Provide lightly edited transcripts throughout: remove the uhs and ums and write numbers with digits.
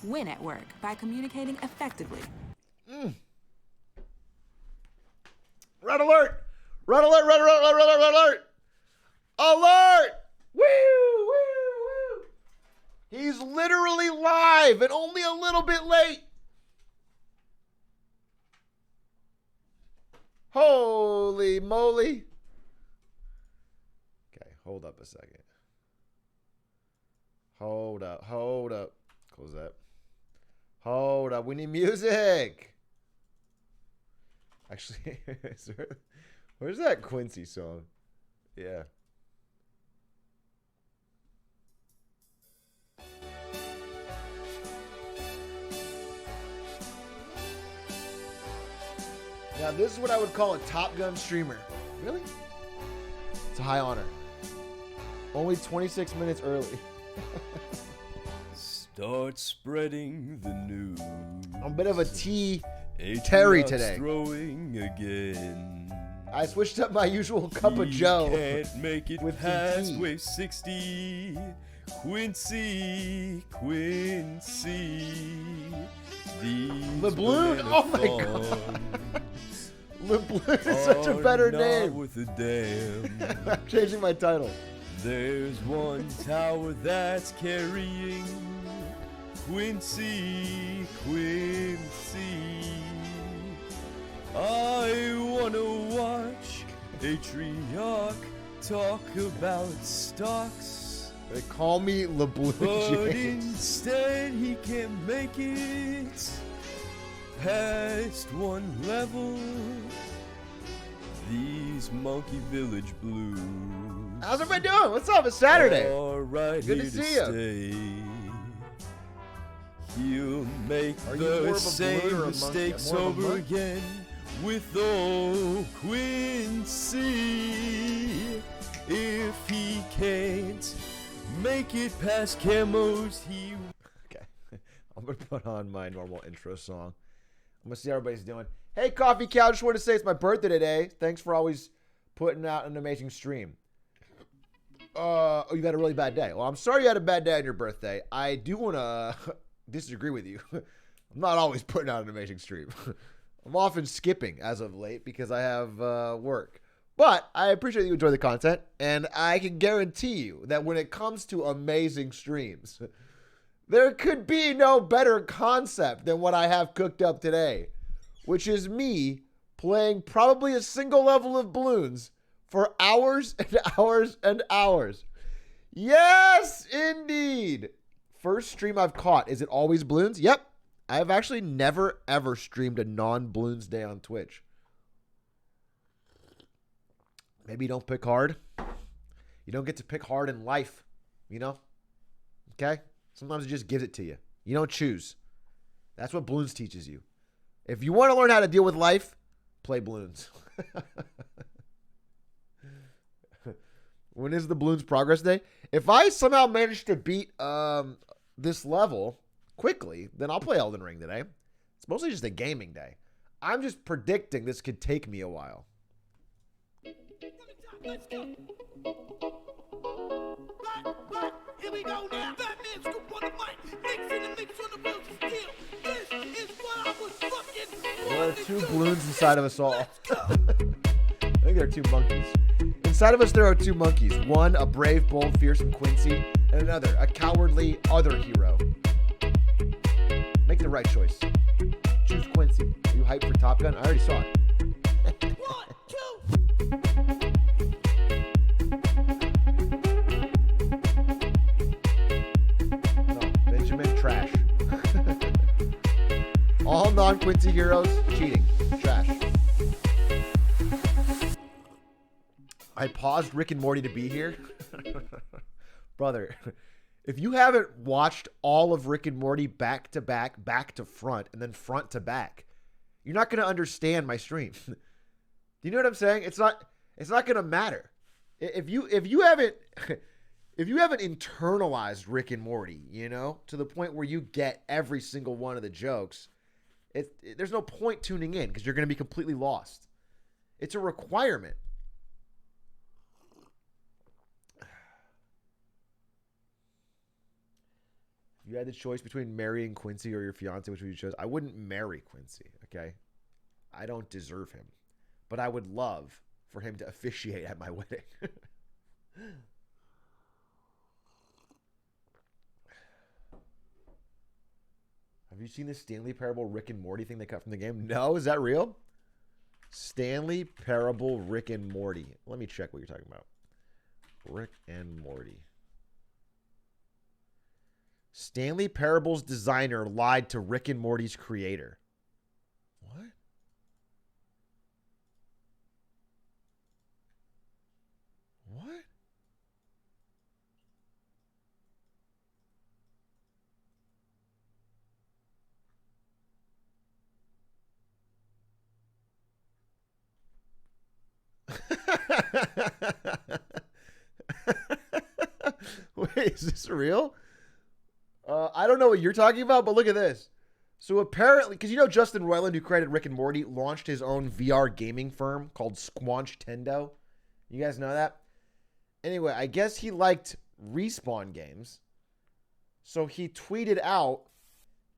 Win at work by communicating effectively. Red alert! Red alert! Red alert! Red alert! Red alert! Alert! Woo! Woo! Woo! He's literally live and only a little bit late. Holy moly. Okay, hold up a second. Hold up. Hold up. Close that. Hold up. We need music. Actually, where's that Quincy song? Yeah. Now, this is what I would call a Top Gun streamer. Really? It's a high honor. Only 26 minutes early. Start spreading the news. I'm a bit of a Terry today. Throwing again. I switched up my usual cup of Joe. Can't make it with past tea. wave 60. Quincy. The Bloon. Oh my god. The Bloon is such a better name. With a dam. I'm changing my title. There's one tower that's carrying Quincy. I wanna watch Atrioc talk about stocks. They call me LeBloon But James. instead he can't make it past one level. These Monkey Village Blues. How's everybody doing? What's up? It's Saturday. All right, Good here to see you. stay. He'll make Are you more of the a balloon same or a monkey? mistakes More of a over monk? again with old Quincy. If he can't make it past camos, he... Okay. I'm going to put on my normal intro song. I'm going to see how everybody's doing. Hey, Coffee Cow. Just wanted to say it's my birthday today. Thanks for always putting out an amazing stream. Oh, you had a really bad day. Well, I'm sorry you had a bad day on your birthday. I do want to disagree with you. I'm not always putting out an amazing stream. I'm often skipping as of late because I have work. But I appreciate you enjoy the content, and I can guarantee you that when it comes to amazing streams, there could be no better concept than what I have cooked up today, which is me playing probably a single level of Bloons for hours and hours and hours. Yes, indeed. First stream I've caught. Is it always Bloons? Yep. I've actually never, ever streamed a non-Bloons day on Twitch. Maybe you don't pick hard. You don't get to pick hard in life, you know? Okay? Sometimes it just gives it to you. You don't choose. That's what Bloons teaches you. If you want to learn how to deal with life, play Bloons. When is the Bloons Progress Day? If I somehow manage to beat this level quickly, then I'll play Elden Ring today. It's mostly just a gaming day. I'm just predicting this could take me a while. Let's go. But, here we go now. Batman scoop on the mic. Mix in the mix on the wheels of steel. This is what I was fucking There are two Bloons inside of us all. Let's go. I think there are two monkeys. Inside of us, there are two monkeys. One, a brave, bold, fearsome Quincy, and another, a cowardly other hero. Make the right choice. Choose Quincy. Are you hyped for Top Gun? I already saw it. 1, 2. No, Benjamin, trash. All non-Quincy heroes, cheating. Trash. I paused Rick and Morty to be here. Brother, if you haven't watched all of Rick and Morty back to back, back to front, and then front to back, you're not going to understand my stream. Do you know what I'm saying? It's not going to matter. If you haven't internalized Rick and Morty, you know, to the point where you get every single one of the jokes, there's no point tuning in because you're going to be completely lost. It's a requirement. If you had the choice between marrying Quincy or your fiance, which would you choose? I wouldn't marry Quincy, okay? I don't deserve him. But I would love for him to officiate at my wedding. Have you seen the Stanley Parable Rick and Morty thing they cut from the game? No, is that real? Stanley Parable Rick and Morty. Let me check what you're talking about. Rick and Morty. Stanley Parable's designer lied to Rick and Morty's creator. What? What? Wait, is this real? I don't know what you're talking about, but look at this. So apparently, because you know Justin Roiland, who created Rick and Morty, launched his own VR gaming firm called Squanch Tendo. You guys know that? Anyway, I guess he liked Respawn games. So he tweeted out,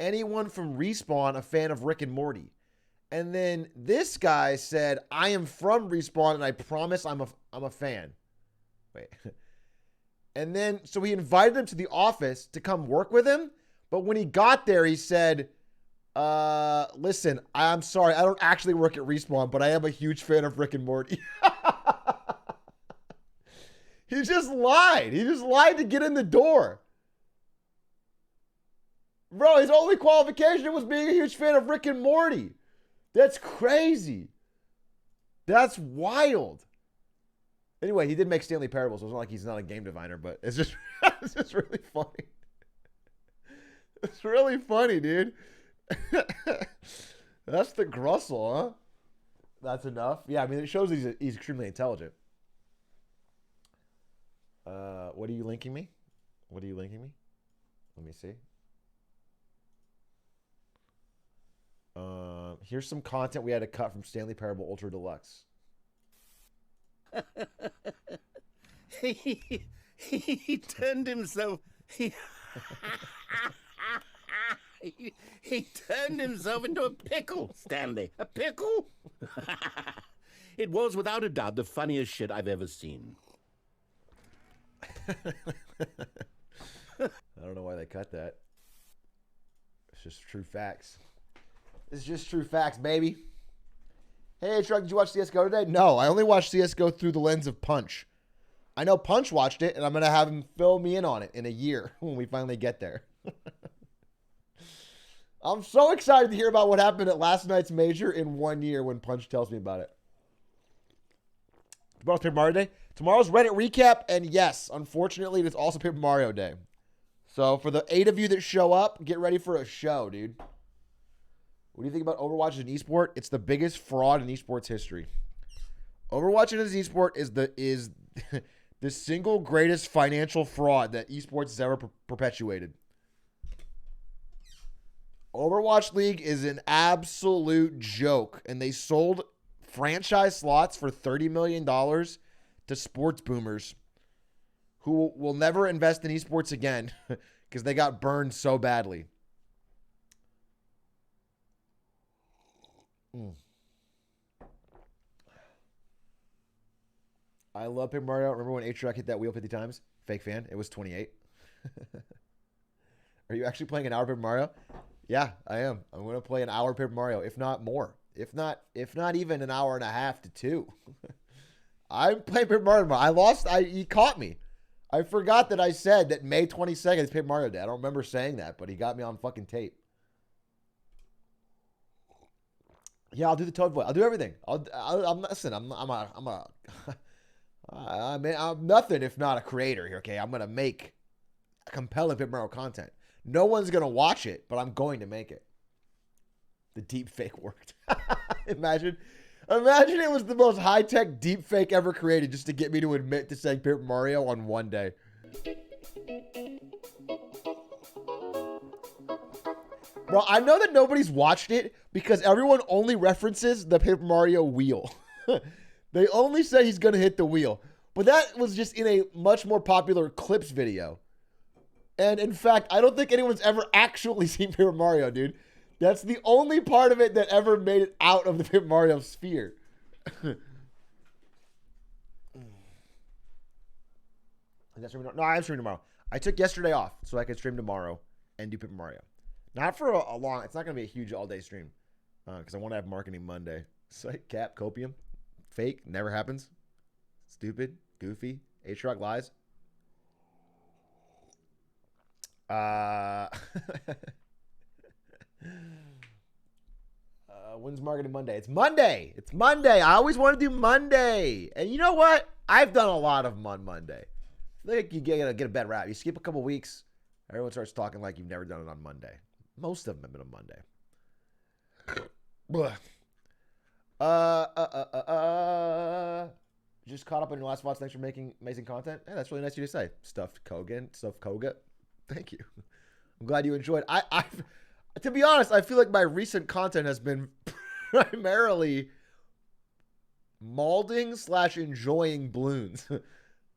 anyone from Respawn a fan of Rick and Morty? And then this guy said, I am from Respawn and I promise I'm a fan. Wait. And then, so he invited him to the office to come work with him. But when he got there, he said, listen, I'm sorry, I don't actually work at Respawn, but I am a huge fan of Rick and Morty. He just lied. He just lied to get in the door. Bro, his only qualification was being a huge fan of Rick and Morty. That's crazy. That's wild. Anyway, he did make Stanley Parable, so it's not like he's not a game designer, but it's just, it's just really funny. It's really funny, dude. That's the Grussel, huh? That's enough. Yeah, I mean, it shows he's extremely intelligent. What are you linking me? What are you linking me? Let me see. Here's some content we had to cut from Stanley Parable Ultra Deluxe. He turned himself. He turned himself into a pickle, Stanley. A pickle? It was without a doubt the funniest shit I've ever seen. I don't know why they cut that. It's just true facts. It's just true facts, baby. Hey, Atrioc, did you watch CSGO today? No, I only watched CSGO through the lens of Punch. I know Punch watched it, and I'm going to have him fill me in on it in a year when we finally get there. I'm so excited to hear about what happened at last night's major in 1 year when Punch tells me about it. Tomorrow's Paper Mario Day. Tomorrow's Reddit recap, and yes, unfortunately, it is also Paper Mario Day. So for the 8 of you that show up, get ready for a show, dude. What do you think about Overwatch as an esport? It's the biggest fraud in esports history. Overwatch as an esport is the single greatest financial fraud that esports has ever perpetuated. Overwatch League is an absolute joke, and they sold franchise slots for $30 million to sports boomers who will never invest in esports again because they got burned so badly. I love Paper Mario. Remember when Atrioc hit that wheel 50 times? Fake fan. It was 28. Are you actually playing an hour of Paper Mario? Yeah, I am. I'm going to play an hour of Paper Mario, if not more. If not even an hour and a half to 2. I'm playing Paper Mario. He caught me. I forgot that I said that May 22nd is Paper Mario Day. I don't remember saying that, but he got me on fucking tape. Yeah, I'll do the Toad voice. I'll do everything. I'm nothing if not a creator here, okay? I'm going to make compelling Paper Mario content. No one's going to watch it, but I'm going to make it. The deep fake worked. Imagine it was the most high-tech deep fake ever created just to get me to admit to saying Paper Mario on one day. Bro, I know that nobody's watched it because everyone only references the Paper Mario wheel. They only say he's going to hit the wheel. But that was just in a much more popular Clips video. And in fact, I don't think anyone's ever actually seen Paper Mario, dude. That's the only part of it that ever made it out of the Paper Mario sphere. No, I'm streaming tomorrow. I took yesterday off so I could stream tomorrow and do Paper Mario. Not for a long. It's not going to be a huge all day stream because I want to have marketing Monday. Site cap copium, fake, never happens. Stupid, goofy. Atrioc lies. When's marketing Monday? It's Monday. It's Monday. I always want to do Monday. And you know what? I've done a lot of them on Monday. I think you get a bad rap. You skip a couple weeks, everyone starts talking like you've never done it on Monday. Most of them have been on Monday. Just caught up on your last watch. Thanks for making amazing content. Hey, that's really nice of you to say. Stuffed Koga. Thank you. I'm glad you enjoyed. To be honest, I feel like my recent content has been primarily malding / enjoying Bloons.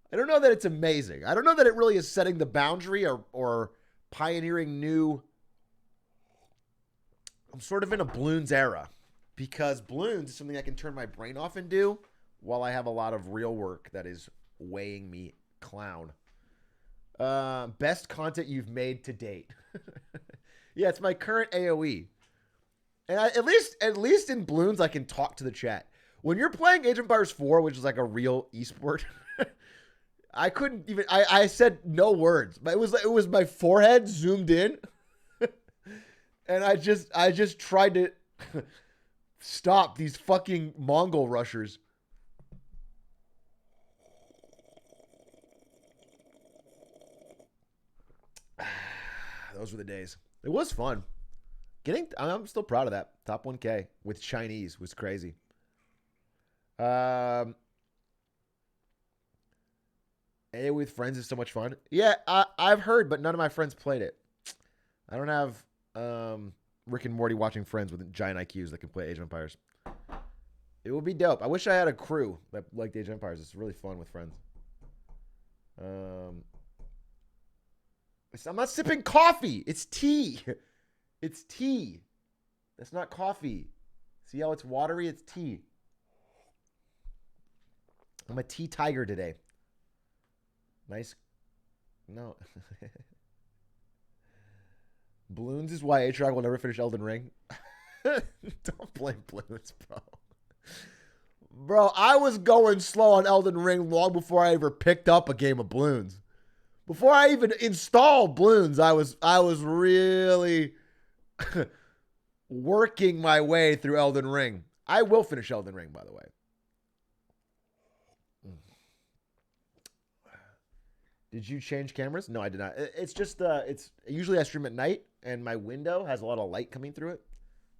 I don't know that it's amazing. I don't know that it really is setting the boundary or pioneering new. I'm sort of in a Bloons era because Bloons is something I can turn my brain off and do while I have a lot of real work that is weighing me clown. Best content you've made to date. Yeah, it's my current AoE. And at least in Bloons, I can talk to the chat. When you're playing Age of Empires 4, which is like a real esport, I couldn't even. I said no words, but it was my forehead zoomed in, and I just tried to stop these fucking Mongol rushers. Those were the days. It was fun. I'm still proud of that. Top 1K with Chinese was crazy. AoE with friends is so much fun. Yeah, I've heard, but none of my friends played it. I don't have Rick and Morty watching friends with giant IQs that can play Age of Empires. It would be dope. I wish I had a crew that liked Age of Empires. It's really fun with friends. I'm not sipping coffee. It's tea. It's tea. That's not coffee. See how it's watery? It's tea. I'm a tea tiger today. Nice. No. Bloons is why Atrioc will never finish Elden Ring. Don't blame Bloons, bro. Bro, I was going slow on Elden Ring long before I ever picked up a game of Bloons. Before I even installed Bloons, I was really working my way through Elden Ring. I will finish Elden Ring, by the way. Did you change cameras? No, I did not. It's just usually I stream at night and my window has a lot of light coming through it.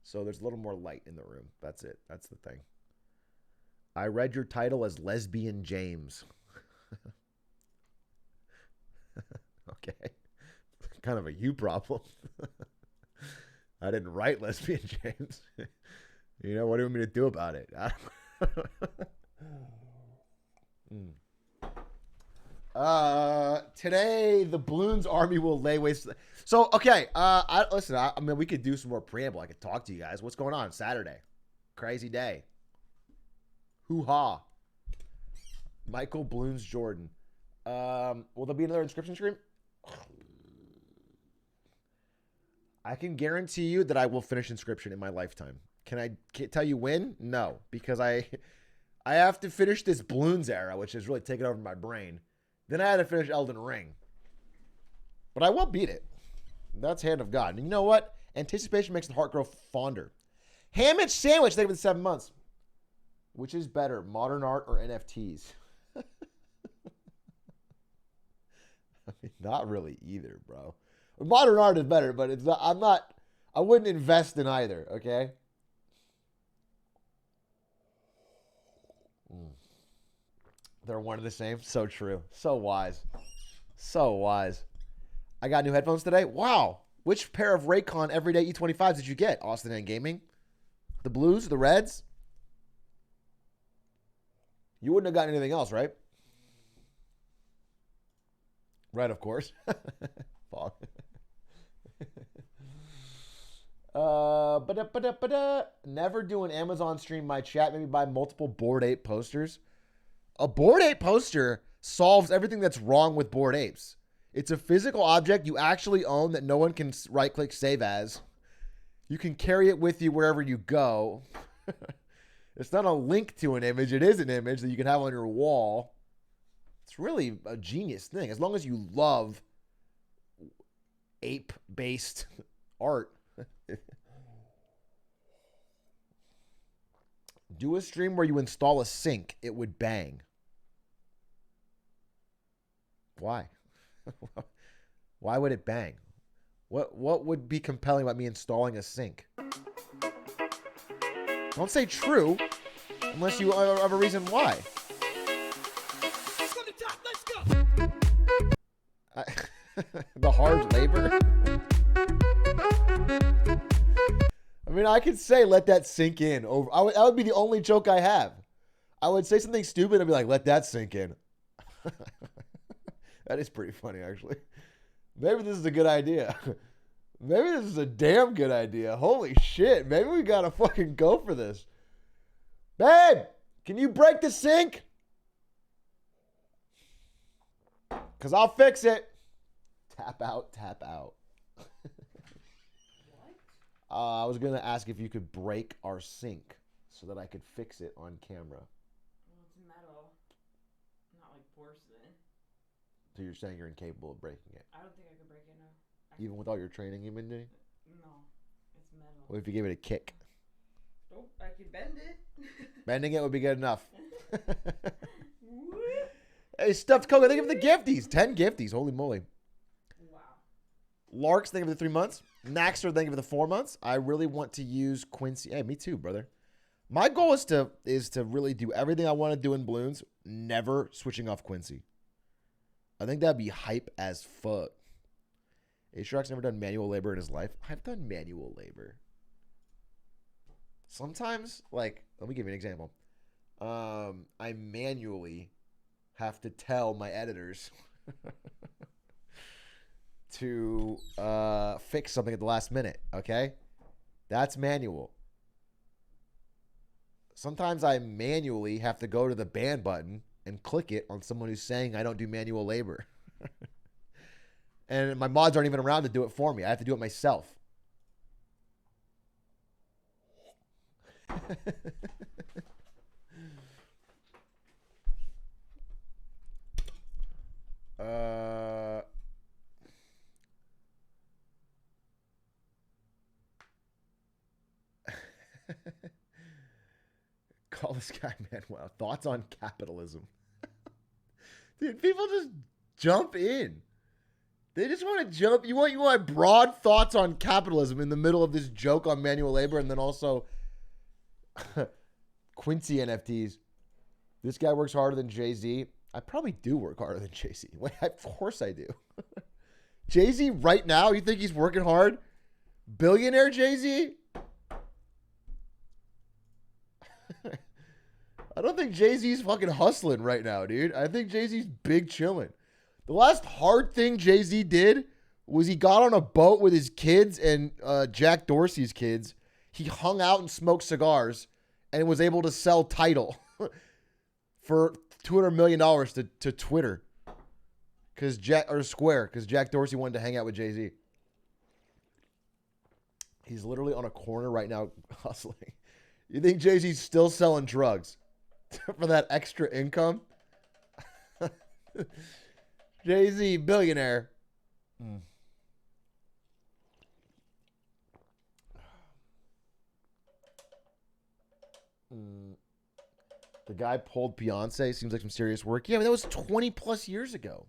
So there's a little more light in the room. That's it. That's the thing. I read your title as Lesbian James. Okay. Kind of a you problem. I didn't write Lesbian James. You know, what do you want me to do about it? Today, the Bloons army will lay waste. So, okay. I mean, we could do some more preamble. I could talk to you guys. What's going on Saturday? Crazy day. Hoo-ha. Michael Bloons Jordan. Will there be another inscription stream? I can guarantee you that I will finish Inscription in my lifetime. Can I tell you when? No, because I have to finish this Bloons era, which has really taken over my brain. Then I had to finish Elden Ring. But I will beat it. That's hand of God. And you know what? Anticipation makes the heart grow fonder. Hamage Sandwich, thank you for the 7 months. Which is better, modern art or NFTs? I mean, not really either, bro. Modern art is better, but it's not, I wouldn't invest in either, okay? They're one and the same. So true. So wise. So wise. I got new headphones today. Wow. Which pair of Raycon Everyday E25s did you get, Austin and Gaming? The blues, the reds? You wouldn't have gotten anything else, right? Right, of course. Fog. Never do an Amazon stream. My chat maybe buy multiple Bored Ape posters. A Bored Ape poster solves everything that's wrong with Bored Apes. It's a physical object you actually own that no one can right-click save as. You can carry it with you wherever you go. It's not a link to an image. It is an image that you can have on your wall. It's really a genius thing. As long as you love ape-based art. Do a stream where you install a sink. It would bang. Why? Why would it bang? What would be compelling about me installing a sink? Don't say true unless you have a reason why. Let's go to the top. Let's go. The hard labor. I mean, I could say let that sink in. That would be the only joke I have. I would say something stupid and be like, let that sink in. That is pretty funny, actually. Maybe this is a good idea. Maybe this is a damn good idea. Holy shit. Maybe we gotta fucking go for this. Babe, can you break the sink? Because I'll fix it. Tap out, tap out. I was going to ask if you could break our sink so that I could fix it on camera. Well, it's metal. Not like porcelain. So you're saying you're incapable of breaking it? I don't think I could break it, no. Even with all your training you've been doing? No. It's metal. What if you gave it a kick? Oh, I can bend it. Bending it would be good enough. Hey, Stuffed Coco, think of the gifties. 10 gifties. Holy moly. Wow. Larks, thank you for the 3 months. Naxter, thank you for the 4 months. I really want to use Quincy. Hey, me too, brother. My goal is to really do everything I want to do in Bloons, never switching off Quincy. I think that'd be hype as fuck. Atrioc never done manual labor in his life. I've done manual labor. Sometimes, like, let me give you an example. I manually have to tell my editors to fix something at the last minute, okay? That's manual. Sometimes I manually have to go to the ban button and click it on someone who's saying I don't do manual labor. And my mods aren't even around to do it for me. I have to do it myself. Call this guy Manuel. Thoughts on capitalism? Dude, people just jump in. They just want to jump. You want broad thoughts on capitalism in the middle of this joke on manual labor, and then also Quincy NFTs. This guy works harder than Jay-Z. I probably do work harder than Jay-Z. Wait, of course I do. Jay-Z right now, you think he's working hard? Billionaire Jay-Z? I don't think Jay-Z's fucking hustling right now, dude. I think Jay-Z's big chilling. The last hard thing Jay-Z did was he got on a boat with his kids and Jack Dorsey's kids. He hung out and smoked cigars and was able to sell Tidal for $200 million to Twitter. Square, because Jack Dorsey wanted to hang out with Jay-Z. He's literally on a corner right now hustling. You think Jay-Z's still selling drugs for that extra income? Jay-Z, billionaire. The guy pulled Beyonce. Seems like some serious work. Yeah, but that was 20 plus years ago.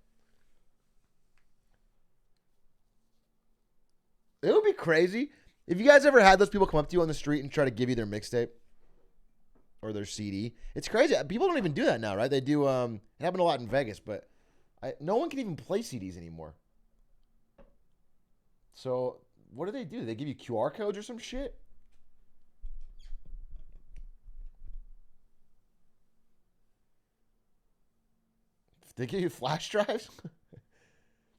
It would be crazy. If you guys ever had those people come up to you on the street and try to give you their mixtape or their CD, it's crazy. People don't even do that now, right? They do. It happened a lot in Vegas, but no one can even play CDs anymore. So what do? They give you QR codes or some shit? They give you flash drives?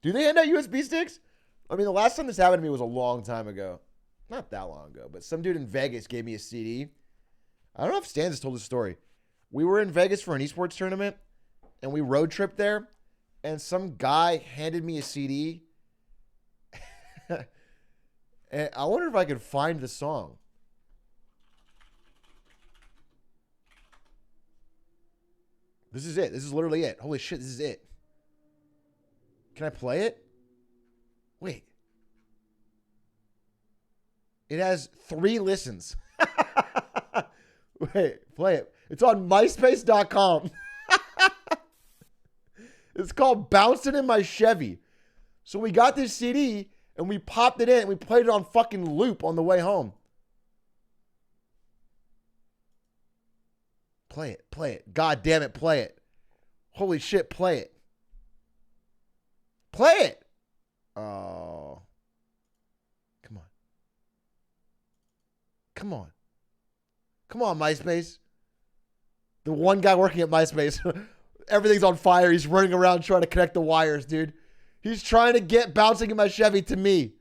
Do they hand out USB sticks? I mean, the last time this happened to me was a long time ago. Not that long ago, but some dude in Vegas gave me a CD. I don't know if Stans has told this story. We were in Vegas for an esports tournament, and we road tripped there, and some guy handed me a CD. And I wonder if I could find the song. This is it. This is literally it. Holy shit, this is it. Can I play it? Wait. It has 3 listens. Wait, play it. It's on myspace.com. It's called Bouncing in My Chevy. So we got this CD and we popped it in and we played it on fucking loop on the way home. Play it, play it. God damn it, play it. Holy shit, play it. Play it. Oh. Come on. Come on. Come on, MySpace. The one guy working at MySpace. Everything's on fire. He's running around trying to connect the wires, dude. He's trying to get Bouncing in My Chevy to me.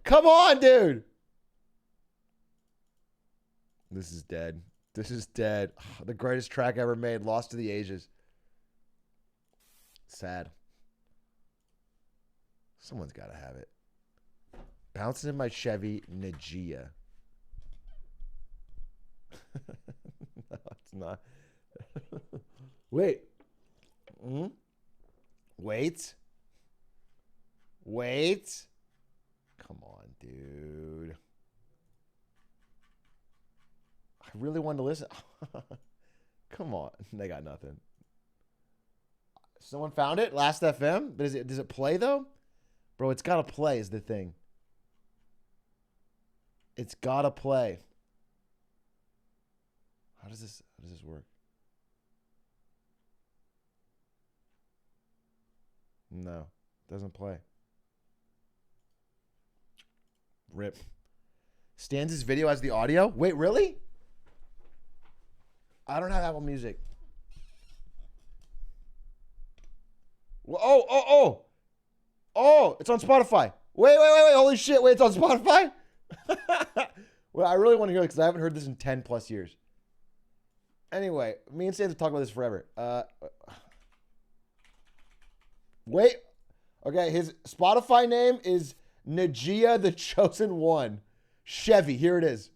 Come on, dude. This is dead. This is dead. The greatest track ever made. Lost to the ages. Sad. Someone's got to have it. Bouncing in My Chevy, Najia. No, it's not. Wait. Wait. Wait. Come on, dude. I really wanted to listen. Come on. They got nothing. Someone found it? Last FM? Does it play though? Bro, it's gotta play is the thing. It's gotta play. How does this work? No, doesn't play. Rip. Stans' video has the audio? Wait, really? I don't have Apple Music. Oh, it's on Spotify. Wait. Holy shit. Wait, it's on Spotify? Well, I really want to hear it because I haven't heard this in 10 plus years. Anyway, me and Stans have talked about this forever. Wait. Okay, his Spotify name is Najia the Chosen One. Chevy, here it is.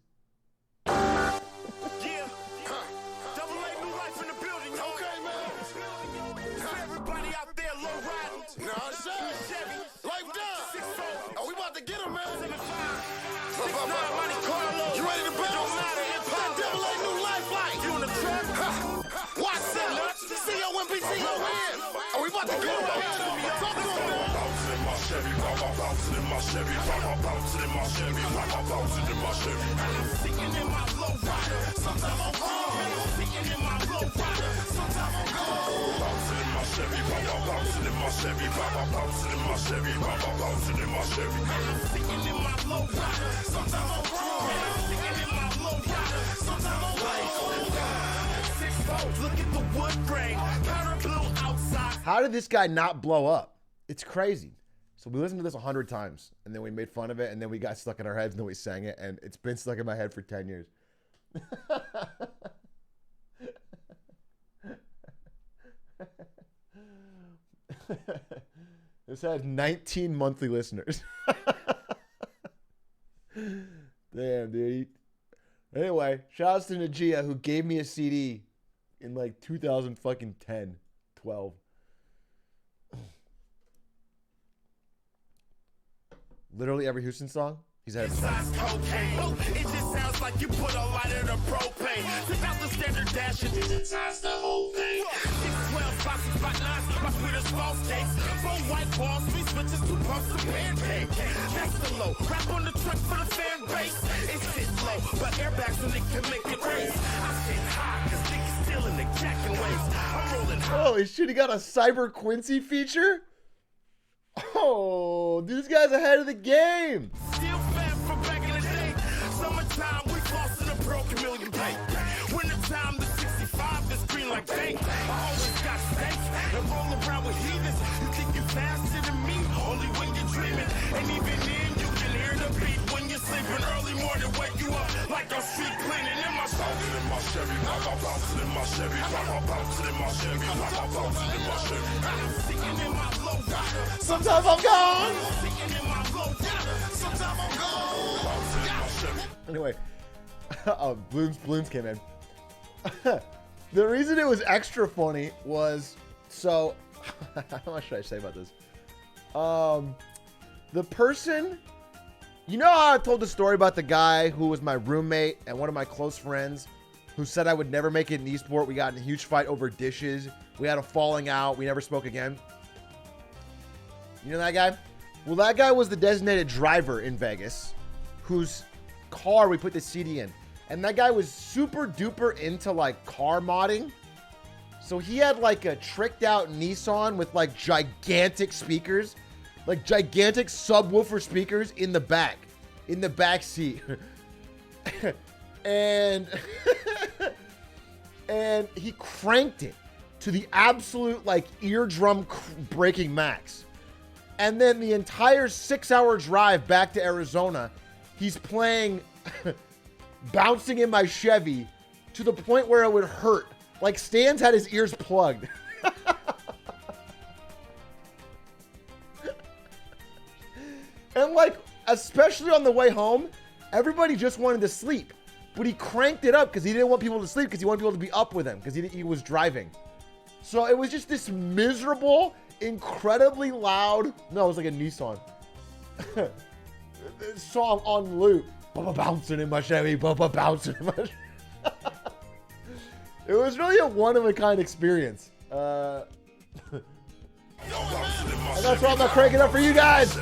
How did this guy not blow up? It's crazy. So we listened to this 100 times, and then we made fun of it, and then we got stuck in our heads, and then we sang it, and it's been stuck in my head for 10 years. This had 19 monthly listeners. Damn, dude. Anyway, shout outs to Najia, who gave me a CD in like 2010, 12. Literally every Houston song, he's had it. It just sounds like you put a light in a propane. Took out the standard dash and digitize the whole thing. 612 boxes, spot 9, my Twitter's false case. 4 white balls, 3 switches, 2 pumps, a pancake. That's the low. Rap on the truck for the fan base. It's hit low, but airbags so they can make it race. I sit high, cause niggas still in the jack and waist. I'm rolling high. Holy shit, he got a Cyber Quincy feature? Oh, this guy's ahead of the game. Still fat from back in the day. Summertime, we lost in a pro chameleon bank. Wintertime, the 65 is green like bank. I always got steak and roll around with heathens. You think you faster than me? Only when you're dreaming. And even then, you can hear the beat when you're sleeping. Early morning, wake you up like I'm street cleaning in my bouncing in my Chevy, bouncing in my Chevy, bouncing in my Chevy, bouncing in my Chevy. I'm sitting in my low rider. Sometimes I'm gone. Sitting in my low rider. Sometimes I'm gone. Bouncing in my Chevy. Anyway, Bloons came in. The reason it was extra funny was so. How much should I say about this? The person, you know how I told the story about the guy who was my roommate and one of my close friends who said I would never make it in esport. We got in a huge fight over dishes. We had a falling out. We never spoke again. You know that guy? Well, that guy was the designated driver in Vegas whose car we put the CD in. And that guy was super duper into like car modding. So he had like a tricked out Nissan with like gigantic speakers, like gigantic subwoofer speakers in the back seat. and and he cranked it to the absolute like eardrum breaking max. And then the entire 6-hour drive back to Arizona, he's playing Bouncing in My Chevy to the point where it would hurt. Like Stan's had his ears plugged. And like, especially on the way home, everybody just wanted to sleep. But he cranked it up because he didn't want people to sleep because he wanted people to be up with him because he was driving. So it was just this miserable, incredibly loud, no, it was like a Nissan song on loop. Bouncing in my Chevy, bouncing in my Chevy. It was really a one-of-a-kind experience. And that's why I'm not cranking up for you guys.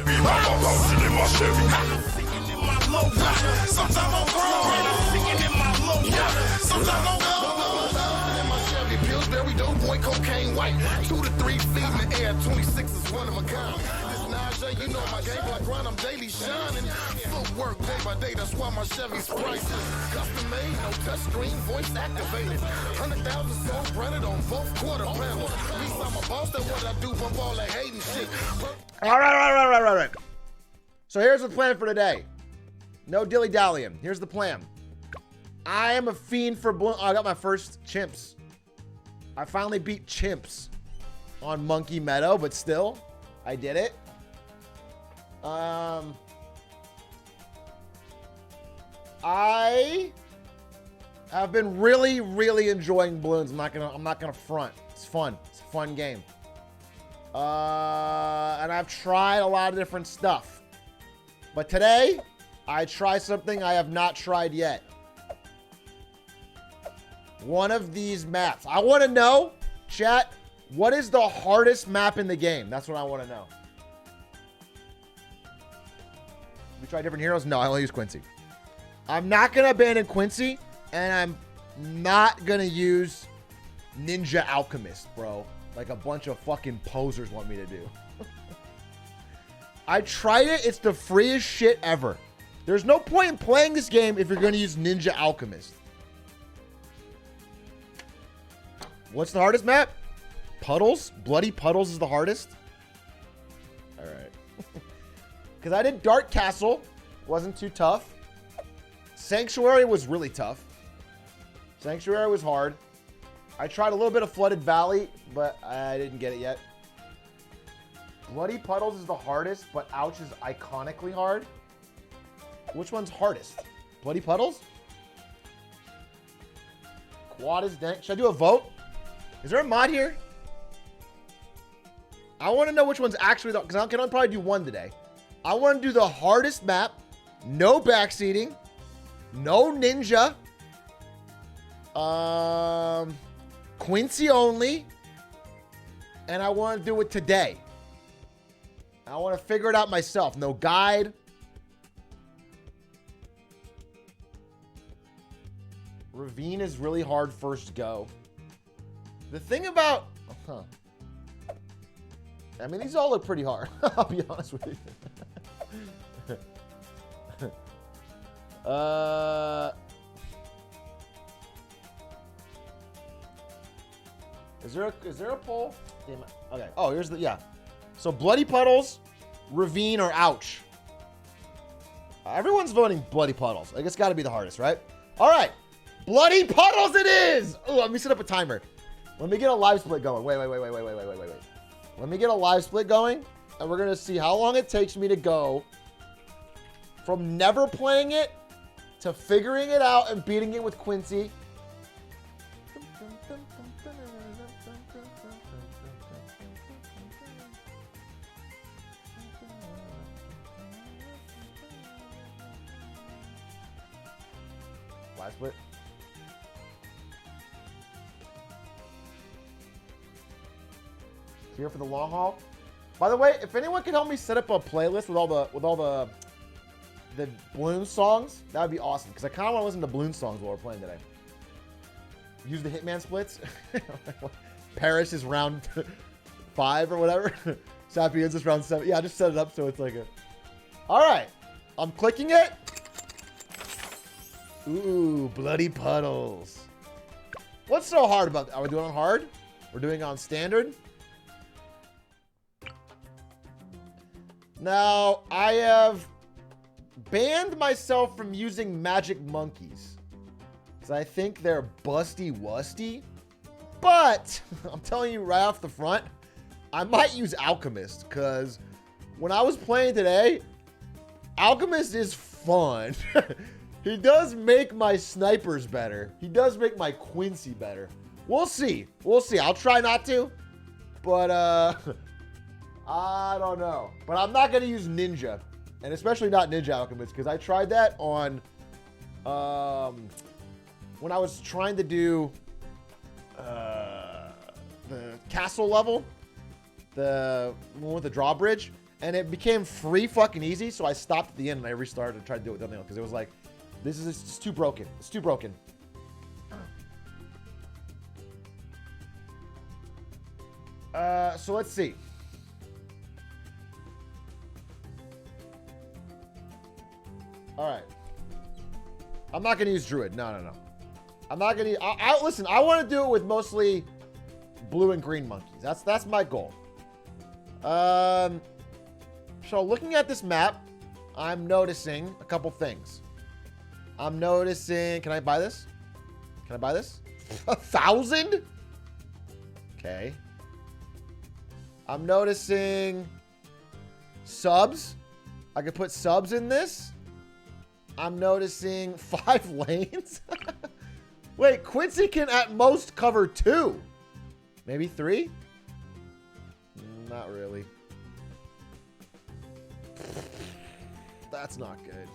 Pillsbury, dope boy, cocaine white. 2 to 3 feet in the air, 26 is one of my kind. This Najee, you know my game like grind, I'm daily shining. Footwork day by day, that's why my Chevy's priceless. Custom made, no touch screen, voice activated. 100,000 songs printed on both quarter panels. At least I'm a boss, that's what I do, bump all that hating shit. All right. So here's the plan for today. No dilly-dallying. Here's the plan. I am a fiend for Bloons. Oh, I got my first chimps. I finally beat chimps on Monkey Meadow, but still, I did it. I have been really, really enjoying Bloons. I'm not gonna front. It's fun. It's a fun game. And I've tried a lot of different stuff. But today, I try something I have not tried yet. One of these maps. I want to know, chat, what is the hardest map in the game? That's what I want to know. We try different heroes? No, I only use Quincy. I'm not going to abandon Quincy, and I'm not going to use Ninja Alchemist, bro. Like a bunch of fucking posers want me to do. I tried it. It's the freest shit ever. There's no point in playing this game if you're going to use Ninja Alchemist. What's the hardest map? Puddles? Bloody Puddles is the hardest? Alright. Because I did Dark Castle. Wasn't too tough. Sanctuary was really tough. Sanctuary was hard. I tried a little bit of Flooded Valley, but I didn't get it yet. Bloody Puddles is the hardest, but Ouch is iconically hard. Which one's hardest? Bloody Puddles? Quad is dank. Should I do a vote? Is there a mod here? I want to know which one's actually the... Because I can probably do one today. I want to do the hardest map. No backseating. No ninja. Quincy only. And I want to do it today. I want to figure it out myself. No guide. Ravine is really hard first go. The thing about... I mean, these all look pretty hard. I'll be honest with you. Is there a poll? Damn it. Okay. Oh, here's the... Yeah. So, Bloody Puddles Ravine, or Ouch. Everyone's voting Bloody Puddles. I guess it's got to be the hardest, right? All right. Bloody Puddles it is! Oh, let me set up a timer. Let me get a live split going. Wait. Let me get a live split going, and we're going to see how long it takes me to go from never playing it to figuring it out and beating it with Quincy. Live split. Here for the long haul. By the way, if anyone can help me set up a playlist with all the Bloons songs, that would be awesome. Because I kind of want to listen to Bloons songs while we're playing today. Use the Hitman splits. Paris is round 5 or whatever. Sapiens is round 7. Yeah, just set it up so it's like a. All right, I'm clicking it. Ooh, Bloody Puddles. What's so hard about that? Are we doing it on hard? We're doing it on standard. Now, I have banned myself from using magic monkeys because I think they're busty-wusty. But I'm telling you right off the front, I might use Alchemist because when I was playing today, Alchemist is fun. He does make my snipers better. He does make my Quincy better. We'll see. We'll see. I'll try not to, but I don't know. But I'm not going to use Ninja, and especially not Ninja Alchemist, because I tried that on when I was trying to do the castle level, the one with the drawbridge, and it became free fucking easy, so I stopped at the end and I restarted and tried to do it with something else, because it was like, this is it's too broken. It's too broken. So let's see. All right. I'm not going to use Druid. No. I'm not going to listen, I want to do it with mostly blue and green monkeys. That's my goal. So looking at this map, I'm noticing a couple things. I'm noticing, can I buy this? Can I buy this? 1,000? Okay. I'm noticing subs. I could put subs in this. I'm noticing 5 lanes. Wait, Quincy can at most cover 2. Maybe 3? Not really. That's not good.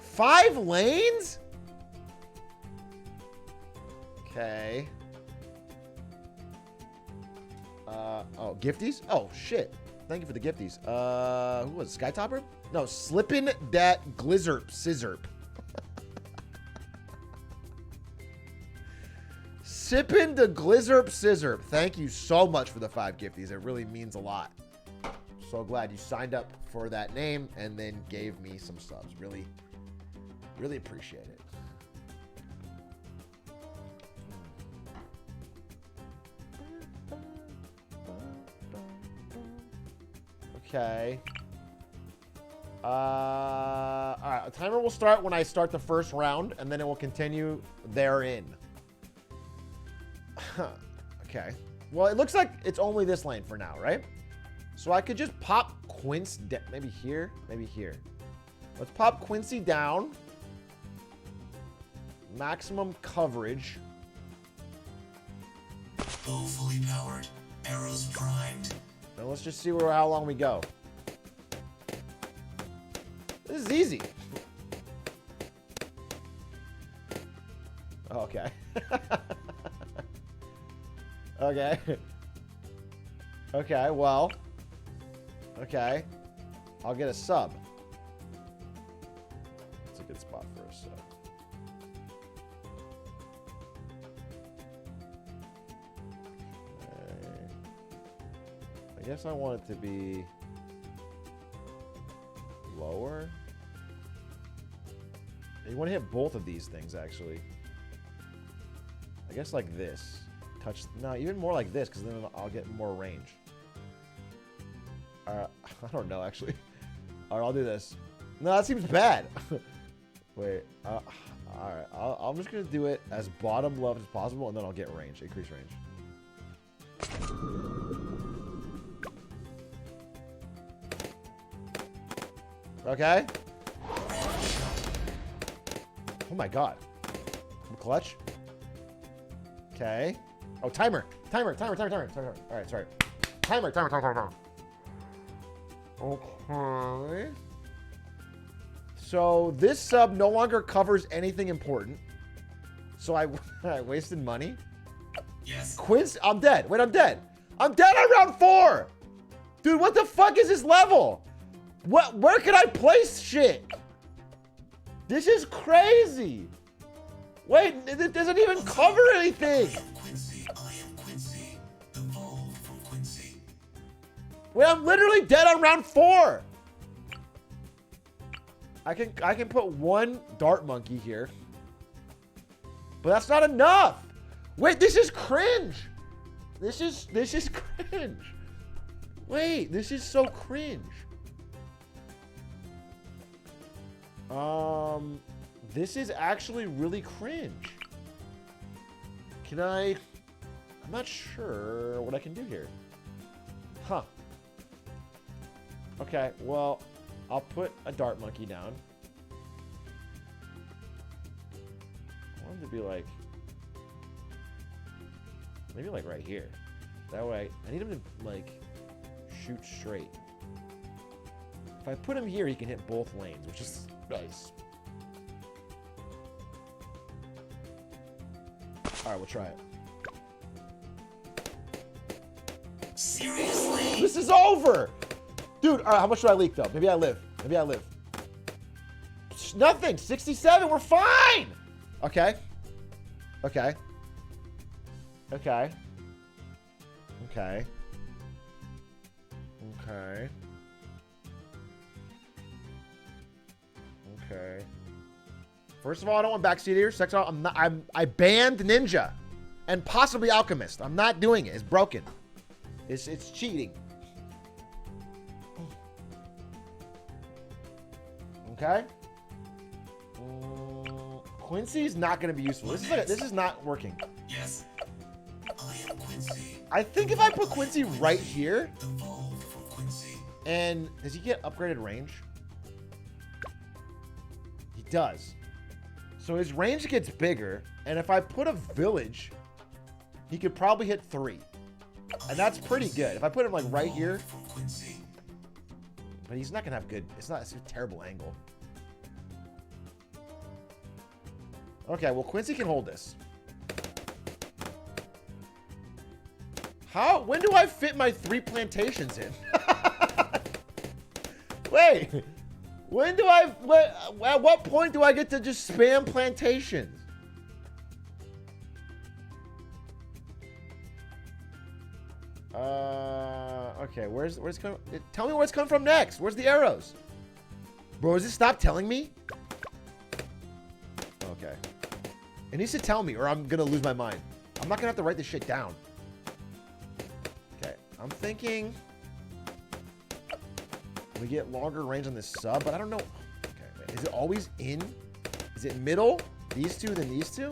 5 lanes? Okay. Oh, gifties? Oh, shit. Thank you for the gifties. Who was it? Skytopper? No, Slippin' Dat Glizzerp Scissorp. Sippin' the Glizzerp Scissorp. Thank you so much for the 5 gifties. It really means a lot. So glad you signed up for that name and then gave me some subs. Really appreciate it. Okay. All right. A timer will start when I start the first round, and then it will continue therein. Okay. Well, it looks like it's only this lane for now, right? So I could just pop Quince, maybe here, maybe here. Let's pop Quincy down. Maximum coverage. Bow fully powered. Arrows primed. Now let's just see how long we go. This is easy. Okay. Okay. Okay, well. Okay. I'll get a sub. That's a good spot for a sub. Okay. I guess I want it to be lower. You want to hit both of these things, actually. I guess like this. Touch. No, even more like this, because then I'll get more range. I don't know, actually. All right, I'll do this. No, that seems bad. Wait. All right. I'm just going to do it as bottom left as possible, and then I'll get range. Increase range. Okay. Oh my god. Clutch. Okay. Oh, timer. Timer. All right, sorry. Timer. Okay. So this sub no longer covers anything important. So I wasted money. Yes. Quiz. I'm dead. Wait, I'm dead. I'm dead on round 4. Dude, what the fuck is this level? Where can I place shit? This is crazy. Wait, it doesn't even cover anything. I am Quincy. Evolve from Quincy. Wait, I'm literally dead on round 4. I can put 1 dart monkey here. But that's not enough. Wait, this is cringe. This is cringe. Wait, this is so cringe. This is actually really cringe. Can I? I'm not sure what I can do here. Huh. Okay, well, I'll put a dart monkey down. I want him to be like, maybe like right here. That way, I need him to like shoot straight. If I put him here, he can hit both lanes, which is nice. All right, we'll try it. Seriously? This is over! Dude, all right, how much do I leak, though? Maybe I live. Maybe I live. Nothing. 67. We're fine! Okay. Okay. Okay. Okay. Okay. Okay. First of all, I don't want backseat here. Second of all, I banned Ninja and possibly Alchemist. I'm not doing it. It's broken. It's cheating. Okay. Quincy's not going to be useful. This is not working. Yes. I am Quincy. I think if I put Quincy right here, Evolve from Quincy. and does he get upgraded range? He does. So his range gets bigger, and if I put a village, he could probably hit 3. And that's pretty good. If I put him like right here, From Quincy. but he's not gonna have good. It's a terrible angle. Okay, well Quincy can hold this. How? When do I fit my 3 plantations in? Wait. When do I? At what point do I get to just spam plantations? Okay. Where's coming? Tell me where it's coming from next. Where's the arrows? Bro, does it stop telling me? Okay. It needs to tell me, or I'm gonna lose my mind. I'm not gonna have to write this shit down. Okay. I'm thinking we get longer range on this sub, but I don't know. Okay, wait, is it always in? Is it middle? These two, then these two?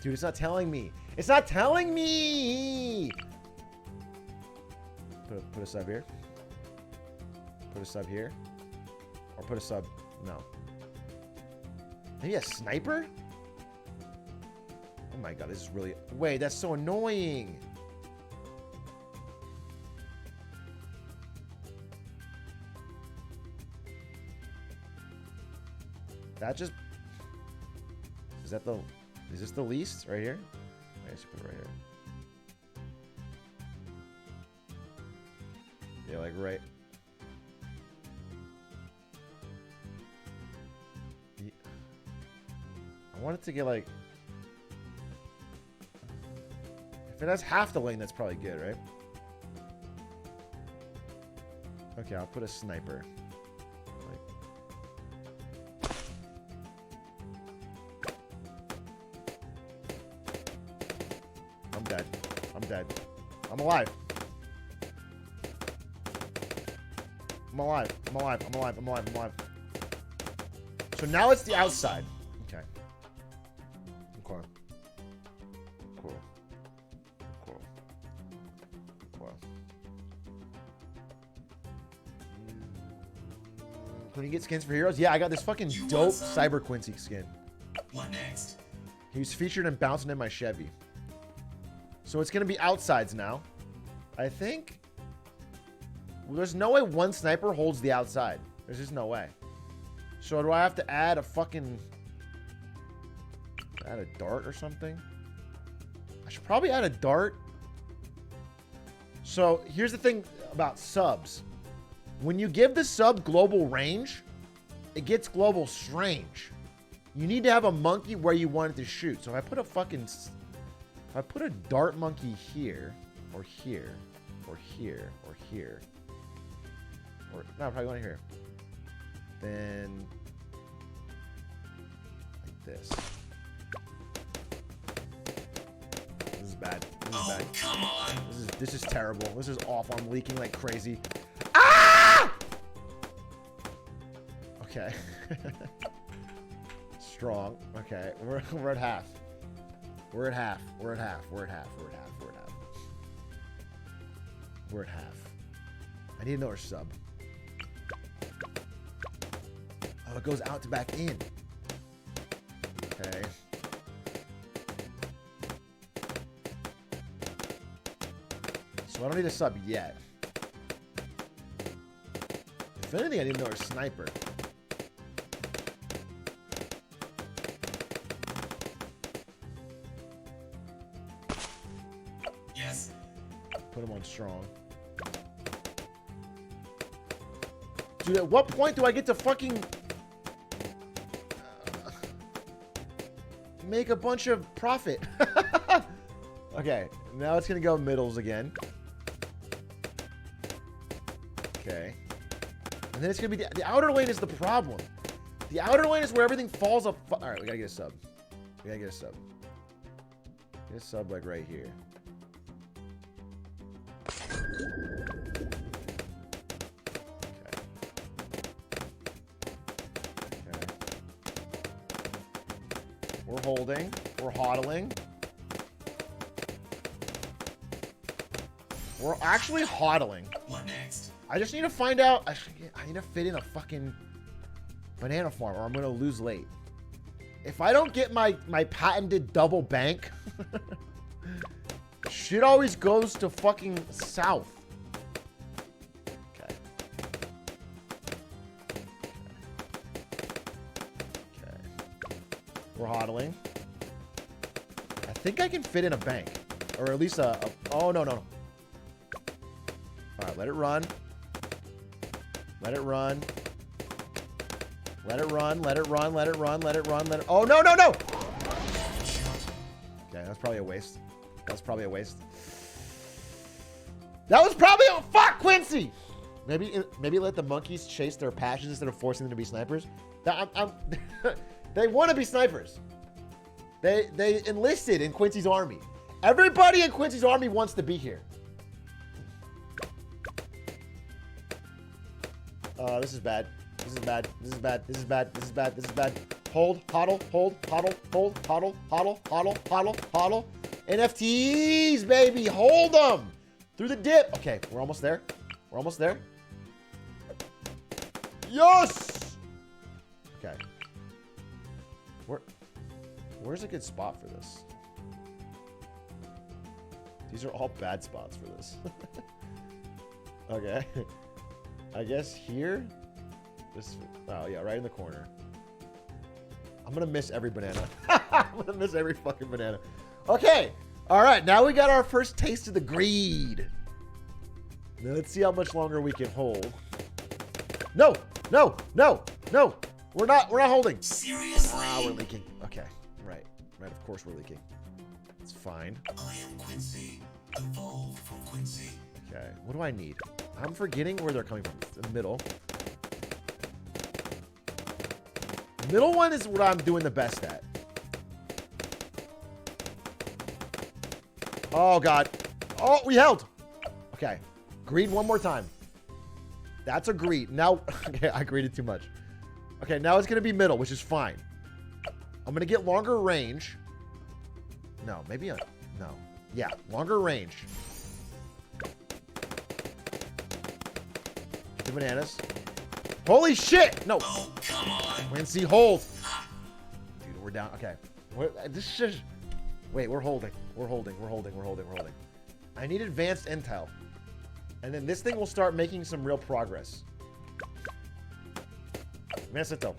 Dude, it's not telling me. It's not telling me! Put a sub here. Put a sub here. Or put a sub... No. Maybe a sniper? Oh my god, this is really... Wait, that's so annoying! That just... Is that the... Is this the least? Right here? I should put it right here. Yeah, like right... I want it to get like... If it has half the lane, that's probably good, right? Okay, I'll put a sniper. I'm dead. I'm dead. I'm alive. I'm alive. I'm alive. I'm alive. I'm alive. I'm alive. So now it's the outside. Okay. Okay. Cool. Cool. Cool. Can you get skins for heroes? Yeah, I got this fucking dope Cyber Quincy skin. What next? He was featured in Bouncing in My Chevy. So it's going to be outsides now. I think. Well, there's no way one sniper holds the outside. There's just no way. So do I have to add a fucking... Add a dart or something? I should probably add a dart. So here's the thing about subs. When you give the sub global range, it gets global strange. You need to have a monkey where you want it to shoot. So if I put a fucking... If I put a dart monkey here, or here, or here, or here, or... No, probably going here. Then... Like this. This is bad. This is bad. Come on. This is terrible. This is awful. I'm leaking like crazy. Ah! Okay. Strong. Okay. We're at half. We're at half. We're at half. We're at half. We're at half. We're at half. We're at half. I need another sub. Oh, it goes out to back in. Okay. So I don't need a sub yet. If anything, I need another sniper. Yes. Put him on strong. Dude, at what point do I get to fucking... make a bunch of profit? Okay, now it's gonna go middles again. Okay. And then it's gonna be the outer lane is the problem. The outer lane is where everything falls up. All right, we gotta get a sub. We gotta get a sub. Get a sub like right here. Okay. We're holding. We're hodling. We're actually hodling. What next? I just need to find out. I need to fit in a fucking banana farm or I'm going to lose late. If I don't get my patented double bank, shit always goes to fucking south. Okay. Okay. We're hodling. I think I can fit in a bank. Or at least a oh, no. All right, let it run. Let it run. Let it run. Let it run. Let it run. Let it run. Let it. Oh, no. Okay, that's probably a waste. That's probably a waste. That was probably a fuck, Quincy. Maybe let the monkeys chase their passions instead of forcing them to be snipers. They want to be snipers. They enlisted in Quincy's army. Everybody in Quincy's army wants to be here. This is bad. This is bad. This is bad. This is bad. This is bad. This is bad. Hold, hodl, hold, hodl, hold, hodl, hodl, hodl, hodl, hodl. NFTs, baby. Hold them. Through the dip. Okay, we're almost there. We're almost there. Yes! Okay. Where's a good spot for this? These are all bad spots for this. Okay. I guess here. Oh yeah, right in the corner. I'm gonna miss every banana. I'm gonna miss every fucking banana. Okay. All right. Now we got our first taste of the greed. Now let's see how much longer we can hold. No. We're not holding. Seriously? Ah, we're leaking. Okay. Right. Of course we're leaking. It's fine. I am Quincy. Evolve from Quincy. Okay. What do I need? I'm forgetting where they're coming from. The middle. Middle one is what I'm doing the best at. Oh, God. Oh, we held. Okay. Greed one more time. That's agreed. Now, okay, I agreed it too much. Okay, now it's going to be middle, which is fine. I'm going to get longer range. No, maybe no. Yeah, longer range. 2 bananas. Holy shit! No. Oh, come on. Quincy, hold. Dude, we're down. Okay. This is just... Wait, we're holding. We're holding. I need advanced intel. And then this thing will start making some real progress. Manacito.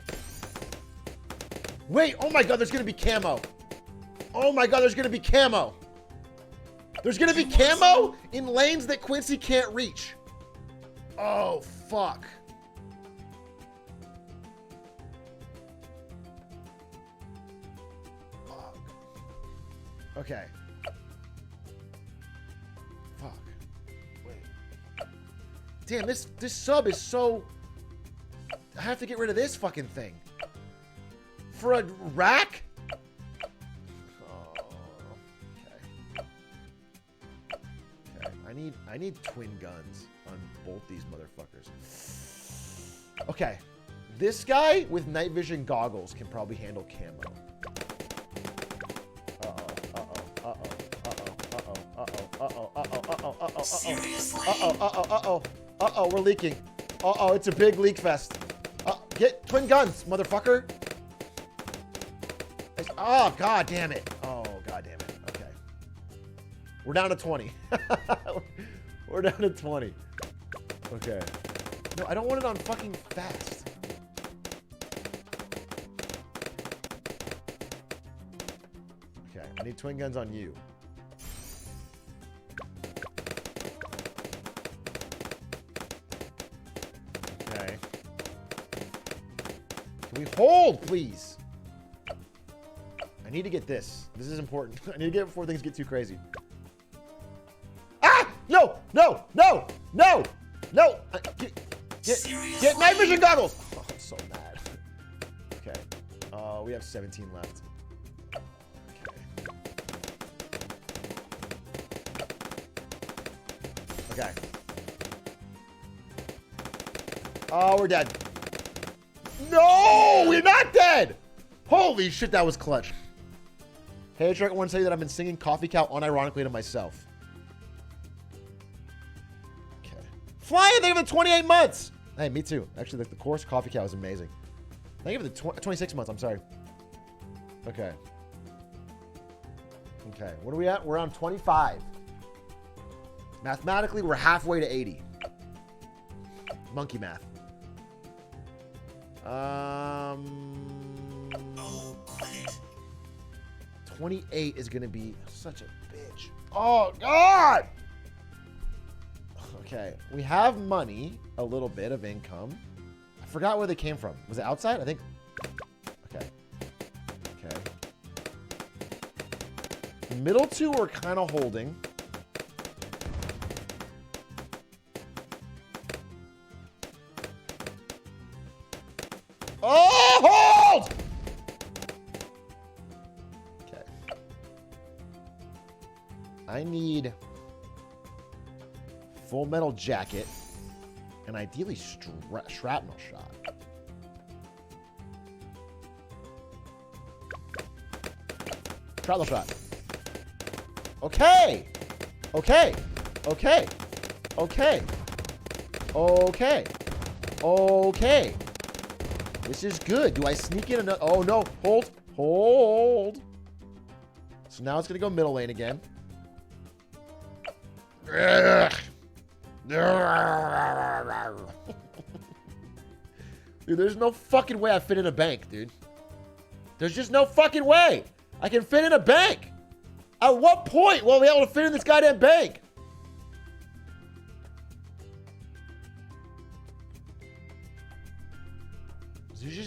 Wait, oh my god, there's gonna be camo. Oh my god, there's gonna be camo. There's gonna be camo in lanes that Quincy can't reach. Oh, fuck. Fuck. Okay. Fuck. Wait. Damn, this sub is so... I have to get rid of this fucking thing. For a rack? Oh, okay. Okay, I need twin guns on both these motherfuckers. Okay. This guy with night vision goggles can probably handle camo. Uh-oh, we're leaking. Uh-oh, it's a big leak fest. Get twin guns, motherfucker. Oh, god damn it. Oh, god damn it. Okay. We're down to 20. We're down to 20. Okay. No, I don't want it on fucking fast. Okay, I need twin guns on you. Okay. Can we hold, please? I need to get this. This is important. I need to get it before things get too crazy. Ah! No! No! No! No! No! Get night vision goggles! Oh, I'm so mad. Okay. We have 17 left. Okay. Okay. Oh, we're dead. No! We're not dead! Holy shit, that was clutch. Hey, Atrioc, I want to tell you that I've been singing Coffee Cow unironically to myself. Okay. Flying, they give it 28 months! Hey, me too. Actually, the course Coffee Cow is amazing. They give it the 26 months, I'm sorry. Okay. Okay, what are we at? We're on 25. Mathematically, we're halfway to 80. Monkey math. Oh, quit it. 28 is going to be such a bitch. Oh, God! Okay, we have money, a little bit of income. I forgot where they came from. Was it outside? I think. Okay. Okay. The middle two we're kind of holding. Oh, hold! Okay. I need full metal jacket and ideally shrapnel shot. Shrapnel shot. Okay. Okay. Okay. Okay. Okay. Okay. This is good. Do I sneak in another? Oh, no. Hold. Hold. So now it's going to go middle lane again. Dude, there's no fucking way I fit in a bank, dude. There's just no fucking way I can fit in a bank. At what point will I be able to fit in this goddamn bank?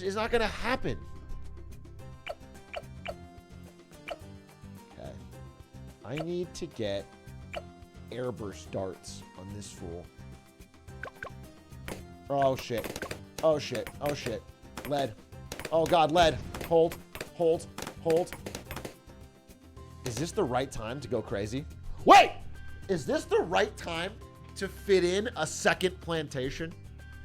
It's not gonna happen. Okay. I need to get airburst darts on this fool. Oh shit. Oh shit. Oh shit. Lead. Oh god, lead. Hold. Hold. Hold. Is this the right time to go crazy? Wait! Is this the right time to fit in a second plantation?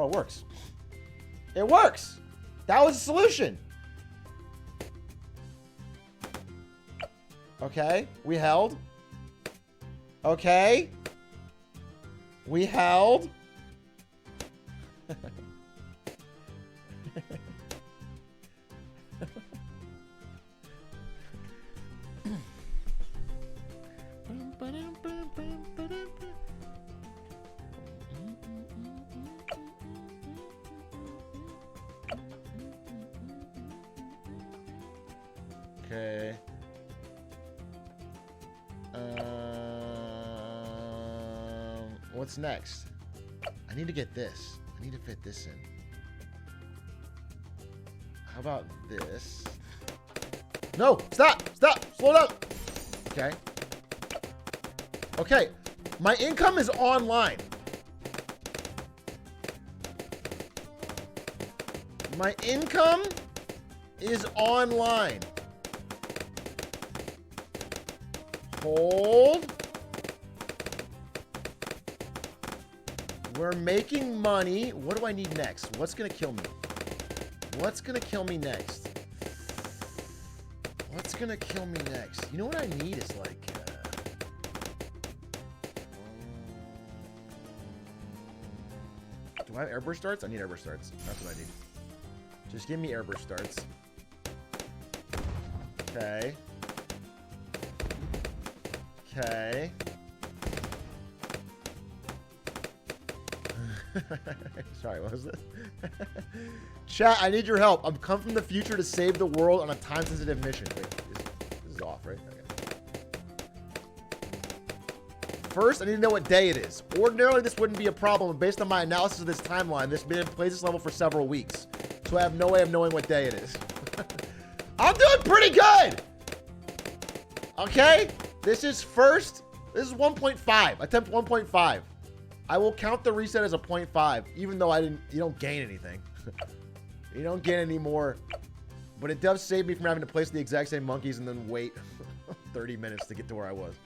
Oh, it works. It works. That was the solution. Okay, we held. Okay. We held. Okay. What's next? I need to get this. I need to fit this in. How about this? No! Stop! Stop! Slow down! Okay. Okay. My income is online. My income is online. Hold. We're making money. What do I need next? What's gonna kill me? What's gonna kill me next? What's gonna kill me next? You know what I need is like... do I have airburst starts? I need airburst starts. That's what I need. Just give me airburst starts. Okay. Okay. Sorry, what was this? Chat, I need your help. I'm come from the future to save the world on a time-sensitive mission. Wait, this is off, right? Okay. First, I need to know what day it is. Ordinarily, this wouldn't be a problem, but based on my analysis of this timeline, this man plays this level for several weeks. So I have no way of knowing what day it is. I'm doing pretty good! Okay? This is first. This is 1.5. Attempt 1.5. I will count the reset as a 0.5, even though I didn't. You don't gain anything. You don't gain any more. But it does save me from having to place the exact same monkeys and then wait 30 minutes to get to where I was.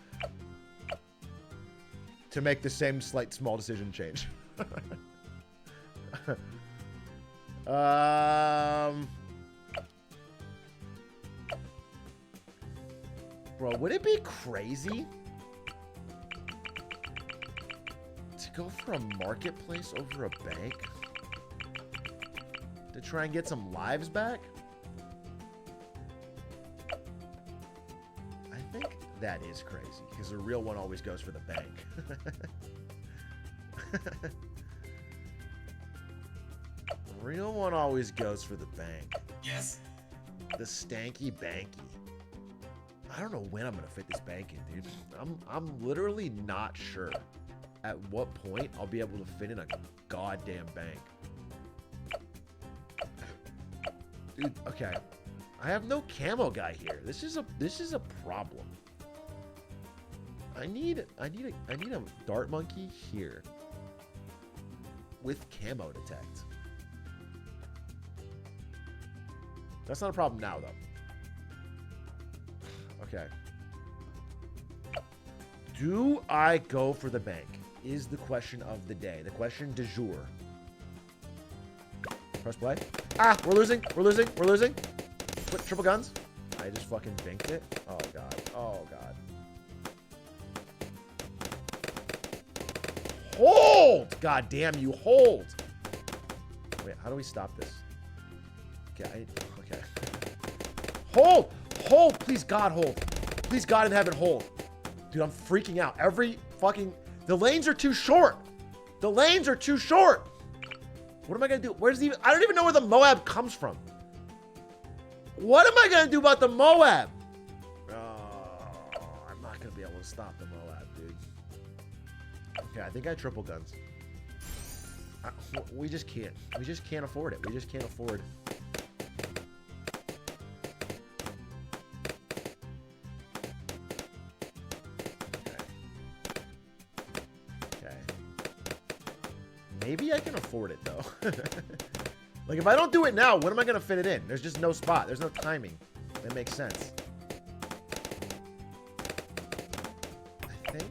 To make the same slight small decision change. Bro, would it be crazy to go for a marketplace over a bank to try and get some lives back? I think that is crazy because the real one always goes for the bank. Real one always goes for the bank. Yes. The stanky banky. I don't know when I'm gonna fit this bank in, dude. I'm literally not sure at what point I'll be able to fit in a goddamn bank. Dude, okay. I have no camo guy here. This is a problem. I need a dart monkey here with camo detect. That's not a problem now, though. Okay. Do I go for the bank? Is the question of the day. The question du jour. Press play. Ah, we're losing. We're losing. We're losing. Put triple guns. I just fucking binked it. Oh, God. Oh, God. Hold! God damn you. Hold. Wait, how do we stop this? Okay. Okay. Hold! Hold! Please, God, hold. Please, God in heaven, hold. Dude, I'm freaking out. Every fucking... The lanes are too short. The lanes are too short. What am I going to do? Where's the... I don't even know where the Moab comes from. What am I going to do about the Moab? Oh, I'm not going to be able to stop the Moab, dude. Okay, I think I triple guns. We just can't. We just can't afford it. We just can't afford... Maybe I can afford it, though. Like, if I don't do it now, when am I going to fit it in? There's just no spot. There's no timing. That makes sense. I think.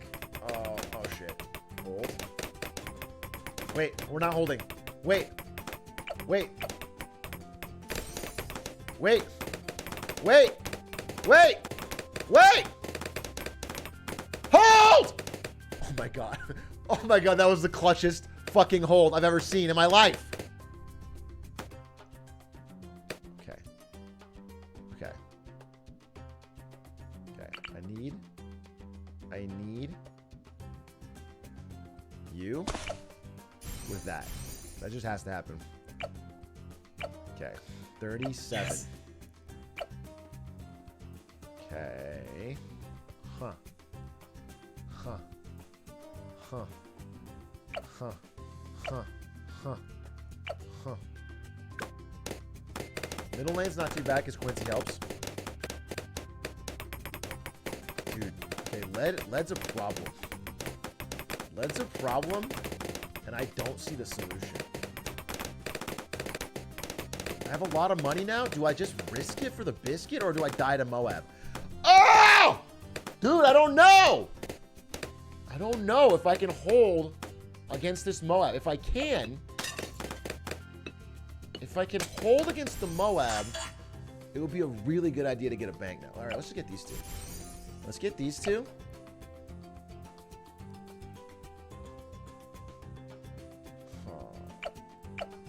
Oh, shit. Hold. Wait, we're not holding. Wait. Wait. Wait. Wait. Wait. Wait. Hold! Oh my god. Oh my god, that was the clutchest fucking hold I've ever seen in my life. Okay. Okay. Okay. I need you with that. That just has to happen. Okay. 37. Yes. Okay. Huh. Huh. Huh. Huh. Huh. Huh. Huh. Middle lane's not too bad because Quincy helps. Dude. Okay, lead's a problem. Lead's a problem, and I don't see the solution. I have a lot of money now. Do I just risk it for the biscuit, or do I die to Moab? Oh! Dude, I don't know! I don't know if I can hold against this Moab. If I can hold against the Moab, it would be a really good idea to get a bank now. All right, let's just get these two. Let's get these two.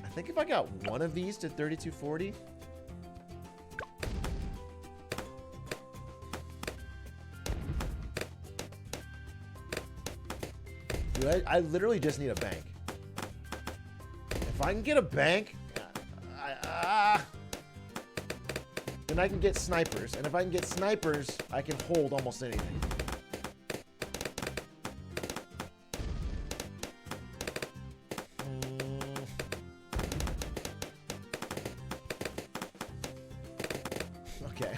I think if I got one of these to 3240. Dude, I literally just need a bank. If I can get a bank, then I can get snipers. And if I can get snipers, I can hold almost anything. Okay.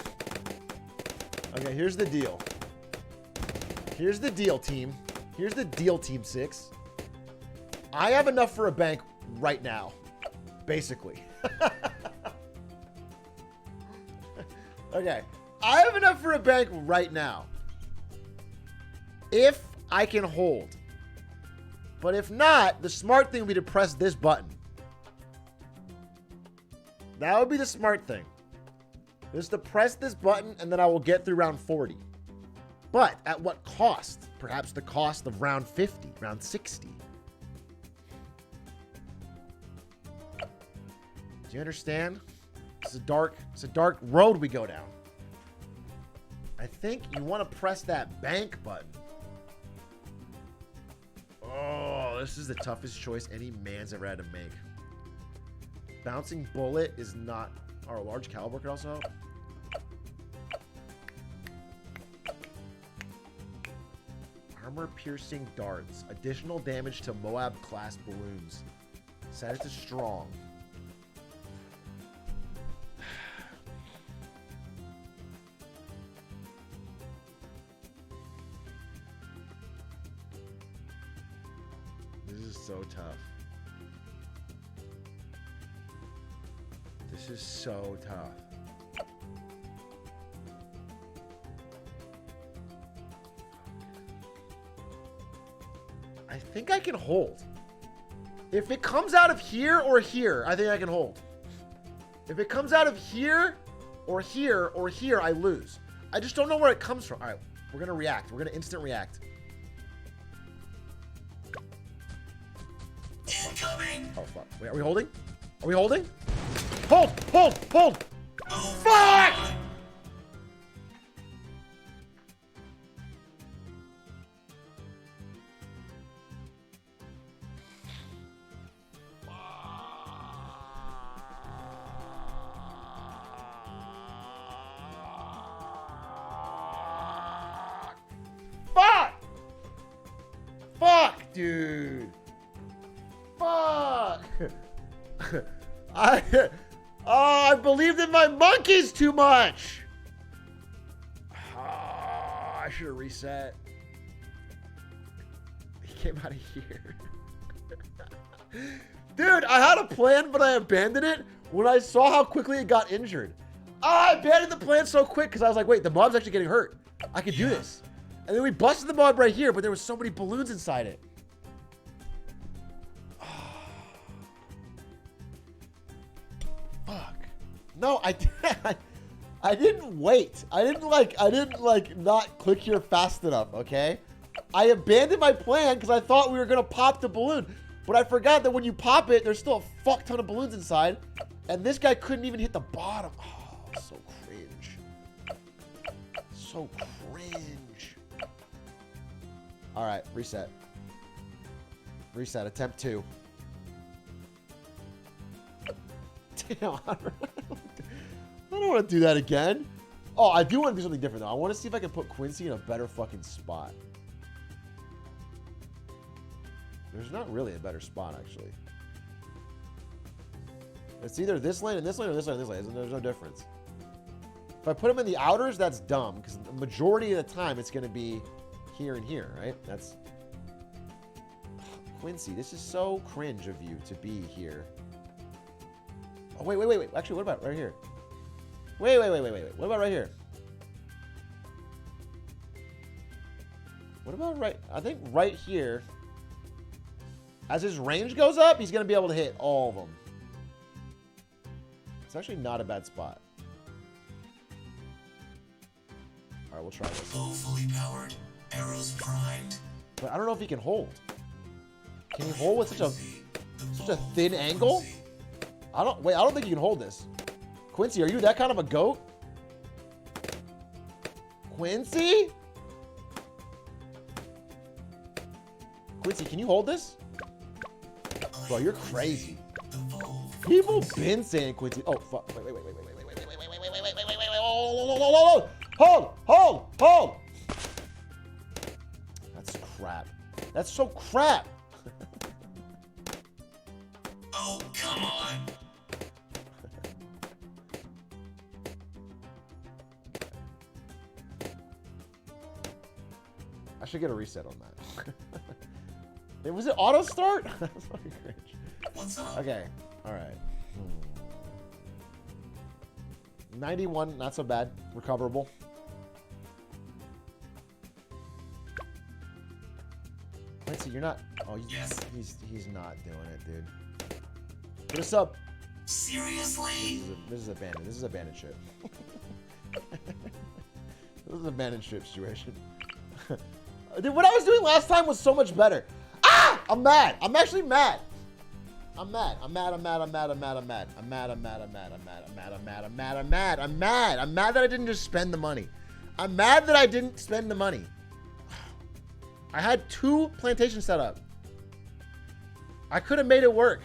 Okay, here's the deal. Here's the deal, team. Here's the deal, Team 6. I have enough for a bank right now. Basically. Okay. I have enough for a bank right now. If I can hold. But if not, the smart thing would be to press this button. That would be the smart thing. Just to press this button, and then I will get through round 40. But at what cost? Perhaps the cost of round 50, round 60. Do you understand? It's a dark road we go down. I think you want to press that bank button. Oh, this is the toughest choice any man's ever had to make. Bouncing bullet is not... Or a large caliber could also help. Armor-piercing darts. Additional damage to Moab-class balloons. Set it to strong. This is so tough. This is so tough. I think I can hold. If it comes out of here or here, I think I can hold. If it comes out of here or here or here, I lose. I just don't know where it comes from. All right, we're going to react. We're going to instant react. Incoming. Oh, fuck. Wait, are we holding? Are we holding? Hold! Hold! Hold! Fuck! Fuck! Fuck, dude. Fuck! I believed in my monkeys too much. I should have reset. He came out of here. Dude, I had a plan, but I abandoned it when I saw how quickly it got injured. I abandoned the plan so quick because I was like, wait, the mob's actually getting hurt. I could do this. And then we busted the mob right here, but there was so many balloons inside it. No, I didn't wait. I didn't like not click here fast enough, okay? I abandoned my plan because I thought we were gonna pop the balloon. But I forgot that when you pop it, there's still a fuck ton of balloons inside. And this guy couldn't even hit the bottom. Oh, so cringe. So cringe. Alright, reset. Reset, attempt 2. Damn, I don't want to do that again. Oh, I do want to do something different, though. I want to see if I can put Quincy in a better fucking spot. There's not really a better spot, actually. It's either this lane and this lane or this lane and this lane. There's no difference. If I put him in the outers, that's dumb, because the majority of the time it's going to be here and here, right? That's... Quincy, this is so cringe of you to be here. Oh, wait. Actually, what about right here? Wait. What about right here? What about right... I think right here, as his range goes up, he's going to be able to hit all of them. It's actually not a bad spot. All right, we'll try this. Bow fully powered. Arrows primed. But I don't know if he can hold. Can he hold with such a thin angle? I don't think you can hold this. Quincy, are you that kind of a goat? Quincy? Quincy, can you hold this? Bro, you're crazy. People been saying Quincy. Oh fuck. Wait. Hold. That's crap. That's so crap. Oh, come on. I should get a reset on that. Was it auto start? That's fucking cringe. What's up? Okay. All right. 91, not so bad. Recoverable. Quincy, you're not. Oh, Yes. He's not doing it, dude. Put us up. Seriously? This is abandoned. This is abandoned ship. This is abandoned ship situation. Dude, what I was doing last time was so much better. Ah! I'm mad. I'm actually mad. I'm mad that I didn't just spend the money. I'm mad that I didn't spend the money. I had 2 plantations set up. I could have made it work.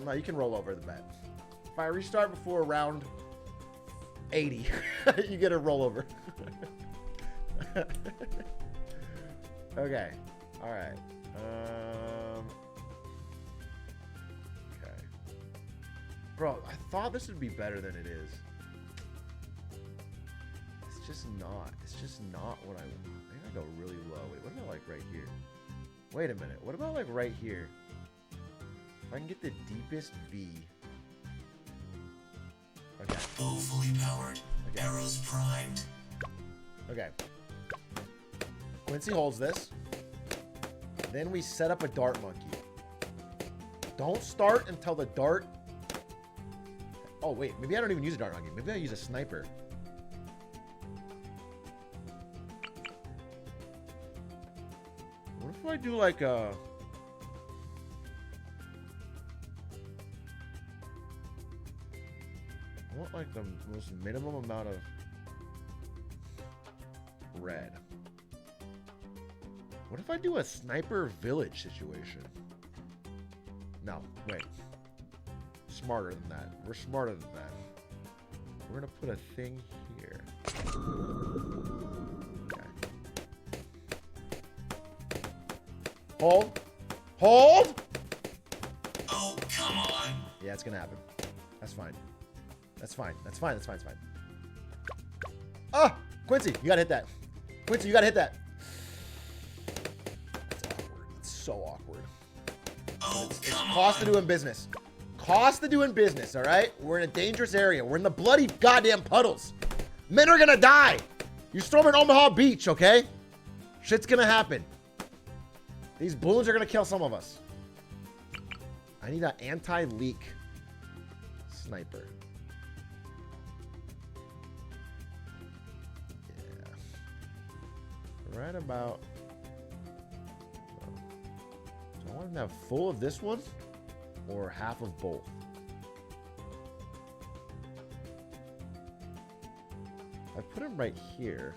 No, you can roll over the bet. If I restart before round 80, you get a rollover. Okay. All right. Okay. Bro, I thought this would be better than it is. It's just not. It's just not what I want. Maybe I go really low. Wait, what about like right here? Wait a minute. What about like right here? If I can get the deepest V. Okay. Bow fully powered. Okay. Arrows primed. Okay. Quincy holds this. Then we set up a dart monkey. Don't start until the dart... Oh, wait. Maybe I don't even use a dart monkey. Maybe I use a sniper. What if I do like a... I want like the most minimum amount of red. What if I do a sniper village situation? No, wait. Smarter than that. We're smarter than that. We're gonna put a thing here. Okay. Hold. Hold! Oh, come on. Yeah, it's gonna happen. That's fine. That's fine. That's fine. That's fine. That's fine. Ah! Quincy, you gotta hit that. Quincy, you gotta hit that. It's awkward. It's so awkward. Oh, It's come cost on. of doing business. Cost of doing business, all right? We're in a dangerous area. We're in the bloody goddamn puddles. Men are gonna die. You're storming Omaha Beach, okay? Shit's gonna happen. These balloons are gonna kill some of us. I need an anti-leak sniper. Yeah. Right about... Do I want to have full of this one? Or half of both? I put him right here.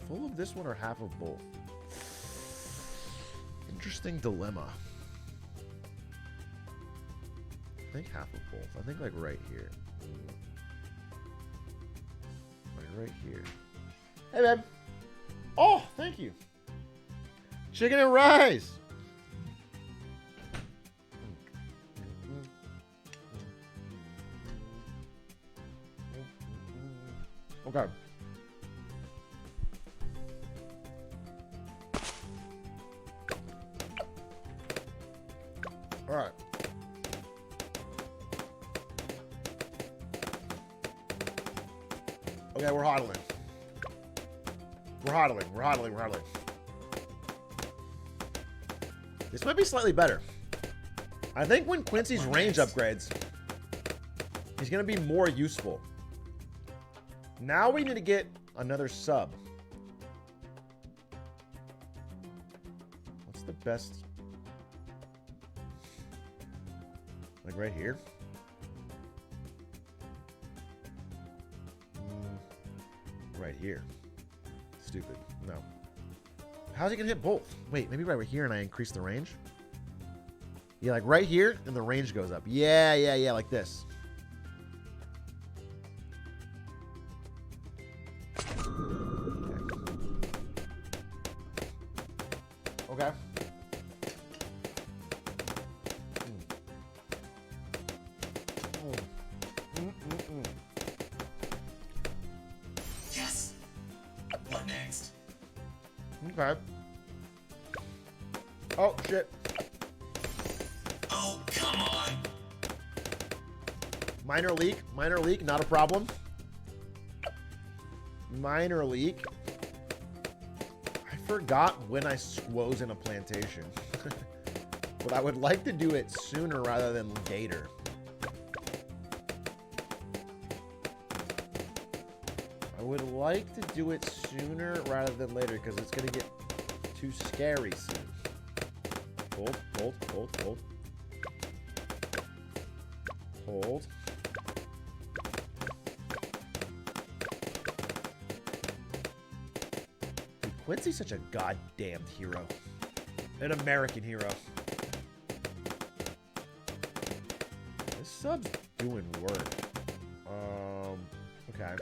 Full of this one or half of both? Interesting dilemma. I think half of both. I think like right here. Like right here. Hey, babe. Oh, thank you. Chicken and rice. Okay. All right. Okay, we're hodling. We're hodling. We're hodling. We're hodling. This might be slightly better. I think when Quincy's range upgrades, he's going to be more useful. Now we need to get another sub. What's the best? Like right here? Right here. Stupid. No. How's he gonna hit both? Wait, maybe right here and I increase the range? Yeah, like right here and the range goes up. Yeah, yeah, yeah, like this. Okay. Yes. What next? Okay. Oh, shit. Oh, come on. Minor leak, not a problem. Minor leak. I forgot when I squoze in a plantation. But I would like to do it sooner rather than later. I would like to do it sooner rather than later because it's going to get too scary soon. Hold, hold, hold, hold. Hold. Dude, Quincy's such a goddamn hero. An American hero. This sub's doing work. Okay.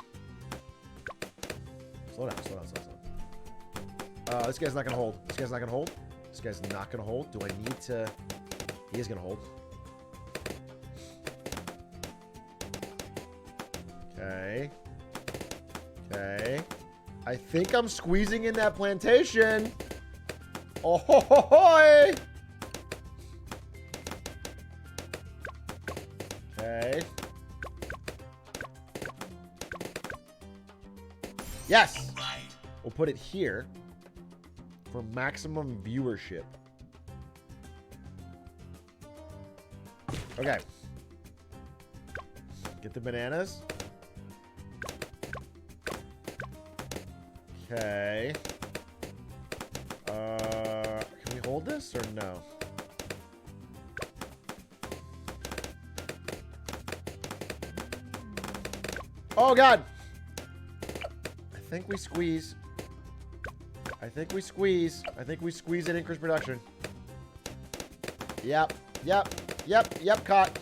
Slow down, slow down, slow down. This guy's not gonna hold. This guy's not gonna hold. This guy's not gonna hold. Do I need to... He is gonna hold. Okay. Okay. I think I'm squeezing in that plantation. Oh, ho, ho, hoy. Okay. Yes. We'll put it here for maximum viewership. Okay. Get the bananas. Okay. Can we hold this or no? Oh, God. I think we squeeze. I think we squeeze. I think we squeeze and increase production. Yep. Yep. Yep. Yep. Caught.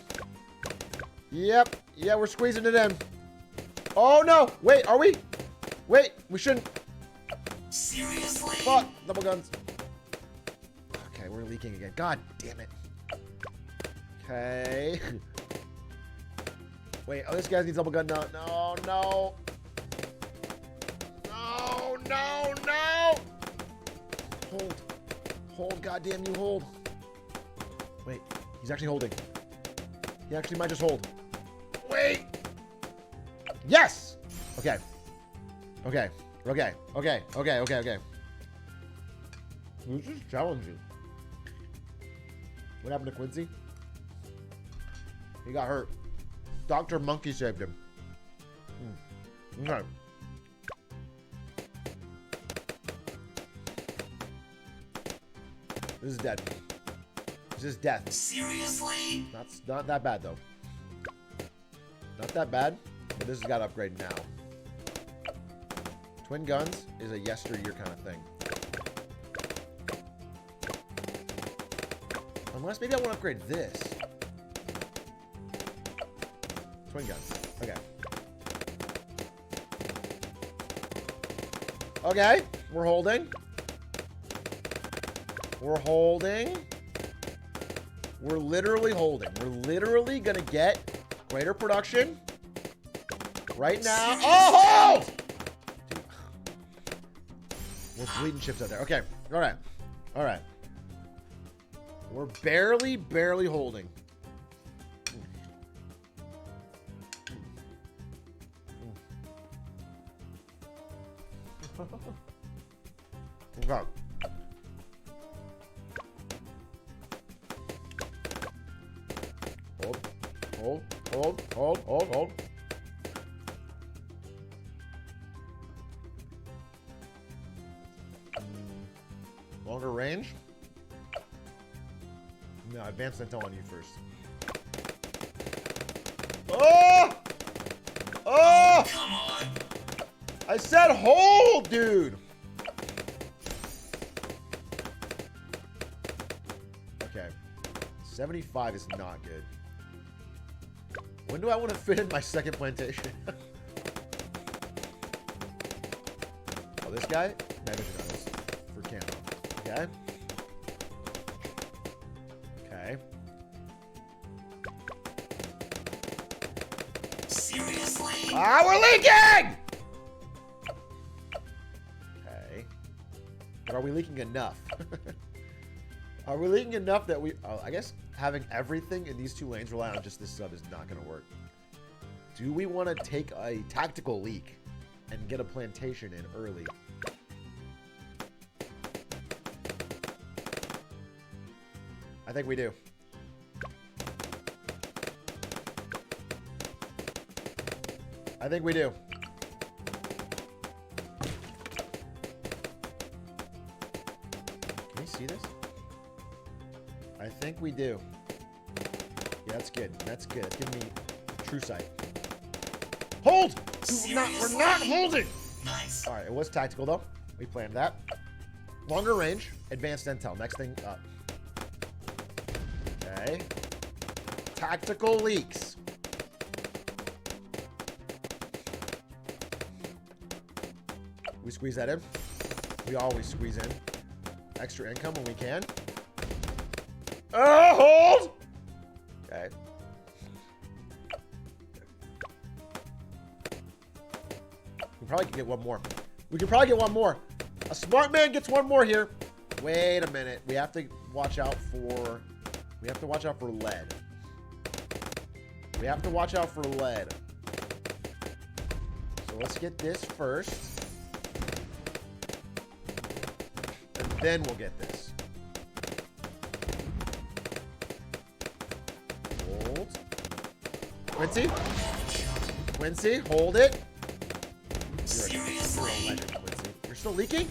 Yep. Yeah, we're squeezing it in. Oh, no. Wait, are we? Wait, we shouldn't. Seriously? Fuck. Double guns. Okay, we're leaking again. God damn it. Okay. Wait, oh, this guy needs double gun. No, no, no. No, no, no. Hold. Hold, goddamn you, hold. Wait, he's actually holding. He actually might just hold. Wait. Yes. Okay. Okay. Okay. Okay. Okay. Okay. Okay. This is challenging. What happened to Quincy? He got hurt. Dr. Monkey saved him. Okay. This is dead. This is death. Seriously? That's not that bad, though. Not that bad, but this has got to upgrade now. Twin guns is a yesteryear kind of thing. Unless maybe I want to upgrade this. Twin guns. Okay. Okay. We're holding. We're holding. We're literally holding. We're literally going to get greater production right now. Oh! Dude. We're bleeding chips out there. Okay. All right. All right. We're barely holding. Okay. Hold. Longer range? No, advanced intel on you first. Oh! Oh! Come on. I said hold, dude! Okay. 75 is not good. When do I want to fit in my second plantation? Oh, this guy? Maybe this for camo. Okay. Okay. Seriously? Ah, we're leaking! Okay. But are we leaking enough? Are we leaking enough that we... Oh, I guess having everything in these two lanes rely on just this sub is not going to work. Do we want to take a tactical leak and get a plantation in early? I think we do. I think we do. Can you see this? I think we do. Yeah, that's good. That's good. That's giving me true sight. Hold! Dude, we're not holding! Nice. Alright, it was tactical though. We planned that. Longer range. Advanced intel. Next thing up. Okay. Tactical leaks. We squeeze that in. We always squeeze in extra income when we can. Oh, hold! Okay. We probably can get one more. We can probably get one more. A smart man gets one more here. Wait a minute. We have to watch out for... We have to watch out for lead. We have to watch out for lead. So let's get this first. And then we'll get this. Hold. Quincy? Quincy, hold it. You're a legend, Quincy. You're still leaking?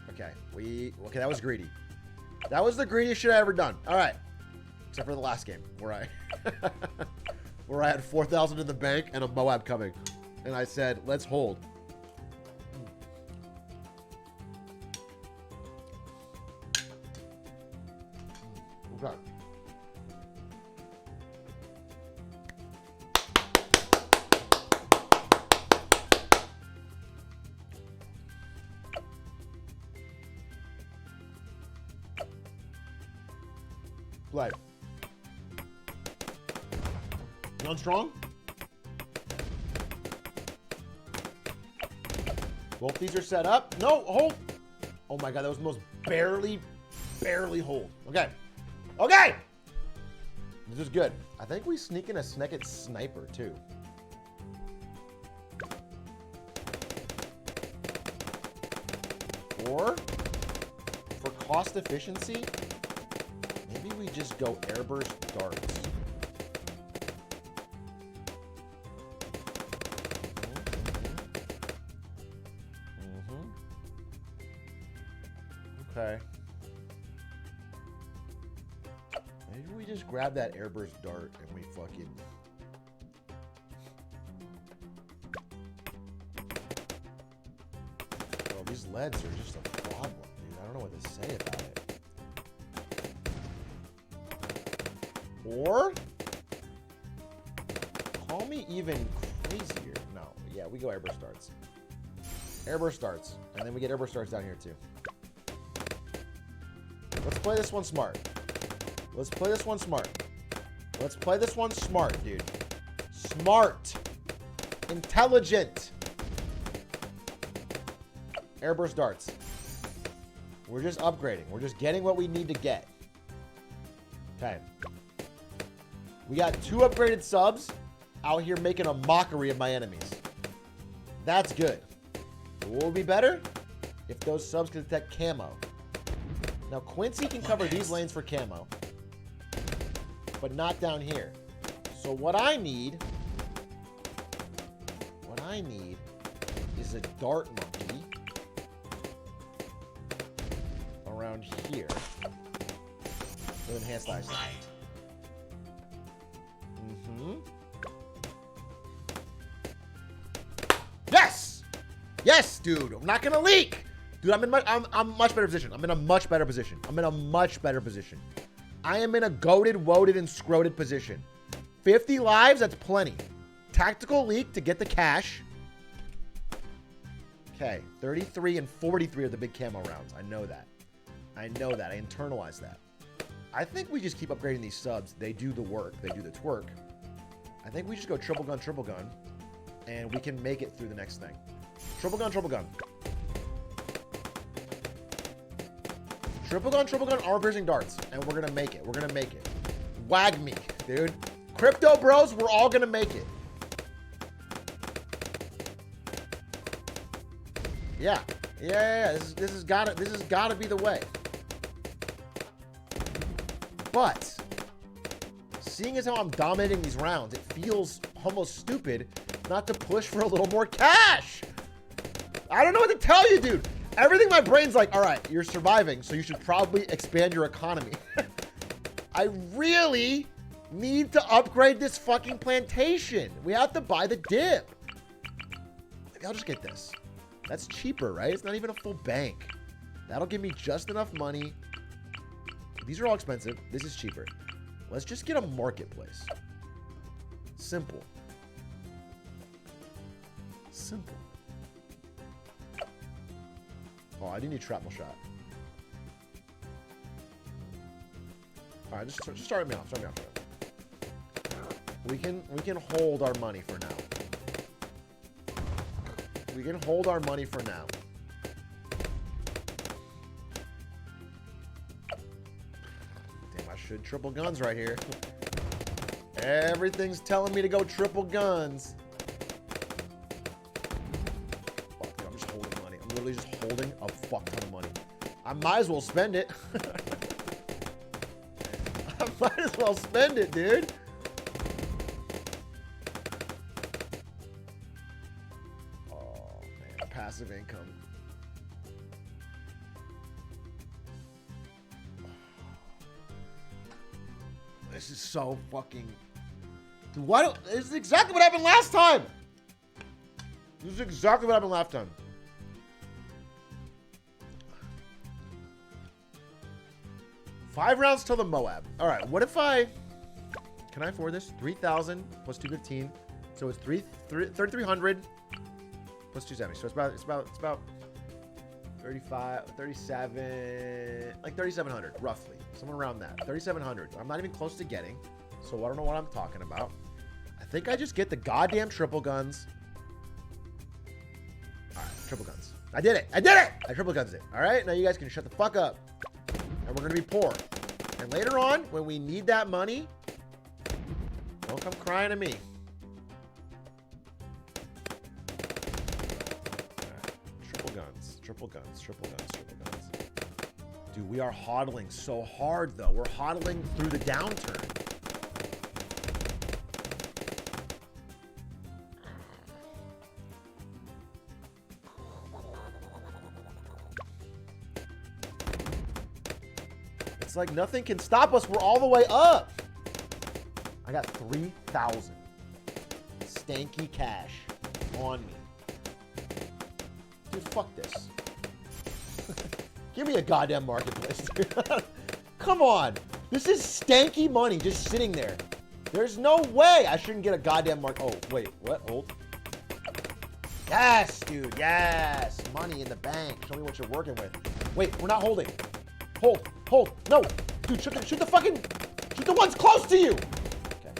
Okay, okay, that was greedy. That was the greediest shit I ever done. All right. Except for the last game where I had 4,000 in the bank and a Moab coming. And I said, let's hold. Okay. Play. Going strong? Both these are set up. No, hold. Oh my god, that was the most barely hold. Okay. Okay! This is good. I think we sneak in a Sneckit sniper too. Or, for cost efficiency, maybe we we just go airburst darts? Okay. Maybe we just grab that airburst dart and we fucking... Oh, these leads are just a problem, dude. I don't know what to say about it. Or... call me even crazier. No. Yeah, we go airburst darts. Airburst darts. And then we get airburst darts down here, too. Let's play this one smart. Let's play this one smart. Let's play this one smart, dude. Smart. Intelligent. Airburst darts. We're just upgrading. We're just getting what we need to get. Okay. We got 2 upgraded subs out here making a mockery of my enemies. That's good. What would be better? If those subs could detect camo. Now, Quincy can cover these lanes for camo, but not down here. So what I need is a dart monkey around here with enhanced eyesight. Yes! Yes, dude. I'm not gonna leak. Dude, I'm much better position. I'm in a much better position. I am in a goated, woaded, and scroted position. 50 lives, that's plenty. Tactical leak to get the cash. Okay, 33 and 43 are the big camo rounds. I know that. I internalize that. I think we just keep upgrading these subs. They do the work. They do the twerk. I think we just go triple gun, and we can make it through the next thing. Triple gun. Triple gun, armor-piercing darts. And we're going to make it. Wag me, dude. Crypto bros, we're all going to make it. Yeah. This has got to be the way. But, seeing as how I'm dominating these rounds, it feels almost stupid not to push for a little more cash. I don't know what to tell you, dude. Everything in my brain's like, all right, you're surviving, so you should probably expand your economy. I really need to upgrade this fucking plantation. We have to buy the dip. Maybe I'll just get this. That's cheaper, right? It's not even a full bank. That'll give me just enough money. These are all expensive. This is cheaper. Let's just get a marketplace. Simple. Oh, I do need shrapnel shot. All right, just start me off. We can hold our money for now. Damn, I should triple guns right here. Everything's telling me to go triple guns. Fuck, I'm just holding money. I'm literally just holding a fuck ton of money. I might as well spend it. I might as well spend it, dude. Oh, man. Passive income. This is so fucking... Dude, why don't... This is exactly what happened last time. This is exactly what happened last time. Five rounds till the Moab. All right, what if I... Can I afford this? 3,000 plus 215. So it's 3,300 plus 270. So it's about 35, 37, like 3,700 roughly. Somewhere around that. 3,700. I'm not even close to getting. So I don't know what I'm talking about. I think I just get the goddamn triple guns. All right, triple guns. I did it. I triple guns it. All right, now you guys can shut the fuck up. And we're going to be poor. And later on, when we need that money, don't come crying to me. All right. Triple guns. Dude, we are hodling so hard, though. We're hodling through the downturn. It's like nothing can stop us. We're all the way up. I got 3,000 stanky cash on me. Dude, fuck this. Give me a goddamn marketplace, dude. Come on. This is stanky money just sitting there. There's no way I shouldn't get a goddamn market. Oh, wait. What? Hold. Yes, dude. Yes. Money in the bank. Show me what you're working with. Wait, we're not holding. Hold. Hold. No. Dude, shoot the fucking... Shoot the ones close to you. Okay.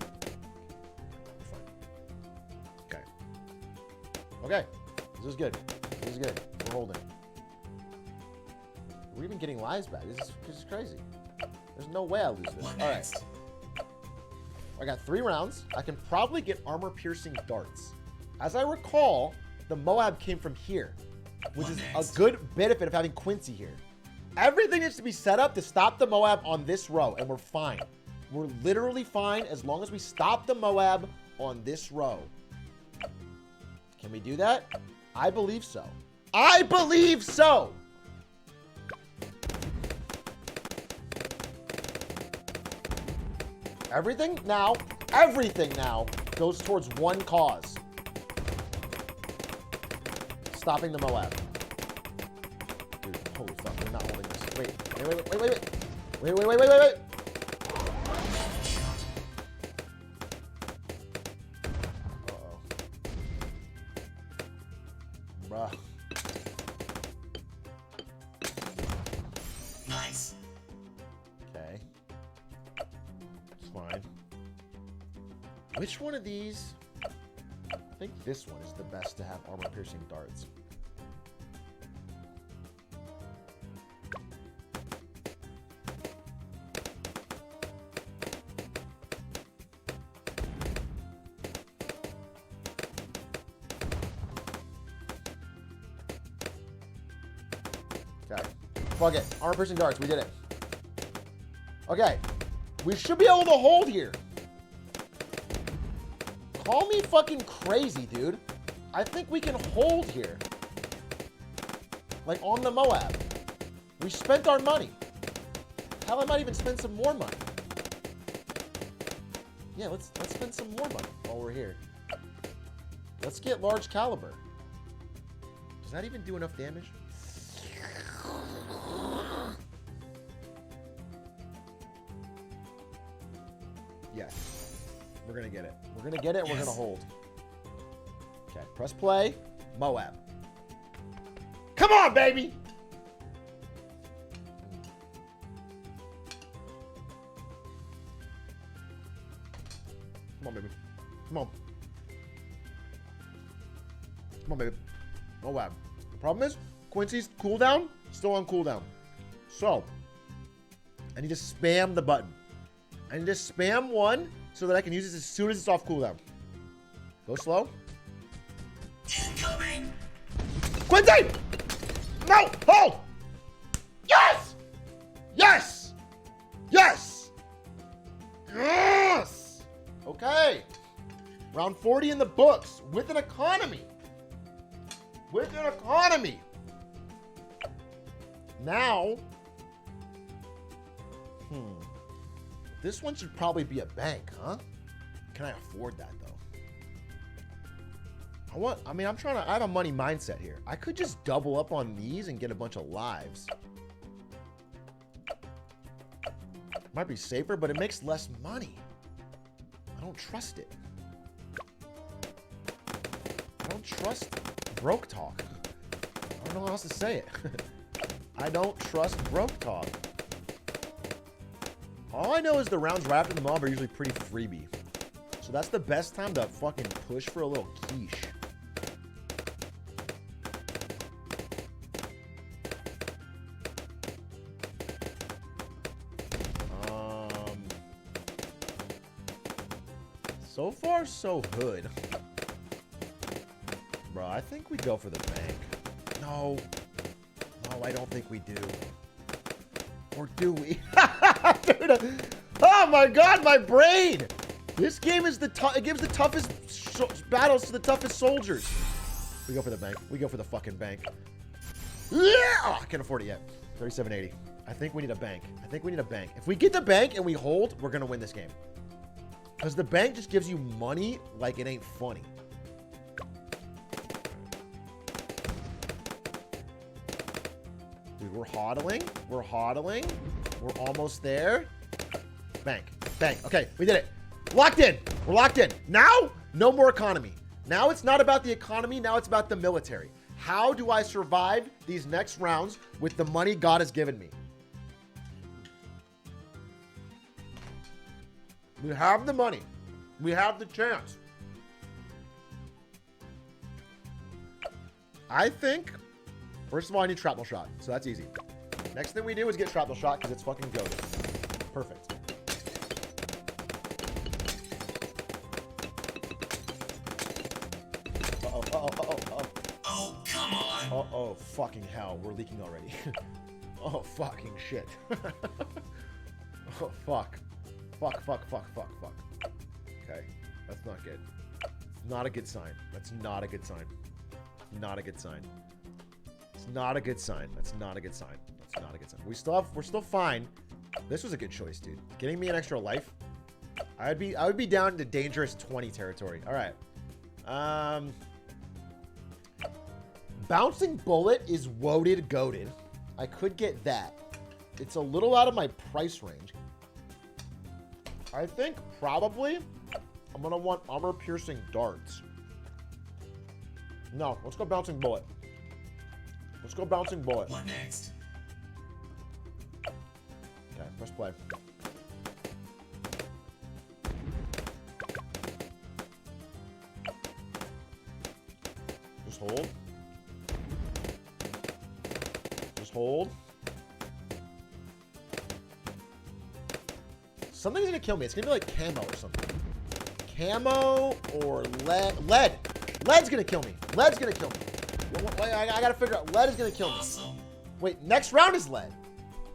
Okay. Okay. This is good. This is good. We're holding. We're even getting lives back. This is crazy. There's no way I lose this. All right. I got 3 rounds. I can probably get armor-piercing darts. As I recall, the Moab came from here, which is a good benefit of having Quincy here. Everything needs to be set up to stop the Moab on this row, and we're fine. We're literally fine as long as we stop the Moab on this row. Can we do that? I believe so. I believe so! Everything now goes towards one cause. Stopping the Moab. Dude, holy fuck, we're not holding this. Wait. Uh-oh. Bruh. Nice. Okay. It's fine. Which one of these? I think this one is the best to have armor-piercing darts. Okay. Fuck it. Armor-piercing darts. We did it. Okay. We should be able to hold here. Call me fucking crazy, dude. I think we can hold here. Like on the Moab. We spent our money. Hell, I might even spend some more money. Yeah, let's spend some more money while we're here. Let's get large caliber. Does that even do enough damage? Yes. We're going to get it. We're going to get it and we're going to hold. Okay, press play. Moab. Come on, baby! Come on, baby. Come on. Come on, baby. Moab. The problem is, Quincy's cooldown, still on cooldown. So, I need to spam the button. I need to spam 1 so that I can use this as soon as it's off cooldown. Go slow. Incoming. Quincy! No! Hold! Yes! Yes! Yes! Yes! Okay. Round 40 in the books with an economy. With an economy. Now, this one should probably be a bank, huh? Can I afford that, though? I have a money mindset here. I could just double up on these and get a bunch of lives. Might be safer, but it makes less money. I don't trust it. I don't trust broke talk. I don't know how else to say it. I don't trust broke talk. All I know is the rounds right after the mob are usually pretty freebie. So that's the best time to fucking push for a little quiche. So far, so good. Bro, I think we go for the bank. No. No, I don't think we do. Or do we? Dude, oh my god, my brain! This game is it gives the toughest battles to the toughest soldiers. We go for the bank. We go for the fucking bank. Yeah! Oh, I can't afford it yet. 37.80. I think we need a bank. I think we need a bank. If we get the bank and we hold, we're gonna win this game. Because the bank just gives you money like it ain't funny. Dude, we're hodling. We're hodling. We're almost there. Bank. Bank. Okay, we did it. Locked in. We're locked in. Now, no more economy. Now it's not about the economy. Now it's about the military. How do I survive these next rounds with the money God has given me? We have the money. We have the chance. I think, first of all, I need shrapnel shot. So that's easy. Next thing we do is get shrapnel shot because it's fucking goated. Perfect. Uh-oh, uh-oh, uh-oh, uh-oh. Oh, come on. Uh-oh, fucking hell. We're leaking already. Oh, fucking shit. Oh, fuck. Fuck, fuck, fuck, fuck, fuck. Okay, that's not good. It's not a good sign. That's not a good sign. Not a good sign. It's not a good sign. That's not a good sign. That's not a good sign. We're still fine. This was a good choice, dude. Getting me an extra life. I would be down to dangerous 20 territory. All right. Bouncing bullet is woaded goaded. I could get that. It's a little out of my price range. I think probably I'm gonna want armor piercing darts. No, let's go bouncing bullet. Let's go bouncing bullet. What next? Okay, press play. Just hold. Just hold. Something's gonna kill me. It's gonna be like camo or something. Camo or lead. Lead! Lead's gonna kill me. Lead's gonna kill me. I gotta figure out. Lead is gonna kill me. Awesome. Wait, next round is lead.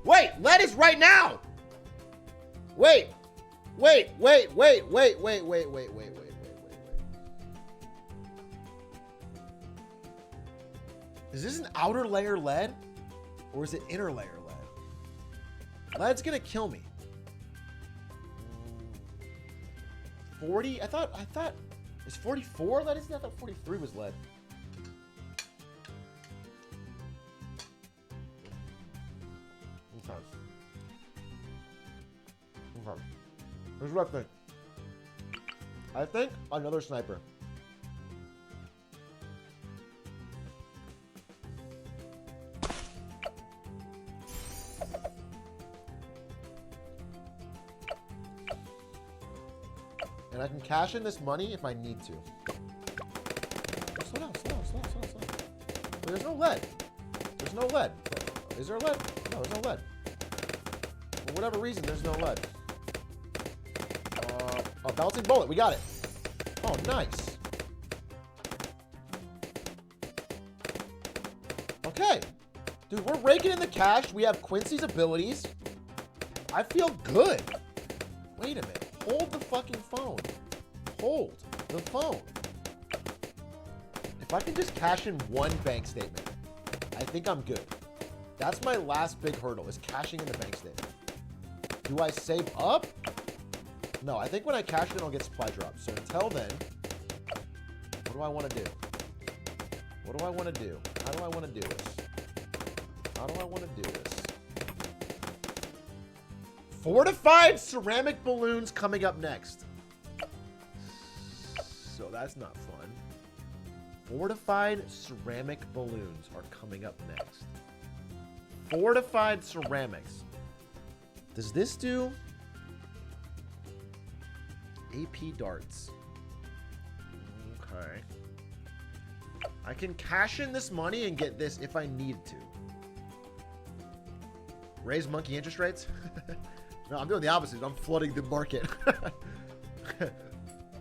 Wait, lead is right now! Wait. Wait. Is this an outer layer lead? Or is it inner layer lead? Lead's gonna kill me. 40? I thought, is 44 lead? I thought 43 was lead. Okay. Okay. Here's what I think. I think another sniper. And I can cash in this money if I need to. Oh, slow down. Wait, there's no lead. There's no lead. Is there lead? No, there's no lead. For whatever reason, there's no lead. A bouncing bullet. We got it. Oh, nice. Okay. Dude, we're raking in the cash. We have Quincy's abilities. I feel good. Wait a minute. Hold the fucking phone. Hold the phone. If I can just cash in one bank statement, I think I'm good. That's my last big hurdle, is cashing in the bank statement. Do I save up? No, I think when I cash in, I'll get supply drops. So until then, what do I want to do? What do I want to do? How do I want to do this? How do I want to do this? Fortified ceramic balloons coming up next. So that's not fun. Fortified ceramic balloons are coming up next. Fortified ceramics. Does this do AP darts? Okay. I can cash in this money and get this if I need to. Raise monkey interest rates? No, I'm doing the opposite. I'm flooding the market.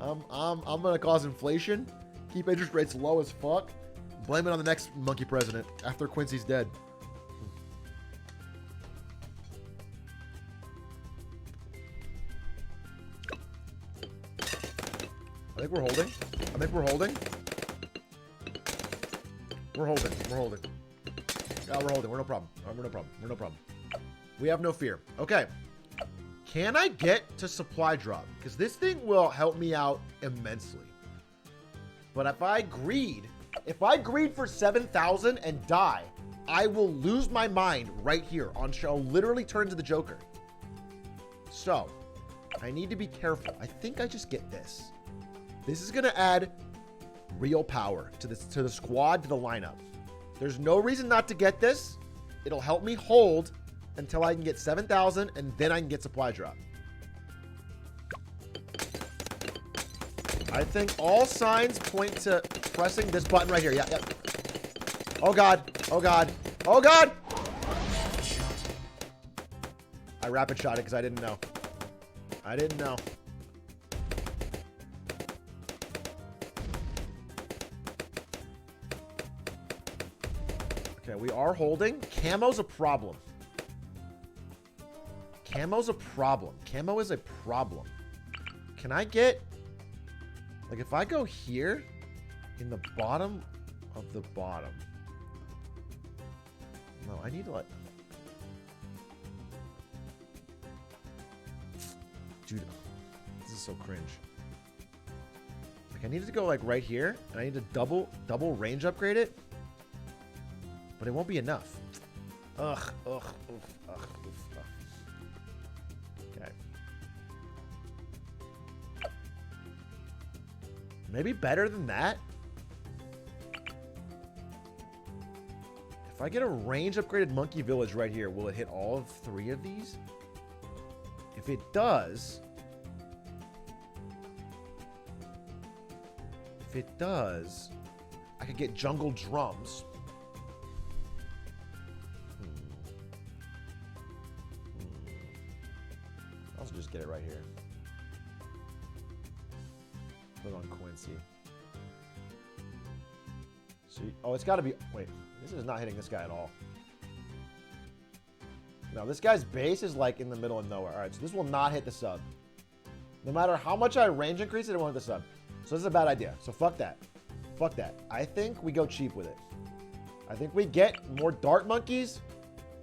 I'm gonna cause inflation, keep interest rates low as fuck, blame it on the next monkey president after Quincy's dead. I think we're holding. I think we're holding. We're holding. We're holding. Yeah, we're holding. We're no problem. We're no problem. We're no problem. We have no fear. Okay. Can I get to supply drop? Because this thing will help me out immensely. But if I greed for 7,000 and die, I will lose my mind right here on show. Literally turn into the Joker. So, I need to be careful. I think I just get this. This is going to add real power to the squad, to the lineup. There's no reason not to get this. It'll help me hold until I can get 7,000, and then I can get supply drop. I think all signs point to pressing this button right here. Yeah, yeah. Oh, God. Oh, God. Oh, God! I rapid shot it because I didn't know. I didn't know. Okay, we are holding. Camo's a problem. Camo's a problem. Camo is a problem. Can I get... Like, if I go here, in the bottom of the bottom... No, I need to, like... Dude, this is so cringe. Like, I need to go, like, right here, and I need to double range upgrade it. But it won't be enough. Ugh, ugh, oof, ugh, oof, ugh. Okay. Maybe better than that? If I get a range upgraded Monkey Village right here, will it hit all of 3 of these? If it does... If it does... I could get Jungle Drums. I'll just get it right here. Put it on Quincy. See? Oh, it's got to be... Wait. This is not hitting this guy at all. No, this guy's base is like in the middle of nowhere. All right, so this will not hit the sub. No matter how much I range increase it, it won't hit the sub. So this is a bad idea. So fuck that. Fuck that. I think we go cheap with it. I think we get more dart monkeys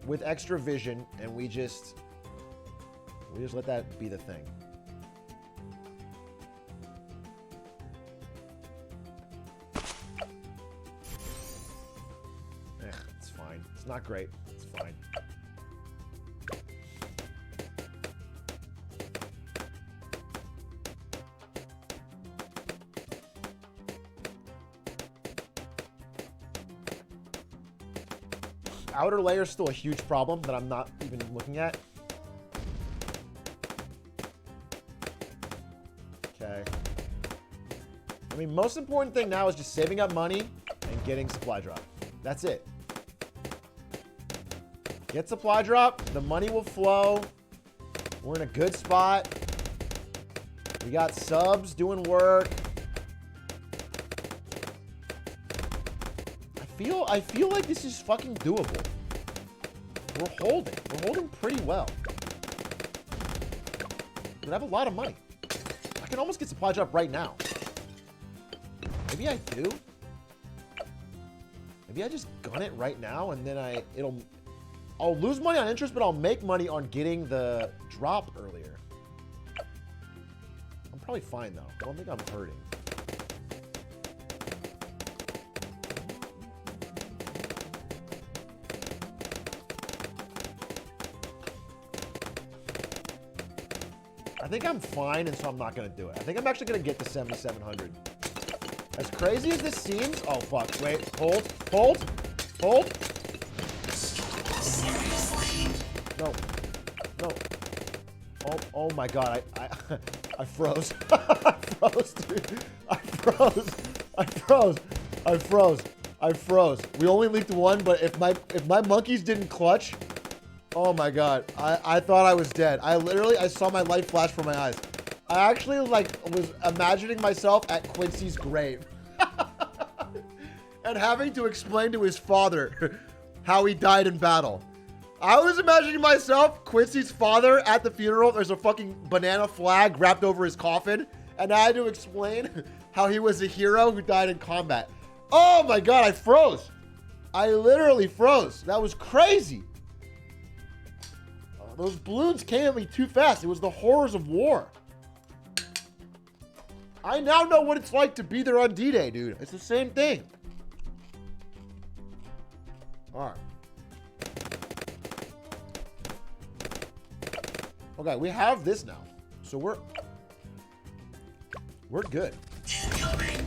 with extra vision, and we just let that be the thing. It's fine. It's not great. It's fine. Outer layer is still a huge problem that I'm not even looking at. Okay. I mean, most important thing now is just saving up money and getting supply drop. That's it. Get supply drop. The money will flow. We're in a good spot. We got subs doing work. I feel like this is fucking doable. We're holding. We're holding pretty well. But I have a lot of money. I can almost get supply drop right now. Maybe I do. Maybe I just gun it right now and then I'll lose money on interest, but I'll make money on getting the drop earlier. I'm probably fine though. I don't think I'm hurting. I think I'm fine, and so I'm not going to do it. I think I'm actually going to get to 7,700. As crazy as this seems... Oh, fuck. Wait. Hold. Hold. Hold. No. No. Oh my god. I froze. I froze, dude. I froze. We only leaked one, but if my monkeys didn't clutch... Oh my god, I thought I was dead. I saw my light flash from my eyes. I actually was imagining myself at Quincy's grave. And having to explain to his father how he died in battle. I was imagining myself, Quincy's father, at the funeral. There's a fucking banana flag wrapped over his coffin. and I had to explain how he was a hero who died in combat. Oh my god, I froze. I literally froze. That was crazy. Those balloons came at me too fast. It was the horrors of war. I now know what it's like to be there on D-Day, dude. It's the same thing. All right. Okay, we have this now. So we're good.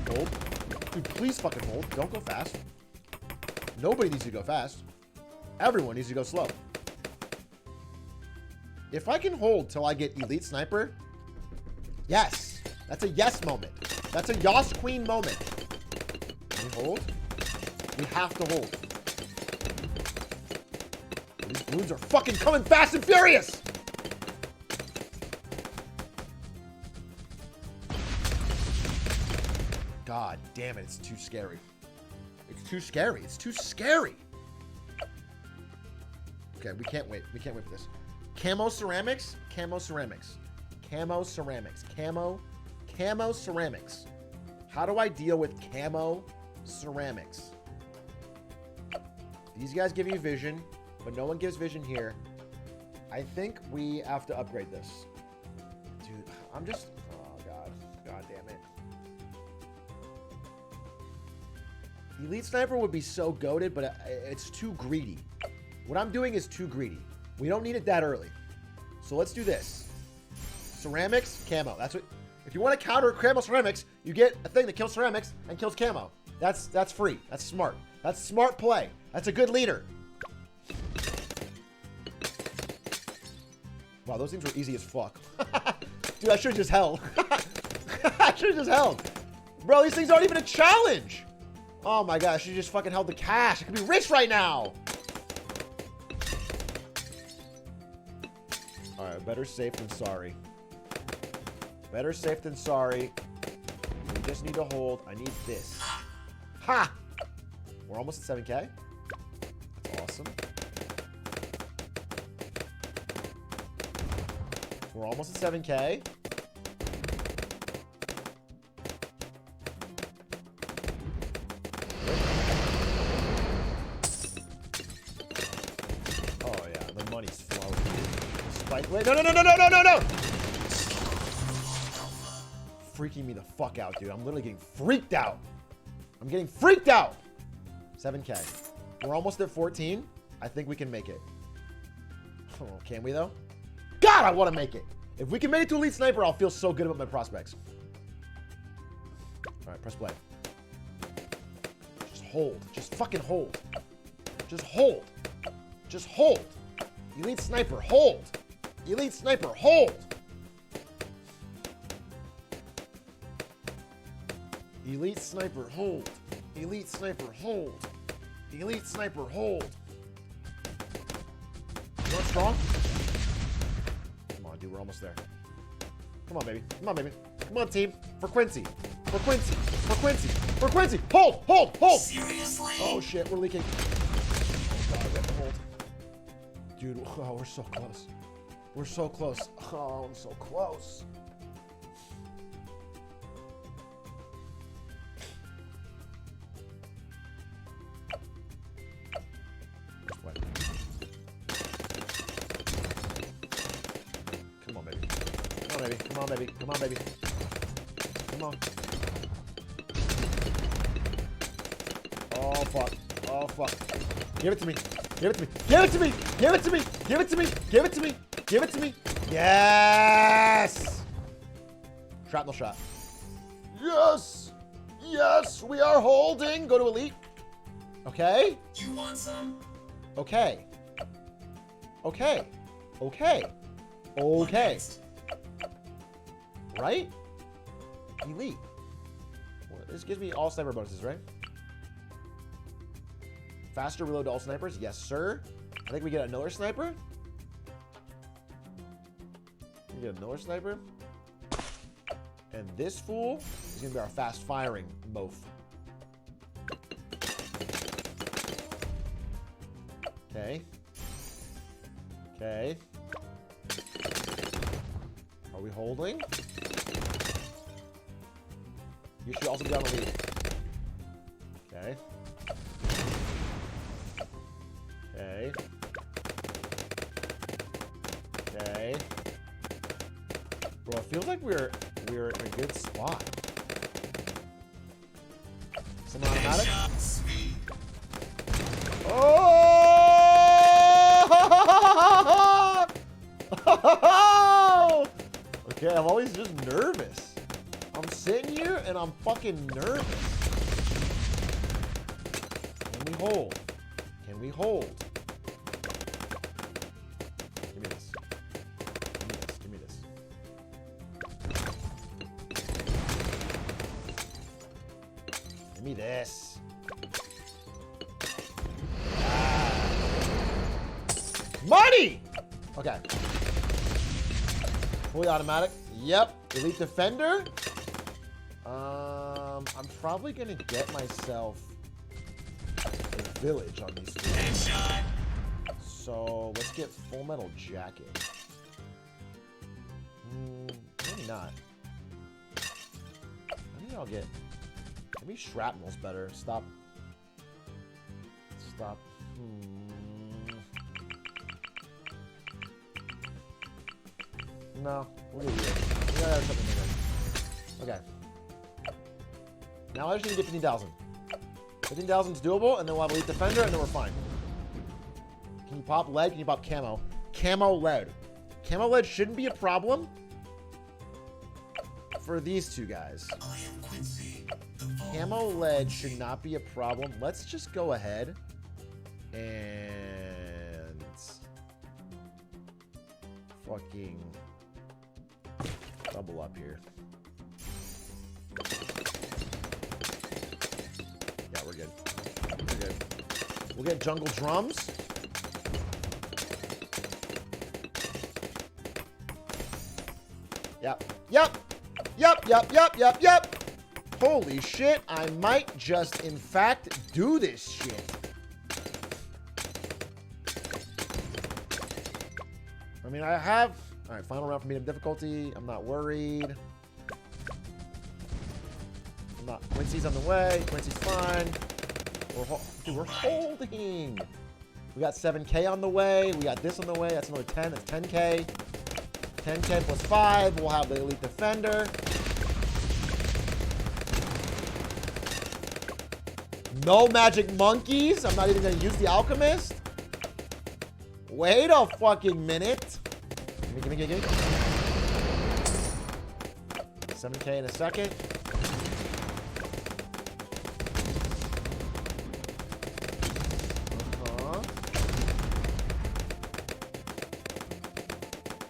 Hold. Dude, please fucking hold. Don't go fast. Nobody needs to go fast. Everyone needs to go slow. If I can hold till I get Elite Sniper, yes. That's a yes moment. That's a Yas Queen moment. Can we hold? We have to hold. These balloons are fucking coming fast and furious! God damn it, it's too scary. It's too scary. It's too scary. Okay, we can't wait. We can't wait for this. Camo ceramics. Camo ceramics. Camo ceramics. Camo ceramics. How do I deal with camo ceramics? These guys give you vision, but no one gives vision here. I think we have to upgrade this. Dude, I'm just... Oh, God. God damn it. Elite Sniper would be so goated, but it's too greedy. What I'm doing is too greedy. We don't need it that early. So let's do this. Ceramics, camo. That's what... If you want to counter camo ceramics, you get a thing that kills ceramics and kills camo. That's free. That's smart. That's smart play. That's a good leader. Wow, those things were easy as fuck. Dude, I should have just held. I should have just held. Bro, these things aren't even a challenge. Oh my gosh, I should have just fucking held the cash. I could be rich right now. Alright, better safe than sorry. Better safe than sorry. We just need to hold. I need this. Ha! We're almost at 7K. That's awesome. We're almost at 7K. Oh yeah, the money's flowing. Spike. Wait, no! Freaking me the fuck out, dude. I'm literally getting freaked out. I'm getting freaked out. 7K. We're almost at 14. I think we can make it. Oh, can we though? God, I want to make it. If we can make it to Elite Sniper, I'll feel so good about my prospects. All right, press play. Just hold. Just fucking hold. Just hold. Just hold. Elite Sniper, hold. Elite Sniper, hold. Elite Sniper, hold. Elite Sniper, hold. Elite Sniper, hold. You want strong? Come on, dude. We're almost there. Come on, baby. Come on, baby. Come on, team. For Quincy. For Quincy. For Quincy. For Quincy. Hold. Hold. Hold. Seriously? Oh, shit. We're leaking. Oh, God. We have to hold. Dude, oh, we're so close. We're so close. Oh, I'm so close. Come on, baby. Come on, baby. Come on, baby. Come on, baby. Come on. Oh, fuck. Oh, fuck. Give it to me. Give it to me. Give it to me. Give it to me. Give it to me. Give it to me. Give it to me. Yes! Shrapnel shot. Yes! Yes! We are holding. Go to Elite. Okay. You want some? Okay. Okay. Okay. What Okay. next? Right? Elite. Well, this gives me all sniper bonuses, right? Faster reload to all snipers? Yes, sir. I think we get another sniper. We get another sniper. And this fool is going to be our fast firing mof. Okay. Okay. Are we holding? You should also be on the lead. Okay. Okay. Okay. Bro, it feels like we're in a good spot. Some automatic. Oh! Okay, I'm always just nervous. I'm sitting here and I'm fucking nervous. Can we hold? Can we hold? Give me this. Give me this. Give me this. Money! Okay. Fully automatic. Yep. Elite Defender. I'm probably gonna get myself a village on these two. So let's get Full Metal Jacket. Maybe not. Maybe I'll get. Maybe Shrapnel's better. Stop. Stop. No, we'll get you. We gotta have something like that. Okay. Now I just need to get 15,000. 15,000 is doable, and then we'll have Elite Defender, and then we're fine. Can you pop lead? Can you pop camo? Camo lead. Camo lead shouldn't be a problem for these two guys. Camo lead should not be a problem. Let's just go ahead and fucking double up here. Yeah, we're good. We're good. We'll get jungle drums. Yep. Yep. Yep. Yep. Yep. Yep. Yep. Holy shit. I might just, in fact, do this shit. I mean, I have... All right, final round for medium difficulty. I'm not worried. I'm not... Quincy's on the way. Quincy's fine. Dude, we're holding. We got 7K on the way. We got this on the way. That's another 10. That's 10K. 10K plus 5. We'll have the Elite Defender. No magic monkeys. I'm not even going to use the Alchemist. Wait a fucking minute. Gimme, gimme, gimme, gimme. 7K in a second.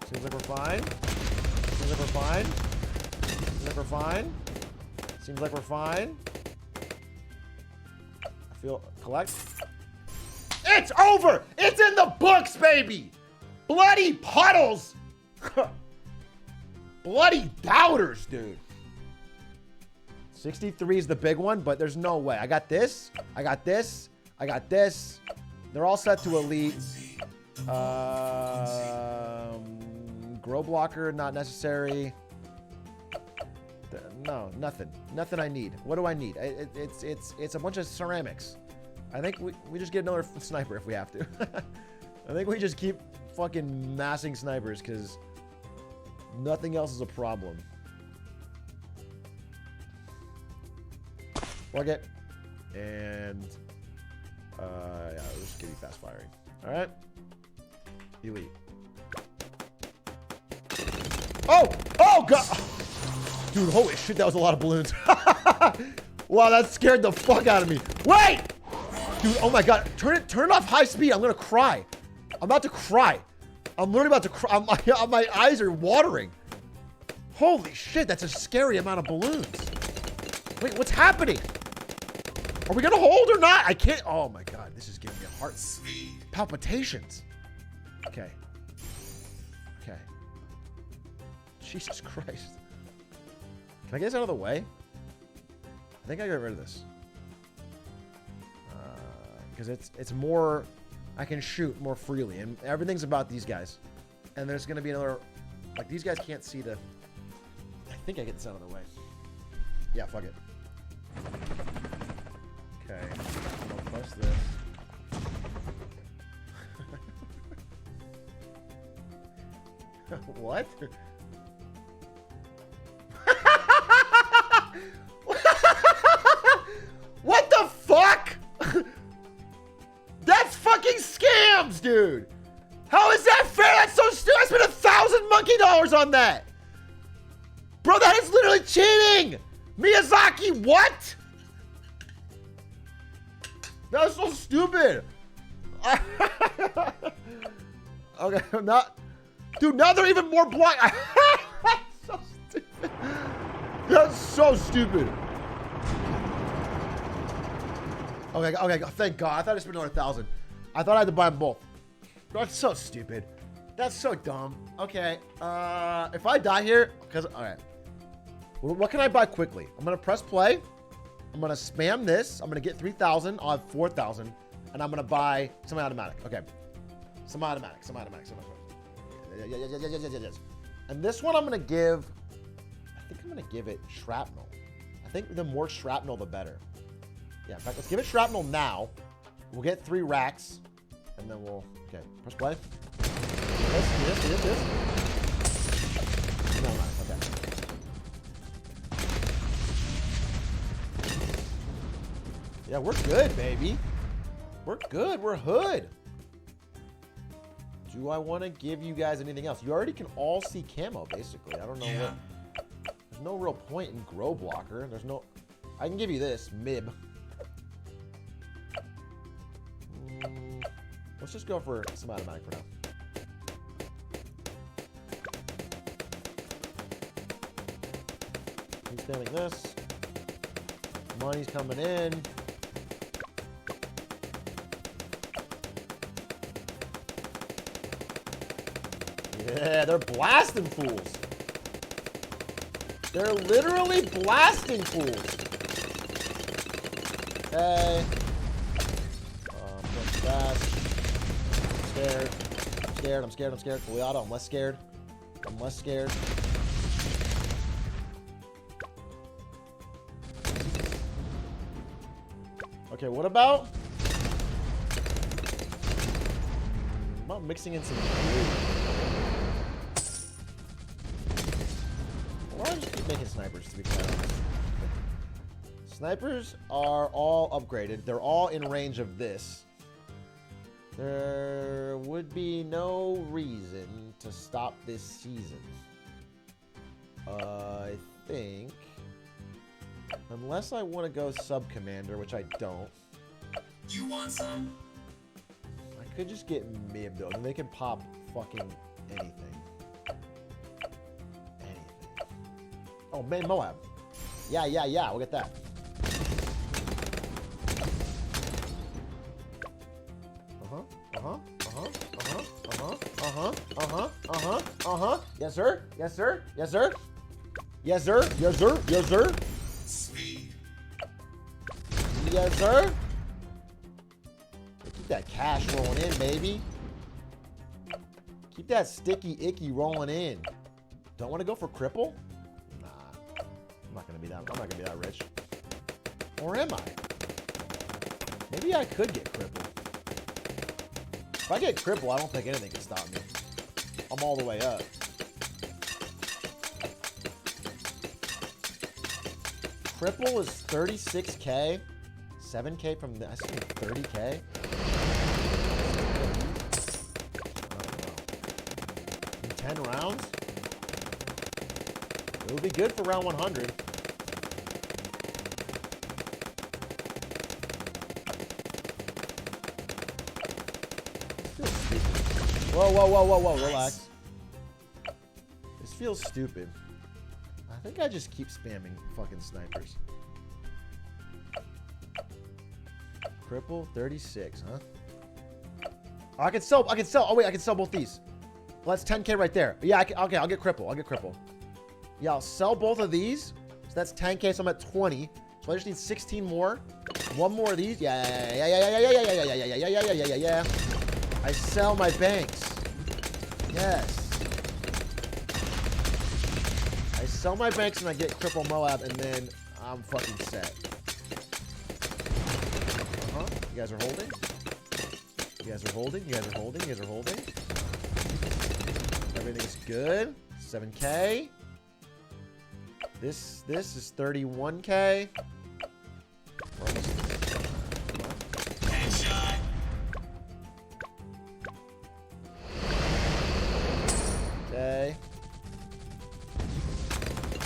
Seems like we're fine. Seems like we're fine. Seems like we're fine. Seems like we're fine. I feel... Collect. It's over! It's in the books, baby! Bloody puddles! Bloody doubters, dude. 63 is the big one, but there's no way. I got this. I got this. I got this. They're all set to elite. Grow blocker, not necessary. No, nothing. Nothing I need. What do I need? It's a bunch of ceramics. I think we just get another sniper if we have to. I think we just keep fucking massing snipers because nothing else is a problem. Plug it. And yeah, we'll just give you fast firing. Alright. Elite. Oh! Oh god! Dude, holy shit, that was a lot of balloons. Wow, that scared the fuck out of me. Wait! Dude, oh my god. Turn it off high speed. I'm gonna cry. I'm about to cry. I'm literally about to cry. My eyes are watering. Holy shit, that's a scary amount of balloons. Wait, what's happening? Are we gonna hold or not? I can't. Oh my god, this is giving me a heart palpitations. Okay. Okay. Jesus Christ. Can I get this out of the way? I think I got rid of this. Because it's more, I can shoot more freely, and everything's about these guys. And there's gonna be another, like these guys can't see the. I think I get this out of the way. Yeah, fuck it. Okay. I'm gonna plus this. What? What the fuck? That's fucking scams, dude. How is that fair? That's so stupid. I spent $1,000 monkey dollars on that. Bro, that is literally cheating. Miyazaki, what? That was so stupid. Okay, I'm not. Dude, now they're even more blind. That's so stupid. That's so stupid. Okay, thank God. I thought I spent another 1,000. I thought I had to buy them both. That's so stupid. That's so dumb. Okay, if I die here, because, all right. What can I buy quickly? I'm going to press play. I'm going to spam this. I'm going to get 3,000. I'll have 4,000. And I'm going to buy some automatic. Okay. Some automatic. Yes. And this one I'm going to give, I think I'm going to give it shrapnel. I think the more shrapnel, the better. Yeah, in fact, let's give it shrapnel now. We'll get 3 racks. And then we'll, okay, press play. This. No, okay. Yeah, we're good, baby. We're good. We're hood. Do I want to give you guys anything else? You already can all see camo, basically. I don't know what. There's no real point in grow blocker. There's no. I can give you this mib. Let's just go for some automatic for now. Keep spamming this. Money's coming in. Yeah, they're blasting fools. They're literally blasting fools. Okay. What's that? I'm scared. Fully auto, I'm less scared. Okay, what about mixing in some blue? Why do I just keep making snipers, to be quite honest? Snipers are all upgraded. They're all in range of this. There would be no reason to stop this season. I think. Unless I want to go sub-commander, which I don't. You want some? I could just get mib, though. Then they can pop fucking anything. Oh, main Moab. Yeah. We'll get that. Yes, sir. Speed. Yes, sir. Keep that cash rolling in, baby. Keep that sticky icky rolling in. Don't want to go for cripple? Nah. I'm not gonna be that rich. Or am I? Maybe I could get cripple. If I get cripple, I don't think anything can stop me. I'm all the way up. Cripple is 36k. 7k from the. I see 30k. In 10 rounds? It would be good for round 100. Whoa, relax. This feels stupid. I think I just keep spamming fucking snipers. Cripple 36, huh? Oh, I can sell. Oh wait, I can sell both these. Well, that's 10k right there. Yeah, okay, I'll get cripple. Yeah, I'll sell both of these. So that's 10k, so I'm at 20. So I just need 16 more. One more of these. Yeah. I sell my banks. Yes. I sell my banks and I get cripple Moab and then I'm fucking set. guys are holding. You guys are holding. You guys are holding. You guys are holding. Everything's good. 7K. This is 31K. We're almost. Headshot. Okay.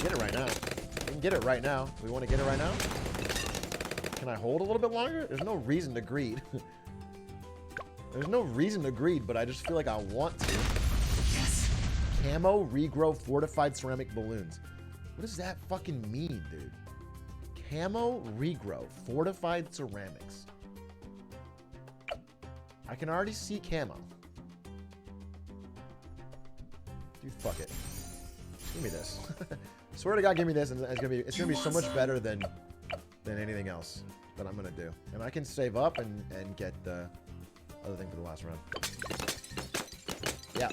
Get it right now. We can get it right now. We want to get it right now. Can I hold a little bit longer? There's no reason to greed. There's no reason to greed, but I just feel like I want to. Yes. Camo regrow fortified ceramic balloons. What does that fucking mean, dude? Camo regrow fortified ceramics. I can already see camo. Dude, fuck it. Just give me this. Swear to God, give me this, and it's gonna be so much better than anything else that I'm gonna do. And I can save up and get the other thing for the last round. Yeah.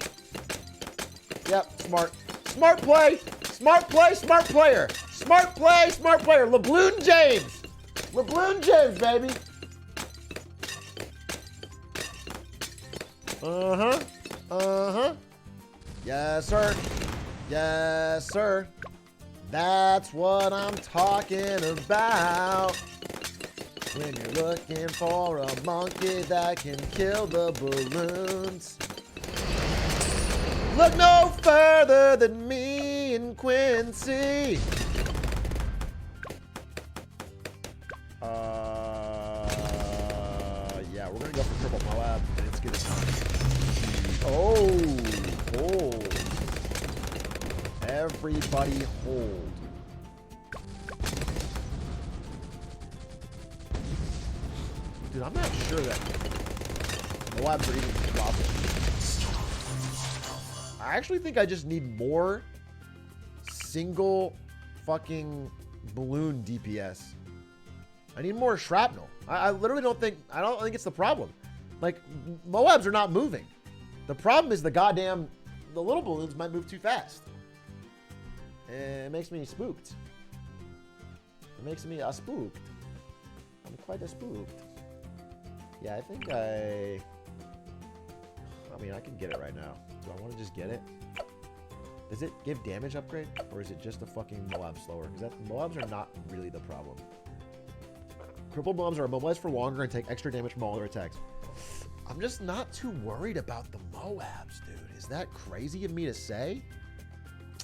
Yep, smart. Smart play! Smart play, smart player! Smart play, smart player! LeBloon James! LeBloon James, baby! Uh-huh. Uh-huh. Yes, sir. Yes, sir. That's what I'm talking about. When you're looking for a monkey that can kill the balloons. Look no further than me and Quincy. Yeah, we're gonna go for triple Moab. Let's get it done. Oh, hold. Everybody hold. Dude, I'm not sure that Moabs are even possible. I actually think I just need more single fucking balloon DPS. I need more shrapnel. I literally don't think it's the problem. Like, Moabs are not moving. The problem is the little balloons might move too fast. It makes me spooked. It makes me spooked. I'm quite spooked. Yeah, I think I mean, I can get it right now. Do I want to just get it? Does it give damage upgrade? Or is it just a fucking Moab slower? Because Moabs are not really the problem. Crippled Moabs are immobilized for longer and take extra damage from all their attacks. I'm just not too worried about the Moabs, dude. Is that crazy of me to say?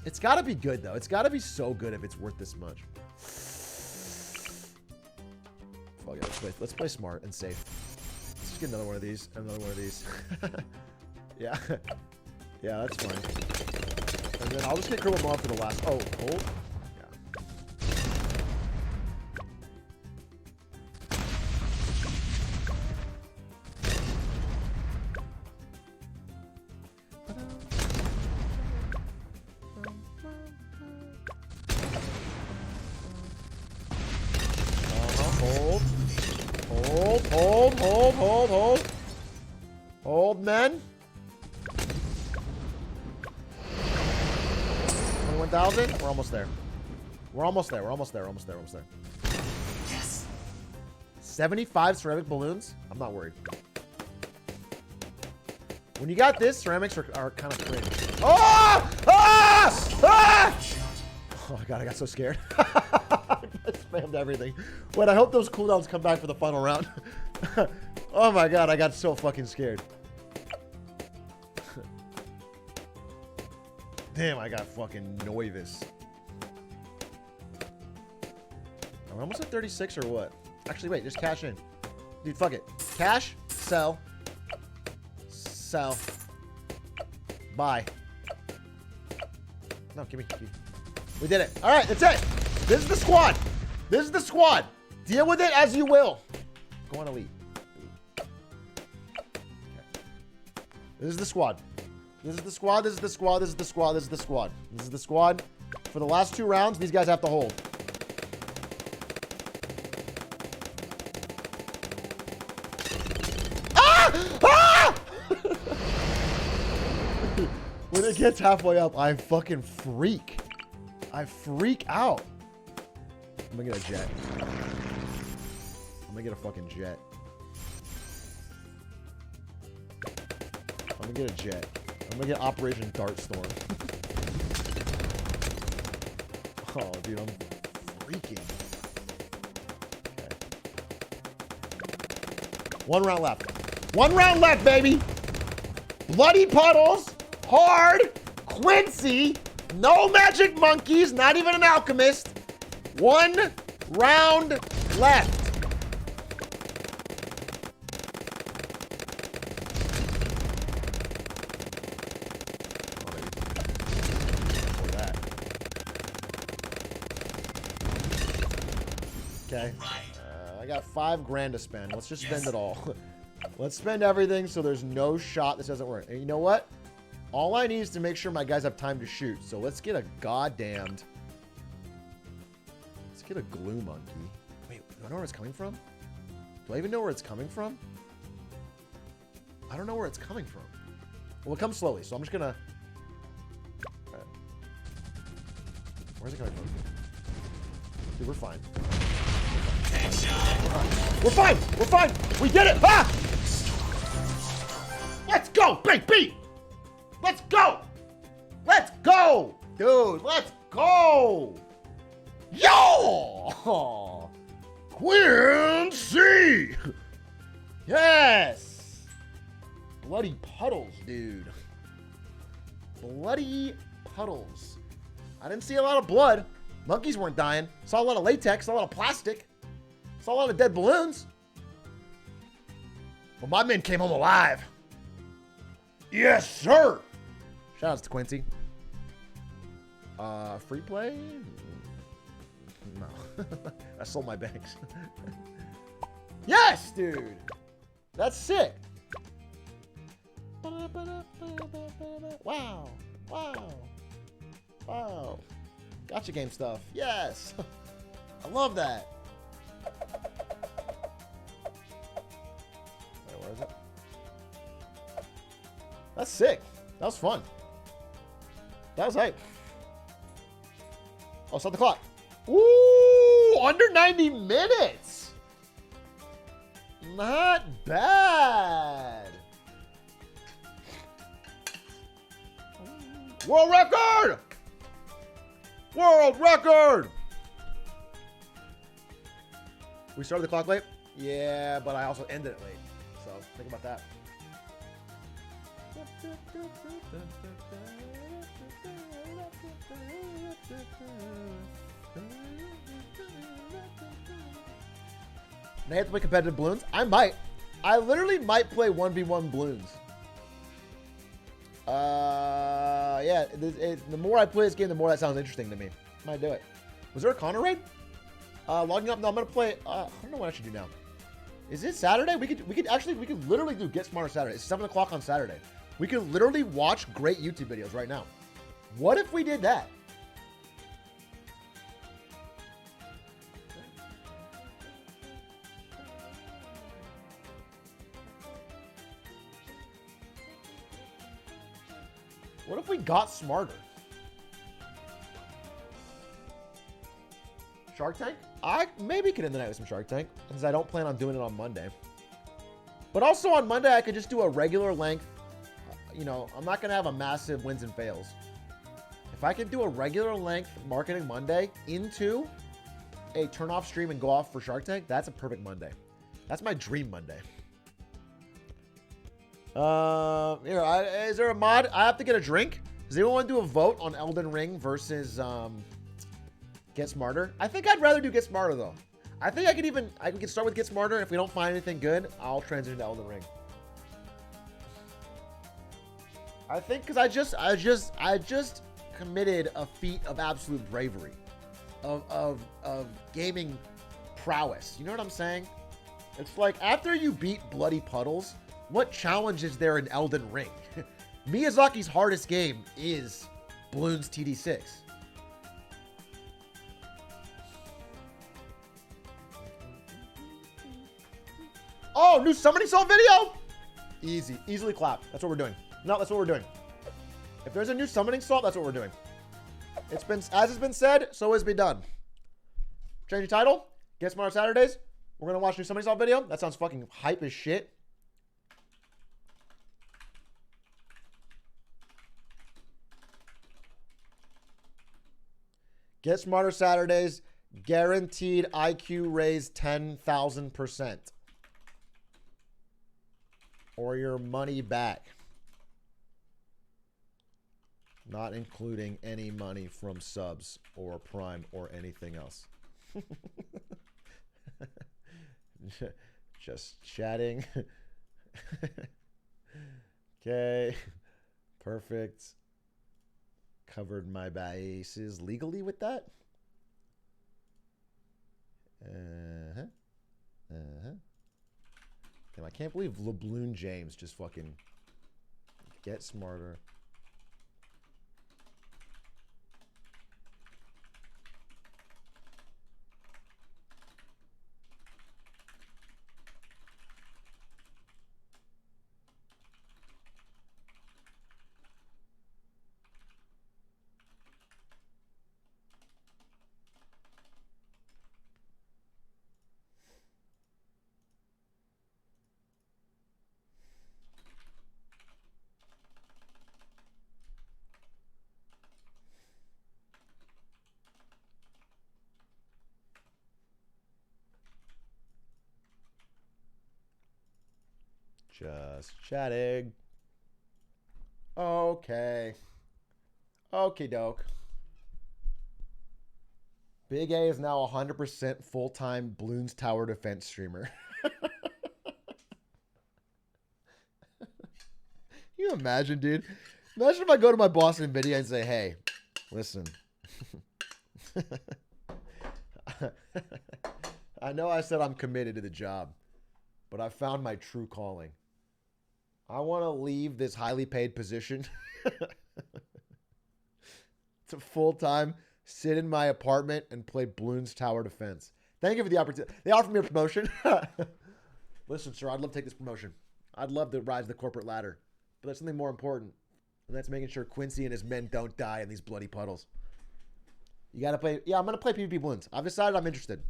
It's got to be good, though. It's got to be so good if it's worth this much. Fuck it. Let's play smart and safe. Let's just get another one of these. Another one of these. Yeah. Yeah, that's fine. And then I'll just get crippled mob for the last. Oh, hold. Hold, men. 21,000. We're almost there. We're almost there. We're almost there. We're almost there. We're almost there. Yes. 75 ceramic balloons. I'm not worried. When you got this, ceramics are kind of cringe. Oh! Ah! Ah! Oh my god, I got so scared. I spammed everything. Wait, I hope those cooldowns come back for the final round. Oh my god, I got so fucking scared. Damn, I got fucking nervous. Are we almost at 36 or what? Actually, wait, just cash in. Dude, fuck it. Cash, sell. Sell. Buy. No, give me. We did it. All right, that's it. This is the squad. This is the squad. Deal with it as you will. Go on elite. Okay. This is the squad. This is the squad. This is the squad. This is the squad. This is the squad. This is the squad. For the last 2 rounds, these guys have to hold. Ah! Ah! When it gets halfway up, I fucking freak. I freak out. I'm gonna get a jet. I'm gonna get a fucking jet. I'm gonna get a jet. I'm gonna get Operation Dartstorm. Oh, dude, I'm freaking. Okay. 1 round left. 1 round left, baby. Bloody Puddles, hard, Quincy, no magic monkeys, not even an alchemist. 1 round left. Okay. I got $5,000 to spend. Let's just spend it all. Let's spend everything so there's no shot this doesn't work. And you know what? All I need is to make sure my guys have time to shoot. So let's get a goddamned... Let's get a glue monkey. Wait, do I know where it's coming from? Do I even know where it's coming from? I don't know where it's coming from. Well, it comes slowly, so I'm just gonna... Right. Where's it coming from? Dude, we're fine. We're fine! We're fine! We did it! Ah! Let's go, baby! Let's go! Let's go! Dude, let's go! Yo! Quincy! Yes! Bloody Puddles, dude. Bloody Puddles. I didn't see a lot of blood. Monkeys weren't dying. Saw a lot of latex, saw a lot of plastic. Saw a lot of dead balloons. Well, my men came home alive. Yes, sir. Shoutouts to Quincy. Free play? No. I sold my banks. Yes, dude. That's sick. Wow. Wow. Wow. Gotcha game stuff. Yes. I love that. Wait, where is it? That's sick. That was fun. That was hype. Oh, stop the clock. Ooh, under 90 minutes. Not bad. World record! World record! We started the clock late? Yeah, but I also ended it late. So think about that. May I have to play competitive Bloons? I might. I literally might play 1v1 Bloons. Yeah, the more I play this game, the more that sounds interesting to me. Might do it. Was there a Connor raid? Logging up. No, I'm gonna play. I don't know what I should do now. Is it Saturday? We could literally do Get Smarter Saturday. It's 7 o'clock on Saturday. We could literally watch great YouTube videos right now. What if we did that? What if we got smarter? Shark Tank? I maybe could end the night with some Shark Tank, since I don't plan on doing it on Monday. But also on Monday, I could just do a regular length. You know, I'm not going to have a massive wins and fails. If I could do a regular length Marketing Monday into a turn-off stream and go off for Shark Tank, that's a perfect Monday. That's my dream Monday. Here, is there a mod? I have to get a drink. Does anyone want to do a vote on Elden Ring versus Get Smarter? I think I'd rather do Get Smarter though. I think I can start with Get Smarter. If we don't find anything good, I'll transition to Elden Ring. I think because I just committed a feat of absolute bravery, of gaming prowess. You know what I'm saying? It's like after you beat Bloody Puddles, what challenge is there in Elden Ring? Miyazaki's hardest game is Bloons TD 6. Oh, new summoning salt video? Easily clap. That's what we're doing. No, that's what we're doing. If there's a new summoning salt, that's what we're doing. It's been, as it's been said, so has been done. Change the title. Get Smarter Saturdays. We're gonna watch new summoning salt video. That sounds fucking hype as shit. Get Smarter Saturdays, guaranteed IQ raise 10,000%. Or your money back. Not including any money from subs or Prime or anything else. Just chatting. Okay. Perfect. Covered my bases legally with that. Damn, I can't believe LeBloon James just fucking get smarter. Just chatting. Okay. Okie doke. Big A is now 100% full-time Bloons Tower Defense streamer. You imagine, dude? Imagine if I go to my boss in NVIDIA and say, hey, listen. I know I said I'm committed to the job, but I found my true calling. I want to leave this highly paid position to full-time sit in my apartment and play Bloons Tower Defense. Thank you for the opportunity. They offered me a promotion. Listen, sir, I'd love to take this promotion. I'd love to rise the corporate ladder. But there's something more important, and that's making sure Quincy and his men don't die in these bloody puddles. You got to play. Yeah, I'm going to play PvP Bloons. I've decided I'm interested.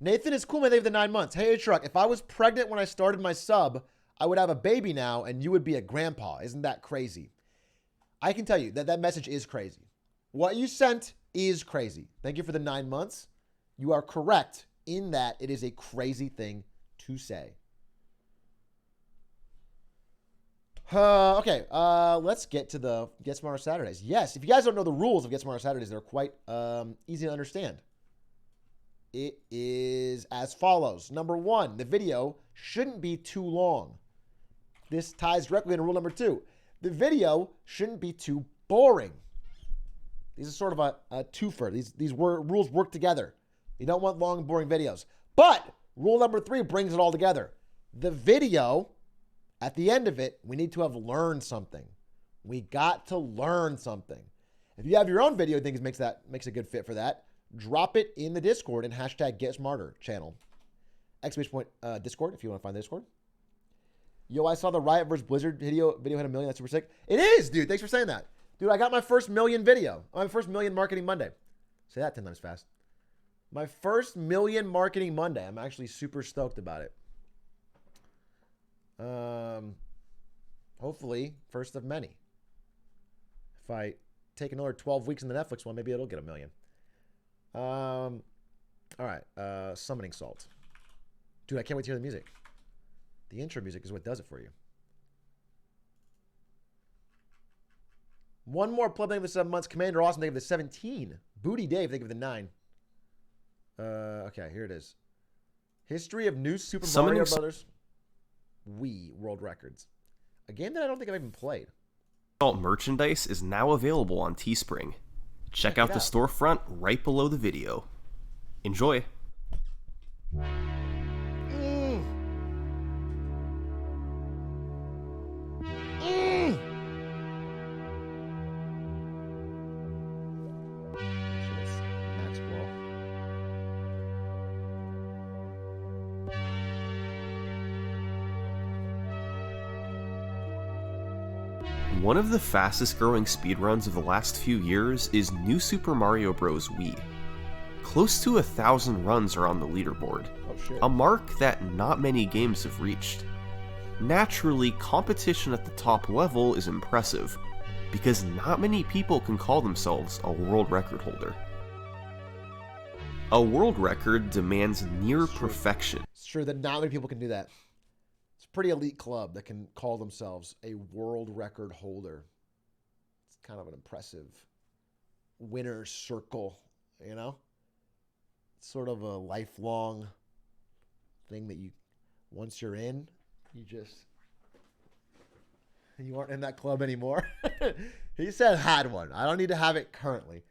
Nathan is cool, man. They have the 9 months. Hey, Atrioc, if I was pregnant when I started my sub, I would have a baby now, and you would be a grandpa. Isn't that crazy? I can tell you that that message is crazy. What you sent is crazy. Thank you for the 9 months. You are correct in that it is a crazy thing to say. Okay, let's get to the Get Smarter Saturdays. Yes, if you guys don't know the rules of Get Smarter Saturdays, they're quite easy to understand. It is as follows. Number 1, the video shouldn't be too long. This ties directly into rule number 2. The video shouldn't be too boring. These are sort of a twofer. These rules work together. You don't want long, boring videos. But rule number 3 brings it all together. The video, at the end of it, we need to have learned something. We got to learn something. If you have your own video, I think it makes a good fit for that. Drop it in the Discord and hashtag Get Smarter channel. Exclamation point Discord if you want to find the Discord. Yo, I saw the Riot vs. Blizzard video hit 1 million. That's super sick. It is, dude. Thanks for saying that. Dude, I got my first million video. My first million marketing Monday. Say that 10 times fast. My first million marketing Monday. I'm actually super stoked about it. Hopefully, first of many. If I take another 12 weeks in the Netflix one, maybe it'll get 1 million. All right. Summoning Salt. Dude, I can't wait to hear the music. The intro music is what does it for you. One more pleb, thank you for the 7 months. Commander Awesome, thank you for the 17. Booty Dave, thank you for the 9. Okay, here it is. History of New Super Mario Brothers Wii World Records. A game that I don't think I've even played. Salt merchandise is now available on Teespring. Check out the storefront right below the video. Enjoy. One of the fastest growing speedruns of the last few years is New Super Mario Bros. Wii. Close to 1,000 runs are on the leaderboard, a mark that not many games have reached. Naturally, competition at the top level is impressive, because not many people can call themselves a world record holder. A world record demands near perfection. It's true that not many people can do that. It's a pretty elite club that can call themselves a world record holder. It's kind of an impressive winner's circle, you know? It's sort of a lifelong thing that you, once you're in, you aren't in that club anymore. He said had one. I don't need to have it currently.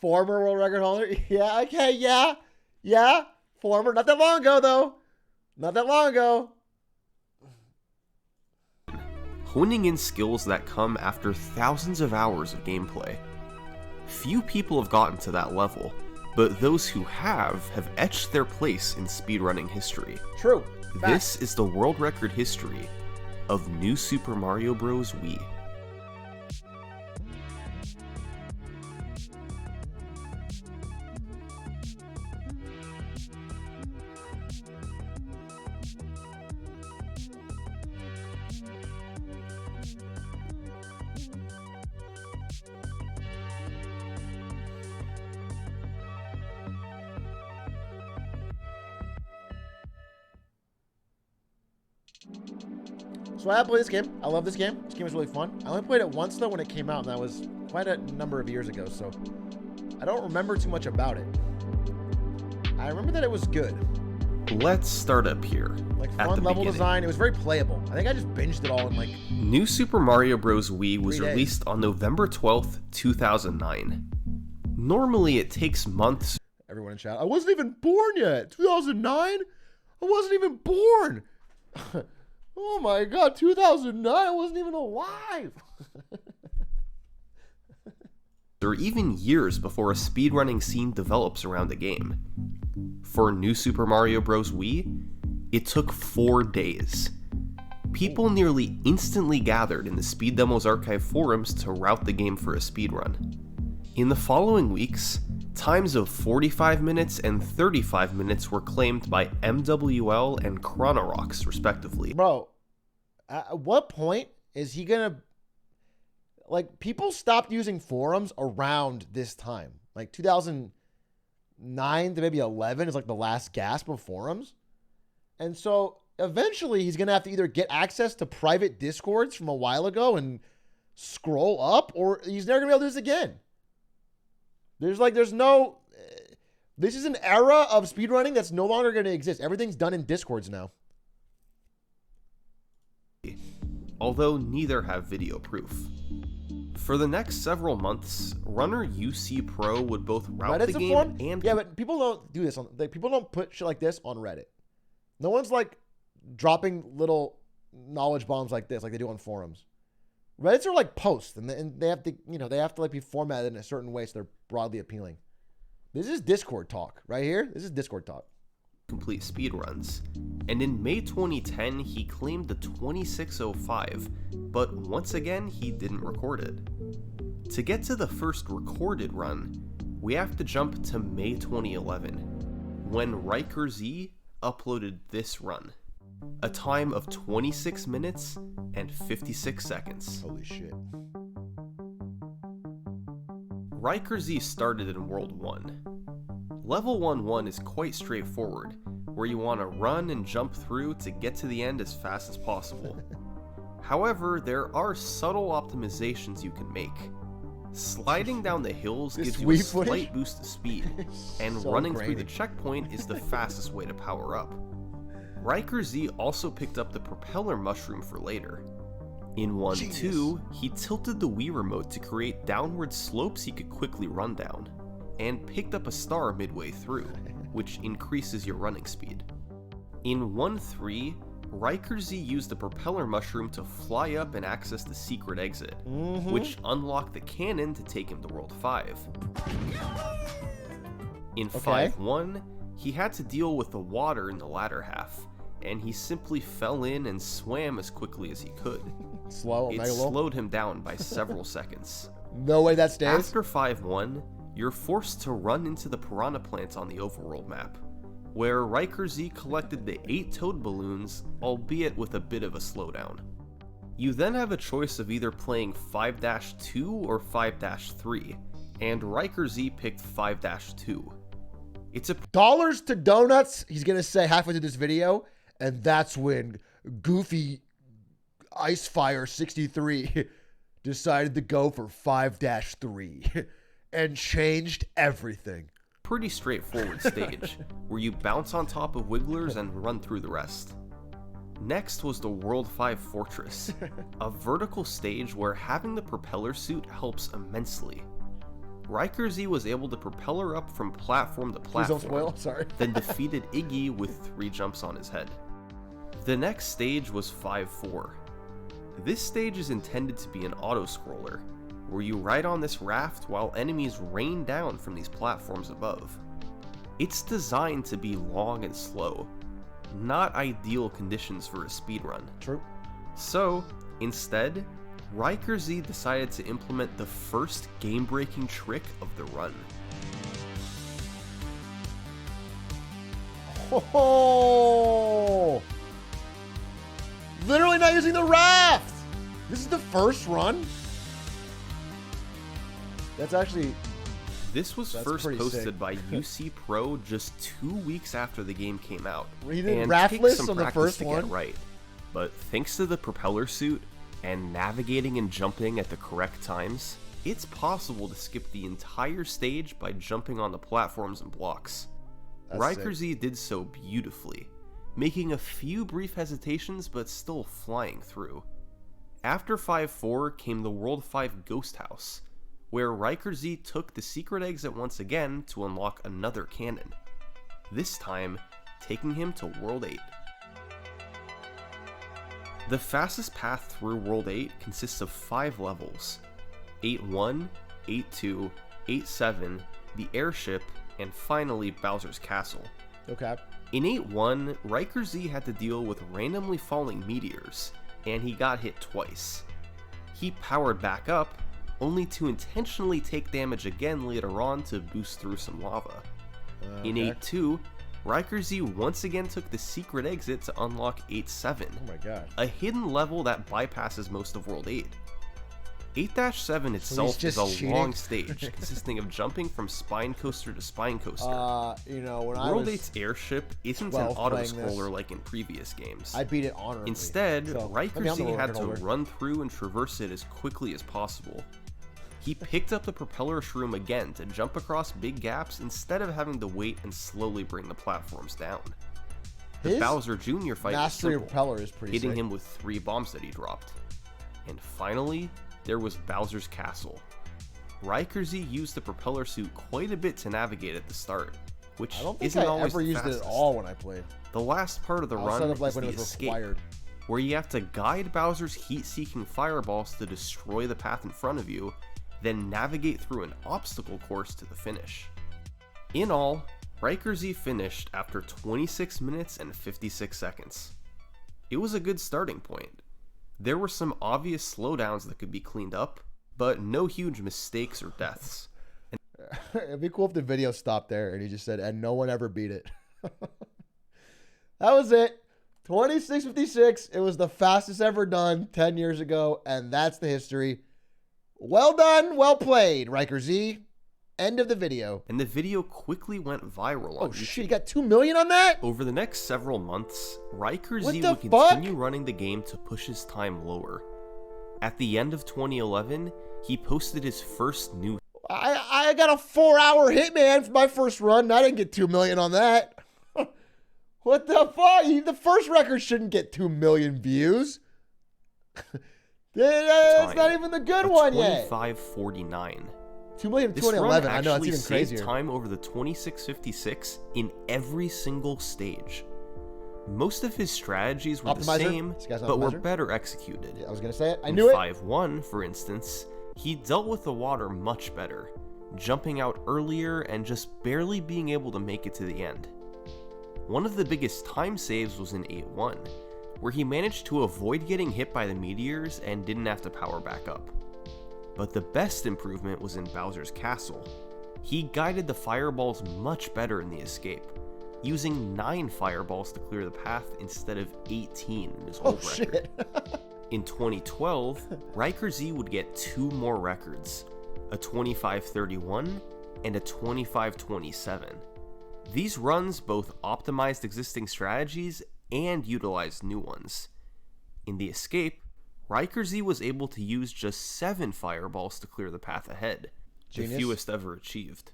Former world record holder? Yeah, okay, yeah. Former. Not that long ago, though. Not that long ago. Honing in skills that come after thousands of hours of gameplay. Few people have gotten to that level, but those who have etched their place in speedrunning history. True. This is the world record history of New Super Mario Bros. Wii. So I played this game. I love this game. This game was really fun. I only played it once, though, when it came out, and that was quite a number of years ago, so I don't remember too much about it. I remember that it was good. Let's start up here. Like, at fun the level beginning. design. It was very playable. I think I just binged it all in, like... New Super Mario Bros. Wii was 3 days. released on November 12th, 2009. Normally, it takes months. Everyone in chat. I wasn't even born yet. 2009? I wasn't even born. Oh my god, 2009, I wasn't even alive. Or even years before a speedrunning scene develops around the game. For New Super Mario Bros. Wii, it took 4 days. People nearly instantly gathered in the Speed Demos Archive forums to route the game for a speedrun. In the following weeks, times of 45 minutes and 35 minutes were claimed by MWL and Chronorox, respectively. Bro, at what point is he gonna... Like, people stopped using forums around this time. Like, 2009 to maybe 11 is like the last gasp of forums. And so, eventually, he's gonna have to either get access to private discords from a while ago and scroll up, or he's never gonna be able to do this again. There's no... This is an era of speedrunning that's no longer going to exist. Everything's done in Discords now. Although neither have video proof. For the next several months, runner UC Pro would both route Reddit's the a game forum? and... Yeah, but people don't do this. People don't put shit like this on Reddit. No one's like dropping little knowledge bombs like this, like they do on forums. Reddits are like posts, and they have to, they have to like be formatted in a certain way so they're broadly appealing. This is Discord talk right here. This is Discord talk. complete speedruns, and in May 2010 he claimed the 2605, but once again he didn't record it. To get to the first recorded run, we have to jump to May 2011, when Riker Z uploaded this run, a time of 26 minutes and 56 seconds. Holy shit. Riker Z started in World 1. Level 1-1 is quite straightforward, where you want to run and jump through to get to the end as fast as possible. However, there are subtle optimizations you can make. Sliding down the hills This gives you a Wii footage? slight boost of speed, and So running grainy. through the checkpoint is the fastest way to power up. Riker Z also picked up the propeller mushroom for later. In 1-2, he tilted the Wii remote to create downward slopes he could quickly run down, and picked up a star midway through, which increases your running speed. In 1-3, Riker Z used the propeller mushroom to fly up and access the secret exit, which unlocked the cannon to take him to World 5. In 5-1, he had to deal with the water in the latter half, and he simply fell in and swam as quickly as he could. Slow, It mega low. slowed him down by several seconds. No way that stays. After 5-1, you're forced to run into the piranha plants on the overworld map, where Riker Z collected the 8 toad balloons, albeit with a bit of a slowdown. You then have a choice of either playing 5-2 or 5-3, and Riker Z picked 5-2. It's a Dollars to donuts, he's going to say halfway through this video, and that's when Goofy Icefire 63 decided to go for 5-3 and changed everything. pretty straightforward stage, where you bounce on top of wigglers and run through the rest. Next was the World 5 Fortress, a vertical stage where having the propeller suit helps immensely. Riker Z was able to propeller up from platform to platform, Please don't spoil, sorry. then defeated Iggy with 3 jumps on his head. The next stage was 5-4. This stage is intended to be an auto-scroller, where you ride on this raft while enemies rain down from these platforms above. It's designed to be long and slow, not ideal conditions for a speedrun. True. So, instead, Riker Z decided to implement the first game-breaking trick of the run. Oh! Literally not using the raft! This is the first run? That's actually... This was That's first pretty posted sick. by UC Pro just 2 weeks after the game came out. He did and raftless takes some on the practice first to one? get right. But thanks to the propeller suit and navigating and jumping at the correct times, it's possible to skip the entire stage by jumping on the platforms and blocks. That's Riker sick. Z did so beautifully, making a few brief hesitations but still flying through. After 5-4 came the World 5 Ghost House, where Riker Z took the secret exit once again to unlock another cannon, this time taking him to World 8. The fastest path through World 8 consists of 5 levels: 8-1, 8-2, 8-7, the airship, and finally Bowser's Castle. Okay. In 8-1, Riker Z had to deal with randomly falling meteors, and he got hit twice. He powered back up, only to intentionally take damage again later on to boost through some lava. In 8-2, Riker Z once again took the secret exit to unlock 8-7, Oh my god. a hidden level that bypasses most of World 8. 8-7 itself is just a cheating? long stage consisting of jumping from spine coaster to spine coaster. You know, when I World was... 8's airship isn't an 12 playing this, auto-scroller like in previous games. I beat it honorably. Instead, So, Riker maybe I'm Z the had record to holder. run through and traverse it as quickly as possible. He picked up the propeller shroom again to jump across big gaps instead of having to wait and slowly bring the platforms down. The His Bowser Jr. fight was mastery of simple, propeller is pretty hitting sick. him with 3 bombs that he dropped. And finally, there was Bowser's Castle. Riker Z used the propeller suit quite a bit to navigate at the start, which I don't think isn't I always ever the used it fastest. at all when I played. The last part of the Outside run of like is when the it was escape, required. where you have to guide Bowser's heat-seeking fireballs to destroy the path in front of you, then navigate through an obstacle course to the finish. In all, Riker Z finished after 26 minutes and 56 seconds. It was a good starting point. There were some obvious slowdowns that could be cleaned up, but no huge mistakes or deaths. It'd be cool if the video stopped there and he just said, and no one ever beat it. That was it. 26:56. It was the fastest ever done 10 years ago, and that's the history. Well done, well played, Riker Z. End of the video. And the video quickly went viral on Oh YouTube. shit, you got 2 million on that? Over the next several months, Riker What Z the would fuck? continue running the game to push his time lower. At the end of 2011, he posted his first new I got a 4-hour Hitman for my first run. I didn't get 2 million on that. What the fuck? The first record shouldn't get 2 million views. That's not even the good one yet. 25:49. 2 million in This run 2011. I know, it's actually even saved crazier. time over the 26:56 in every single stage. Most of his strategies were the Optimizer? same, This guy's but were optimizer? better executed. Yeah, I was going to say it. I In knew it. 5-1, for instance, he dealt with the water much better, jumping out earlier and just barely being able to make it to the end. One of the biggest time saves was in 8-1, where he managed to avoid getting hit by the meteors and didn't have to power back up. But the best improvement was in Bowser's Castle. He guided the fireballs much better in the escape, using 9 fireballs to clear the path instead of 18 in his old Oh, record. shit. In 2012, Riker Z would get 2 more records, a 25:31 and a 25:27. These runs both optimized existing strategies and utilized new ones. In the escape, Riker Z was able to use just 7 fireballs to clear the path ahead, Genius. the fewest ever achieved.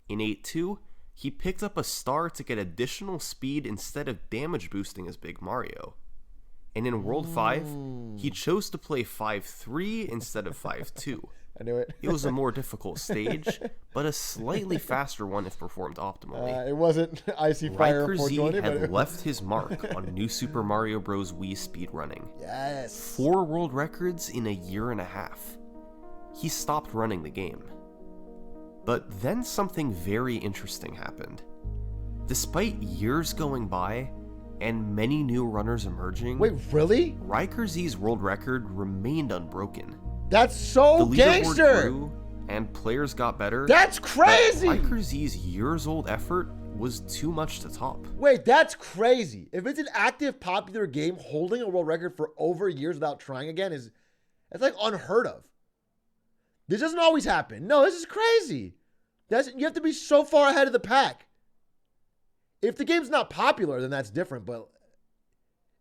In 8-2, he picked up a star to get additional speed instead of damage boosting as Big Mario. And in World 5, he chose to play 5-3 instead of 5-2. I knew it. It was a more difficult stage, but a slightly faster one if performed optimally. It wasn't Icy Fire Riker Z 420, but had left his mark on New Super Mario Bros. Wii speedrunning. Yes. 4 world records in a year and a half. He stopped running the game. But then something very interesting happened. Despite years going by and many new runners emerging, Wait, really? Riker Z's world record remained unbroken. That's so The leaderboard gangster. grew, and players got better. That's but crazy. Riker Z's years-old effort was too much to top. Wait, that's crazy. If it's an active, popular game, holding a world record for over years without trying again it's like unheard of. This doesn't always happen. No, this is crazy. You have to be so far ahead of the pack. If the game's not popular, then that's different. But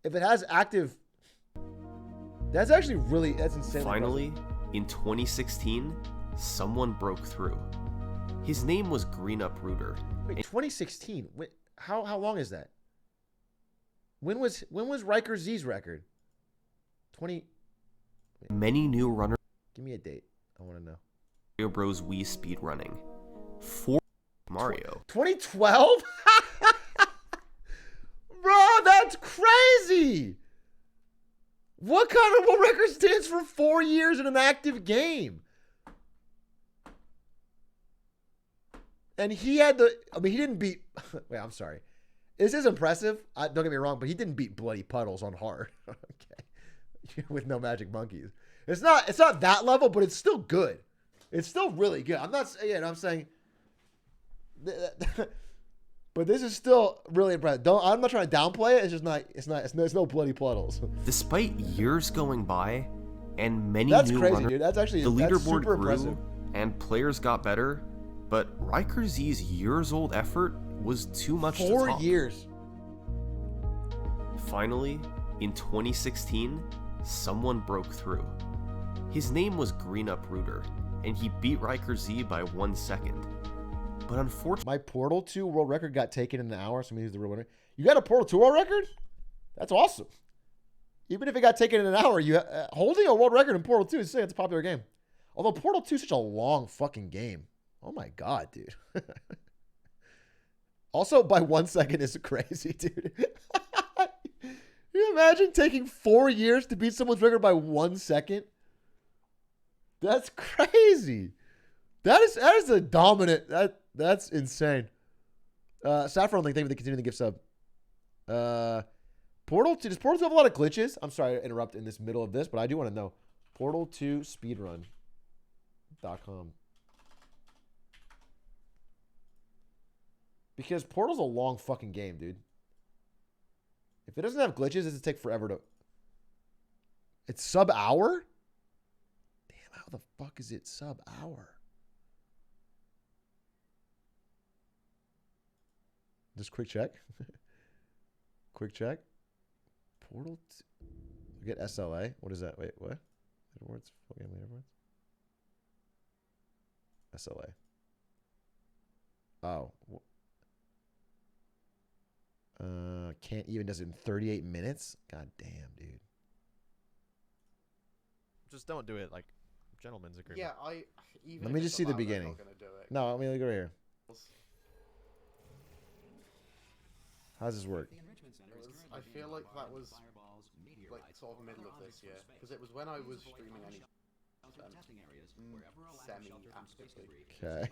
if it has active, that's insane. Finally, in 2016, someone broke through. His name was Green Uprooter. Wait, 2016. Wait, how long is that? When was Riker Z's record? 20. Many new runners. Give me a date. I want to know. Mario Bros. Wii speedrunning. 4 Mario. 2012? Bro, that's crazy. What kind of world record stands for 4 years in an active game? And he had he didn't beat, wait, I'm sorry. This is impressive. Don't get me wrong, but he didn't beat Bloody Puddles on hard. Okay. With no magic monkeys. It's not that level, but it's still good. It's still really good. I'm not saying, I'm saying, but this is still really impressive. I'm not trying to downplay it. It's just not. It's no Bloody Puddles. Despite years going by and many That's new crazy, runners, dude. That's the leaderboard super grew impressive. and players got better, but Riker Z's years-old effort was too much to 4 top. years. Finally, in 2016, someone broke through. His name was Green Uprooter, and he beat Riker Z by 1 second. But unfortunately, My Portal 2 world record got taken in an hour, so he's the real winner. You got a Portal 2 world record? That's awesome. Even if it got taken in an hour, you holding a world record in Portal 2 is saying it's a popular game. Although Portal 2 is such a long fucking game. Oh my god, dude. Also, by 1 second is crazy, dude. Can you imagine taking 4 years to beat someone's record by 1 second? That's crazy. That is a dominant. That's insane. Saffron Link, thank you for continuing the gift sub. Portal 2, does Portal 2 have a lot of glitches? I'm sorry to interrupt in this middle of this, but I do want to know. Portal 2 speedrun.com. Because Portal's a long fucking game, dude. If it doesn't have glitches, does it take forever to... It's sub-hour? Damn, how the fuck is it sub-hour? Just quick check. Quick check. Portal... We get SLA. What is that? Wait, what? Leaderboards? Fucking leaderboards? SLA. Oh. Can't even does it in 38 minutes? God damn, dude. Just don't do it like gentleman's agreement. Yeah, Let me just see the beginning. No, let me go right here. How does this work? I feel like that was like sort of middle of this year, because it was when I was streaming any semi-actively. Okay.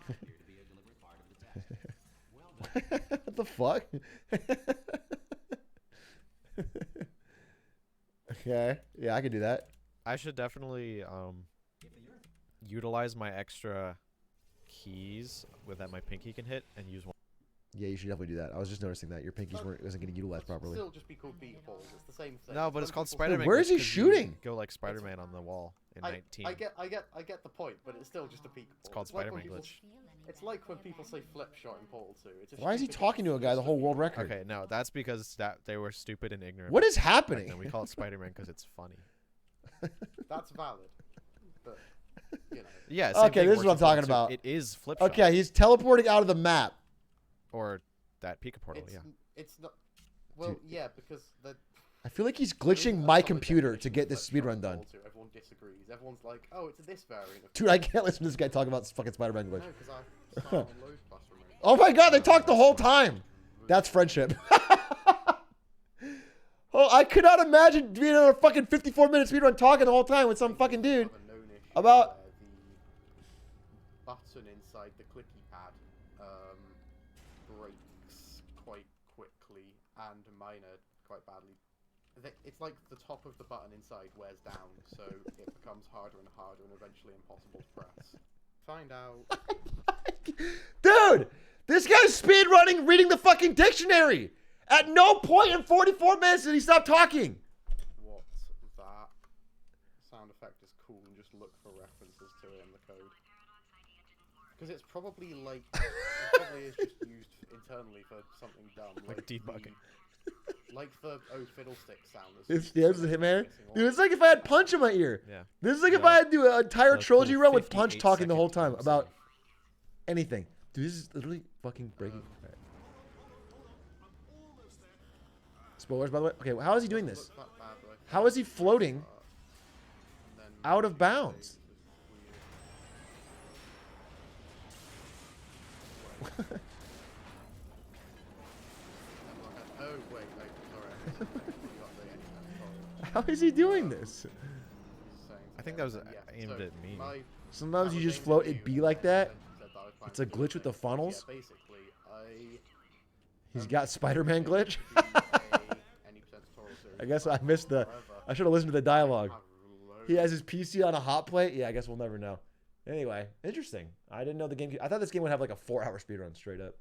What the fuck? Okay. Yeah, I can do that. I should definitely utilize my extra keys that my pinky can hit and use one. Yeah, you should definitely do that. I was just noticing that your pinkies wasn't getting utilized properly. Still just be called beat balls. It's the same thing. No, but it's called Some Spider-Man. Where is he glitch 'cause shooting? you Go like Spider-Man on the wall in 19. I get the point, but it's still just a peek ball. It's called like when Spider-Man people- glitch. It's like when people say flip shot in Portal 2. It's a Why is he stupid talking to a guy the whole world record? Okay, no, that's because they were stupid and ignorant. What is back happening? then. We call it Spider-Man because it's funny. That's valid, but you know. Yeah. Okay, this is what I'm talking about. It is flip shot. Okay, he's teleporting out of the map. Or that Pika portal. Yeah. It's not. Well, yeah, because the. I feel like he's glitching my computer to get this speedrun done. Everyone disagrees. Everyone's like, "Oh, it's this variant." Of Dude, I can't listen to this guy talk about this fucking Spider-Man glitch. No, because I started on load plus remote. Oh my god, they talked the whole time. That's friendship. Oh, I could not imagine being on a fucking 54-minute speedrun talking the whole time with some fucking dude about. The button inside the clicky pad breaks quite quickly and miner quite badly. It's like the top of the button inside wears down, so it becomes harder and harder and eventually impossible to press. Find out. Dude, this guy's speedrunning reading the fucking dictionary. At no point in 44 minutes did he stop talking. What that sound effect is cool, and just look for references to it in the code. Because it's probably like, it probably is just used internally for something dumb. Like debugging. Like the fiddlestick sound. This is him, man. Dude, it's like if I had Punch in my ear. Yeah. This is like if I had to do an entire The trilogy cool run with Punch 58 talking the whole time second about anything. Dude, this is literally fucking breaking. Right. Spoilers, by the way. Okay, well, how is he doing this? How is he floating out of bounds? Oh wait, no, sorry. How is he doing this? I think that was aimed at me. Sometimes you just float, it be like that. It's a glitch with the funnels. Yeah, basically, He's got Spider-Man glitch. I guess I missed the. I should have listened to the dialogue. He has his PC on a hot plate. Yeah, I guess we'll never know. Anyway, interesting. I didn't know the game. I thought this game would have like a 4-hour speedrun straight up.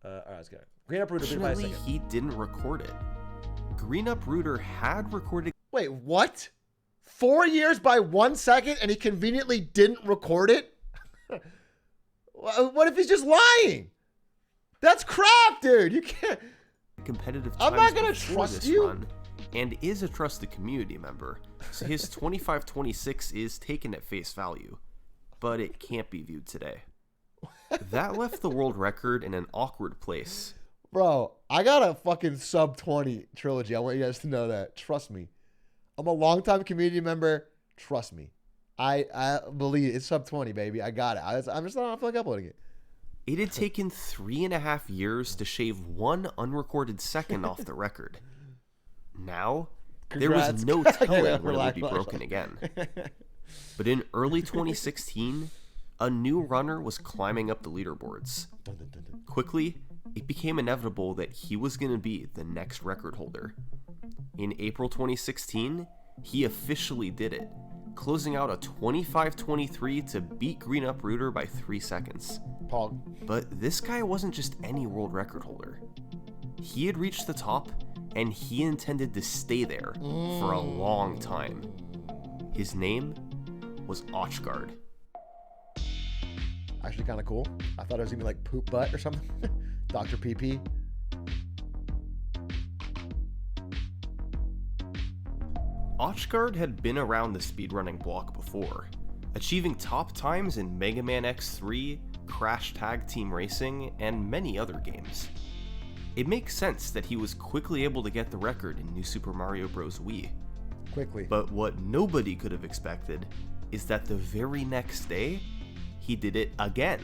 All right, let's go. Green Uprooter did by a Fortunately, second. he didn't record it. Green Uprooter had recorded. Wait, what? 4 years by 1 second, and he conveniently didn't record it? What if he's just lying? That's crap, dude. You can't. Competitive I'm times not gonna before trust this you. run, and is a trusted community member, so his 25:26 is taken at face value, but it can't be viewed today. That left the world record in an awkward place. Bro, I got a fucking sub 20 trilogy. I want you guys to know that. Trust me. I'm a longtime community member. Trust me. I believe it's sub 20, baby. I got it. I'm just not feeling like uploading it. It had taken 3.5 years to shave one unrecorded second off the record. Now, there Congrats. was no Yeah, telling when it would relax, be relax. broken again. But in early 2016, a new runner was climbing up the leaderboards. Quickly, it became inevitable that he was going to be the next record holder. In April 2016, he officially did it, closing out a 25-23 to beat Green Uprooter by 3 seconds. Pog. But this guy wasn't just any world record holder. He had reached the top, and he intended to stay there for a long time. His name was Atrioc. Actually kind of cool. I thought it was going to be like poop butt or something. Dr. PP. Atrioc had been around the speedrunning block before, achieving top times in Mega Man X3, Crash Tag Team Racing, and many other games. It makes sense that he was quickly able to get the record in New Super Mario Bros. Wii. Quickly. But what nobody could have expected is that the very next day, he did it again,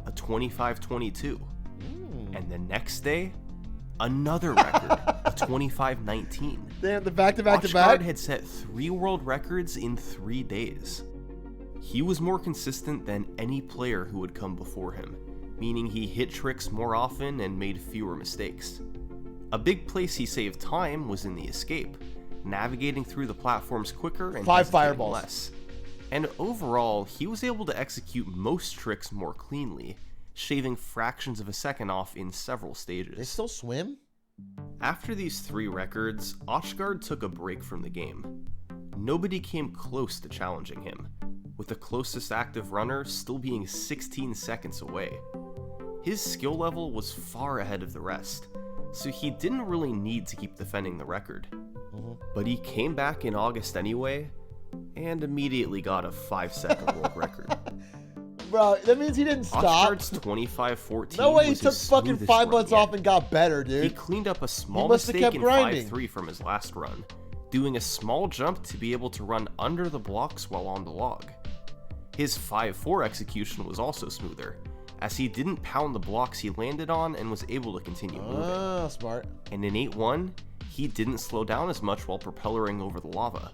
a 25-22. And the next day, another record, a 25-19. Damn, the back-to-back. Atrioc had set 3 world records in 3 days. He was more consistent than any player who had come before him, meaning he hit tricks more often and made fewer mistakes. A big place he saved time was in the escape, navigating through the platforms quicker and 5 hesitating fireballs. less. And overall, he was able to execute most tricks more cleanly, shaving fractions of a second off in several stages. They still swim? After these 3 records, Atrioc took a break from the game. Nobody came close to challenging him, with the closest active runner still being 16 seconds away. His skill level was far ahead of the rest, so he didn't really need to keep defending the record. But he came back in August anyway, and immediately got a 5-second world record. Bro, that means he didn't stop. Atrioc's 25-14 No way he was took his fucking smoothest 5 run months yet. off and got better, dude. He cleaned up a small must have mistake kept in grinding. 5-3 from his last run, doing a small jump to be able to run under the blocks while on the log. His 5-4 execution was also smoother, as he didn't pound the blocks he landed on and was able to continue moving. Oh, smart. And in 8-1, he didn't slow down as much while propellering over the lava.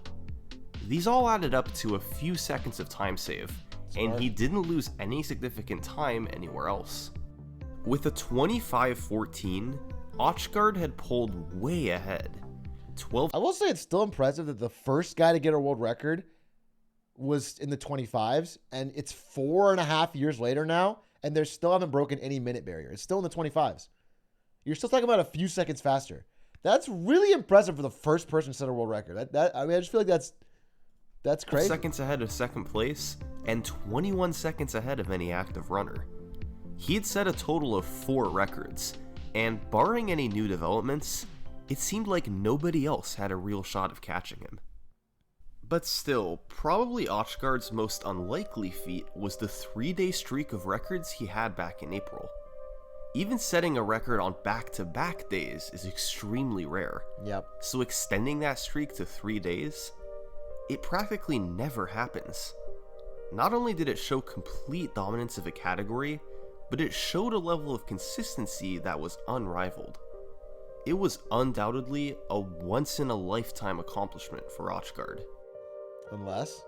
These all added up to a few seconds of time save, and he didn't lose any significant time anywhere else. With a 25-14, Atrioc had pulled way ahead. I will say it's still impressive that the first guy to get a world record was in the 25s, and it's 4.5 years later now, and they still haven't broken any minute barrier. It's still in the 25s. You're still talking about a few seconds faster. That's really impressive for the first person to set a world record. I just feel like that's crazy. Seconds ahead of second place, and 21 seconds ahead of any active runner. He had set a total of 4 records, and barring any new developments, it seemed like nobody else had a real shot of catching him. But still, probably Atrioc's most unlikely feat was the 3-day streak of records he had back in April. Even setting a record on back-to-back days is extremely rare. Yep. So extending that streak to 3 days, it practically never happens. Not only did it show complete dominance of a category, but it showed a level of consistency that was unrivaled. It was undoubtedly a once-in-a-lifetime accomplishment for Atrioc. Unless?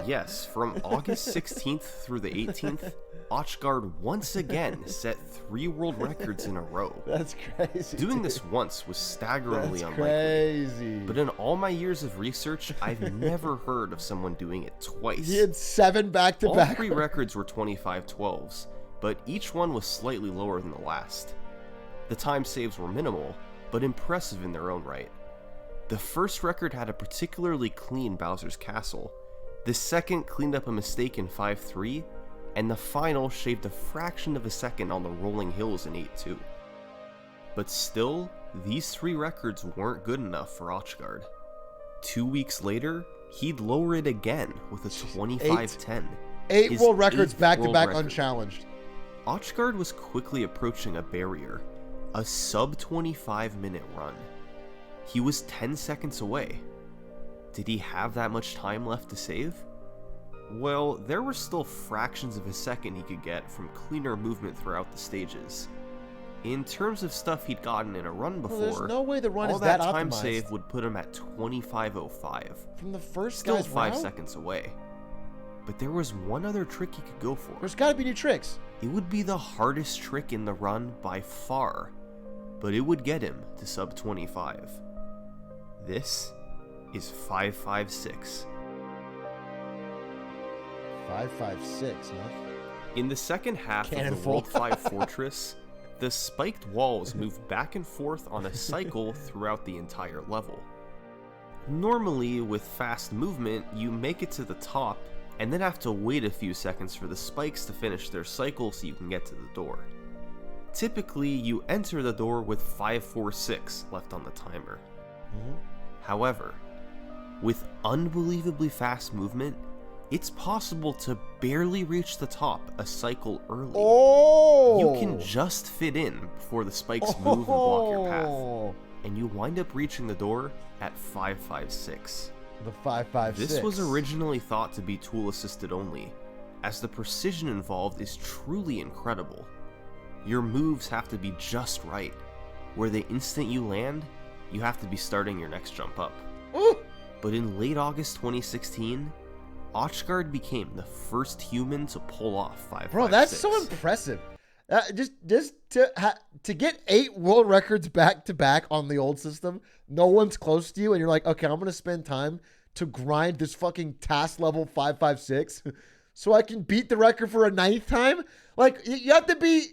Yes, from August 16th through the 18th, Atrioc once again set 3 world records in a row. That's crazy. Doing this once was staggeringly That's unlikely. crazy. But in all my years of research, I've never heard of someone doing it twice. He had 7 back-to-back. All 3 records were 25-12s, but each one was slightly lower than the last. The time saves were minimal, but impressive in their own right. The first record had a particularly clean Bowser's Castle, the second cleaned up a mistake in 5-3, and the final shaved a fraction of a second on the rolling hills in 8-2. But still, these 3 records weren't good enough for Atrioc. 2 weeks later, he'd lower it again with a 25-10. 8 world records 8th back-to-back world record. unchallenged. Atrioc was quickly approaching a barrier, a sub-25 minute run. He was 10 seconds away. Did he have that much time left to save? Well, there were still fractions of a second he could get from cleaner movement throughout the stages. In terms of stuff he'd gotten in a run before, There's no way the run all is that time optimized. save would put him at 25:05. From the first Still guy's 5 round? seconds away. But there was one other trick he could go for. There's gotta be new tricks. It would be the hardest trick in the run by far, but it would get him to sub 25. This is 556. 556, huh? In the second half of Cannon the full. World 5 Fortress, the spiked walls move back and forth on a cycle throughout the entire level. Normally, with fast movement, you make it to the top and then have to wait a few seconds for the spikes to finish their cycle so you can get to the door. Typically, you enter the door with 546 left on the timer. However, with unbelievably fast movement, it's possible to barely reach the top a cycle early. Oh! You can just fit in before the spikes move and block your path, Oh! and you wind up reaching the door at 556. The 556. This was originally thought to be tool assisted only, as the precision involved is truly incredible. Your moves have to be just right, where the instant you land, you have to be starting your next jump up. Ooh! But in late August 2016, Atrioc became the first human to pull off 556. Bro, that's so impressive. Just to get 8 world records back to back on the old system, no one's close to you, and you're like, okay, I'm gonna spend time to grind this fucking task level 556 so I can beat the record for a 9th time. Like, you have to be.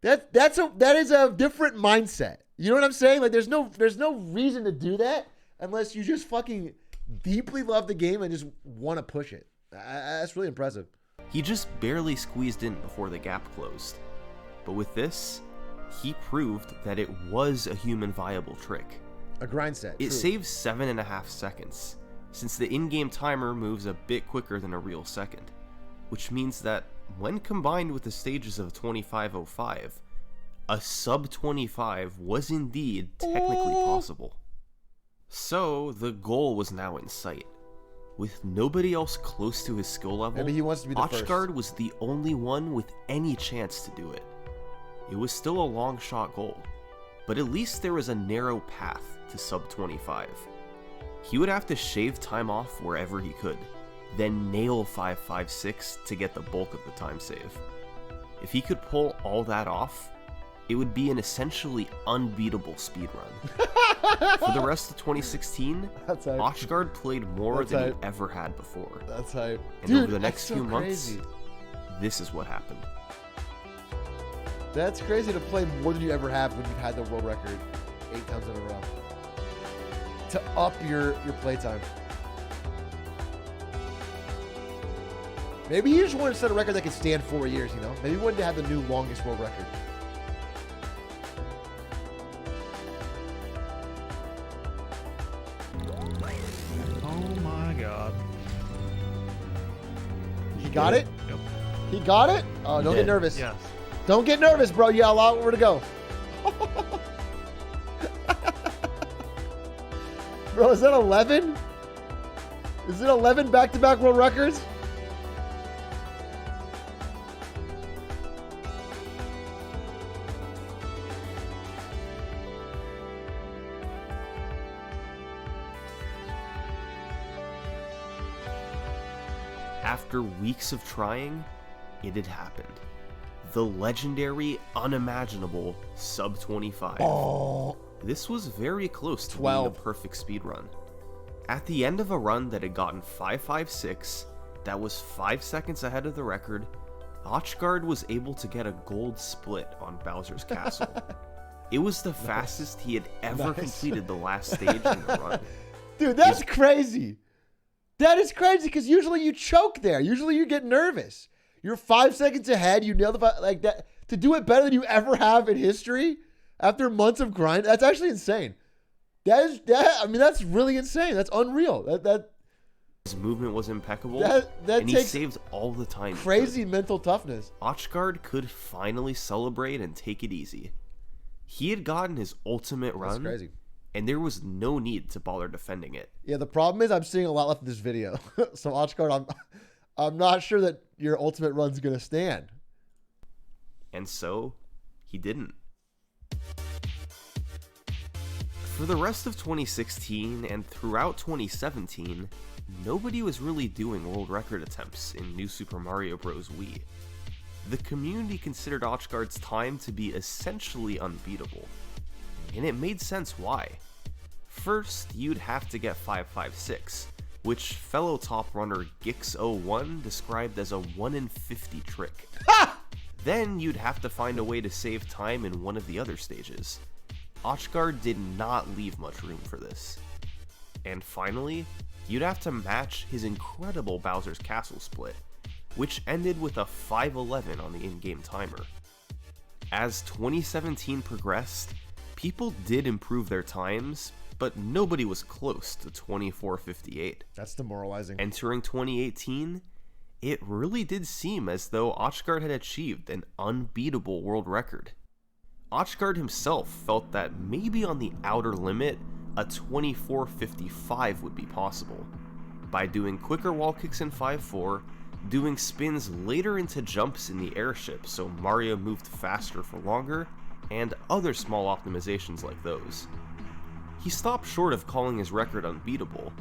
That is a different mindset. You know what I'm saying? Like, there's no reason to do that unless you just fucking deeply love the game and just want to push it. That's really impressive. He just barely squeezed in before the gap closed. But with this, he proved that it was a human viable trick. A grind set. It saves 7.5 seconds, since the in-game timer moves a bit quicker than a real second, which means that when combined with the stages of 2505, a sub 25 was indeed technically possible. So the goal was now in sight. With nobody else close to his skill level, maybe he wants to be the first. Atrioc was the only one with any chance to do it. It was still a long shot goal, but at least there was a narrow path to sub 25. He would have to shave time off wherever he could, then nail 556 to get the bulk of the time save. If he could pull all that off, it would be an essentially unbeatable speedrun. For the rest of 2016, Atrioc played more than he ever had before. That's hype. And Dude, over the next so few months, crazy. This is what happened. That's crazy to play more than you ever have when you've had the world record 8 times in a row. To up your playtime. Maybe you just wanted to set a record that could stand 4 years, you know? Maybe you wanted to have the new longest world record. Oh my god. He got it? Yep. He got it? Oh, don't get nervous. Yes. Don't get nervous, bro. You got a lot more to go. Bro, is that 11? Is it 11 back-to-back world records? After weeks of trying, it had happened. The legendary, unimaginable sub 25. Oh. This was very close to 12. being the perfect speedrun. At the end of a run that had gotten 556, that was 5 seconds ahead of the record, Atrioc was able to get a gold split on Bowser's Castle. It was the fastest he had ever completed the last stage in the run. Dude, that's crazy. That is crazy because usually you choke there. Usually you get nervous. You're 5 seconds ahead. You nail the like that. To do it better than you ever have in history after months of grind, that's actually insane. I mean, that's really insane. That's unreal. His movement was impeccable, that and he takes saved all the time. crazy mental toughness. Atrioc could finally celebrate and take it easy. He had gotten his ultimate run, That's crazy. and there was no need to bother defending it. Yeah, the problem is I'm seeing a lot left of this video. So Atrioc, I'm not sure that your ultimate run's gonna stand. And so, he didn't. For the rest of 2016 and throughout 2017, nobody was really doing world record attempts in New Super Mario Bros. Wii. The community considered Atrioc's time to be essentially unbeatable, and it made sense why. First, you'd have to get 556, which fellow top runner Gix01 described as a 1 in 50 trick. Then you'd have to find a way to save time in one of the other stages. Atrioc did not leave much room for this. And finally, you'd have to match his incredible Bowser's Castle split, which ended with a 511 on the in-game timer. As 2017 progressed, people did improve their times, but nobody was close to 24:58. That's demoralizing. Entering 2018, it really did seem as though Atrioc had achieved an unbeatable world record. Atrioc himself felt that maybe on the outer limit, a 24:55 would be possible. By doing quicker wall kicks in 5-4, doing spins later into jumps in the airship so Mario moved faster for longer, and other small optimizations like those. He stopped short of calling his record unbeatable,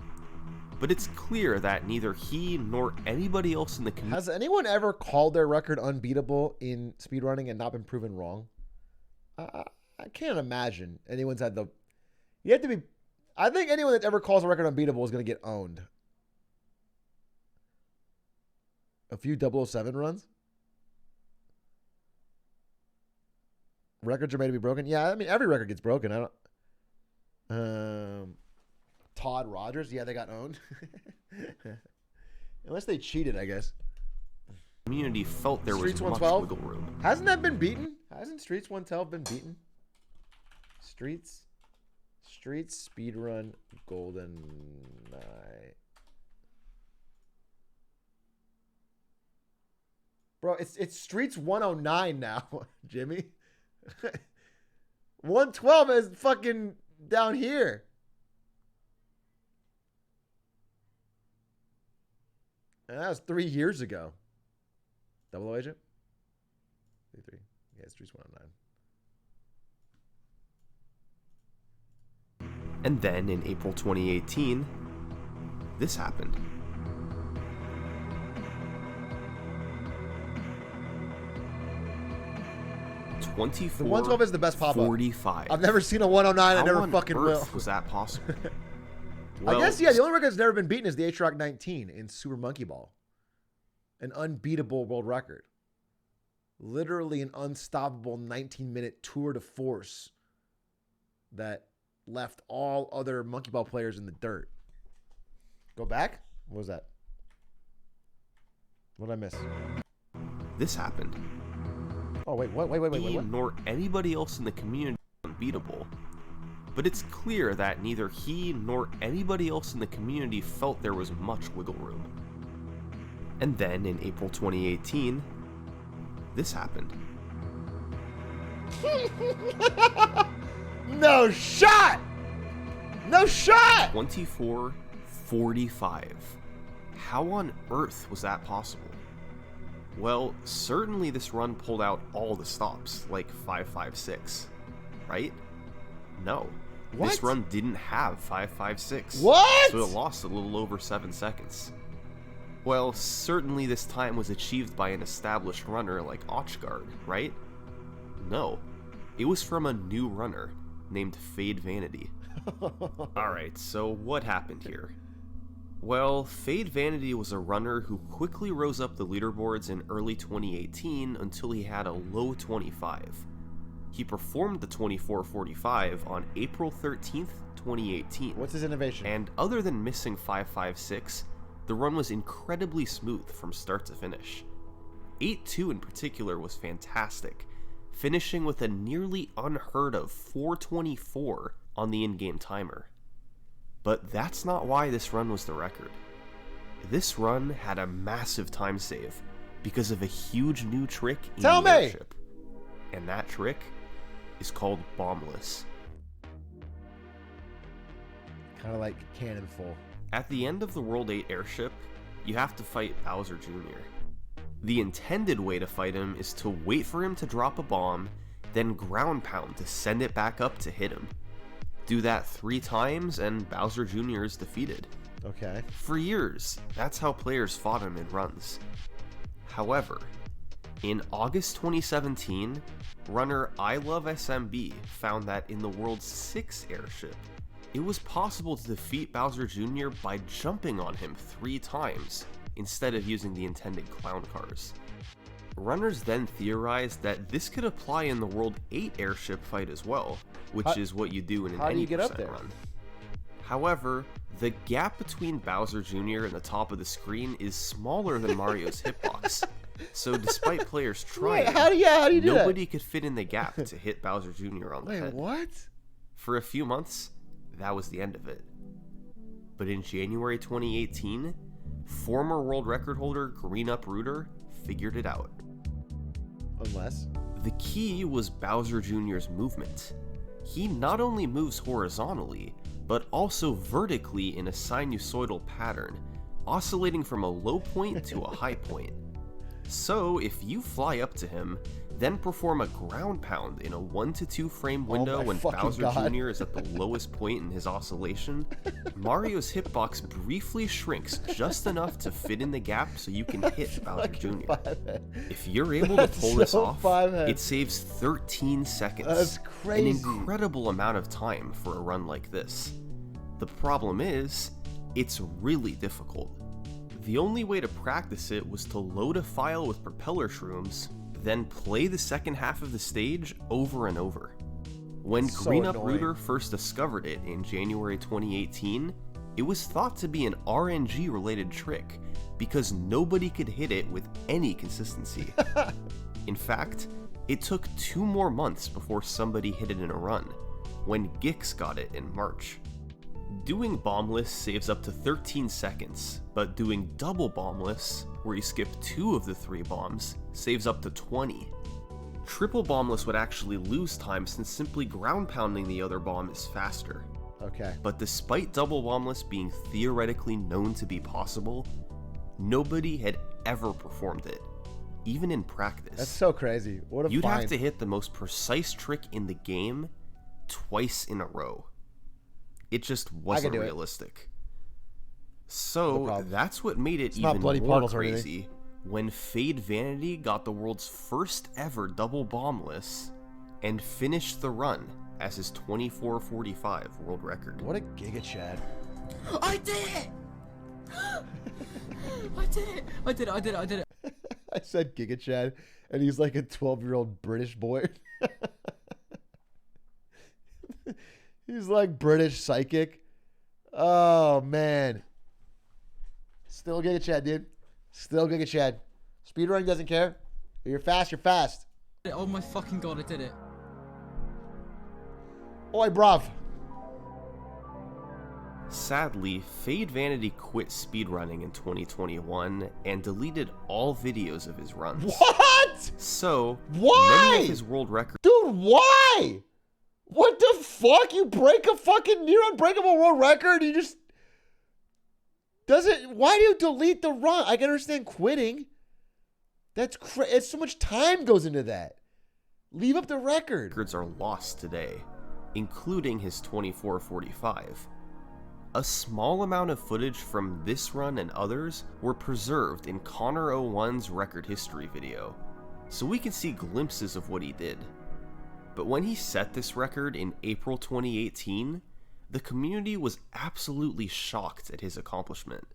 but it's clear that neither he nor anybody else in the community... Has anyone ever called their record unbeatable in speedrunning and not been proven wrong? I can't imagine anyone's had the... You have to be... I think anyone that ever calls a record unbeatable is going to get owned. A few 007 runs? Records are made to be broken? Yeah, I mean, every record gets broken. I don't... Todd Rogers? Yeah, they got owned. Unless they cheated, I guess. Community felt there Streets was much 112? wiggle room. Hasn't that been beaten? Hasn't Streets 112 been beaten? Streets speedrun Golden Knight. Bro, it's Streets 109 now, Jimmy. 112 is fucking down here. And that was 3 years ago. Double O agent? 3. Yeah, it's Streets 109. And then in April 2018, this happened. The 112 is the best pop-up. 45. I've never seen a 109. I never fucking will. Was that possible? I guess, yeah, the only record that's never been beaten is the Atrioc 19 in Super Monkey Ball. An unbeatable world record. Literally an unstoppable 19-minute tour de force that left all other Monkey Ball players in the dirt. Go back? What was that? What did I miss? This happened. Oh, wait, what? He nor anybody else in the community was unbeatable. But it's clear that neither he nor anybody else in the community felt there was much wiggle room. And then in April 2018, this happened. No shot! No shot! 24:45. How on earth was that possible? Well, certainly this run pulled out all the stops, like 5.56, right? No. What? This run didn't have 5.56. What? So it lost a little over 7 seconds. Well, certainly this time was achieved by an established runner like Atrioc, right? No. It was from a new runner named Fade Vanity. Alright, so what happened here? Well, Fade Vanity was a runner who quickly rose up the leaderboards in early 2018 until he had a low 25. He performed the 24:45 on April 13th, 2018. What's his innovation? And other than missing 5.56, the run was incredibly smooth from start to finish. 8.2 in particular was fantastic, finishing with a nearly unheard of 4.24 on the in-game timer. But that's not why this run was the record. This run had a massive time save because of a huge new trick in the airship. And that trick is called Bombless. Kind of like Cannon Full. At the end of the World 8 airship, you have to fight Bowser Jr. The intended way to fight him is to wait for him to drop a bomb, then ground pound to send it back up to hit him. Do that 3 times and Bowser Jr. is defeated. Okay. For years, that's how players fought him in runs. However, in August 2017, runner I Love SMB found that in the world's 6th airship, it was possible to defeat Bowser Jr. by jumping on him 3 times, instead of using the intended clown cars. Runners then theorized that this could apply in the World 8 airship fight as well, which is what you do in an any percent run. However, the gap between Bowser Jr. and the top of the screen is smaller than Mario's hitbox. So despite players trying, how do you do nobody could fit in the gap to hit Bowser Jr. on the head. What? For a few months, that was the end of it. But in January 2018, former world record holder Green Up Rooter figured it out. Unless? The key was Bowser Jr.'s movement. He not only moves horizontally, but also vertically in a sinusoidal pattern, oscillating from a low point to a high point. So if you fly up to him, then perform a ground pound in a 1 to 2 frame window my when fucking Bowser God. Jr. is at the lowest point in his oscillation, Mario's hitbox briefly shrinks just enough to fit in the gap so you can hit Bowser Jr. If you're able to pull this off, it saves 13 seconds. That's crazy. An incredible amount of time for a run like this. The problem is, it's really difficult. The only way to practice it was to load a file with propeller shrooms, then play the second half of the stage over and over. When So Green annoying. Uprooter first discovered it in January 2018, it was thought to be an RNG related trick because nobody could hit it with any consistency. In fact, it took 2 more months before somebody hit it in a run, when Gix got it in March. Doing bombless saves up to 13 seconds, but doing double bombless, where you skip 2 of the 3 bombs, saves up to 20. Triple bombless would actually lose time since simply ground pounding the other bomb is faster. Okay. But despite double bombless being theoretically known to be possible, nobody had ever performed it, even in practice. That's so crazy. What a You'd find. have to hit the most precise trick in the game twice in a row. It just wasn't do it. realistic. No So problem. that's what made it not even bloody more puddles or anything. crazy when Fade Vanity got the world's first ever double bombless and finished the run as his 24:45 world record. What a Giga Chad. I did it! I did it! I did it! I did it! I did it! I said Giga Chad, and he's like a 12-year-old British boy. He's like British psychic. Oh, man. Still Giga Chad, dude. Still Giga Chad. Speedrunning doesn't care. If you're fast, you're fast. Oh my fucking god, I did it. Oi, bruv. Sadly, Fade Vanity quit speedrunning in 2021 and deleted all videos of his runs. What? So, Why? many of his world records Dude, why? What the fuck? You break a fucking near unbreakable world record? You just... Why do you delete the run? I can understand quitting. That's it's so much time goes into that. Leave up the record. are lost today, including his 24:45. A small amount of footage from this run and others were preserved in Connor01's record history video, so we can see glimpses of what he did. But when he set this record in April 2018, the community was absolutely shocked at his accomplishment.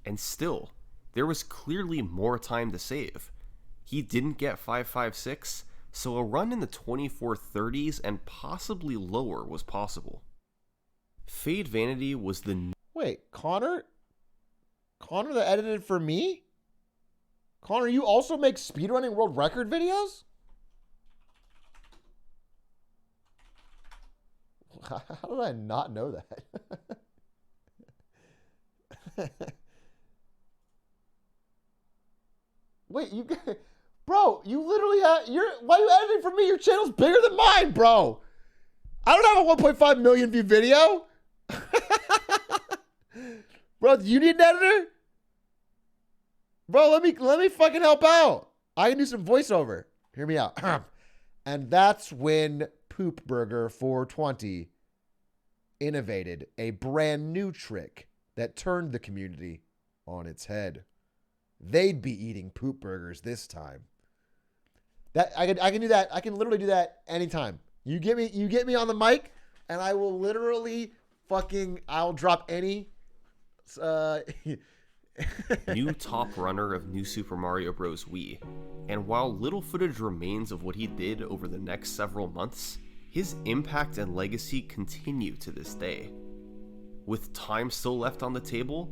And still, there was clearly more time to save. He didn't get 556, so a run in the 24:30s and possibly lower was possible. Fade Vanity was the Wait, Connor? Connor that edited for me? Connor, you also make speedrunning world record videos? How did I not know that? Wait, bro, you literally have, why are you editing for me? Your channel's bigger than mine, bro. I don't have a 1.5 million view video. Bro, do you need an editor? Bro, let me fucking help out. I can do some voiceover. Hear me out. And that's when Poop Burger 420 innovated a brand new trick that turned the community on its head. They'd be eating poop burgers this time. That I can do that. I can literally do that anytime. You get me on the mic, and I will literally I'll drop any new top runner of New Super Mario Bros. Wii, and while little footage remains of what he did over the next several months, his impact and legacy continue to this day. With time still left on the table,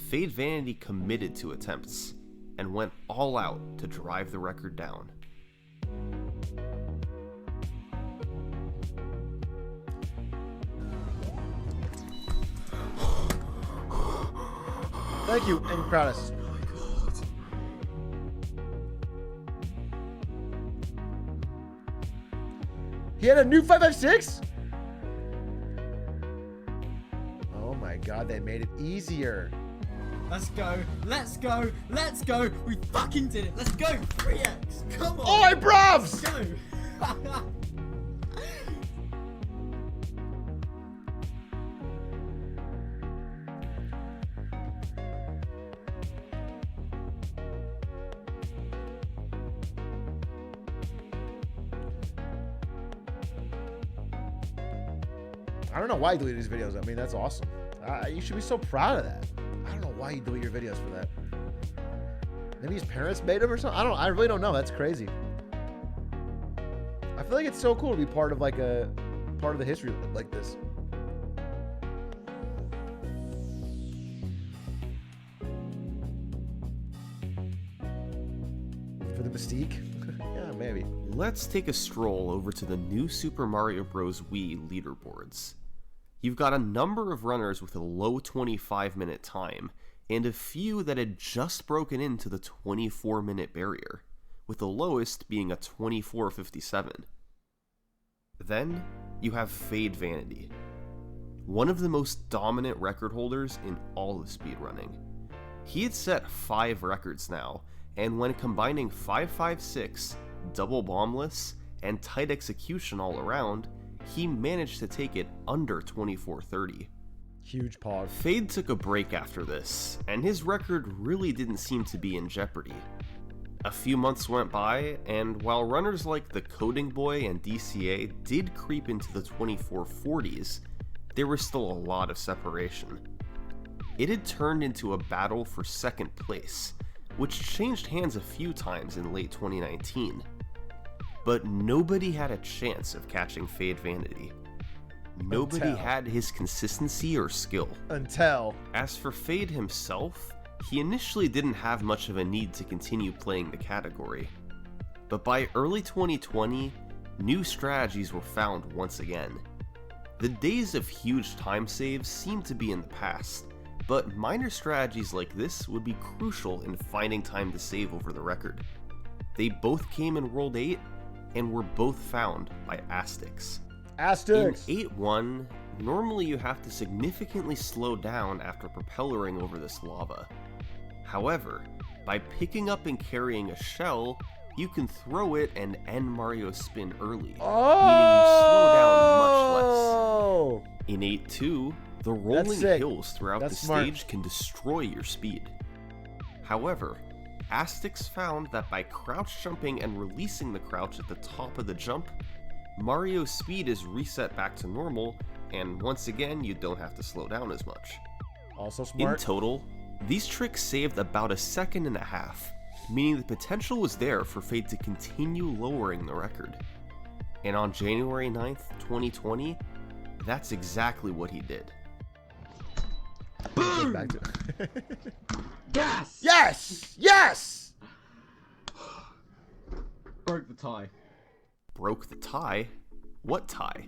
Fade Vanity committed to attempts, and went all out to drive the record down. Thank you, and Kratos. He had a new 556? Oh my god, they made it easier. Let's go. Let's go. Let's go. We fucking did it. Let's go. 3x. Come on. Oi, bruvs! Let's go. I don't know why you deleted these videos. I mean, that's awesome. You should be so proud of that. I don't know why you delete your videos for that. Maybe his parents made him or something. I really don't know. That's crazy. I feel like it's so cool to be part of part of the history like this. For the mystique? Yeah, maybe. Let's take a stroll over to the new Super Mario Bros. Wii leaderboards. You've got a number of runners with a low 25-minute time, and a few that had just broken into the 24-minute barrier, with the lowest being a 24:57. Then, you have Fade Vanity, one of the most dominant record holders in all of speedrunning. He had set 5 records now, and when combining 5.56, double bombless, and tight execution all around, he managed to take it under 24:30. Huge pause. Fade took a break after this, and his record really didn't seem to be in jeopardy. A few months went by, and while runners like the Coding Boy and DCA did creep into the 24:40s, there was still a lot of separation. It had turned into a battle for second place, which changed hands a few times in late 2019. But nobody had a chance of catching Fade Vanity. Nobody had his consistency or skill. As for Fade himself, he initially didn't have much of a need to continue playing the category. But by early 2020, new strategies were found once again. The days of huge time saves seemed to be in the past, but minor strategies like this would be crucial in finding time to save over the record. They both came in World 8, and were both found by Astix. In 8.1, normally you have to significantly slow down after propellering over this lava. However, by picking up and carrying a shell, you can throw it and end Mario's spin early, meaning you slow down much less. In 8.2, the rolling hills throughout the stage can destroy your speed. However, Astix found that by crouch jumping and releasing the crouch at the top of the jump, Mario's speed is reset back to normal, and once again, you don't have to slow down as much. Also smart. In total, these tricks saved about 1.5 seconds, meaning the potential was there for Fade to continue lowering the record. And on January 9th, 2020, that's exactly what he did. Boom! Yes! Yes! Yes! Broke the tie. Broke the tie? What tie?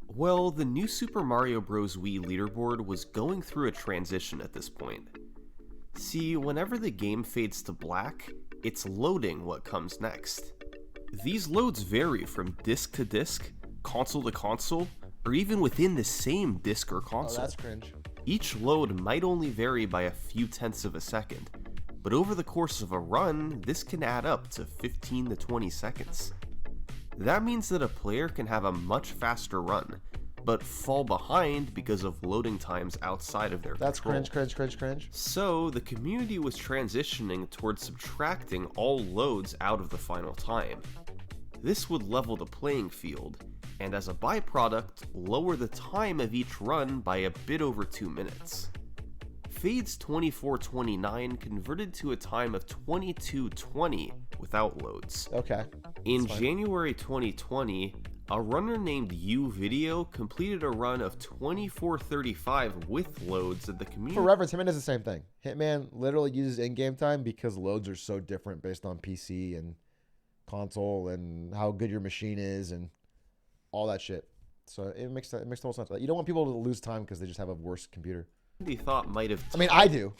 Well, the new Super Mario Bros. Wii leaderboard was going through a transition at this point. See, whenever the game fades to black, it's loading what comes next. These loads vary from disc to disc, console to console, or even within the same disc or console. Oh, that's cringe. Each load might only vary by a few tenths of a second, but over the course of a run, this can add up to 15 to 20 seconds. That means that a player can have a much faster run, but fall behind because of loading times outside of their control. That's cringe. So, the community was transitioning towards subtracting all loads out of the final time. This would level the playing field, and as a byproduct, lower the time of each run by a bit over 2 minutes. Fade's 24:29 converted to a time of 22:20 without loads. Okay. In January 2020, a runner named U-Video completed a run of 24:35 with loads at the community. For reference, Hitman is the same thing. Hitman literally uses in-game time because loads are so different based on PC and console and how good your machine is and all that shit. So it makes total sense. You don't want people to lose time because they just have a worse computer. They thought might have. I mean, I do.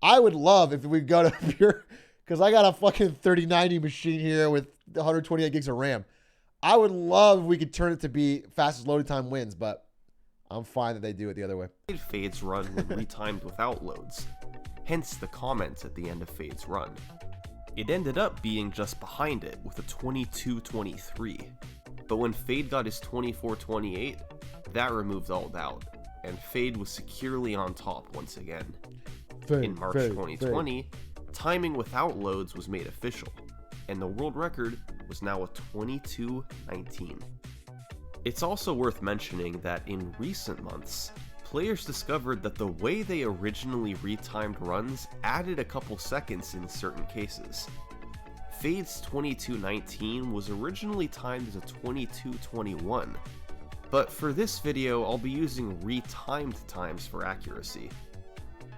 I would love if we go to pure, because I got a fucking 3090 machine here with 128 gigs of RAM. I would love if we could turn it to be fastest loading time wins, but I'm fine that they do it the other way. Fade's run when retimed without loads. hence the comments at the end of Fade's run. It ended up being just behind it with a 22-23, but when Fade got his 24-28, that removed all doubt, and Fade was securely on top once again. In March 2020, timing without loads was made official, and the world record was now a 22-19. It's also worth mentioning that in recent months, players discovered that the way they originally retimed runs added a couple seconds in certain cases. Fade's 22-19 was originally timed as a 22-21, but for this video I'll be using retimed times for accuracy.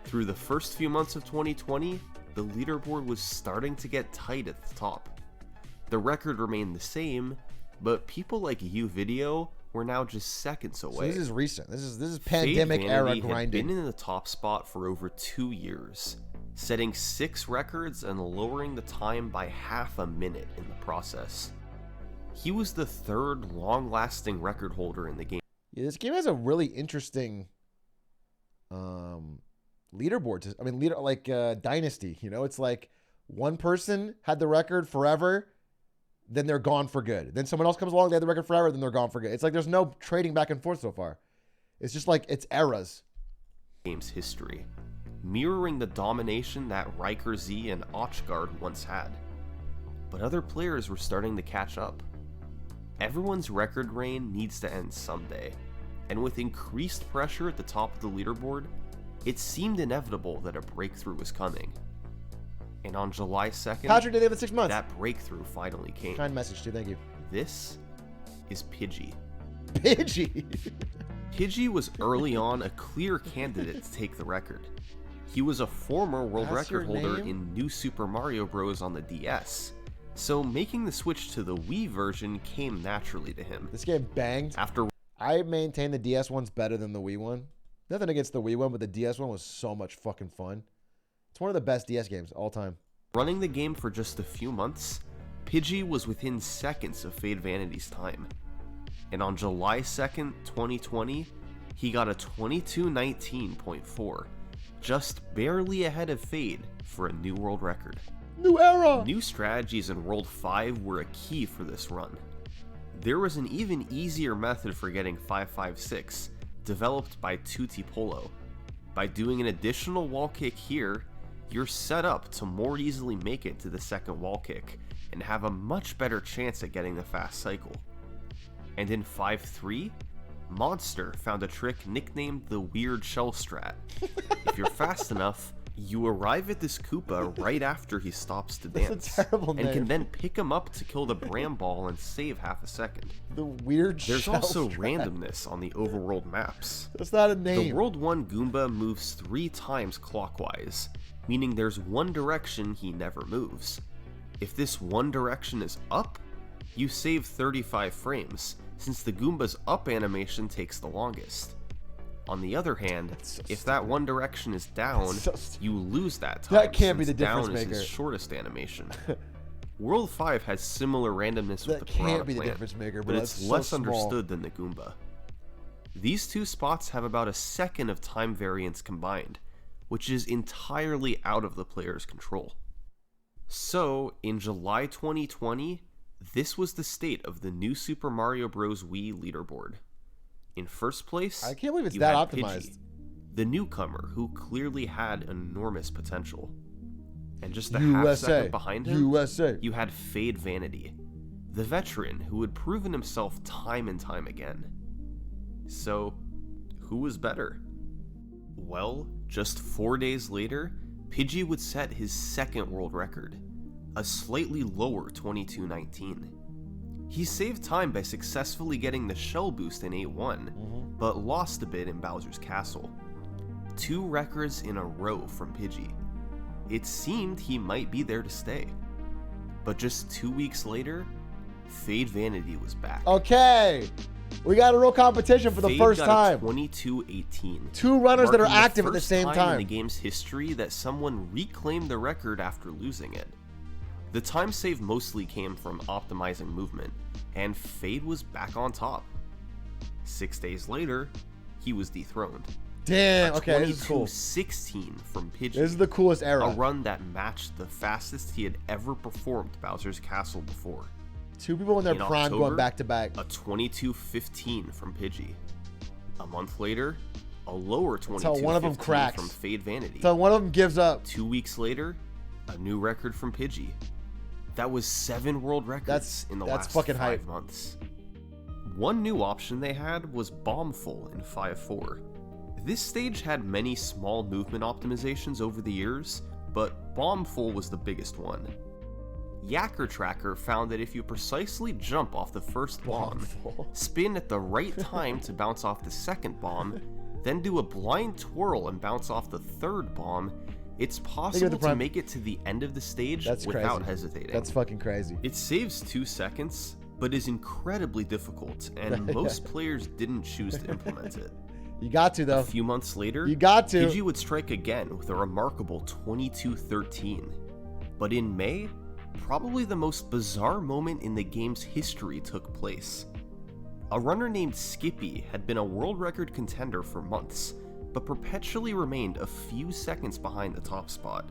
Through the first few months of 2020, the leaderboard was starting to get tight at the top. The record remained the same, but people like UVideo were now just seconds away. So this is recent. This is pandemic era grinding. Had been in the top spot for over 2 years, setting 6 records and lowering the time by half a minute in the process. He was the 3rd long-lasting record holder in the game. Yeah, this game has a really interesting leaderboard. I mean, like Dynasty. You know, it's like one person had the record forever, then they're gone for good. Then someone else comes along, they had the record forever, then they're gone for good. It's like there's no trading back and forth so far. It's just like it's eras. Game's history, mirroring the domination that Riker Z and Ochgard once had. But other players were starting to catch up. Everyone's record reign needs to end someday, and with increased pressure at the top of the leaderboard, it seemed inevitable that a breakthrough was coming. And on July 2nd, Patrick did it in 6 months. That breakthrough finally came. Kind message too, thank you. This is Pidgey. Pidgey? Pidgey was early on a clear candidate to take the record. He was a former world record holder in New Super Mario Bros. On the DS, so making the switch to the Wii version came naturally to him. This game banged. I maintain the DS one's better than the Wii one. Nothing against the Wii one, but the DS one was so much fucking fun. It's one of the best DS games all time. Running the game for just a few months, Pidgey was within seconds of Fade Vanity's time. And on July 2nd, 2020, he got a 22-19.4, just barely ahead of Fade for a new world record. New era! New strategies in World 5 were a key for this run. There was an even easier method for getting 556, developed by Tutti Polo. By doing an additional wall kick here, you're set up to more easily make it to the second wall kick and have a much better chance at getting the fast cycle. And in 5-3, Monster found a trick nicknamed the Weird Shell Strat. If you're fast enough, you arrive at this Koopa right after he stops to dance, and can then pick him up to kill the Bramball and save half a second. The Weird Shell There's also Strat. randomness on the overworld maps. That's not a name. The World 1 Goomba moves 3 times clockwise, meaning there's one direction he never moves. If this one direction is up, you save 35 frames, since the Goomba's up animation takes the longest. On the other hand, if that one direction is down, you lose that time. That can't be the down difference is maker. his shortest animation. World 5 has similar randomness with the Piranha can't be the Plant, difference maker, but bro. it's That's less so small. understood than the Goomba. These two spots have about a second of time variance combined, which is entirely out of the player's control. So, in July 2020, this was the state of the new Super Mario Bros. Wii leaderboard. In first place, I can't believe it's you that had optimized. Pidgey, the newcomer who clearly had enormous potential. And just a half USA, second behind him, USA. you had Fade Vanity, the veteran who had proven himself time and time again. So, who was better? Well, just 4 days later, Pidgey would set his second world record, a slightly lower 22-19. He saved time by successfully getting the shell boost in 8-1, but lost a bit in Bowser's Castle. 2 records in a row from Pidgey. It seemed he might be there to stay. But just 2 weeks later, Fade Vanity was back. Okay, we got a real competition for the Fade first got time. 22-18. 2 runners that are marking active at the first same in time. the game's history that someone reclaimed the record after losing it. The time save mostly came from optimizing movement, and Fade was back on top. 6 days later, he was dethroned. Damn. A Okay, this is cool. 22:16 from Pidgey. This is the coolest era. A run that matched the fastest he had ever performed Bowser's Castle before. Two people in their prime October, going back to back. A 22:15 from Pidgey. A month later, a lower 22:15 Until one of them cracks. from Fade Vanity. Until one of them gives up. 2 weeks later, a new record from Pidgey. That was 7 world records in the last fucking 5 hype. months. One new option they had was Bombful in 5-4. This stage had many small movement optimizations over the years, but Bombful was the biggest one. Yacker Tracker found that if you precisely jump off the first bomb, spin at the right time to bounce off the second bomb, then do a blind twirl and bounce off the third bomb, it's possible to make it to the end of the stage without hesitating. That's fucking crazy. It saves 2 seconds, but is incredibly difficult, and most players didn't choose to implement it. You got to, though. A few months later, you got to. Pidgey would strike again with a remarkable 22:13. But in May, probably the most bizarre moment in the game's history took place. A runner named Skippy had been a world record contender for months, but perpetually remained a few seconds behind the top spot.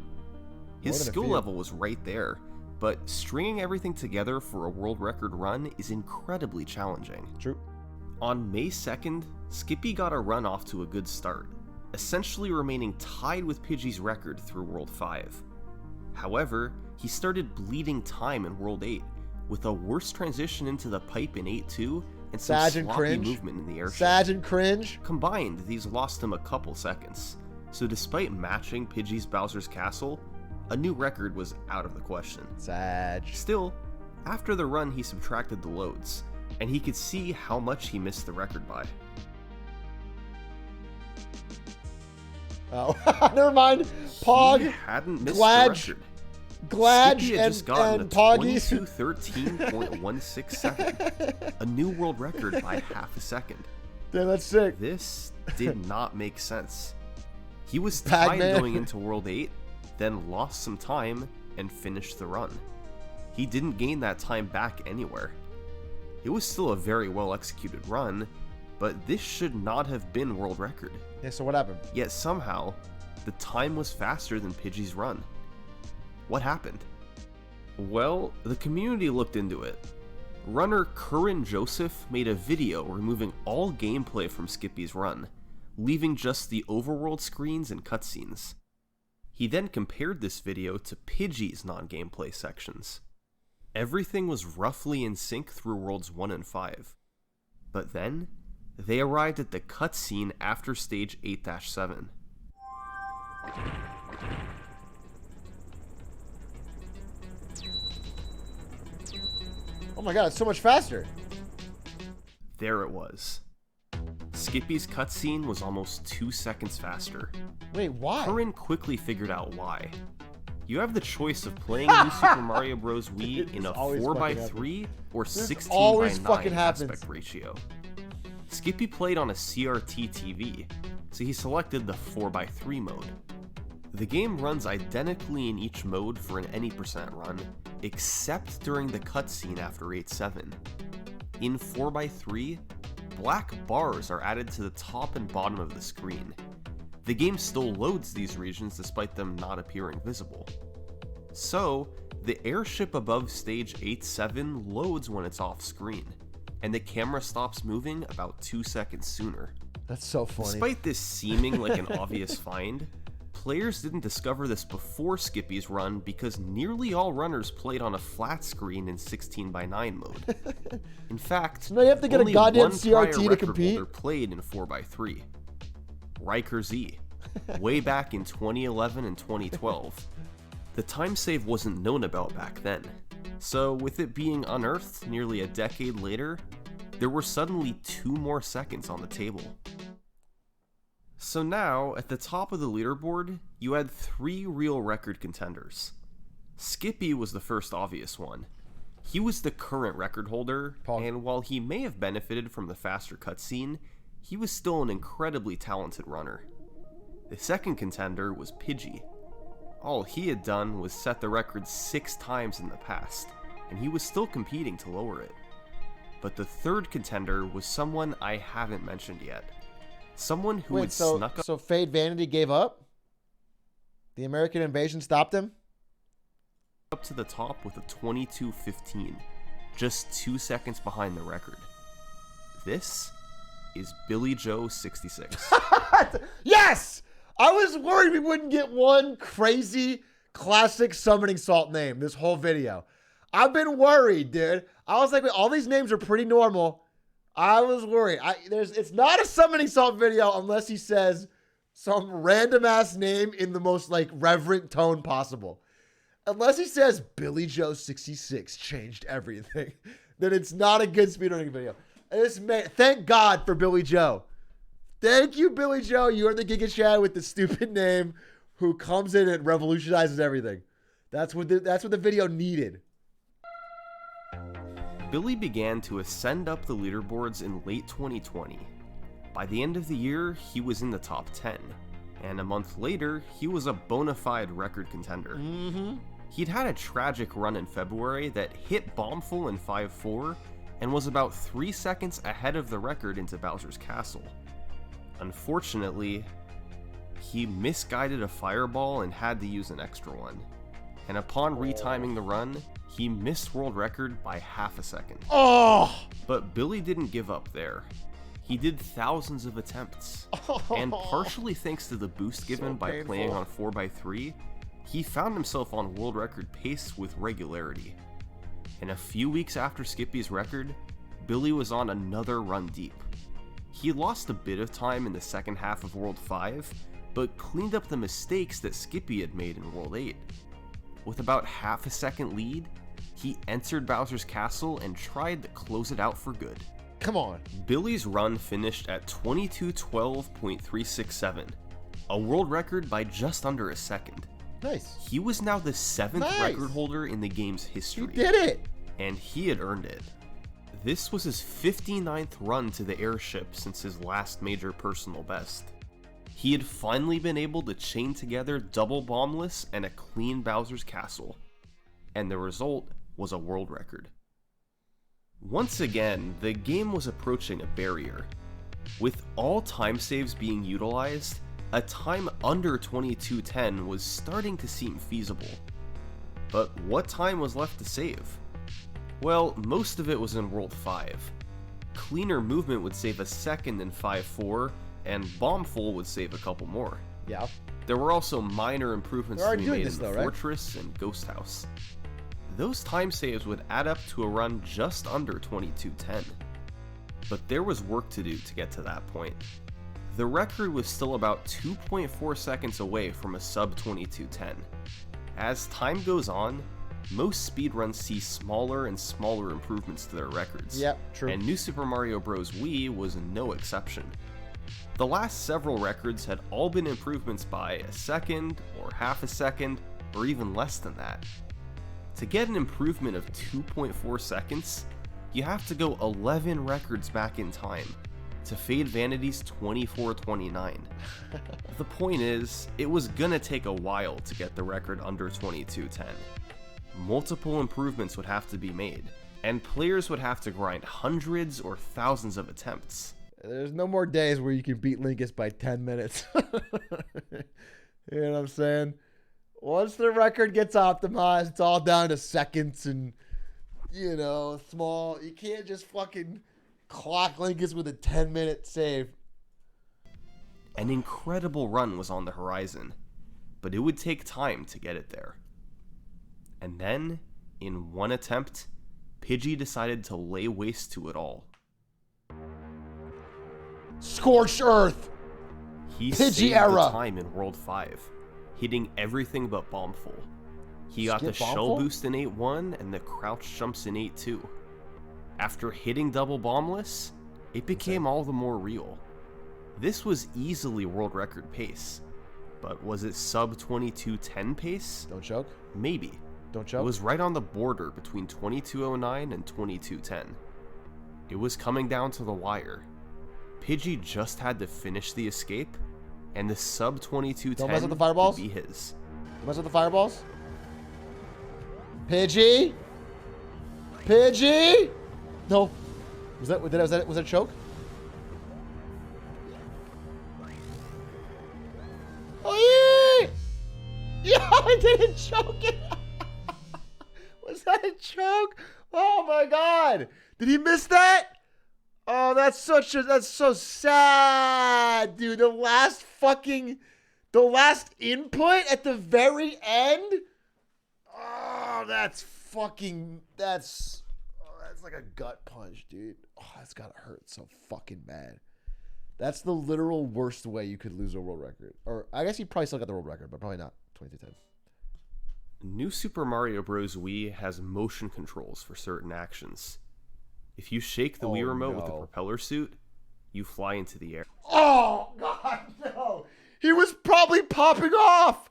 His skill level was right there, but stringing everything together for a world record run is incredibly challenging. True. On May 2nd, Skippy got a run off to a good start, essentially remaining tied with Pidgey's record through World 5. However, he started bleeding time in World 8, with a worse transition into the pipe in 8-2 and some sloppy movement in the airship. Sag and cringe. Combined, these lost him a couple seconds, so despite matching Pidgey's Bowser's Castle, a new record was out of the question. Sag. Still, after the run he subtracted the loads, and he could see how much he missed the record by. Oh, never mind. Pog, he hadn't missed Gladge, the record. Glad Skippy had and, just gotten and a Poggy. 22:13.167, a new world record by half a second. Damn, that's sick. This did not make sense. He was tied going into World 8, then lost some time and finished the run. He didn't gain that time back anywhere. It was still a very well executed run, but this should not have been world record. Yeah, so what happened? Yet somehow, the time was faster than Pidgey's run. What happened? Well, the community looked into it. Runner Curran Joseph made a video removing all gameplay from Skippy's run, leaving just the overworld screens and cutscenes. He then compared this video to Pidgey's non-gameplay sections. Everything was roughly in sync through Worlds 1 and 5. But then, they arrived at the cutscene after stage 8-7. Oh my god, it's so much faster. There it was. Skippy's cutscene was almost 2 seconds faster. Wait, why? Curran quickly figured out why. You have the choice of playing New Super Mario Bros. Wii in a 4:3 or 16:9 aspect ratio. Skippy played on a CRT TV, so he selected the 4:3 mode. The game runs identically in each mode for an any % run, except during the cutscene after 8-7. In 4:3, black bars are added to the top and bottom of the screen. The game still loads these regions despite them not appearing visible. So, the airship above stage 8-7 loads when it's off screen, and the camera stops moving about 2 seconds sooner. That's so funny. Despite this seeming like an obvious find, players didn't discover this before Skippy's run because nearly all runners played on a flat screen in 16:9 mode. In fact, now you have to get only a goddamn one CRT prior to record compete? holder played in 4:3. Riker Z, way back in 2011 and 2012. The time save wasn't known about back then, so with it being unearthed nearly a decade later, there were suddenly 2 more seconds on the table. So now, at the top of the leaderboard, you had 3 real record contenders. Skippy was the first obvious one. He was the current record holder, and while he may have benefited from the faster cutscene, he was still an incredibly talented runner. The second contender was Pidgey. All he had done was set the record 6 times in the past, and he was still competing to lower it. But the third contender was someone I haven't mentioned yet. Someone who Wait, had so snuck up so Fade Vanity gave up? The American invasion stopped him? to the top with a 22:15, just 2 seconds behind the record. This is Billy Joe 66. Yes! I was worried we wouldn't get one crazy classic summoning salt name this whole video. I've been worried, dude. I was like, wait, all these names are pretty normal. I was worried. It's not a summoning salt video unless he says some random ass name in the most like reverent tone possible. Unless he says Billy Joe 66 changed everything, then it's not a good speedrunning video. And this man, thank God for Billy Joe. Thank you, Billy Joe. You are the Giga Chad with the stupid name who comes in and revolutionizes everything. That's what the video needed. Billy began to ascend up the leaderboards in late 2020. By the end of the year, he was in the top 10, and a month later, he was a bona fide record contender. He'd had a tragic run in February that hit Bombful in 5-4 and was about 3 seconds ahead of the record into Bowser's Castle. Unfortunately, he misguided a fireball and had to use an extra one. And upon retiming the run, he missed world record by half a second. But Billy didn't give up there. He did thousands of attempts. And partially thanks to the boost given by playing on 4x3, he found himself on world record pace with regularity. And a few weeks after Skippy's record, Billy was on another run deep. He lost a bit of time in the second half of World 5, but cleaned up the mistakes that Skippy had made in World 8. With about half a second lead, he entered Bowser's Castle and tried to close it out for good. Come on. Billy's run finished at 22:12.367, a world record by just under a second. Nice. He was now the 7th record holder in the game's history. He did it! And he had earned it. This was his 59th run to the airship since his last major personal best. He had finally been able to chain together double bombless and a clean Bowser's Castle, and the result was a world record. Once again, the game was approaching a barrier. With all time saves being utilized, a time under 22:10 was starting to seem feasible. But what time was left to save? Well, most of it was in World 5. Cleaner movement would save a second in 5-4, and Bombful would save a couple more. Yeah. There were also minor improvements to be made in the right? Fortress and Ghost House. Those time saves would add up to a run just under 22:10. But there was work to do to get to that point. The record was still about 2.4 seconds away from a sub 22:10. As time goes on, most speedruns see smaller and smaller improvements to their records. Yep, true. And New Super Mario Bros. Wii was no exception. The last several records had all been improvements by a second, or half a second, or even less than that. To get an improvement of 2.4 seconds, you have to go 11 records back in time, to Fade Vanity's 24:29. The point is, it was gonna take a while to get the record under 22:10. Multiple improvements would have to be made, and players would have to grind hundreds or thousands of attempts. There's no more days where you can beat Linkus by 10 minutes. You know what I'm saying? Once the record gets optimized, it's all down to seconds and, you know, small. You can't just fucking clock Linkus with a 10-minute save. An incredible run was on the horizon, but it would take time to get it there. And then, in one attempt, Pidgey decided to lay waste to it all. Scorched Earth! He Pidgey saved era. the time in World 5, hitting everything but Bombful. He got the Skip shell Bombful? boost in 8-1 and the crouch jumps in 8-2. After hitting double bombless, it became all the more real. This was easily world record pace, but was it sub 22:10 pace? Don't choke. Maybe. Don't It choke. was right on the border between 22:09 and 22:10. It was coming down to the wire. Pidgey just had to finish the escape, and the sub 22:10 Don't mess with the fireballs. could be his. Don't mess with the fireballs. Pidgey? Pidgey? No. Was that a choke? choking? Was that a choke? Oh my god. Did he miss that? Oh, that's so sad, dude. The last input at the very end? Oh, that's like a gut punch, dude. Oh, that's gotta hurt so fucking bad. That's the literal worst way you could lose a world record. Or I guess he probably still got the world record, but probably not 2210. New Super Mario Bros. Wii has motion controls for certain actions. If you shake the Wii remote with the propeller suit, you fly into the air. Oh, God, no. He was probably popping off.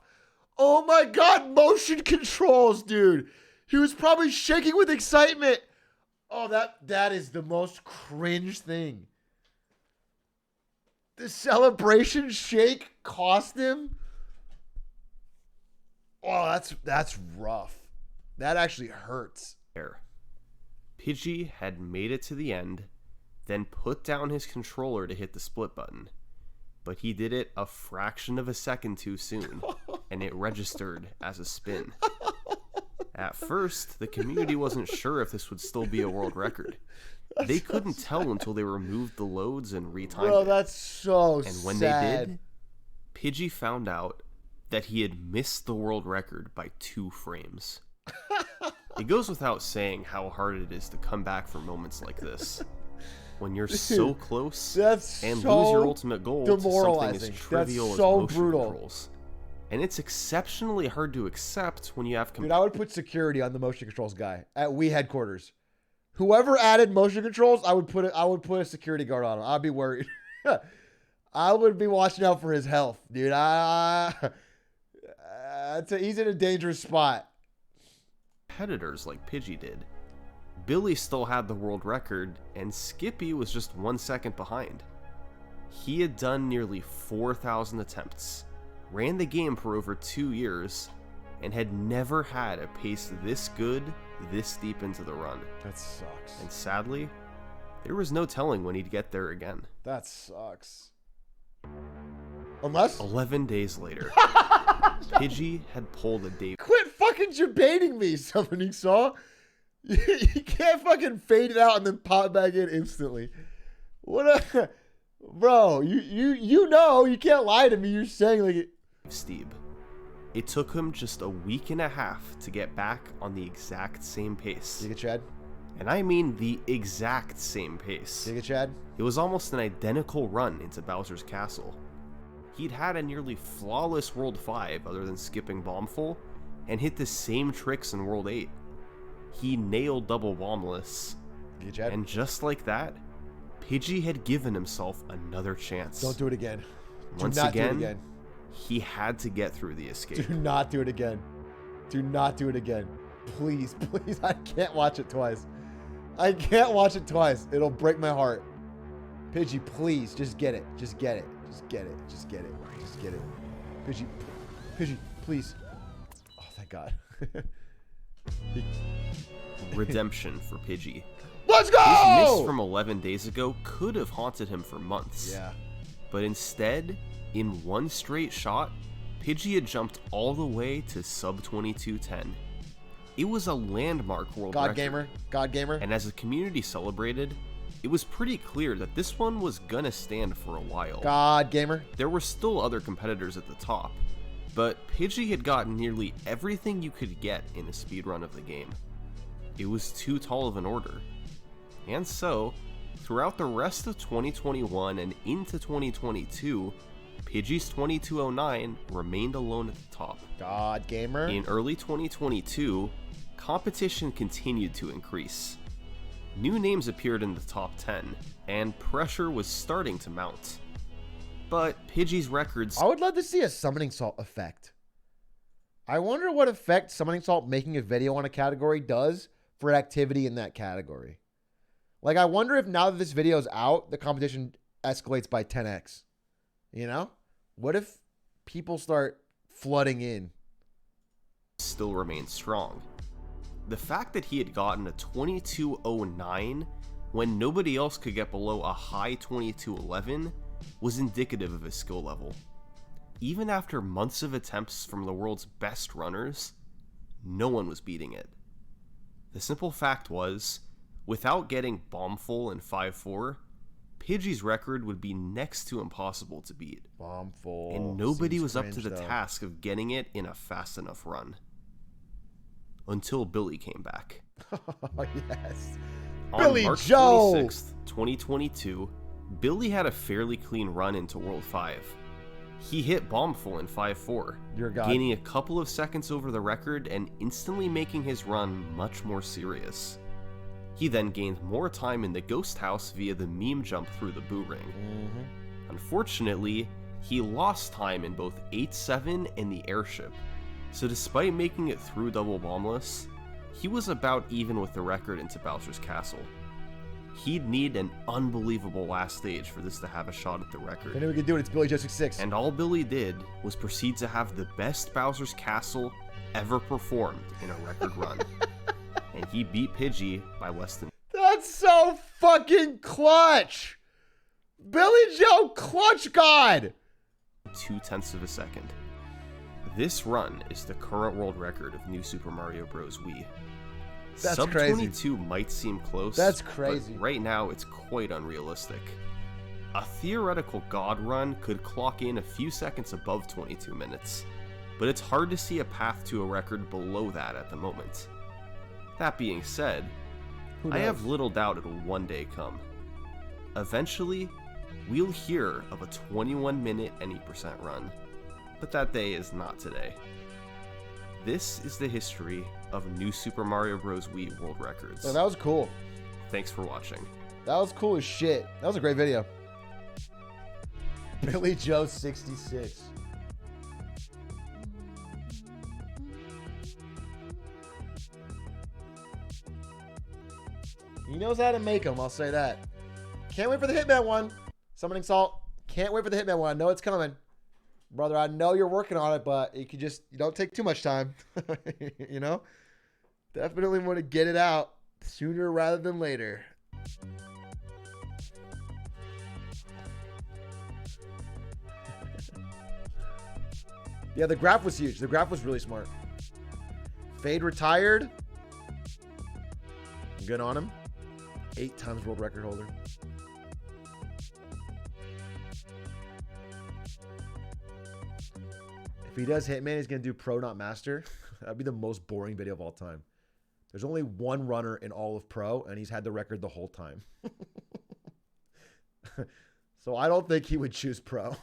Oh, my God, motion controls, dude. He was probably shaking with excitement. Oh, that is the most cringe thing. The celebration shake cost him. Oh, that's rough. That actually hurts. Pidgey had made it to the end, then put down his controller to hit the split button. But he did it a fraction of a second too soon, and it registered as a spin. At first, the community wasn't sure if this would still be a world record. They couldn't tell until they removed the loads and retimed it. That's so sad. And when they did, Pidgey found out that he had missed the world record by 2 frames. It goes without saying how hard it is to come back from moments like this. When you're so close and lose your ultimate goal to something as trivial as motion controls. And it's exceptionally hard to accept when you have... Dude, I would put security on the motion controls guy at Wii headquarters. Whoever added motion controls, I would put a security guard on him. I'd be worried. I would be watching out for his health, dude. He's in a dangerous spot. Competitors like Pidgey did. Billy still had the world record, and Skippy was just 1 second behind. He had done nearly 4,000 attempts, ran the game for over 2 years, and had never had a pace this good this deep into the run. That sucks. And sadly, there was no telling when he'd get there again. That sucks. Unless 11 days later, Pidgey had pulled a Dave. Quit fucking debating me, Summoning Saw. You can't fucking fade it out and then pop back in instantly. Bro, you know, you can't lie to me. You're saying like Steve. It took him just a week and a half to get back on the exact same pace. Giga Chad? And I mean the exact same pace. Giga Chad? It was almost an identical run into Bowser's Castle. He'd had a nearly flawless World 5 other than skipping Bombful, and hit the same tricks in World 8. He nailed double Wombless. Giga Chad? And just like that, Pidgey had given himself another chance. Don't do it again. Once again, he had to get through the escape. Do not do it again. Do not do it again. Please, please. I can't watch it twice. I can't watch it twice. It'll break my heart. Pidgey, please, just get it. Just get it. Just get it. Just get it. Just get it. Pidgey, please. Oh, thank God. Redemption for Pidgey. Let's go! His miss from 11 days ago could have haunted him for months. Yeah. But instead, in one straight shot, Pidgey had jumped all the way to sub 2210. It was a landmark world record. God gamer. And as the community celebrated, it was pretty clear that this one was gonna stand for a while. God gamer. There were still other competitors at the top, but Pidgey had gotten nearly everything you could get in a speedrun of the game. It was too tall of an order. And so, throughout the rest of 2021 and into 2022, Pidgey's 2209 remained alone at the top. God gamer. In early 2022, competition continued to increase. New names appeared in the top 10, and pressure was starting to mount. But Pidgey's records... I would love to see a Summoning Salt effect. I wonder what effect Summoning Salt making a video on a category does for activity in that category. Like, I wonder if now that this video is out, the competition escalates by 10x. You know? What if people start flooding in? Still remains strong. The fact that he had gotten a 2209 when nobody else could get below a high 2211 was indicative of his skill level. Even after months of attempts from the world's best runners, no one was beating it. The simple fact was, without getting Bombful in 5-4, Pidgey's record would be next to impossible to beat. Bombful. And nobody Seems was up to the cringe, though. task of getting it in a fast enough run. Until Billy came back. Yes. On Billy March Joe! 26th, 2022, Billy had a fairly clean run into World 5. He hit Bombful in 5-4, Dear God. gaining a couple of seconds over the record and instantly making his run much more serious. He then gained more time in the Ghost House via the meme jump through the Boo Ring. Unfortunately, he lost time in both 8-7 and the airship, so despite making it through Double Bombless, he was about even with the record into Bowser's Castle. He'd need an unbelievable last stage for this to have a shot at the record. I know we could do it. It's Billy Joe 66. And all Billy did was proceed to have the best Bowser's Castle ever performed in a record run. And he beat Pidgey by less than... That's so fucking clutch. Billy Joe clutch god. 0.2 of a second. This run is the current world record of New Super Mario Bros. Wii. That's Sub crazy. 22 might seem close. That's crazy. But right now, it's quite unrealistic. A theoretical God run could clock in a few seconds above 22 minutes, but it's hard to see a path to a record below that at the moment. That being said, I have little doubt it'll one day come. Eventually, we'll hear of a 21-minute any percent run, but that day is not today. This is the history of New Super Mario Bros. Wii World Records. Oh, that was cool. Thanks for watching. That was cool as shit. That was a great video. Billy Joe 66. He knows how to make them, I'll say that. Can't wait for the Hitman one. Summoning Salt. Can't wait for the Hitman one. I know it's coming. Brother, I know you're working on it, but you don't take too much time. You know? Definitely want to get it out sooner rather than later. Yeah, the graph was huge. The graph was really smart. Fade retired. Good on him. 8 times world record holder. If he does Hitman, he's going to do Pro, not Master. That'd be the most boring video of all time. There's only one runner in all of Pro, and he's had the record the whole time. So I don't think he would choose Pro.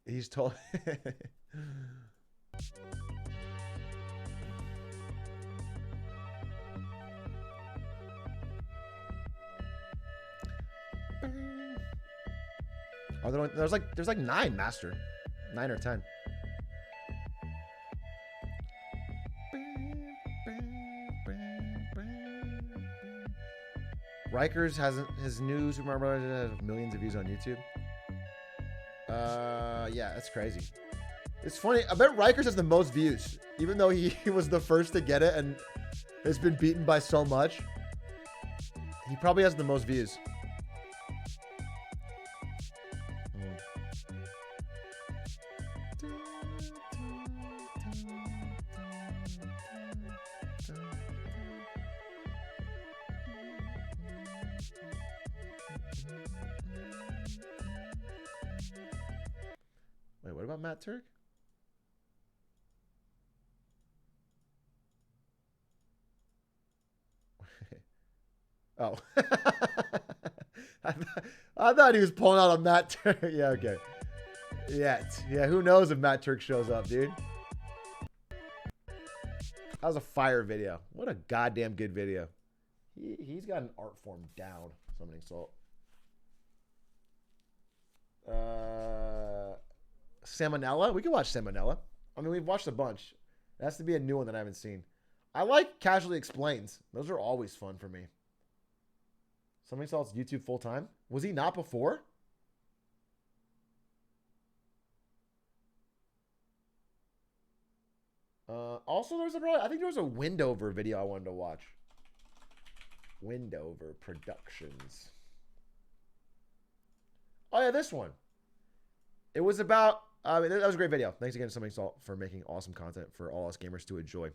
He's told... Are there, there's like 9 Master. 9 or 10. Rikers hasn't his new Super Mario Bros. Has millions of views on YouTube. Yeah, that's crazy. It's funny. I bet Rikers has the most views, even though he was the first to get it and has been beaten by so much. He probably has the most views. Wait, what about Matt Turk? Oh. I thought he was pulling out a Matt Turk. Yeah, okay. Yeah, who knows if Matt Turk shows up, dude. That was a fire video. What a goddamn good video. He's got an art form down. Summoning Salt. Salmonella? We can watch Salmonella. I mean, we've watched a bunch. It has to be a new one that I haven't seen. I like Casually Explains. Those are always fun for me. Summoning Salt's YouTube full time? Was he not before? Also, I think there was a Windover video I wanted to watch. Windover Productions. Oh yeah, this one. It was about that was a great video. Thanks again, Something Salt, for making awesome content for all us gamers to enjoy.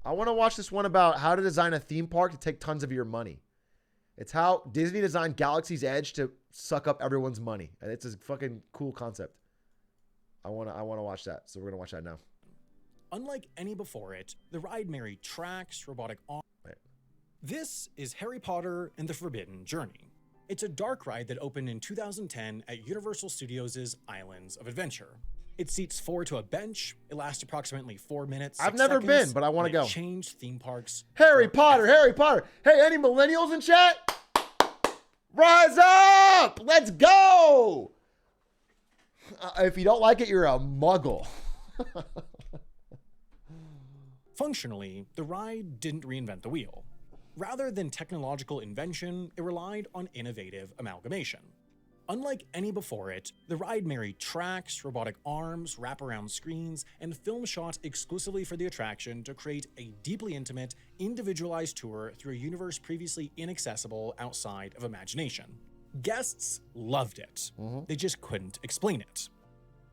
I want to watch this one about how to design a theme park to take tons of your money. It's how Disney designed Galaxy's Edge to suck up everyone's money. And it's a fucking cool concept. I want to watch that. So we're going to watch that now. Unlike any before it, the ride married tracks, robotic arms. Right. This is Harry Potter and the Forbidden Journey. It's a dark ride that opened in 2010 at Universal Studios' Islands of Adventure. It seats 4 to a bench. It lasts approximately 4 minutes. I've never been, but I want to go. Changed theme parks. Harry Potter, Harry Potter. Hey, any millennials in chat? Rise up! Let's go! If you don't like it, you're a muggle. Functionally, the ride didn't reinvent the wheel. Rather than technological invention, it relied on innovative amalgamation. Unlike any before it, the ride married tracks, robotic arms, wraparound screens, and film shots exclusively for the attraction to create a deeply intimate, individualized tour through a universe previously inaccessible outside of imagination. Guests loved it. They just couldn't explain it.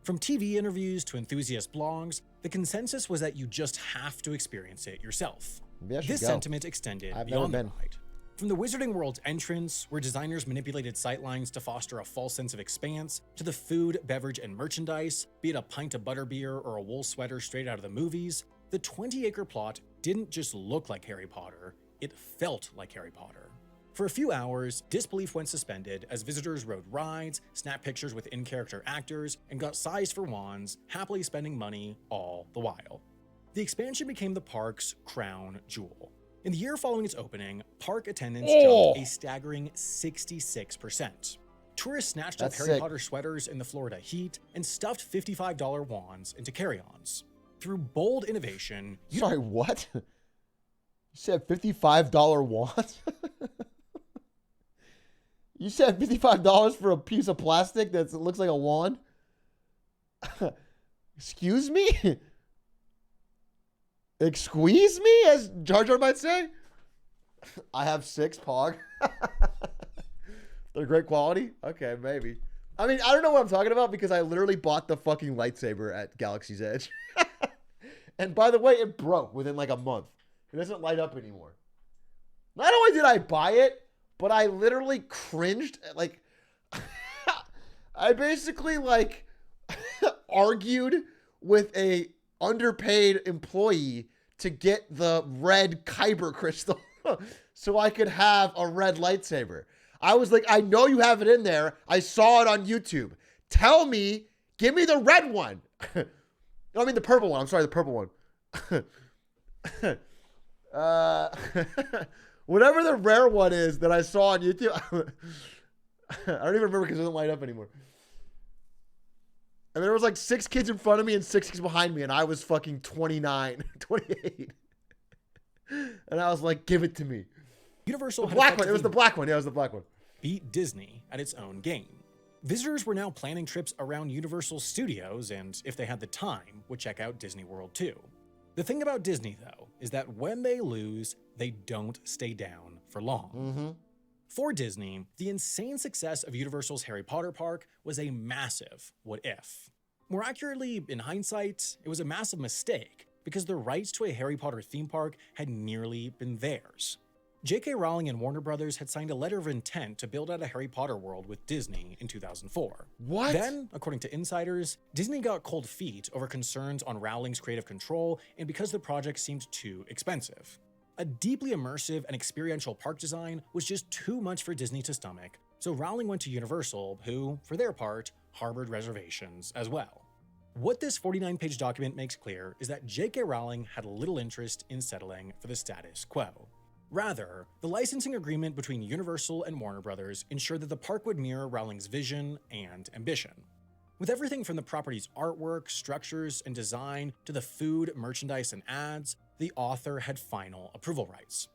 From TV interviews to enthusiast blogs, the consensus was that you just have to experience it yourself. This sentiment extended beyond the ride. From the Wizarding World's entrance, where designers manipulated sightlines to foster a false sense of expanse, to the food, beverage, and merchandise, be it a pint of butterbeer or a wool sweater straight out of the movies, the 20-acre plot didn't just look like Harry Potter, it felt like Harry Potter. For a few hours, disbelief went suspended as visitors rode rides, snapped pictures with in-character actors, and got sized for wands, happily spending money all the while. The expansion became the park's crown jewel. In the year following its opening, park attendance jumped a staggering 66%. Tourists snatched up Harry Potter sweaters in the Florida heat and stuffed $55 wands into carry-ons. Through bold innovation... Sorry, what? You said $55 wands? You said $55 for a piece of plastic that looks like a wand? Excuse me? Squeeze me, as Jar Jar might say? I have 6, Pog. They're great quality? Okay, maybe. I mean, I don't know what I'm talking about because I literally bought the fucking lightsaber at Galaxy's Edge. And by the way, it broke within like a month. It doesn't light up anymore. Not only did I buy it, but I literally cringed. Like, I basically like argued with a underpaid employee to get the red Kyber crystal so I could have a red lightsaber. I was like, I know you have it in there. I saw it on YouTube. Tell me, give me the red one. I mean the purple one. I'm sorry, the purple one. Whatever the rare one is that I saw on YouTube. I don't even remember because it doesn't light up anymore. And there was like 6 kids in front of me and 6 kids behind me, and I was fucking 29, 28. And I was like, give it to me. Universal the black one. It was the black one. Yeah, it was the black one. Beat Disney at its own game. Visitors were now planning trips around Universal Studios, and if they had the time, would check out Disney World too. The thing about Disney, though, is that when they lose, they don't stay down for long. For Disney, the insane success of Universal's Harry Potter park was a massive what if. More accurately, in hindsight, it was a massive mistake because the rights to a Harry Potter theme park had nearly been theirs. J.K. Rowling and Warner Brothers had signed a letter of intent to build out a Harry Potter world with Disney in 2004. What? Then, according to insiders, Disney got cold feet over concerns on Rowling's creative control and because the project seemed too expensive. A deeply immersive and experiential park design was just too much for Disney to stomach, so Rowling went to Universal, who, for their part, harbored reservations as well. What this 49-page document makes clear is that J.K. Rowling had little interest in settling for the status quo. Rather, the licensing agreement between Universal and Warner Brothers ensured that the park would mirror Rowling's vision and ambition. With everything from the property's artwork, structures, and design to the food, merchandise, and ads, the author had final approval rights.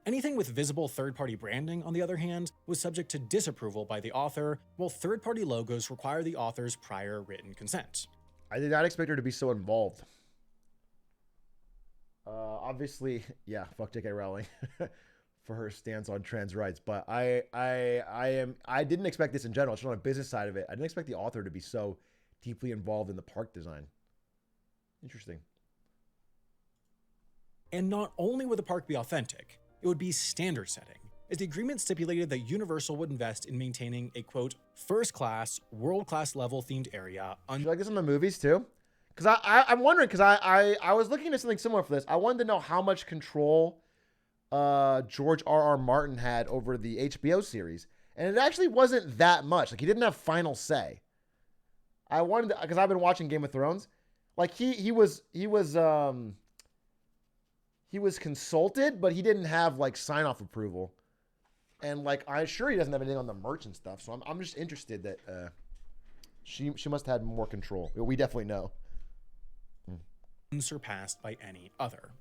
Anything with visible third-party branding, on the other hand, was subject to disapproval by the author, while third-party logos require the author's prior written consent. I did not expect her to be so involved. Obviously, yeah, fuck J.K. Rowling for her stance on trans rights, but I didn't expect this in general. Just on a business side of it, I didn't expect the author to be so deeply involved in the park design. Interesting. And not only would the park be authentic, it would be standard setting, as the agreement stipulated that Universal would invest in maintaining a, quote, first-class, world-class level themed area. Do you like this in the movies too? Because I'm wondering, because I was looking at something similar for this. I wanted to know how much control George R.R. Martin had over the HBO series. And it actually wasn't that much. Like, he didn't have final say. I wanted to, because I've been watching Game of Thrones. Like, he was consulted, but he didn't have like sign-off approval. And like, I'm sure he doesn't have anything on the merch and stuff. So I'm just interested that she must have had more control. We definitely know. Unsurpassed by any other.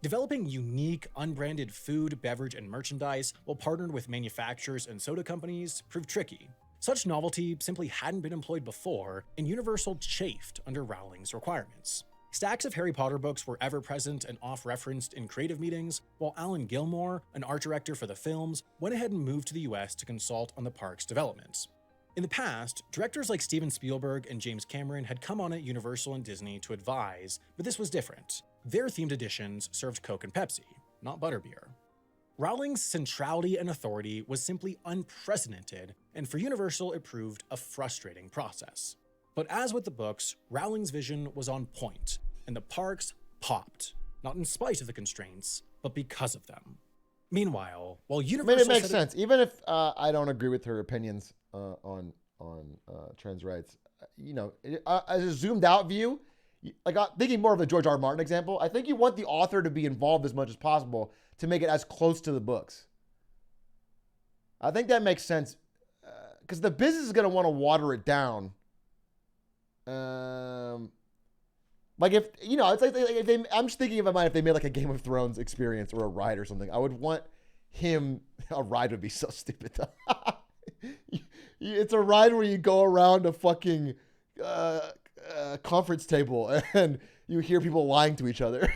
Developing unique, unbranded food, beverage, and merchandise while partnered with manufacturers and soda companies proved tricky. Such novelty simply hadn't been employed before, and Universal chafed under Rowling's requirements. Stacks of Harry Potter books were ever present and off-referenced in creative meetings, while Alan Gilmore, an art director for the films, went ahead and moved to the US to consult on the park's development. In the past, directors like Steven Spielberg and James Cameron had come on at Universal and Disney to advise, but this was different. Their themed editions served Coke and Pepsi, not butterbeer. Rowling's centrality and authority was simply unprecedented, and for Universal it proved a frustrating process. But as with the books, Rowling's vision was on point, and the parks popped, not in spite of the constraints, but because of them. Meanwhile, while Universal... I mean, it makes sense. Even if I don't agree with her opinions on trans rights, you know, as a zoomed out view, like thinking more of the George R. R. Martin example, I think you want the author to be involved as much as possible to make it as close to the books. I think that makes sense because the business is going to want to water it down. Like if, you know, it's like if they, I'm just thinking about if they made like a Game of Thrones experience or a ride or something, I would want him, a ride would be so stupid though. It's a ride where you go around a fucking conference table and you hear people lying to each other.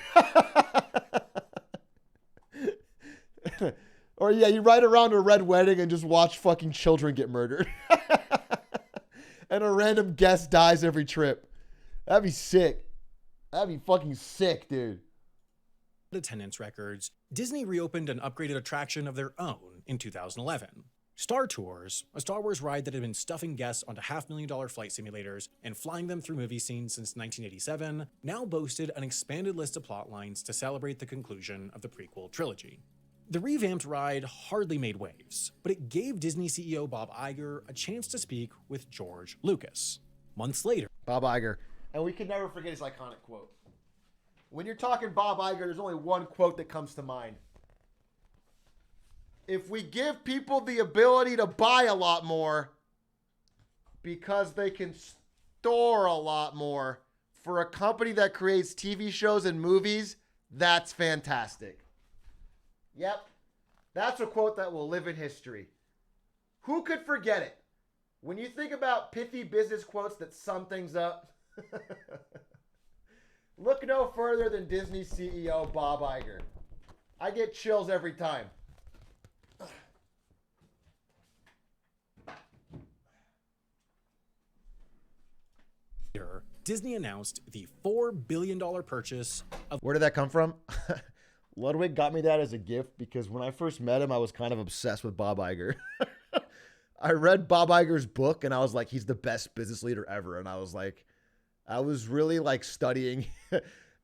Or yeah, you ride around a red wedding and just watch fucking children get murdered. And a random guest dies every trip. That'd be sick. That'd be fucking sick, dude. Attendance records, Disney reopened an upgraded attraction of their own in 2011. Star Tours, a Star Wars ride that had been stuffing guests onto $500,000 flight simulators and flying them through movie scenes since 1987, now boasted an expanded list of plot lines to celebrate the conclusion of the prequel trilogy. The revamped ride hardly made waves, but it gave Disney CEO Bob Iger a chance to speak with George Lucas. Months later, Bob Iger. And we can never forget his iconic quote. When you're talking Bob Iger, there's only one quote that comes to mind. If we give people the ability to buy a lot more because they can store a lot more for a company that creates TV shows and movies, that's fantastic. Yep. That's a quote that will live in history. Who could forget it? When you think about pithy business quotes that sum things up, look no further than Disney CEO Bob Iger. I get chills every time. Disney announced the $4 billion purchase of... Where did that come from? Ludwig got me that as a gift because when I first met him, I was kind of obsessed with Bob Iger. I read Bob Iger's book and I was like, he's the best business leader ever. And I was really like studying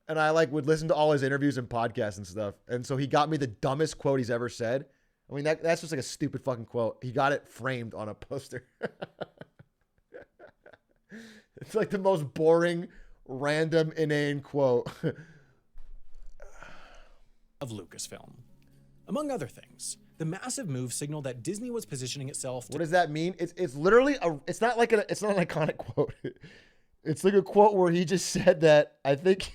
and I like would listen to all his interviews and podcasts and stuff. And so he got me the dumbest quote he's ever said. I mean, that's just like a stupid fucking quote. He got it framed on a poster. It's like the most boring, random, inane quote. Of Lucasfilm. Among other things, the massive move signaled that Disney was positioning itself to... What does that mean? It's literally it's not an iconic quote. It's like a quote where he just said that I think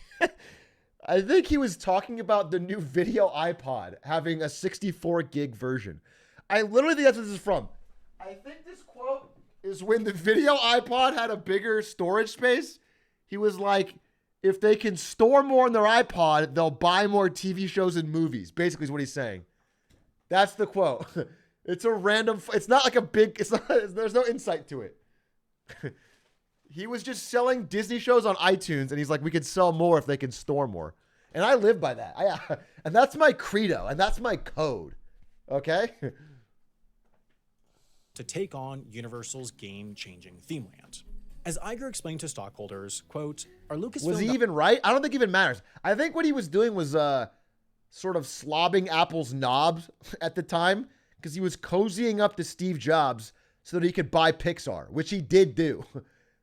he was talking about the new video iPod having a 64 gig version. I literally think that's what this is from. I think this quote is when the video iPod had a bigger storage space. He was like, if they can store more in their iPod, they'll buy more TV shows and movies. Basically is what he's saying. That's the quote. It's a random, it's not like a big, there's no insight to it. He was just selling Disney shows on iTunes, and he's like, we could sell more if they can store more. And I live by that. And that's my credo, and that's my code. Okay? To take on Universal's game-changing themeland. As Iger explained to stockholders, quote, "Our Lucasfilm..." Was he even right? I don't think it even matters. I think what he was doing was sort of slobbing Apple's knobs at the time because he was cozying up to Steve Jobs so that he could buy Pixar, which he did do.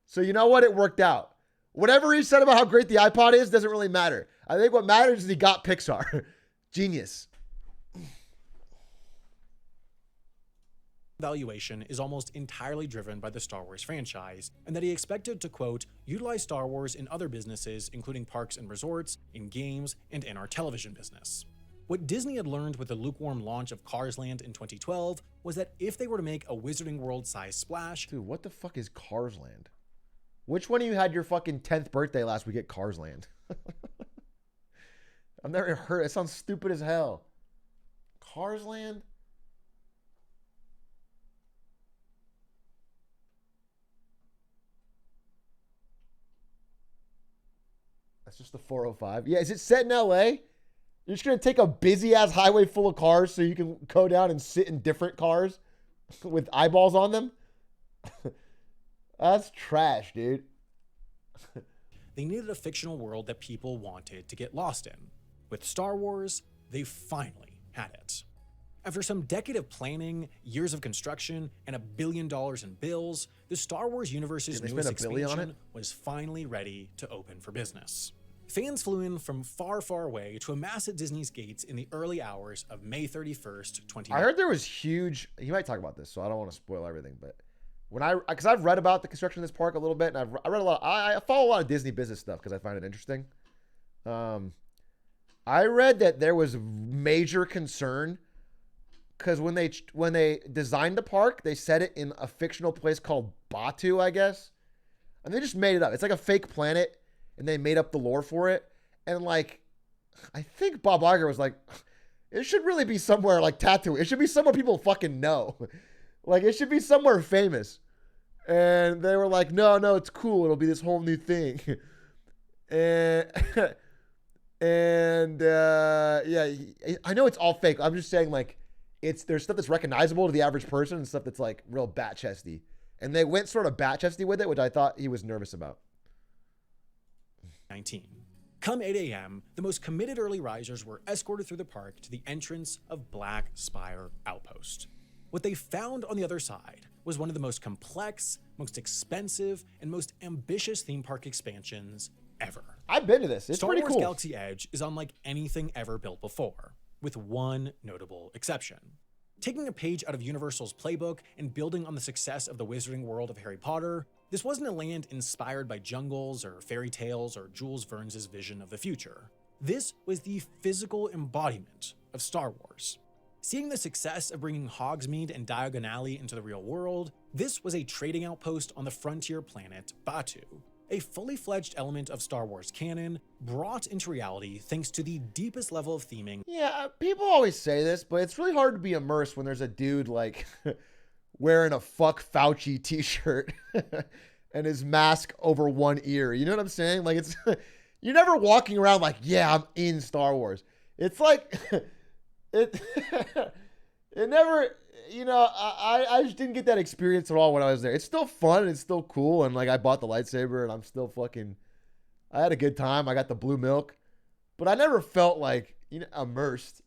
So you know what? It worked out. Whatever he said about how great the iPod is doesn't really matter. I think what matters is he got Pixar. Genius. Valuation is almost entirely driven by the Star Wars franchise, and that he expected to, quote, "utilize Star Wars in other businesses, including parks and resorts, in games, and in our television business." What Disney had learned with the lukewarm launch of Cars Land in 2012 was that if they were to make a Wizarding World-sized splash... Dude, what the fuck is Cars Land? Which one of you had your fucking 10th birthday last week at Cars Land? I've never heard. It sounds stupid as hell. Cars Land? That's just the 405. Yeah, is it set in LA? You're just going to take a busy-ass highway full of cars so you can go down and sit in different cars with eyeballs on them? That's trash, dude. They needed a fictional world that people wanted to get lost in. With Star Wars, they finally had it. After some decade of planning, years of construction, and $1 billion in bills, the Star Wars universe's newest expansion was finally ready to open for business. Fans flew in from far, far away to amass at Disney's gates in the early hours of May 31st, 2019. I heard there was huge... You might talk about this, so I don't want to spoil everything, but... Because I've read about the construction of this park a little bit, and I read a lot. I follow a lot of Disney business stuff because I find it interesting. I read that there was major concern because when they designed the park, they set it in a fictional place called Batu, I guess, and they just made it up. It's like a fake planet, and they made up the lore for it. And like, I think Bob Iger was like, it should really be somewhere like Tatooine. It should be somewhere people fucking know. Like, it should be somewhere famous. And they were like, no, it's cool. It'll be this whole new thing. Yeah, I know it's all fake. I'm just saying, like, there's stuff that's recognizable to the average person and stuff that's, like, real bat-chesty. And they went sort of bat-chesty with it, which I thought he was nervous about. 19. Come 8 a.m., the most committed early risers were escorted through the park to the entrance of Black Spire Outpost. What they found on the other side was one of the most complex, most expensive, and most ambitious theme park expansions ever. I've been to this. It's pretty cool. Star Wars Galaxy Edge is unlike anything ever built before, with one notable exception. Taking a page out of Universal's playbook and building on the success of the Wizarding World of Harry Potter, this wasn't a land inspired by jungles or fairy tales or Jules Verne's vision of the future. This was the physical embodiment of Star Wars. Seeing the success of bringing Hogsmeade and Diagon Alley into the real world, this was a trading outpost on the frontier planet Batu, a fully fledged element of Star Wars canon brought into reality thanks to the deepest level of theming. Yeah, people always say this, but it's really hard to be immersed when there's a dude like wearing a fuck Fauci t-shirt and his mask over one ear. You know what I'm saying? Like, it's you're never walking around like, yeah, I'm in Star Wars. It's like it never, you know, I just didn't get that experience at all when I was there. It's still fun and it's still cool, and like I bought the lightsaber and I'm still fucking, I had a good time. I got the blue milk, but I never felt like, you know, immersed.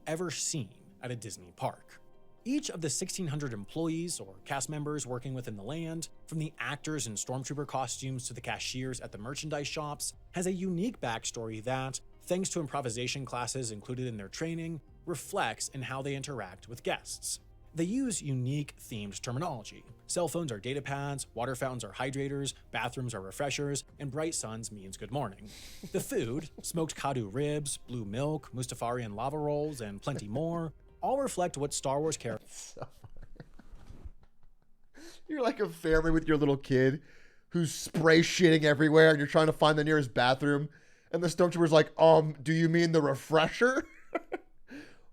Ever seen at a Disney park. Each of the 1,600 employees or cast members working within the land, from the actors in stormtrooper costumes to the cashiers at the merchandise shops, has a unique backstory that, thanks to improvisation classes included in their training, reflects in how they interact with guests. They use unique themed terminology. Cell phones are data pads, water fountains are hydrators, bathrooms are refreshers, and bright suns means good morning. The food, smoked kadu ribs, blue milk, Mustafarian lava rolls, and plenty more, all reflect what Star Wars characters. You're like a family with your little kid who's spray shitting everywhere and you're trying to find the nearest bathroom. And the stormtrooper's like, do you mean the refresher?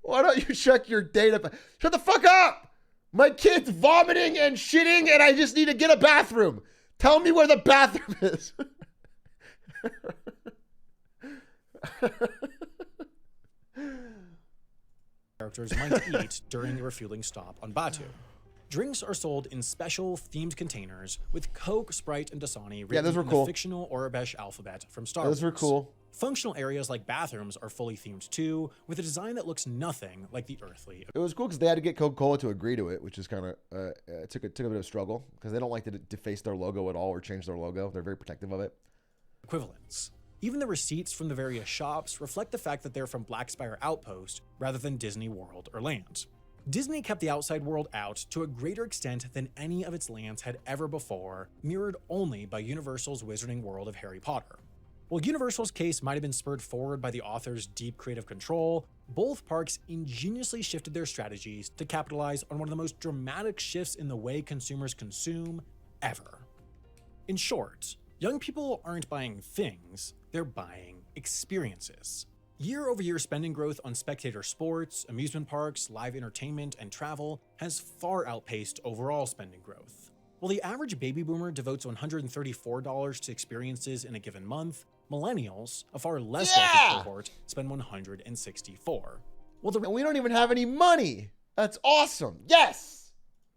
Why don't you check your data? Shut the fuck up! My kid's vomiting and shitting, and I just need to get a bathroom. Tell me where the bathroom is. Characters might eat during a refueling stop on Batu. Drinks are sold in special themed containers with Coke, Sprite, and Dasani written those were in cool. the fictional Urabesh alphabet from Star Wars. Those were cool. Functional areas like bathrooms are fully themed too, with a design that looks nothing like the earthly. It was cool because they had to get Coca-Cola to agree to it, which is kind of took a bit of a struggle because they don't like to deface their logo at all or change their logo. They're very protective of it. Equivalents. Even the receipts from the various shops reflect the fact that they're from Blackspire Outpost rather than Disney World or Land. Disney kept the outside world out to a greater extent than any of its lands had ever before, mirrored only by Universal's Wizarding World of Harry Potter. While Universal's case might have been spurred forward by the author's deep creative control, both parks ingeniously shifted their strategies to capitalize on one of the most dramatic shifts in the way consumers consume ever. In short, young people aren't buying things, they're buying experiences. Year-over-year spending growth on spectator sports, amusement parks, live entertainment, and travel has far outpaced overall spending growth. While the average baby boomer devotes $134 to experiences in a given month, millennials, a far less wealthy cohort, spend $164. And we don't even have any money. That's awesome. Yes!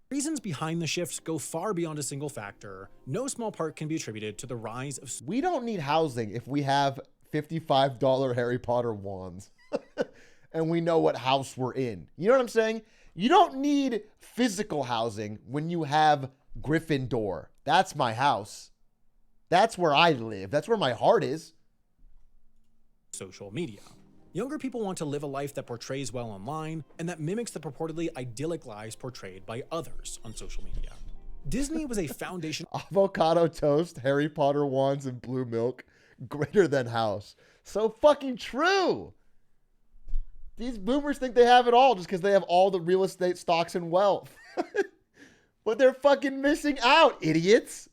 Reasons behind the shifts go far beyond a single factor. No small part can be attributed to the rise of... We don't need housing if we have $55 Harry Potter wands and we know what house we're in. You know what I'm saying? You don't need physical housing when you have Gryffindor. That's my house. That's where I live. That's where my heart is. Social media. Younger people want to live a life that portrays well online and that mimics the purportedly idyllic lives portrayed by others on social media. Disney was a foundation. Avocado toast, Harry Potter wands, and blue milk. Greater than house. So fucking true. These boomers think they have it all just because they have all the real estate stocks and wealth. But they're fucking missing out, idiots.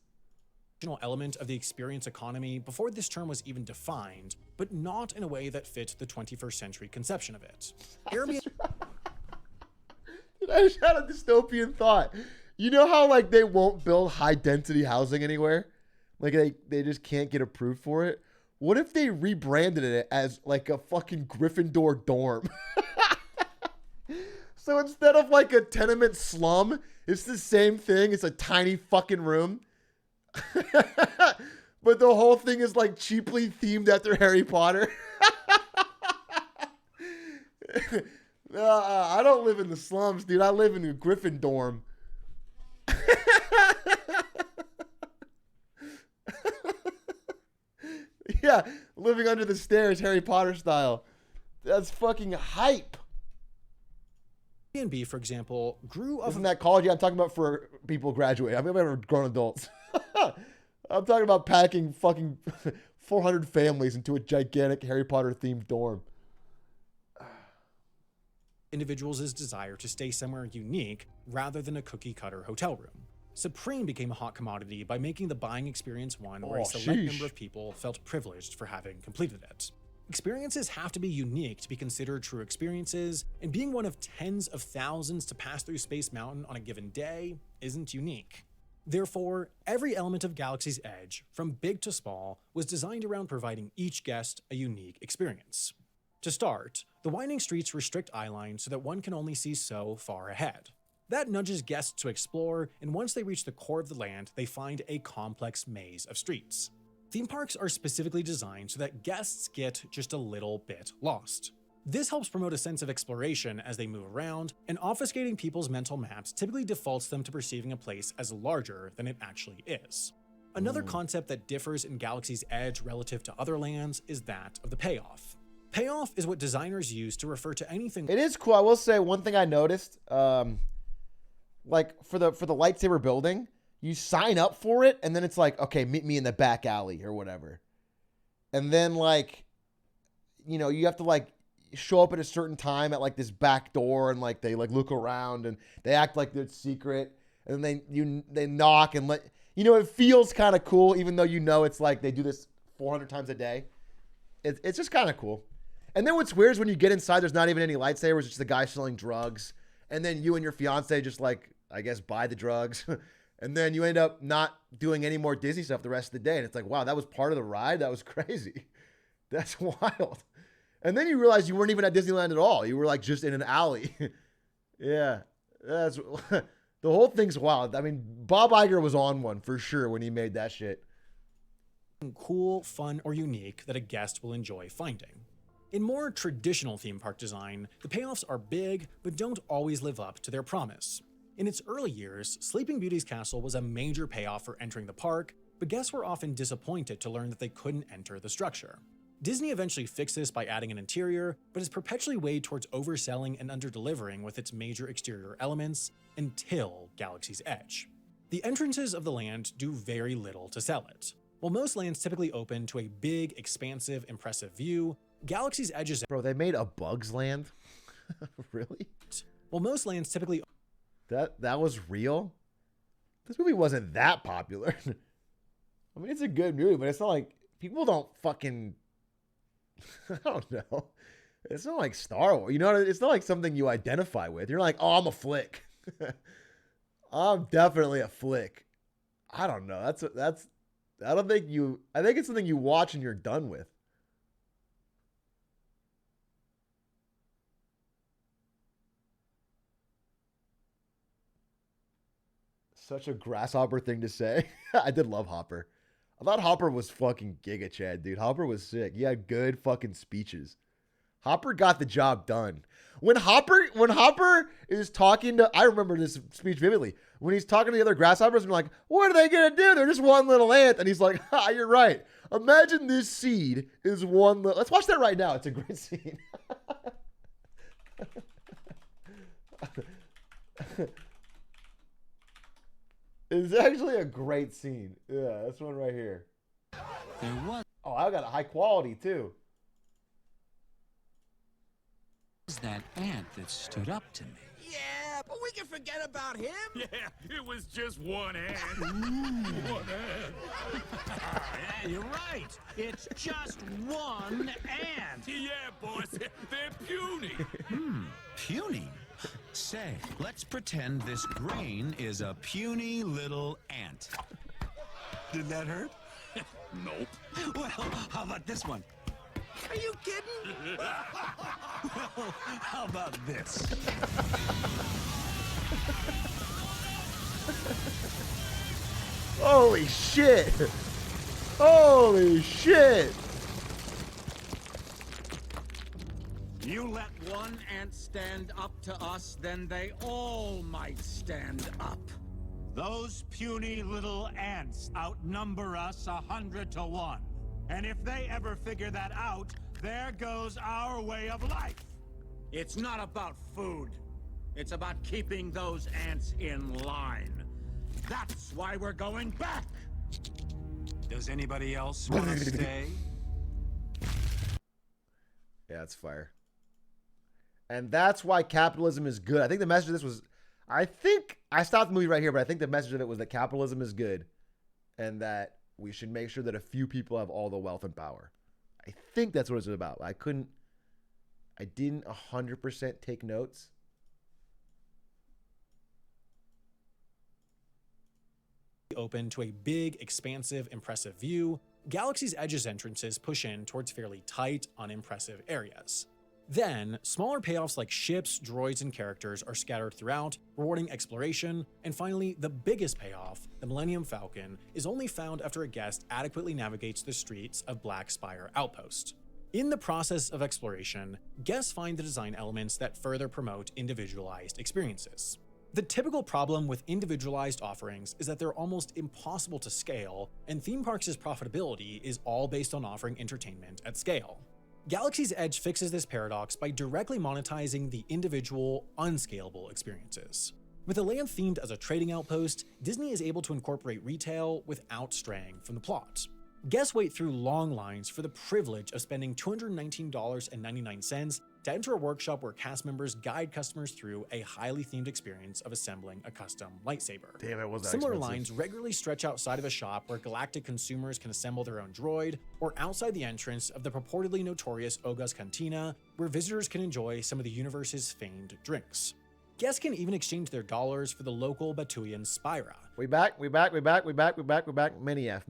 Element of the experience economy before this term was even defined, but not in a way that fit the 21st century conception of it. Airbnb. Did I just had a dystopian thought? You know how like they won't build high density housing anywhere? Like they just can't get approved for it. What if they rebranded it as like a fucking Gryffindor dorm? So instead of like a tenement slum, it's the same thing. It's a tiny fucking room. But the whole thing is like cheaply themed after Harry Potter. I don't live in the slums, dude. I live in a Griffin dorm. Yeah, living under the stairs, Harry Potter style. That's fucking hype. Airbnb, for example, grew up. Isn't that college? Yeah, I'm talking about for people graduating. I'm talking about grown adults. I'm talking about packing fucking 400 families into a gigantic Harry Potter themed dorm. Individuals' desire to stay somewhere unique rather than a cookie cutter hotel room. Supreme became a hot commodity by making the buying experience one where a select number of people felt privileged for having completed it. Experiences have to be unique to be considered true experiences, and being one of tens of thousands to pass through Space Mountain on a given day isn't unique. Therefore, every element of Galaxy's Edge, from big to small, was designed around providing each guest a unique experience. To start, the winding streets restrict eyeline so that one can only see so far ahead. That nudges guests to explore, and once they reach the core of the land, they find a complex maze of streets. Theme parks are specifically designed so that guests get just a little bit lost. This helps promote a sense of exploration as they move around, and obfuscating people's mental maps typically defaults them to perceiving a place as larger than it actually is. Another concept that differs in Galaxy's Edge relative to other lands is that of the payoff. Payoff is what designers use to refer to anything. It is cool. I will say one thing I noticed, like for the lightsaber building, you sign up for it, and then it's like, okay, meet me in the back alley or whatever. And then like, you know, you have to like show up at a certain time at like this back door, and like they like look around and they act like it's secret, and then they knock and let you know, it feels kind of cool, even though you know it's like they do this 400 times a day. It's just kind of cool. And then what's weird is when you get inside, there's not even any lightsabers. It's just the guy selling drugs. and then you and your fiance just like, I guess, buy the drugs, and then you end up not doing any more Disney stuff the rest of the day. And it's like, wow, that was part of the ride. That was crazy. That's wild. And then you realize you weren't even at Disneyland at all. You were like just in an alley. Yeah, that's the whole thing's wild. I mean, Bob Iger was on one for sure when he made that shit. Cool, fun, or unique that a guest will enjoy finding. In more traditional theme park design, the payoffs are big, but don't always live up to their promise. In its early years, Sleeping Beauty's castle was a major payoff for entering the park, but guests were often disappointed to learn that they couldn't enter the structure. Disney eventually fixed this by adding an interior, but has perpetually weighed towards overselling and under-delivering with its major exterior elements until Galaxy's Edge. The entrances of the land do very little to sell it. While most lands typically open to a big, expansive, impressive view, Galaxy's Edge is— Bro, they made a Bugs Land? Really? While most lands typically— That was real? This movie wasn't that popular. I mean, it's a good movie, but it's not like people don't fucking I don't know. It's not like Star Wars. You know, it's not like something you identify with. You're like, oh, I'm a flick. I'm definitely a flick. I don't know. I don't think you, I think it's something you watch and you're done with. Such a grasshopper thing to say. I did love Hopper. I thought Hopper was fucking Giga Chad, dude. Hopper was sick. He had good fucking speeches. Hopper got the job done. When Hopper is talking to, I remember this speech vividly. When he's talking to the other grasshoppers and like, what are they gonna do? They're just one little ant. And he's like, ha, you're right. Imagine this seed is one little. Let's watch that right now. It's a great scene. It's actually a great scene. Yeah, this one right here. There was. Oh, I got a high quality too. That ant that stood up to me. Yeah, but we can forget about him. Yeah, it was just one ant. One ant. Yeah, you're right. It's just one ant. Yeah, boys, they're puny. Puny? Say, let's pretend this grain is a puny little ant. Did that hurt? Nope. Well, how about this one? Are you kidding? Well, how about this? Holy shit! Holy shit! You let one ant stand up to us, then they all might stand up. Those puny little ants outnumber us 100 to 1. And if they ever figure that out, there goes our way of life. It's not about food. It's about keeping those ants in line. That's why we're going back. Does anybody else want to stay? Yeah, it's fire. And that's why capitalism is good. I think the message of this was, I think, I stopped the movie right here, but I think the message of it was that capitalism is good and that we should make sure that a few people have all the wealth and power. I think that's what it's about. I didn't 100% take notes. Open to a big, expansive, impressive view, Galaxy's Edge's entrances push in towards fairly tight, unimpressive areas. Then, smaller payoffs like ships, droids, and characters are scattered throughout, rewarding exploration, and finally, the biggest payoff, the Millennium Falcon, is only found after a guest adequately navigates the streets of Black Spire Outpost. In the process of exploration, guests find the design elements that further promote individualized experiences. The typical problem with individualized offerings is that they're almost impossible to scale, and theme parks' profitability is all based on offering entertainment at scale. Galaxy's Edge fixes this paradox by directly monetizing the individual, unscalable experiences. With the land themed as a trading outpost, Disney is able to incorporate retail without straying from the plot. Guests wait through long lines for the privilege of spending $219.99 to enter a workshop where cast members guide customers through a highly themed experience of assembling a custom lightsaber. Damn, it was that Similar expensive. lines regularly stretch outside of a shop where galactic consumers can assemble their own droid, or outside the entrance of the purportedly notorious Oga's Cantina, where visitors can enjoy some of the universe's famed drinks. Guests can even exchange their dollars for the local Batuian Spira. We back. Mini F.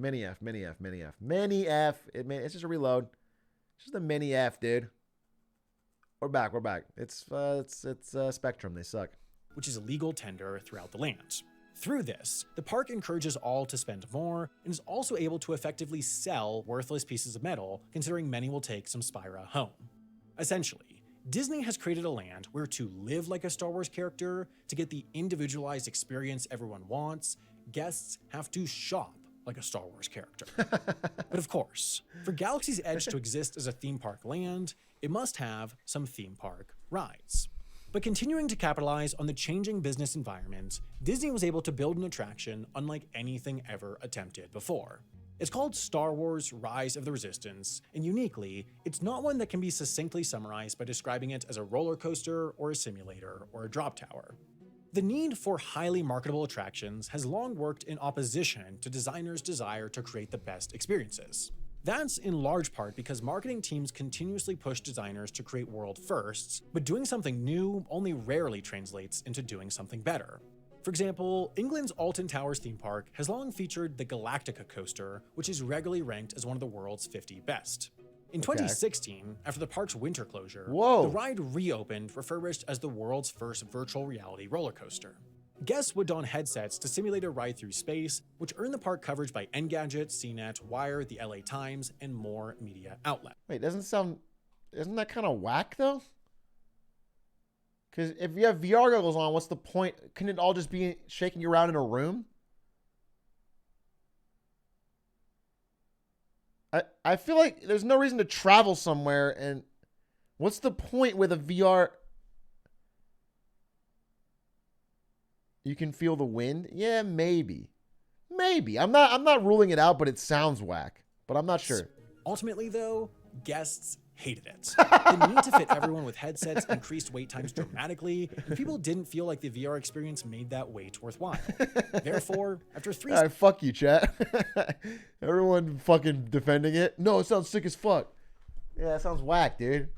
It's just a reload. It's just a mini F, dude. We're back. It's Spectrum. They suck. Which is a legal tender throughout the land. Through this, the park encourages all to spend more and is also able to effectively sell worthless pieces of metal, considering many will take some Spira home. Essentially, Disney has created a land where to live like a Star Wars character, to get the individualized experience everyone wants, guests have to shop like a Star Wars character. But of course, for Galaxy's Edge to exist as a theme park land, it must have some theme park rides. But continuing to capitalize on the changing business environment, Disney was able to build an attraction unlike anything ever attempted before. It's called Star Wars Rise of the Resistance, and uniquely, it's not one that can be succinctly summarized by describing it as a roller coaster or a simulator or a drop tower. The need for highly marketable attractions has long worked in opposition to designers' desire to create the best experiences. That's in large part because marketing teams continuously push designers to create world firsts, but doing something new only rarely translates into doing something better. For example, England's Alton Towers theme park has long featured the Galactica coaster, which is regularly ranked as one of the world's 50 best. In 2016, after the park's winter closure, the ride reopened, refurbished as the world's first virtual reality roller coaster. Guests would don headsets to simulate a ride through space, which earned the park coverage by Engadget, CNET, Wire, the LA Times, and more media outlets. Wait, isn't that kind of whack though? Because if you have VR goggles on, what's the point? Couldn't it all just be shaking you around in a room? I feel like there's no reason to travel somewhere, and what's the point with a VR? You can feel the wind? Yeah, maybe. I'm not ruling it out, but it sounds whack. But I'm not sure. Ultimately, though, guests hated it. The need to fit everyone with headsets increased wait times dramatically, and people didn't feel like the VR experience made that wait worthwhile. Therefore, after 3 All right, fuck you, chat. Everyone fucking defending it. No, it sounds sick as fuck. Yeah, it sounds whack, dude.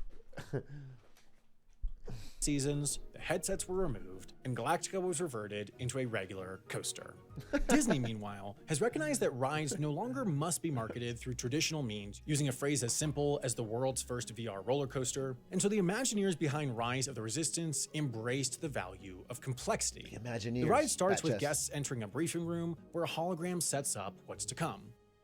seasons, the headsets were removed, and Galactica was reverted into a regular coaster. Disney, meanwhile, has recognized that rides no longer must be marketed through traditional means, using a phrase as simple as the world's first VR roller coaster, and so the Imagineers behind Rise of the Resistance embraced the value of complexity. The ride starts with guests entering a briefing room where a hologram sets up what's to come.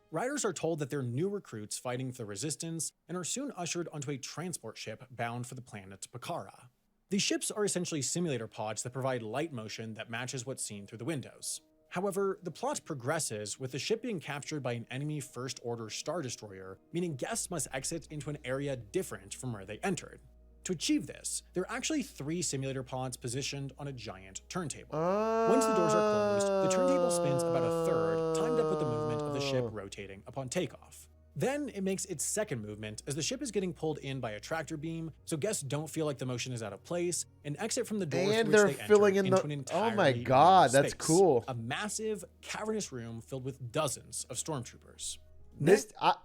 Riders are told that they're new recruits fighting for the Resistance and are soon ushered onto a transport ship bound for the planet Pakara. These ships are essentially simulator pods that provide light motion that matches what's seen through the windows. However, the plot progresses with the ship being captured by an enemy First Order Star Destroyer, meaning guests must exit into an area different from where they entered. To achieve this, there are actually 3 simulator pods positioned on a giant turntable. Once the doors are closed, the turntable spins about a third, timed up with the movement of the ship rotating upon takeoff. Then it makes its second movement as the ship is getting pulled in by a tractor beam, so guests don't feel like the motion is out of place, and exit from the doors and through they're which they filling enter in into an the. Oh entirely my new god, that's space. cool. A massive, cavernous room filled with dozens of stormtroopers.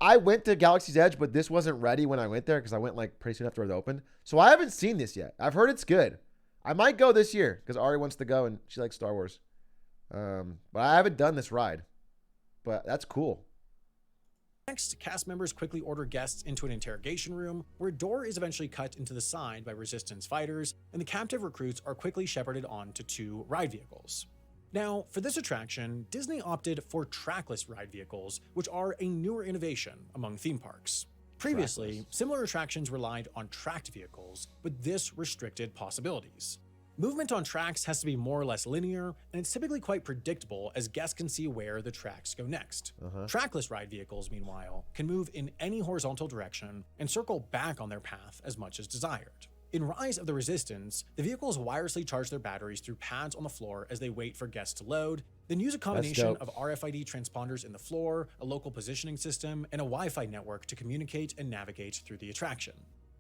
I went to Galaxy's Edge, but this wasn't ready when I went there because I went like pretty soon after it opened. So I haven't seen this yet. I've heard it's good. I might go this year because Ari wants to go and she likes Star Wars. But I haven't done this ride. But that's cool. Next, cast members quickly order guests into an interrogation room, where a door is eventually cut into the side by Resistance fighters, and the captive recruits are quickly shepherded on to 2 ride vehicles. Now, for this attraction, Disney opted for trackless ride vehicles, which are a newer innovation among theme parks. Previously, similar attractions relied on tracked vehicles, but this restricted possibilities. Movement on tracks has to be more or less linear, and it's typically quite predictable as guests can see where the tracks go next. Trackless ride vehicles, meanwhile, can move in any horizontal direction and circle back on their path as much as desired. In Rise of the Resistance, the vehicles wirelessly charge their batteries through pads on the floor as they wait for guests to load, then use a combination of RFID transponders in the floor, a local positioning system, and a Wi-Fi network to communicate and navigate through the attraction.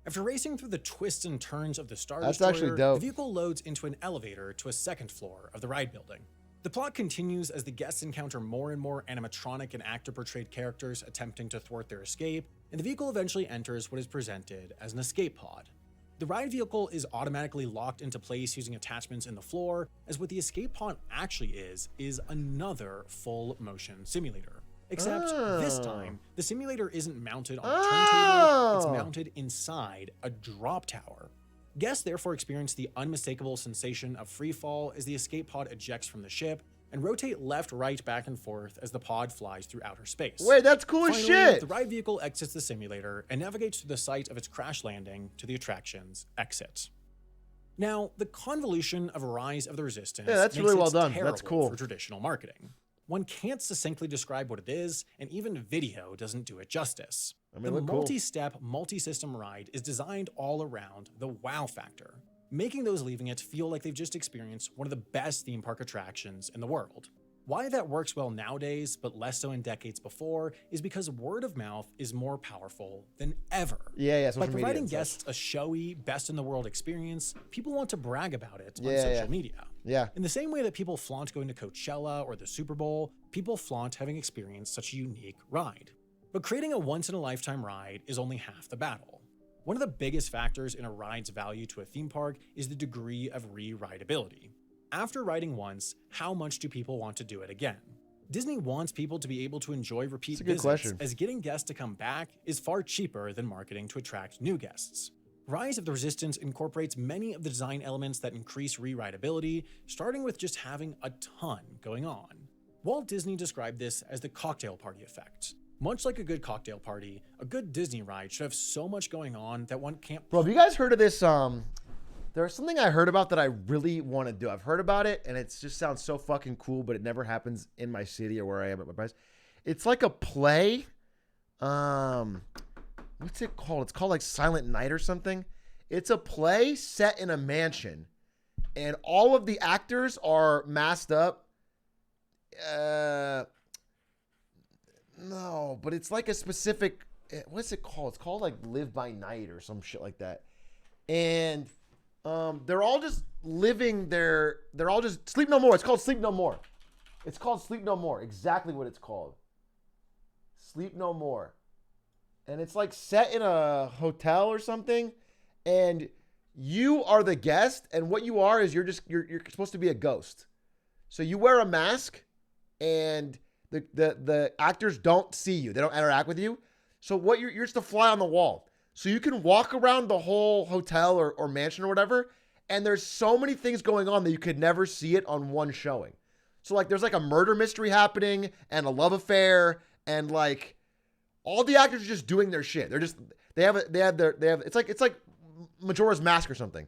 After racing through the twists and turns of the Star Destroyer, the vehicle loads into an elevator to a second floor of the ride building. The plot continues as the guests encounter more and more animatronic and actor-portrayed characters attempting to thwart their escape, and the vehicle eventually enters what is presented as an escape pod. The ride vehicle is automatically locked into place using attachments in the floor, as what the escape pod actually is another full motion simulator. Except this time, the simulator isn't mounted on a turntable, it's mounted inside a drop tower. Guests therefore experience the unmistakable sensation of free fall as the escape pod ejects from the ship and rotate left, right, back, and forth as the pod flies through outer space. Wait, that's cool as shit! The ride vehicle exits the simulator and navigates to the site of its crash landing to the attraction's exit. Now, the convolution of Rise of the Resistance that's makes really well it done. terrible That's cool. for traditional marketing. One can't succinctly describe what it is, and even video doesn't do it justice. The multi-step, multi-system ride is designed all around the wow factor, making those leaving it feel like they've just experienced one of the best theme park attractions in the world. Why that works well nowadays, but less so in decades before, is because word of mouth is more powerful than ever. Yeah, By providing guests a showy, best-in-the-world experience, people want to brag about it on social media. Yeah. In the same way that people flaunt going to Coachella or the Super Bowl, people flaunt having experienced such a unique ride. But creating a once-in-a-lifetime ride is only half the battle. One of the biggest factors in a ride's value to a theme park is the degree of re-rideability. After riding once, how much do people want to do it again? Disney wants people to be able to enjoy repeat visits, as getting guests to come back is far cheaper than marketing to attract new guests. Rise of the Resistance incorporates many of the design elements that increase re-rideability, starting with just having a ton going on. Walt Disney described this as the cocktail party effect. Much like a good cocktail party, a good Disney ride should have so much going on that one can't... Bro, have you guys heard of this? There's something I heard about that I really want to do. I've heard about it, and it just sounds so fucking cool, but it never happens in my city or where I am at my place. It's like a play. What's it called? It's called like Silent Night or something. It's a play set in a mansion, and all of the actors are masked up. No, but it's like a specific... What's it called? It's called like Live by Night or some shit like that. And... they're all just living they're all just Sleep No More. It's called Sleep No More. It's called Sleep No More. Exactly what it's called. Sleep No More. And it's like set in a hotel or something. And you are the guest. And what you are is you're supposed to be a ghost. So you wear a mask and the actors don't see you. They don't interact with you. So what you're just a fly on the wall. So you can walk around the whole hotel or mansion or whatever, and there's so many things going on that you could never see it on one showing. So like there's like a murder mystery happening and a love affair, and like all the actors are just doing their shit. They have it's like Majora's Mask or something.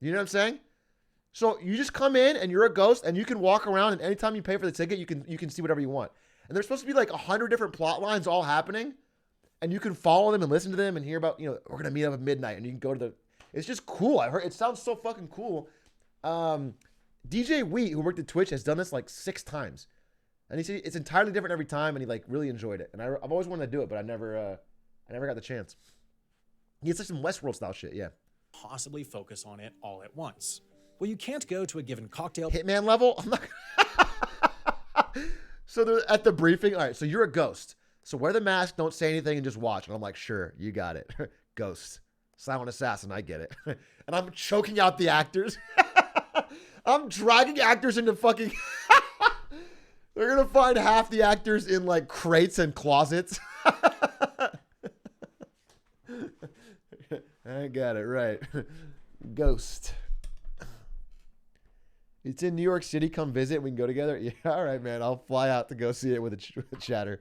You know what I'm saying? So you just come in and you're a ghost and you can walk around, and anytime you pay for the ticket, you can see whatever you want. And there's supposed to be like 100 different plot lines all happening. And you can follow them and listen to them and hear about, we're going to meet up at midnight, and you can go to it's just cool. I heard it sounds so fucking cool. DJ Wheat, who worked at Twitch, has done this like 6 times. And he said it's entirely different every time, and he like really enjoyed it. And I've always wanted to do it, but I never got the chance. It's like some Westworld style shit, yeah. Possibly focus on it all at once. Well, you can't go to a given cocktail... Hitman level? I'm not... So they're at the briefing, all right, so you're a ghost. So wear the mask, don't say anything, and just watch. And I'm like, sure, you got it. Ghost. Silent assassin, I get it. And I'm choking out the actors. I'm dragging actors into fucking... They're going to find half the actors in like crates and closets. I got it right. Ghost. It's in New York City. Come visit. We can go together. Yeah, all right, man. I'll fly out to go see it with a chatter.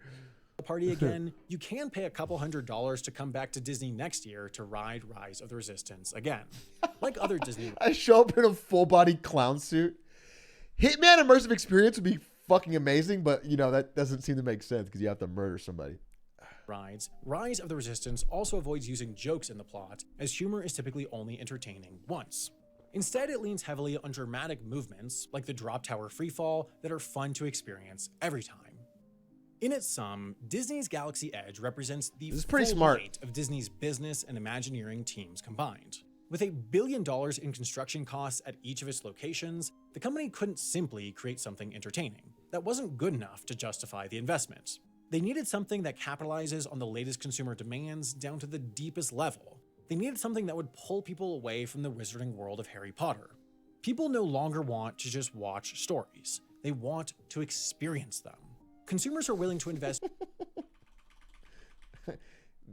Party again, you can pay a couple $100s to come back to Disney next year to ride Rise of the Resistance again. Like other Disney... I show up in a full-body clown suit. Hitman immersive experience would be fucking amazing, but, that doesn't seem to make sense because you have to murder somebody. Rides, Rise of the Resistance also avoids using jokes in the plot, as humor is typically only entertaining once. Instead, it leans heavily on dramatic movements, like the drop tower freefall, that are fun to experience every time. In its sum, Disney's Galaxy Edge represents the full weight of Disney's business and Imagineering teams combined. With $1 billion in construction costs at each of its locations, the company couldn't simply create something entertaining. That wasn't good enough to justify the investment. They needed something that capitalizes on the latest consumer demands down to the deepest level. They needed something that would pull people away from the wizarding world of Harry Potter. People no longer want to just watch stories. They want to experience them. Consumers are willing to invest.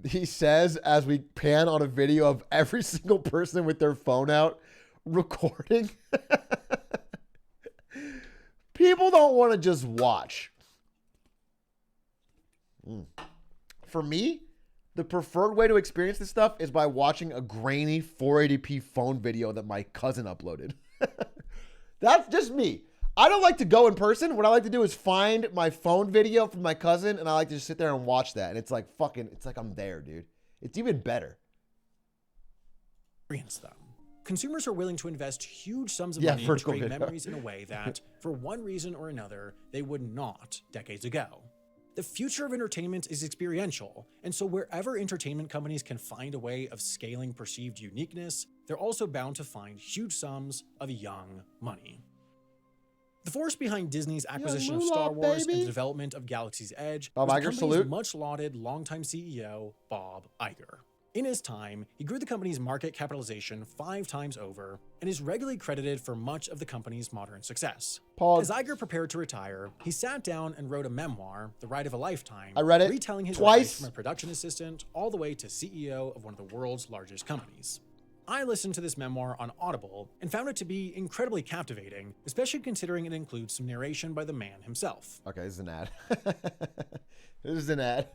He says as we pan on a video of every single person with their phone out recording. People don't want to just watch. For me, the preferred way to experience this stuff is by watching a grainy 480p phone video that my cousin uploaded. That's just me. I don't like to go in person. What I like to do is find my phone video from my cousin, and I like to just sit there and watch that. And it's like it's like I'm there, dude. It's even better. Experience them. Consumers are willing to invest huge sums of money to create memories in a way that, for one reason or another, they would not decades ago. The future of entertainment is experiential, and so wherever entertainment companies can find a way of scaling perceived uniqueness, they're also bound to find huge sums of young money. The force behind Disney's acquisition of Star Wars and the development of Galaxy's Edge was the company's much-lauded longtime CEO, Bob Iger. In his time, he grew the company's market capitalization 5 times over and is regularly credited for much of the company's modern success. As Iger prepared to retire, he sat down and wrote a memoir, The Ride of a Lifetime, I read it retelling his twice. life from a production assistant all the way to CEO of one of the world's largest companies. I listened to this memoir on Audible and found it to be incredibly captivating, especially considering it includes some narration by the man himself. Okay, this is an ad. This is an ad.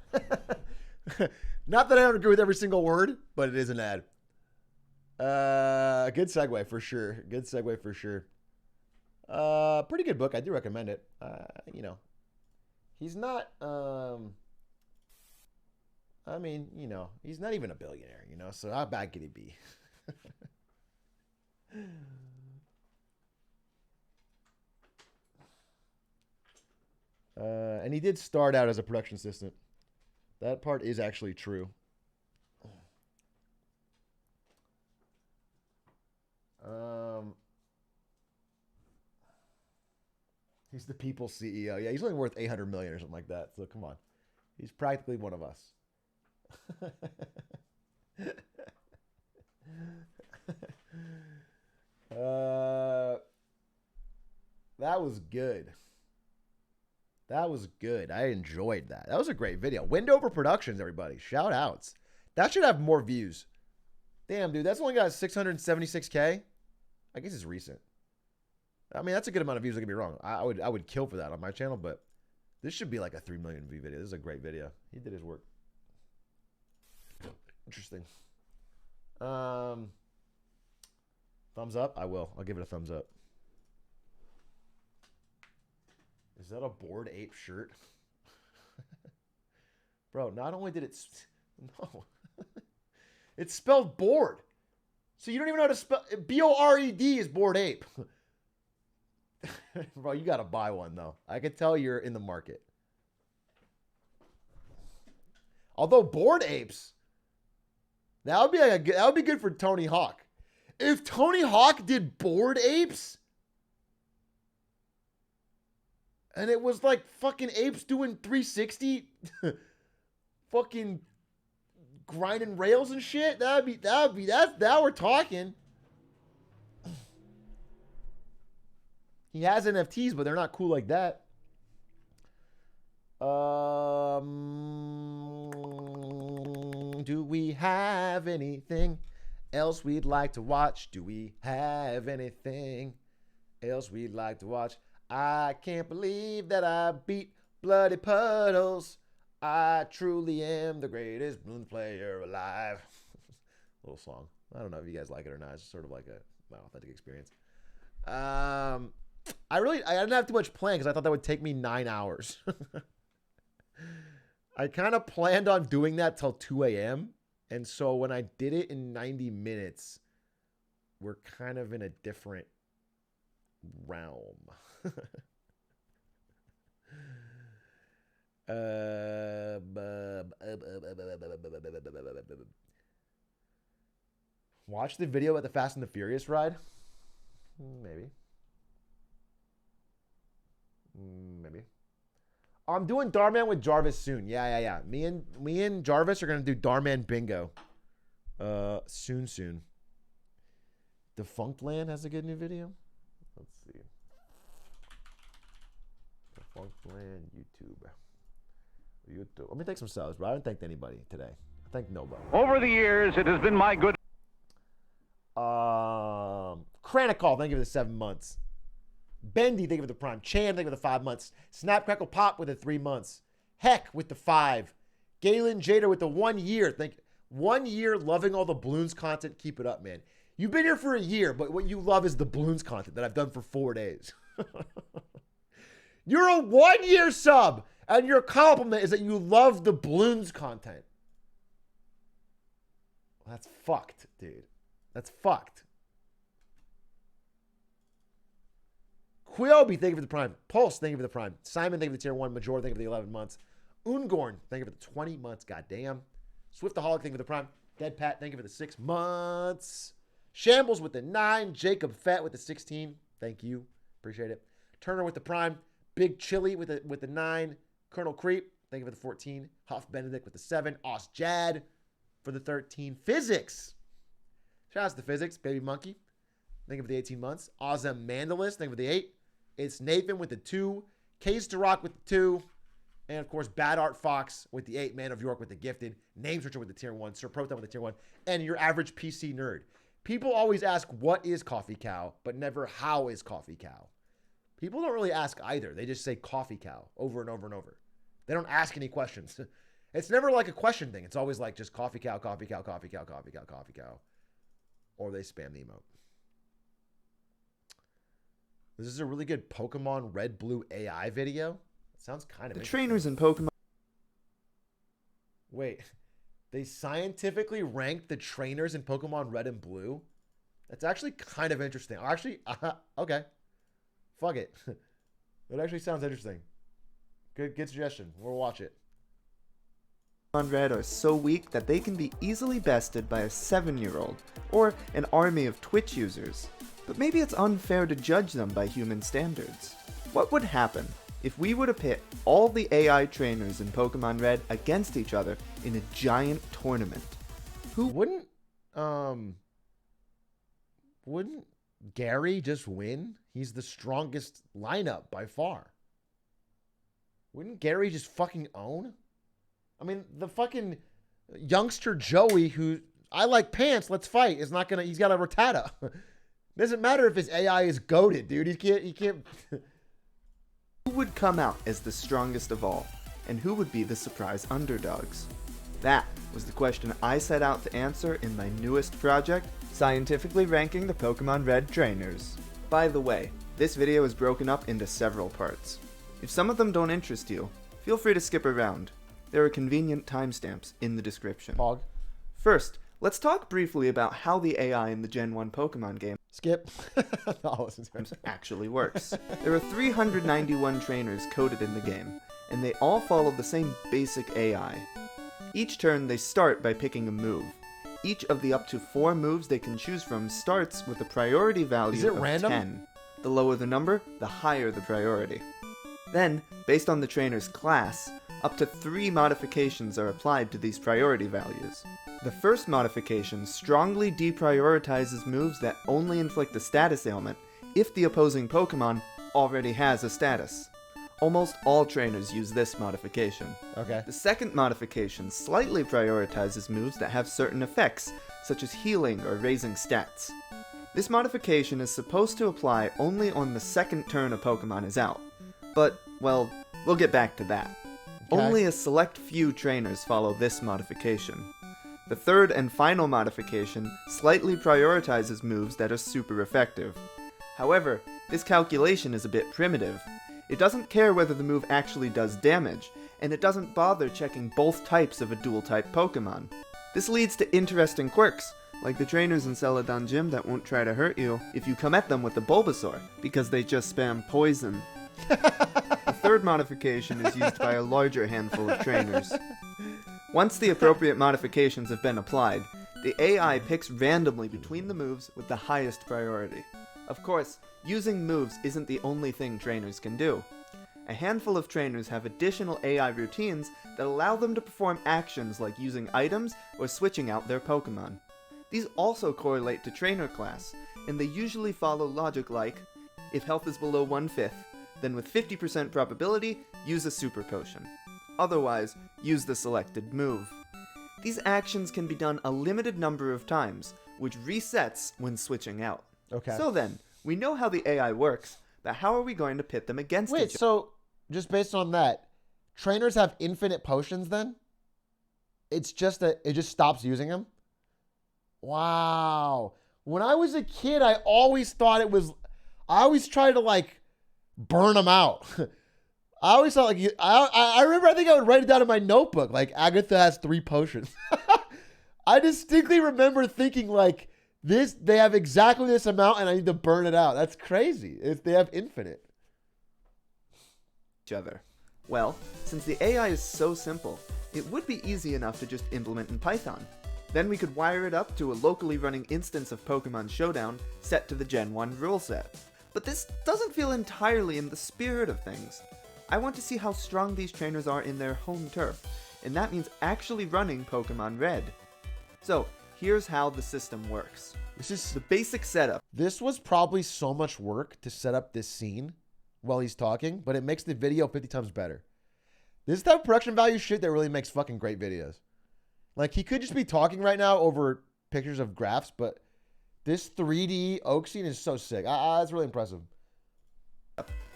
Not that I don't agree with every single word, but it is an ad. Good segue for sure. Good segue for sure. Pretty good book. I do recommend it. You know, he's not, I mean, you know, he's not even a billionaire, you know, so how bad could he be? And he did start out as a production assistant. That part is actually true. He's the people's CEO. Yeah, he's only worth 800 million or something like that. So come on. He's practically one of us. That was good. That was good. I enjoyed that. That was a great video. Windover Productions, everybody. Shout outs. That should have more views. Damn, dude. That's only got 676K. I guess it's recent. I mean, that's a good amount of views. Don't get me wrong. I would kill for that on my channel, but this should be like a 3 million view video. This is a great video. He did his work. Interesting. Thumbs up? I will. I'll give it a thumbs up. Is that a Bored Ape shirt? Bro, not only did it... No. It's spelled bored. So you don't even know how to spell... B-O-R-E-D is Bored Ape. Bro, you got to buy one, though. I can tell you're in the market. Although Bored Apes... That would be that would be good for Tony Hawk. If Tony Hawk did Bored Apes... And it was like fucking apes doing 360, fucking grinding rails and shit. That'd be now we're talking. He has NFTs, but they're not cool like that. Do we have anything else we'd like to watch? Do we have anything else we'd like to watch? I can't believe that I beat Bloody Puddles. I truly am the greatest Bloons player alive. Little song. I don't know if you guys like it or not. It's sort of like a authentic experience. I didn't have too much planned because I thought that would take me 9 hours. I kind of planned on doing that till 2 a.m. And so when I did it in 90 minutes, we're kind of in a different realm. Watch the video at the Fast and the Furious ride? Maybe. I'm doing Darman with Jarvis soon. Yeah. Me and Jarvis are gonna do Darman bingo. Soon. Defunct Land has a good new video. Let's see. Defunct Land YouTube. Let me thank some subs, but I haven't thanked anybody today. I thanked nobody. Over the years, it has been my good. Kranikov, thank you for the 7 months. Bendy, thank you for the prime. Chan, thank you for the 5 months. Snap Crackle Pop with the 3 months. Heck with the 5. Galen Jader with the 1 year. Thank you. 1 year loving all the Bloons content. Keep it up, man. You've been here for a year, but what you love is the Bloons content that I've done for 4 days. You're a 1 year sub, and your compliment is that you love the Bloons content. Well, that's fucked, dude. That's fucked. Quiobi, thank you for the prime. Pulse, thank you for the prime. Simon, thank you for the tier 1. Major, thank you for the 11 months. Ungorn, thank you for the 20 months. Goddamn. Swiftaholic, thank you for the prime. Dead Pat, thank you for the 6 months. Shambles with the 9. Jacob Fett with the 16. Thank you. Appreciate it. Turner with the prime. Big Chili with the 9. Colonel Creep, thank you for the 14. Huff Benedict with the 7. Os Jad for the 13. Physics. Shout out to the Physics. Baby Monkey, thank you for the 18 months. Ozem Mandalist, thank you for the 8. It's Nathan with the 2. Case to Rock with the 2. And, of course, Bad Art Fox with the 8. Man of York with the gifted. Names Richard with the tier 1. Sir Proton with the tier 1. And your average PC nerd. People always ask, what is Coffee Cow? But never, how is Coffee Cow? People don't really ask either. They just say Coffee Cow over and over and over. They don't ask any questions. It's never like a question thing. It's always like just Coffee Cow, Coffee Cow, Coffee Cow, Coffee Cow, Coffee Cow. Or they spam the emote. This is a really good Pokemon Red Blue AI video. It sounds kind of interesting. Trainers in Pokemon. Wait, they scientifically ranked the trainers in Pokemon Red and Blue? That's actually kind of interesting. Actually, okay. Fuck it. It actually sounds interesting. Good suggestion. We'll watch it. Pokemon Red are so weak that they can be easily bested by a 7-year-old or an army of Twitch users. But maybe it's unfair to judge them by human standards. What would happen if we were to pit all the AI trainers in Pokemon Red against each other in a giant tournament? Who wouldn't Gary just win? He's the strongest lineup by far. Wouldn't Gary just fucking own? I mean, the fucking youngster Joey, who I like pants, let's fight, is not gonna. He's got a Rattata. Doesn't matter if his AI is goated, dude. He can't. Who would come out as the strongest of all, and who would be the surprise underdogs? That was the question I set out to answer in my newest project, scientifically ranking the Pokemon Red trainers. By the way, this video is broken up into several parts. If some of them don't interest you, feel free to skip around. There are convenient timestamps in the description. Pog. First, let's talk briefly about how the AI in the Gen 1 Pokemon game Skip. I'll listen to it. actually works. There are 391 trainers coded in the game, and they all follow the same basic AI. Each turn they start by picking a move. Each of the up to 4 moves they can choose from starts with a priority value of random? 10. The lower the number, the higher the priority. Then, based on the trainer's class, up to 3 modifications are applied to these priority values. The first modification strongly deprioritizes moves that only inflict a status ailment if the opposing Pokemon already has a status. Almost all trainers use this modification. Okay. The second modification slightly prioritizes moves that have certain effects, such as healing or raising stats. This modification is supposed to apply only on the second turn a Pokemon is out. But, well, we'll get back to that. Okay. Only a select few trainers follow this modification. The third and final modification slightly prioritizes moves that are super effective. However, this calculation is a bit primitive. It doesn't care whether the move actually does damage, and it doesn't bother checking both types of a dual-type Pokemon. This leads to interesting quirks, like the trainers in Celadon Gym that won't try to hurt you if you come at them with the Bulbasaur, because they just spam poison. The third modification is used by a larger handful of trainers. Once the appropriate modifications have been applied, the AI picks randomly between the moves with the highest priority. Of course, using moves isn't the only thing trainers can do. a handful of trainers have additional AI routines that allow them to perform actions like using items or switching out their Pokemon. These also correlate to trainer class, and they usually follow logic like, if health is below 1/5, then with 50% probability, use a super potion. Otherwise, use the selected move. These actions can be done a limited number of times, which resets when switching out. Okay. So then, we know how the AI works, but how are we going to pit them against each other? Wait, so just based on that, trainers have infinite potions then? It's just that it just stops using them? Wow. When I was a kid, I always thought it was, I always tried to like burn them out. I always thought like, I remember, I think I would write it down in my notebook, like Agatha has 3 potions. I distinctly remember thinking like, they have exactly this amount and I need to burn it out. That's crazy. If they have infinite. Each other. Well, since the AI is so simple, it would be easy enough to just implement in Python. Then we could wire it up to a locally running instance of Pokemon Showdown set to the Gen 1 rule set. But this doesn't feel entirely in the spirit of things. I want to see how strong these trainers are in their home turf, and that means actually running Pokemon Red. So, here's how the system works. This is the basic setup. This was probably so much work to set up this scene while he's talking, but it makes the video 50 times better. This is the type of production value shit that really makes fucking great videos. Like, he could just be talking right now over pictures of graphs, but this 3D oak scene is so sick. That's really impressive.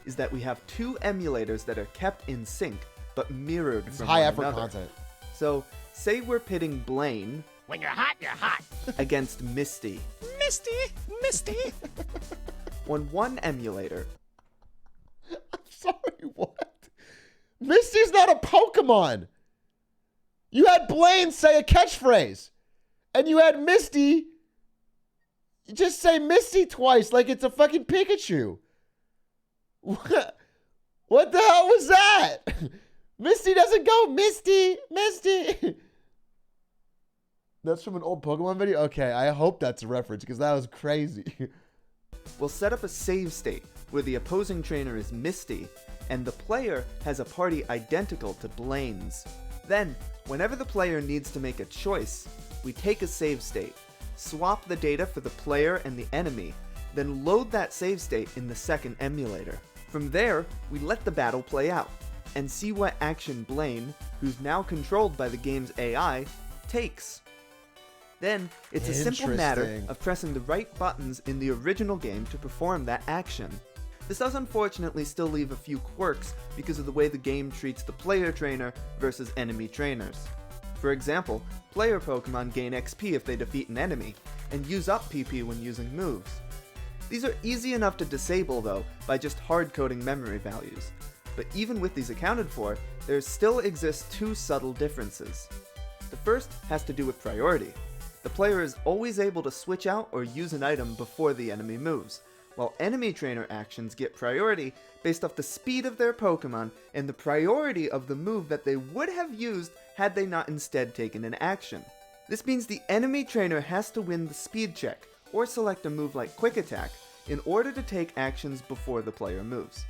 Is that we have 2 emulators that are kept in sync, but mirrored from high one effort another. content. So, say we're pitting Blaine. When you're hot, you're hot. Against Misty. Misty. On one emulator. I'm sorry, what? Misty's not a Pokemon. You had Blaine say a catchphrase, and you had Misty just say Misty twice like it's a fucking Pikachu. What the hell was that? Misty doesn't go Misty. That's from an old Pokemon video? Okay, I hope that's a reference because that was crazy. We'll set up a save state where the opposing trainer is Misty and the player has a party identical to Blaine's. Then, whenever the player needs to make a choice, we take a save state, swap the data for the player and the enemy, then load that save state in the second emulator. From there, we let the battle play out and see what action Blaine, who's now controlled by the game's AI, takes. Then, it's a simple matter of pressing the right buttons in the original game to perform that action. This does unfortunately still leave a few quirks because of the way the game treats the player trainer versus enemy trainers. For example, player Pokemon gain XP if they defeat an enemy, and use up PP when using moves. These are easy enough to disable though, by just hard-coding memory values. But even with these accounted for, there still exist 2 subtle differences. The first has to do with priority. The player is always able to switch out or use an item before the enemy moves, while enemy trainer actions get priority based off the speed of their Pokemon and the priority of the move that they would have used had they not instead taken an action. This means the enemy trainer has to win the speed check, or select a move like Quick Attack, in order to take actions before the player moves.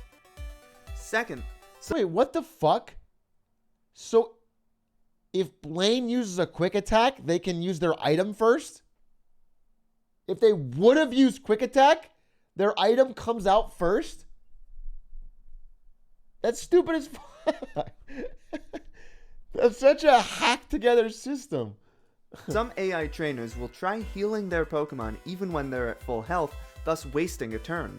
Second... Wait, what the fuck? So, if Blaine uses a Quick Attack, they can use their item first? If they would have used Quick Attack, their item comes out first? That's stupid as fuck. That's such a hacked together system. Some AI trainers will try healing their Pokemon even when they're at full health, thus wasting a turn.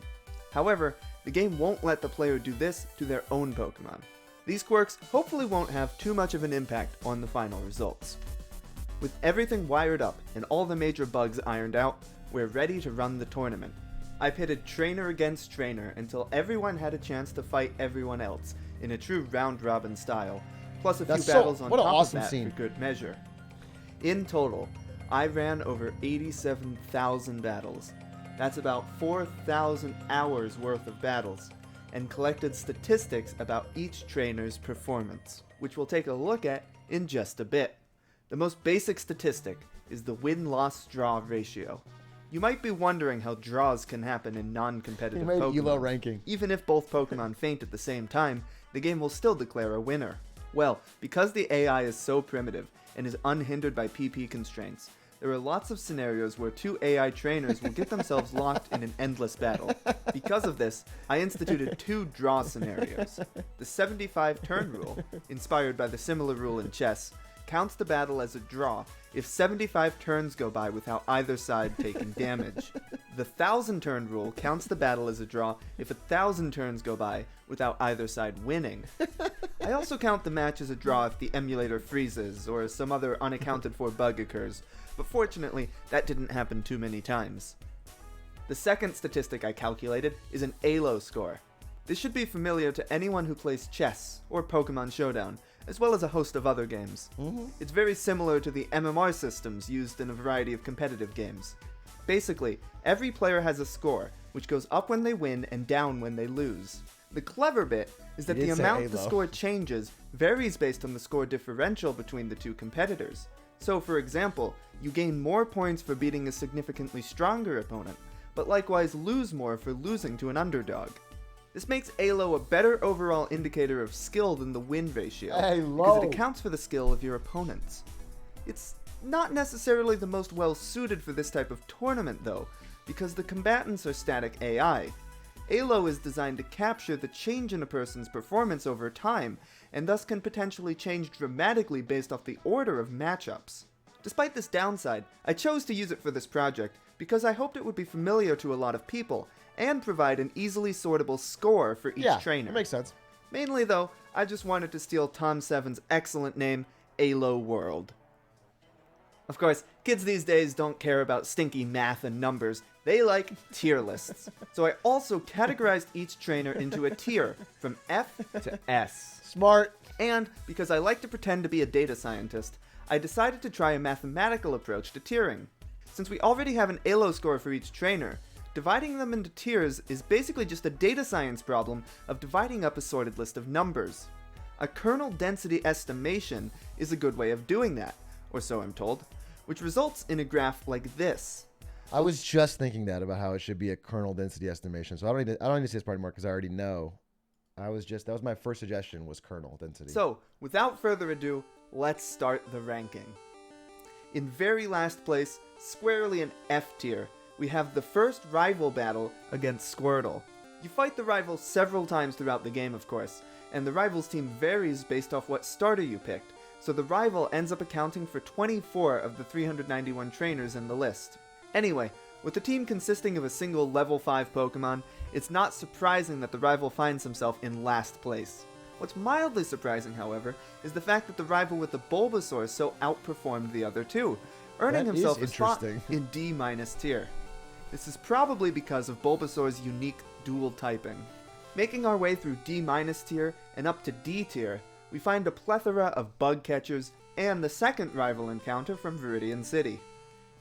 However, the game won't let the player do this to their own Pokemon. These quirks hopefully won't have too much of an impact on the final results. With everything wired up and all the major bugs ironed out, we're ready to run the tournament. I pitted trainer against trainer until everyone had a chance to fight everyone else in a true round-robin style, plus a few battles on top of that for good measure. In total, I ran over 87,000 battles. That's about 4,000 hours worth of battles, and collected statistics about each trainer's performance, which we'll take a look at in just a bit. The most basic statistic is the win-loss draw ratio. You might be wondering how draws can happen in non-competitive You made Pokemon. ELO ranking. Even if both Pokemon faint at the same time, the game will still declare a winner. Well, because the AI is so primitive and is unhindered by PP constraints, there are lots of scenarios where two AI trainers will get themselves locked in an endless battle. Because of this, I instituted 2 draw scenarios. The 75 turn rule, inspired by the similar rule in chess, counts the battle as a draw if 75 turns go by without either side taking damage. The 1,000 turn rule counts the battle as a draw if 1,000 turns go by without either side winning. I also count the match as a draw if the emulator freezes or some other unaccounted for bug occurs, but fortunately that didn't happen too many times. The second statistic I calculated is an ELO score. This should be familiar to anyone who plays chess or Pokemon Showdown, as well as a host of other games. It's very similar to the MMR systems used in a variety of competitive games. Basically, every player has a score, which goes up when they win and down when they lose. The clever bit is that the amount the score changes varies based on the score differential between the two competitors. So, for example, you gain more points for beating a significantly stronger opponent, but likewise lose more for losing to an underdog. This makes ELO a better overall indicator of skill than the win ratio, because it accounts for the skill of your opponents. It's not necessarily the most well suited for this type of tournament though, because the combatants are static AI. ELO is designed to capture the change in a person's performance over time, and thus can potentially change dramatically based off the order of matchups. Despite this downside, I chose to use it for this project because I hoped it would be familiar to a lot of people, and provide an easily sortable score for each trainer. That makes sense. Mainly though, I just wanted to steal Tom Seven's excellent name, ELO World. Of course, kids these days don't care about stinky math and numbers, they like tier lists. So I also categorized each trainer into a tier, from F to S. Smart. And, because I like to pretend to be a data scientist, I decided to try a mathematical approach to tiering. Since we already have an ELO score for each trainer, dividing them into tiers is basically just a data science problem of dividing up a sorted list of numbers. A kernel density estimation is a good way of doing that, or so I'm told, which results in a graph like this. I was just thinking that about how it should be a kernel density estimation, so I don't need to say this part anymore because I already know. That was my first suggestion, was kernel density. So, without further ado, let's start the ranking. In very last place, squarely in F tier, we have the first rival battle against Squirtle. You fight the rival several times throughout the game, of course, and the rival's team varies based off what starter you picked, so the rival ends up accounting for 24 of the 391 trainers in the list. Anyway, with the team consisting of a single level 5 Pokemon, it's not surprising that the rival finds himself in last place. What's mildly surprising, however, is the fact that the rival with the Bulbasaur so outperformed the other two, earning himself a spot in D- tier. This is probably because of Bulbasaur's unique dual typing. Making our way through D- tier and up to D tier, we find a plethora of bug catchers and the second rival encounter from Viridian City.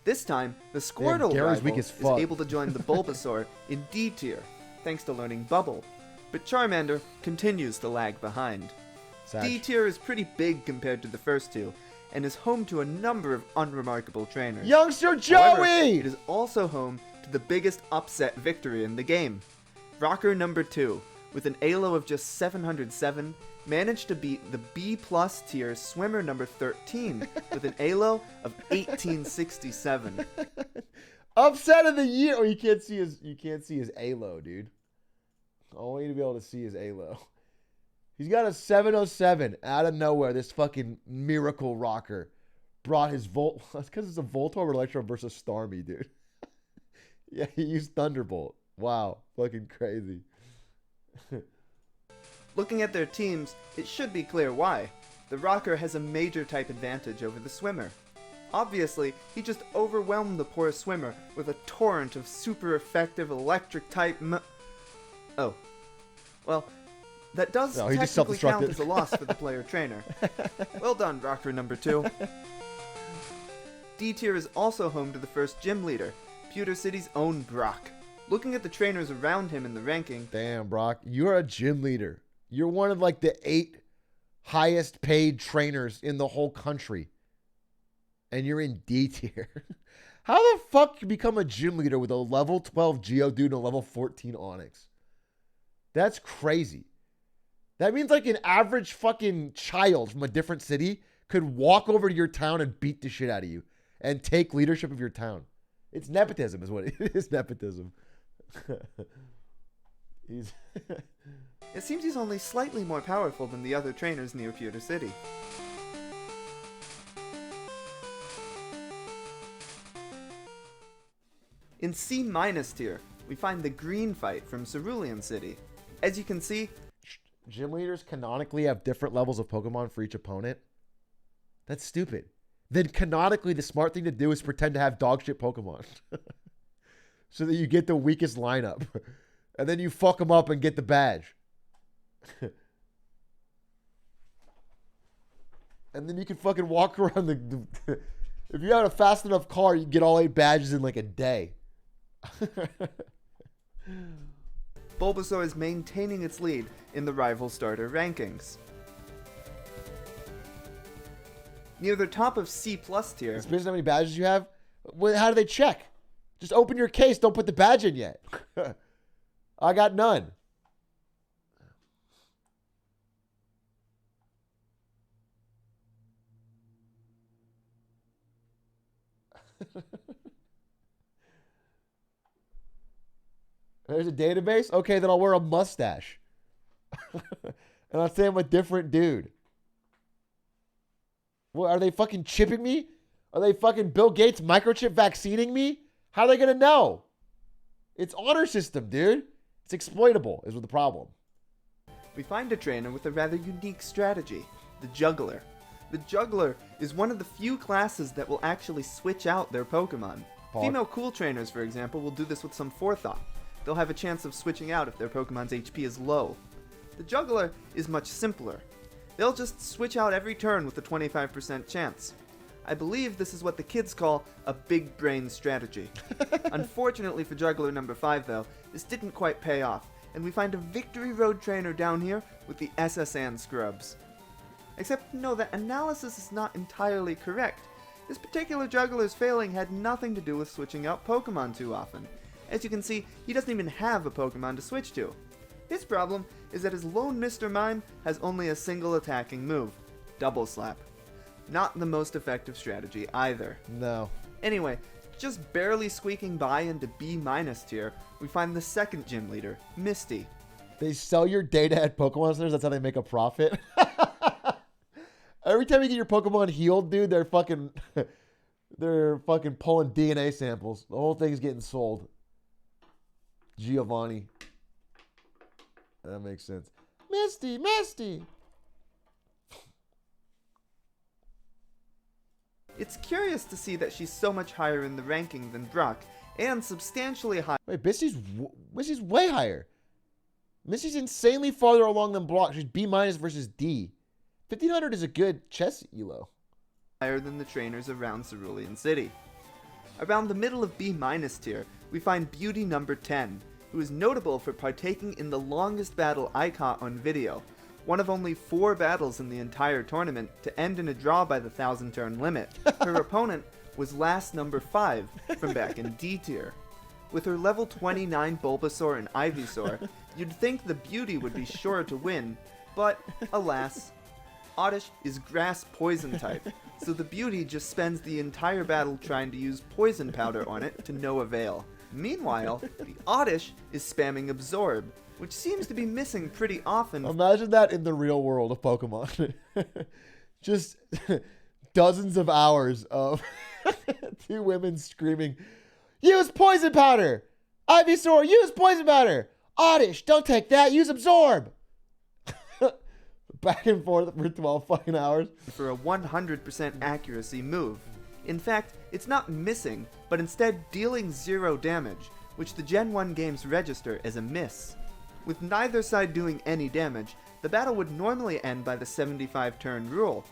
This time, the Squirtle rival is able to join the Bulbasaur in D tier, thanks to learning Bubble, but Charmander continues to lag behind. D tier is pretty big compared to the first two, and is home to a number of unremarkable trainers. Youngster Joey! However, it is also home to the biggest upset victory in the game. Rocker number 2, with an ELO of just 707, managed to beat the B+ tier swimmer number 13 with an ELO of 1867. Upset of the year. Oh, you can't see his ELO, dude. I want you to be able to see his ELO. He's got a 707 out of nowhere. This fucking miracle rocker brought his Volt. That's because it's a Voltorb Electro versus Starmie, dude. Yeah, he used Thunderbolt. Wow, fucking crazy. Looking at their teams, it should be clear why. The rocker has a major type advantage over the swimmer. Obviously, he just overwhelmed the poor swimmer with a torrent of super effective electric type Oh. Well, that does technically count as a loss for the player trainer. Well done, rocker number 2. D tier is also home to the first gym leader, Pewter City's own Brock. Looking at the trainers around him in the ranking... Damn, Brock, you're a gym leader. You're one of like the 8 highest paid trainers in the whole country. And you're in D tier. How the fuck can you become a gym leader with a level 12 Geodude and a level 14 Onix? That's crazy. That means like an average fucking child from a different city could walk over to your town and beat the shit out of you and take leadership of your town. It's nepotism is what it is. Nepotism. It seems he's only slightly more powerful than the other trainers near Pewter City. In C- tier, we find the green fight from Cerulean City. As you can see, gym leaders canonically have different levels of Pokemon for each opponent. That's stupid. Then canonically, the smart thing to do is pretend to have dog shit Pokemon. So that you get the weakest lineup. And then you fuck them up and get the badge. And then you can fucking walk around the if you had a fast enough car, you can get all 8 badges in like a day. Bulbasaur is maintaining its lead in the rival starter rankings. Near the top of C+ tier... It's based on how many badges you have? How do they check? Just open your case, don't put the badge in yet. I got none. There's a database? Okay, then I'll wear a mustache. And I'll say I'm a different dude. Well, are they fucking chipping me? Are they fucking Bill Gates microchip vaccining me? How are they going to know? It's honor system, dude. It's exploitable is what the problem. We find a trainer with a rather unique strategy, the Juggler. The Juggler is one of the few classes that will actually switch out their Pokemon. Female cool trainers, for example, will do this with some forethought. They'll have a chance of switching out if their Pokemon's HP is low. The Juggler is much simpler. They'll just switch out every turn with a 25% chance. I believe this is what the kids call a big brain strategy. Unfortunately for Juggler number 5 though, this didn't quite pay off, and we find a Victory Road trainer down here with the SSN scrubs. Except no, that analysis is not entirely correct. This particular Juggler's failing had nothing to do with switching out Pokemon too often. As you can see, he doesn't even have a Pokemon to switch to. His problem is that his lone Mr. Mime has only a single attacking move, Double Slap. Not the most effective strategy either. No. Anyway, just barely squeaking by into B- tier, we find the second gym leader, Misty. They sell your data at Pokemon centers, that's how they make a profit. Every time you get your Pokemon healed, dude, they're fucking pulling DNA samples. The whole thing's getting sold. Giovanni. That makes sense. Misty, Misty. It's curious to see that she's so much higher in the ranking than Brock, and substantially higher. Wait, Misty's way higher. Misty's insanely farther along than Brock. She's B- versus D. 1500 is a good chess elo. Higher than the trainers around Cerulean City. Around the middle of B- tier, we find Beauty number 10, who is notable for partaking in the longest battle I caught on video, one of only 4 battles in the entire tournament to end in a draw by the 1,000-turn limit. Her opponent was last number 5 from back in D tier. With her level 29 Bulbasaur and Ivysaur, you'd think the Beauty would be sure to win, but alas, Oddish is Grass Poison type, so the Beauty just spends the entire battle trying to use Poison Powder on it to no avail. Meanwhile, the Oddish is spamming Absorb, which seems to be missing pretty often. Imagine that in the real world of Pokemon. Just dozens of hours of 2 women screaming, use Poison Powder! Ivysaur, use Poison Powder! Oddish, don't take that, use Absorb! Back and forth for 12 fucking hours. For a 100% accuracy move. In fact, it's not missing, but instead dealing 0 damage, which the Gen 1 games register as a miss. With neither side doing any damage, the battle would normally end by the 75-turn rule.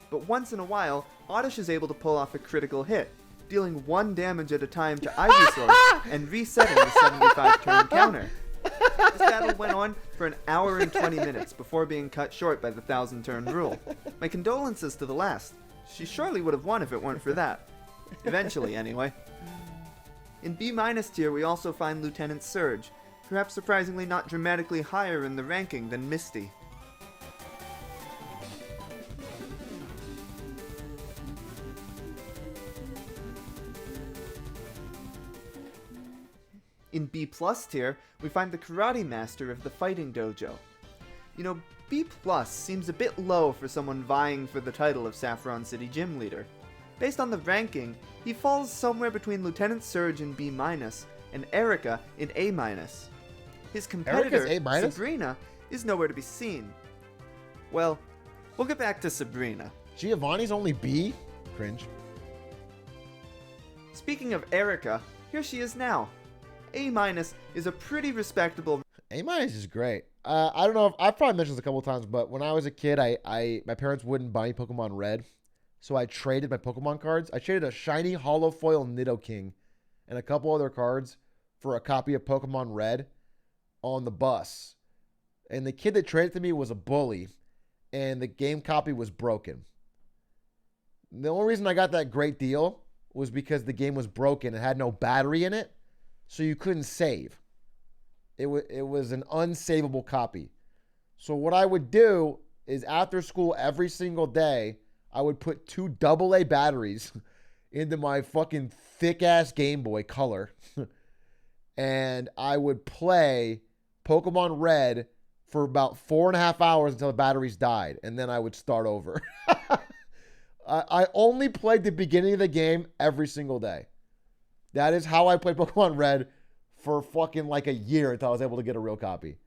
But once in a while, Oddish is able to pull off a critical hit, dealing 1 damage at a time to Ivysaur and resetting the 75-turn counter. This battle went on for an hour and 20 minutes before being cut short by the 1,000-turn rule. My condolences to the last. She surely would have won if it weren't for that. Eventually, anyway. In B- tier, we also find Lieutenant Surge, perhaps surprisingly not dramatically higher in the ranking than Misty. In B+ tier, we find the Karate Master of the Fighting Dojo. You know, B+ seems a bit low for someone vying for the title of Saffron City Gym Leader. Based on the ranking, he falls somewhere between Lieutenant Surge in B- and Erica in A-. His competitor, A-? Sabrina, is nowhere to be seen. Well, we'll get back to Sabrina. Giovanni's only B? Cringe. Speaking of Erica, here she is now. A- is a pretty respectable... A- is great. I don't know if I've probably mentioned this a couple of times, but when I was a kid, my parents wouldn't buy me Pokemon Red, so I traded my Pokemon cards. I traded a shiny hollow foil Nidoking and a couple other cards for a copy of Pokemon Red on the bus. And the kid that traded to me was a bully, and the game copy was broken. The only reason I got that great deal was because the game was broken. It had no battery in it, so you couldn't save. It was an unsavable copy. So what I would do is after school every single day, I would put 2 AA batteries into my fucking thick-ass Game Boy Color. And I would play Pokemon Red for about 4.5 hours until the batteries died. And then I would start over. I only played the beginning of the game every single day. That is how I played Pokemon Red for fucking like a year until I was able to get a real copy.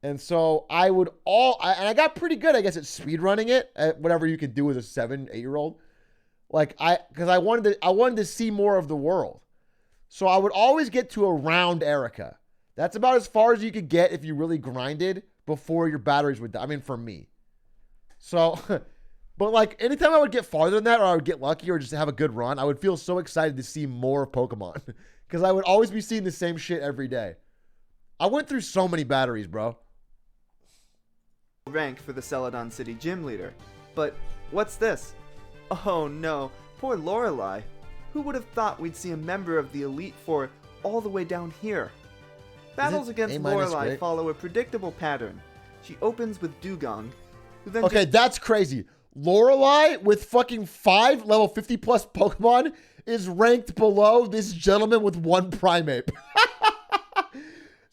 And so I would and I got pretty good, I guess, at speedrunning it, at whatever you could do as a 7, 8-year-old. Because I wanted to see more of the world. So I would always get to around Erica. That's about as far as you could get if you really grinded before your batteries would die. I mean, for me. So, but like anytime I would get farther than that, or I would get lucky or just have a good run, I would feel so excited to see more of Pokemon. Because I would always be seeing the same shit every day. I went through so many batteries, bro. Rank for the Celadon City Gym Leader. But what's this? Oh no, poor Lorelei. Who would have thought we'd see a member of the Elite Four all the way down here? Battles against Lorelei great? follow a predictable pattern. She opens with Dugong, who then Okay, that's crazy. Lorelei with fucking 5 level 50 plus Pokemon is ranked below this gentleman with 1 Primeape.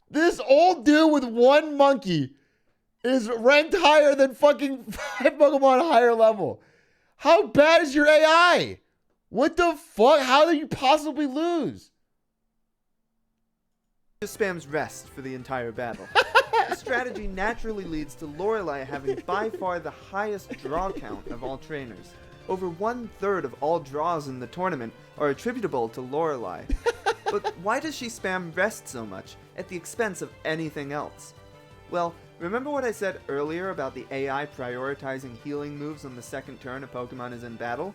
This old dude with 1 monkey is ranked higher than fucking 5 Pokemon higher level. How bad is your AI? What the fuck? How do you possibly lose? just spams rest for the entire battle. The strategy naturally leads to Lorelei having by far the highest draw count of all trainers. Over 1/3 of all draws in the tournament are attributable to Lorelei. But why does she spam rest so much, at the expense of anything else? Well, remember what I said earlier about the AI prioritizing healing moves on the second turn a Pokemon is in battle?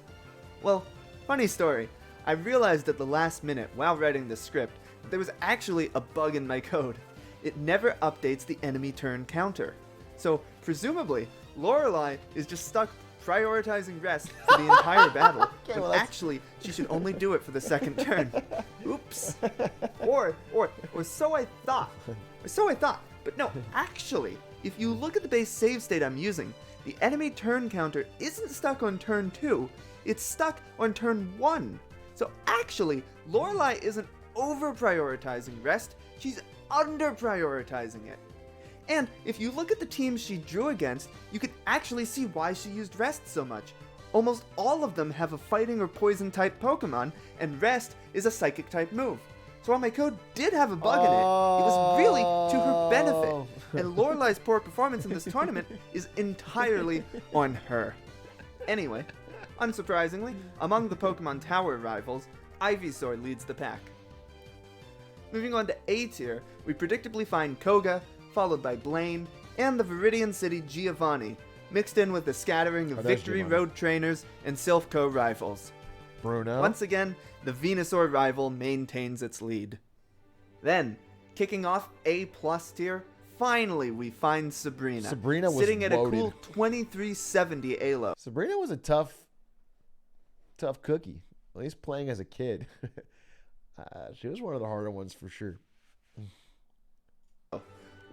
Well, funny story. I realized at the last minute while writing the script that there was actually a bug in my code. It never updates the enemy turn counter. So, presumably, Lorelei is just stuck prioritizing rest for the entire battle, when actually she should only do it for the second turn. Oops. Or so I thought. But no, actually, if you look at the base save state I'm using, the enemy turn counter isn't stuck on turn 2, it's stuck on turn 1. So actually, Lorelei isn't over-prioritizing rest, she's under-prioritizing it. And if you look at the teams she drew against, you can actually see why she used rest so much. Almost all of them have a fighting or poison type Pokemon, and rest is a psychic type move. So while my code did have a bug in it, it was really to her benefit. And Lorelei's poor performance in this tournament is entirely on her. Anyway, unsurprisingly, among the Pokemon Tower rivals, Ivysaur leads the pack. Moving on to A tier, we predictably find Koga, followed by Blaine, and the Viridian City Giovanni, mixed in with a scattering of Victory Road trainers and Silph Co rivals. Bruno. Once again, the Venusaur rival maintains its lead. Then, kicking off A+ tier, finally we find Sabrina. Sabrina was sitting at loaded. a cool 2370 Elo. Sabrina was a tough cookie. At least playing as a kid. She was one of the harder ones for sure.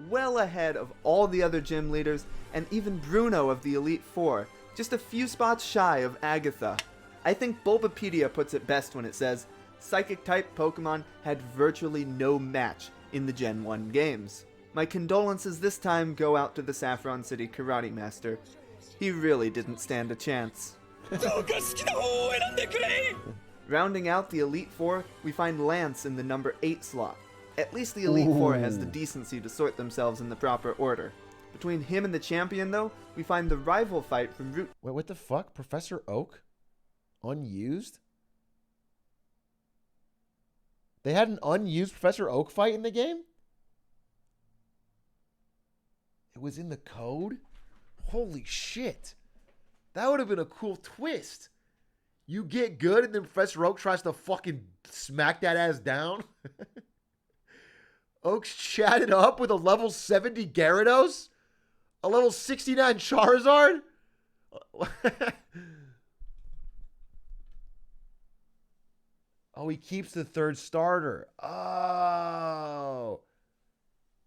Well ahead of all the other gym leaders, and even Bruno of the Elite Four, just a few spots shy of Agatha. I think Bulbapedia puts it best when it says, Psychic-type Pokemon had virtually no match in the Gen 1 games. My condolences this time go out to the Saffron City Karate Master. He really didn't stand a chance. Rounding out the Elite Four, we find Lance in the number 8 slot. At least the Elite Four has the decency to sort themselves in the proper order. Between him and the champion, though, we find the rival fight from Route... Wait, what the fuck? Professor Oak? Unused? They had an unused Professor Oak fight in the game? It was in the code? Holy shit. That would have been a cool twist. You get good and then Professor Oak tries to fucking smack that ass down? Oak's chatted up with a level 70 Gyarados? A level 69 Charizard? Oh, he keeps the third starter. Oh.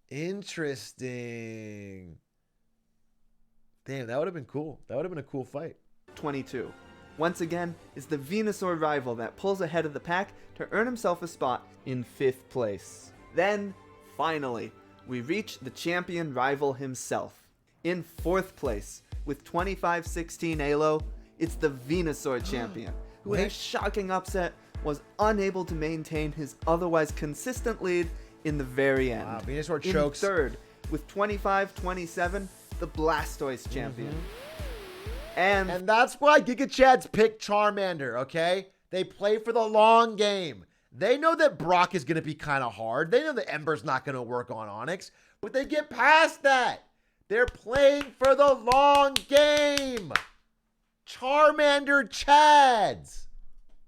Interesting. Damn, that would have been cool. That would have been a cool fight. 22. Once again, is the Venusaur rival that pulls ahead of the pack to earn himself a spot in 5th place. Then, finally, we reach the champion rival himself. In 4th place, with 2516 Alo, it's the Venusaur champion, who in a shocking upset was unable to maintain his otherwise consistent lead in the very end. Wow, Venusaur chokes. In 3rd, with 2527, the Blastoise champion. And that's why Giga Chads picked Charmander, okay? They play for the long game. They know that Brock is going to be kind of hard. They know that Ember's not going to work on Onix, but they get past that. They're playing for the long game. Charmander Chads.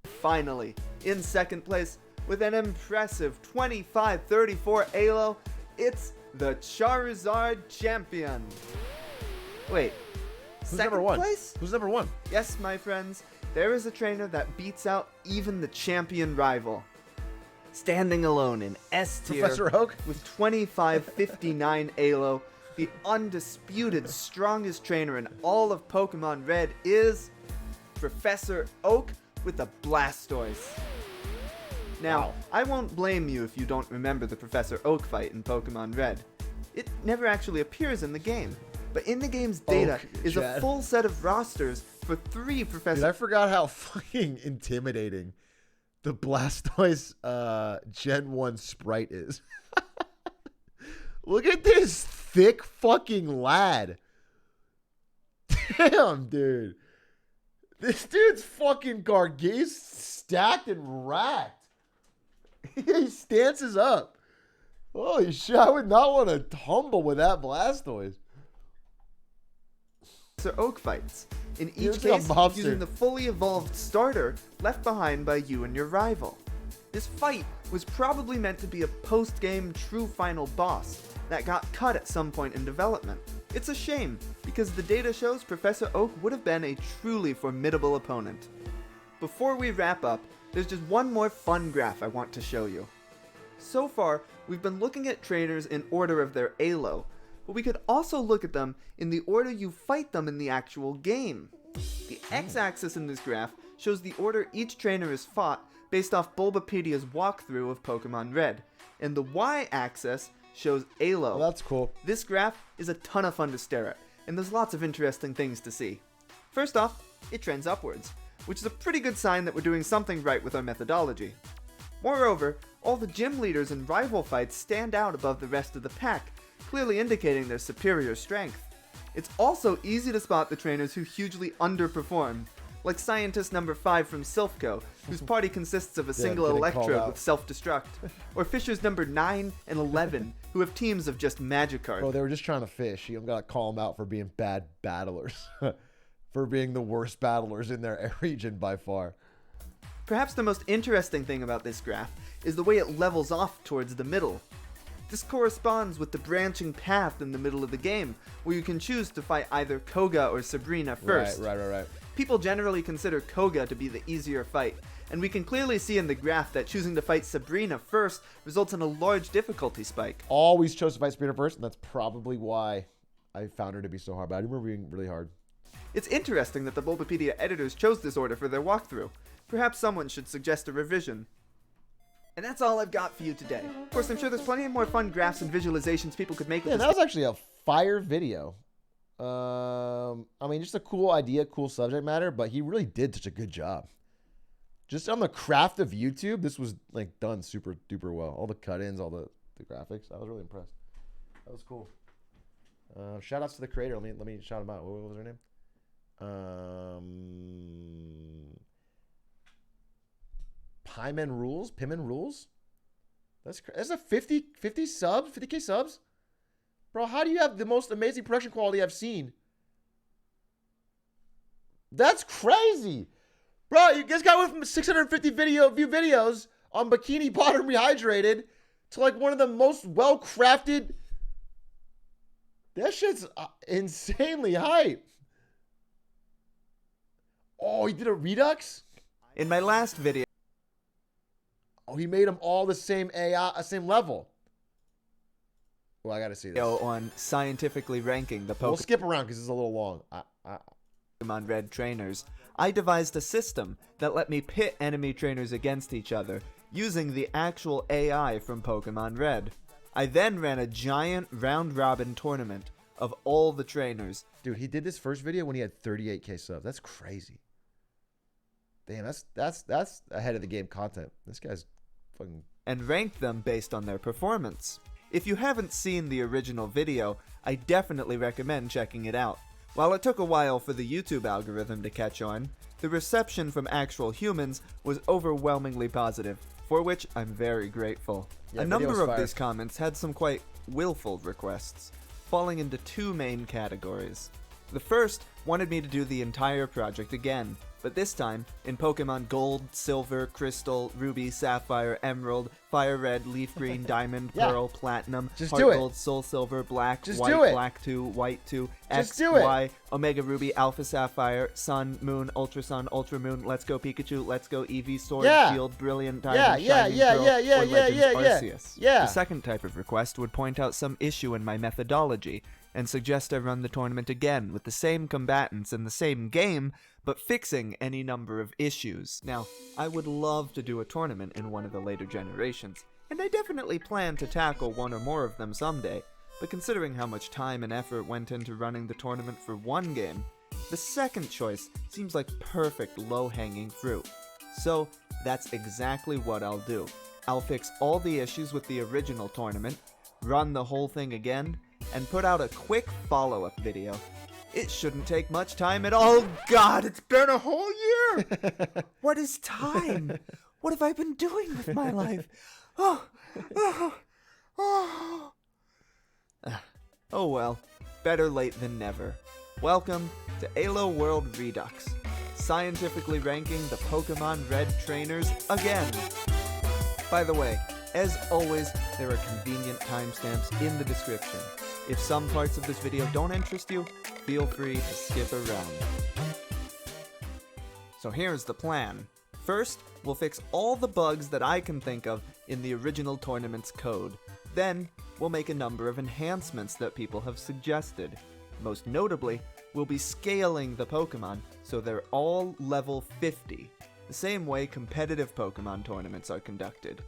Finally, in 2nd place, with an impressive 2534 Alo, it's the Charizard champion. Wait, who's number 1? Place? Who's number 1? Yes, my friends, there is a trainer that beats out even the champion rival. Standing alone in S tier, Professor Oak, with 2559 Alo, the undisputed strongest trainer in all of Pokemon Red is Professor Oak with a Blastoise. Now, I won't blame you if you don't remember the Professor Oak fight in Pokemon Red. It never actually appears in the game, but in the game's data is a full set of rosters for 3 Professor... Dude, I forgot how fucking intimidating the Blastoise Gen 1 sprite is. Look at this thick fucking lad. Damn, dude. This dude's fucking Gargase stacked and racked. He stances up. Holy shit, I would not want to tumble with that Blastoise. Oak fights. In each Here's case, using the fully evolved starter left behind by you and your rival. This fight was probably meant to be a post-game true final boss that got cut at some point in development. It's a shame, because the data shows Professor Oak would have been a truly formidable opponent. Before we wrap up, there's just one more fun graph I want to show you. So far, we've been looking at trainers in order of their Alo, but we could also look at them in the order you fight them in the actual game. The x-axis in this graph shows the order each trainer is fought based off Bulbapedia's walkthrough of Pokemon Red, and the y-axis shows Alo. Oh, that's cool. This graph is a ton of fun to stare at, and there's lots of interesting things to see. First off, it trends upwards, which is a pretty good sign that we're doing something right with our methodology. Moreover, all the gym leaders in rival fights stand out above the rest of the pack, clearly indicating their superior strength. It's also easy to spot the trainers who hugely underperform, like Scientist number 5 from Silphco, whose party consists of a single Electrode with self-destruct, or Fishers number 9 and 11, who have teams of just Magikarp. Bro, they were just trying to fish. You gotta call them out for being bad battlers. For being the worst battlers in their region by far. Perhaps the most interesting thing about this graph is the way it levels off towards the middle. This corresponds with the branching path in the middle of the game, where you can choose to fight either Koga or Sabrina first. Right. People generally consider Koga to be the easier fight, and we can clearly see in the graph that choosing to fight Sabrina first results in a large difficulty spike. Always chose to fight Sabrina first, and that's probably why I found her to be so hard, but I remember being really hard. It's interesting that the Bulbapedia editors chose this order for their walkthrough. Perhaps someone should suggest a revision. And that's all I've got for you today. Of course, I'm sure there's plenty of more fun graphs and visualizations people could make with this. That was actually a fire video. I mean, just a cool idea, cool subject matter, but he really did such a good job. Just on the craft of YouTube, this was like done super duper well. All the cut-ins, all the graphics. I was really impressed. That was cool. Shout outs to the creator. Let me shout him out. What was her name? Pyman Rules? Piman Rules? That's a 50 subs? 50k subs? Bro, how do you have the most amazing production quality I've seen? That's crazy. Bro, this guy went from 650 view videos on Bikini Bottom Rehydrated to like one of the most well-crafted. That shit's insanely hype. Oh, he did a Redux? In my last video. Oh, he made them all the same AI, same level. Well, I gotta see this. On scientifically ranking the Pokemon. We'll skip around because it's a little long. Pokemon Red trainers. I devised a system that let me pit enemy trainers against each other using the actual AI from Pokemon Red. I then ran a giant round-robin tournament of all the trainers. Dude, he did this first video when he had 38k subs. That's crazy. Damn, that's ahead of the game content. This guy's fucking... And ranked them based on their performance. If you haven't seen the original video, I definitely recommend checking it out. While it took a while for the YouTube algorithm to catch on, the reception from actual humans was overwhelmingly positive, for which I'm very grateful. Yeah, a number of these comments had some quite willful requests, falling into two main categories. The first wanted me to do the entire project again, but this time in Pokemon Gold, Silver, Crystal, Ruby, Sapphire, Emerald, Fire Red, Leaf Green, Diamond, Yeah. Pearl, Platinum, Just Heart do it. Gold, Soul Silver, Black, Just White, do it. Black 2, White 2, Just X, do it. Y, Omega Ruby, Alpha Sapphire, Sun, Moon, Ultra Sun, Ultra Moon, Let's Go Pikachu, Let's Go Eevee, Sword, Yeah. Shield, Brilliant, Yeah, Diamond, yeah, Shining yeah, Pearl, yeah, yeah, or yeah, Legends yeah, yeah. Arceus. Yeah. The second type of request would point out some issue in my methodology and suggest I run the tournament again with the same combatants in the same game, but fixing any number of issues. Now, I would love to do a tournament in one of the later generations, and I definitely plan to tackle one or more of them someday, but considering how much time and effort went into running the tournament for one game, the second choice seems like perfect low-hanging fruit. So, that's exactly what I'll do. I'll fix all the issues with the original tournament, run the whole thing again, and put out a quick follow-up video. It shouldn't take much time at all. Oh God, it's been a whole year! What is time? What have I been doing with my life? Oh well, better late than never. Welcome to Alo World Redux, scientifically ranking the Pokemon Red trainers again. By the way, as always, there are convenient timestamps in the description. If some parts of this video don't interest you, feel free to skip around. So here's the plan. First, we'll fix all the bugs that I can think of in the original tournament's code. Then, we'll make a number of enhancements that people have suggested. Most notably, we'll be scaling the Pokemon so they're all level 50, the same way competitive Pokemon tournaments are conducted.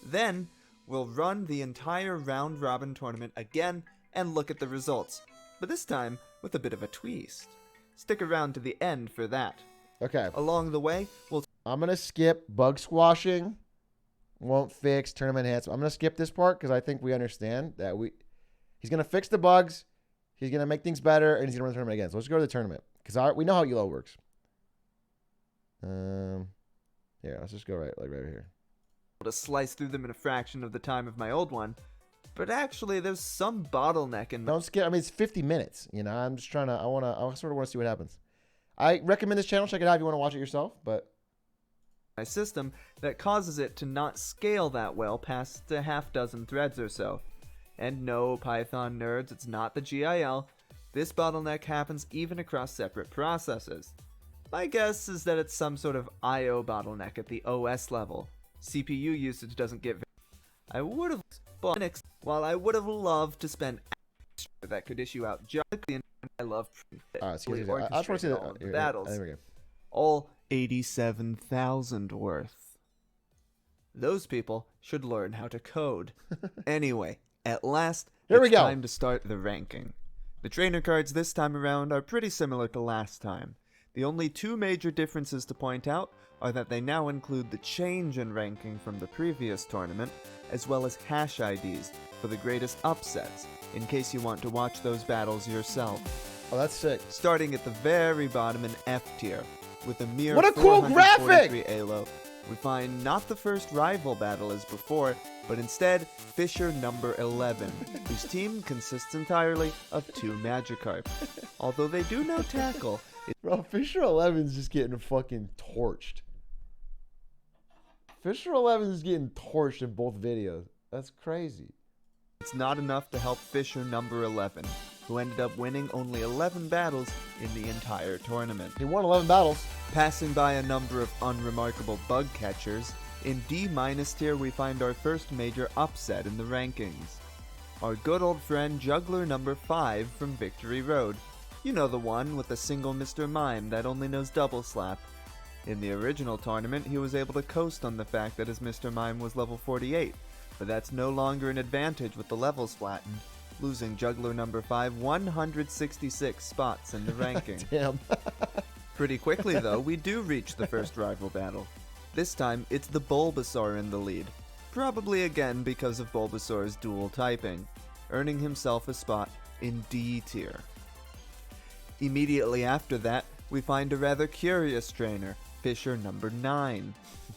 Then, we'll run the entire round-robin tournament again and look at the results, but this time with a bit of a twist. Stick around to the end for that. Okay. Along the way, I'm going to skip bug squashing, won't fix tournament enhancement. I'm going to skip this part because I think we understand that he's going to fix the bugs, he's going to make things better, and he's going to run the tournament again. So let's go to the tournament because we know how ELO works. Here, let's just go right here. To slice through them in a fraction of the time of my old one, but actually there's some bottleneck in Don't skip. I mean, it's 50 minutes. You know, I'm just trying to. I sort of want to see what happens. I recommend this channel. Check it out if you want to watch it yourself. But my system that causes it to not scale that well past a half dozen threads or so. And no, Python nerds, it's not the GIL. This bottleneck happens even across separate processes. My guess is that it's some sort of I/O bottleneck at the OS level. CPU usage doesn't get I would have bought Linux, while I would have loved to spend extra that could issue out just the I love I just want to see all of the battles. All 87,000 worth. Those people should learn how to code. Anyway, at last, Here we it's go. time to start the ranking. The trainer cards this time around are pretty similar to last time. The only two major differences to point out are that they now include the change in ranking from the previous tournament, as well as hash IDs for the greatest upsets, in case you want to watch those battles yourself. Oh, that's sick. Starting at the very bottom in F tier, with a mere What a cool 443 graphic! Elo, we find not the first rival battle as before, but instead Fisher number 11, whose team consists entirely of 2 Magikarp. Although they do now tackle. Bro, Fisher 11's just getting fucking torched. Fisher 11 is getting torched in both videos. That's crazy. It's not enough to help Fisher number 11, who ended up winning only 11 battles in the entire tournament. He won 11 battles. Passing by a number of unremarkable bug catchers, in D- tier we find our first major upset in the rankings. Our good old friend Juggler number 5 from Victory Road. You know, the one with the single Mr. Mime that only knows double slap. In the original tournament, he was able to coast on the fact that his Mr. Mime was level 48, but that's no longer an advantage with the levels flattened, losing Juggler number 5 166 spots in the ranking. Damn. Pretty quickly, though, we do reach the first rival battle. This time, it's the Bulbasaur in the lead, probably again because of Bulbasaur's dual typing, earning himself a spot in D tier. Immediately after that, we find a rather curious trainer, Fisher number 9.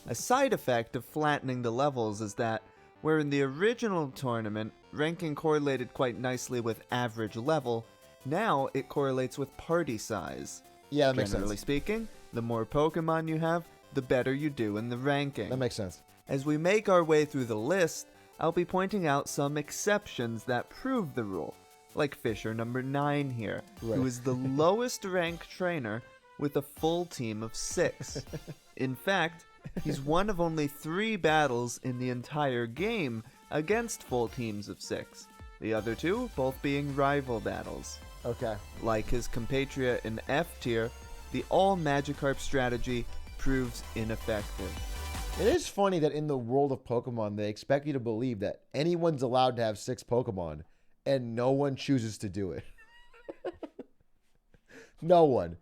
A side effect of flattening the levels is that, where in the original tournament, ranking correlated quite nicely with average level, now it correlates with party size. Yeah, that makes Generally sense. speaking, the more Pokemon you have, the better you do in the ranking. That makes sense. As we make our way through the list, I'll be pointing out some exceptions that prove the rule, like Fisher number 9 here, who is the lowest ranked trainer with a full team of 6. In fact, he's one of only 3 battles in the entire game against full teams of 6, the other 2 both being rival battles. Okay. Like his compatriot in F tier, the all Magikarp strategy proves ineffective. It is funny that in the world of Pokemon, they expect you to believe that anyone's allowed to have 6 Pokemon, and no one chooses to do it. No one.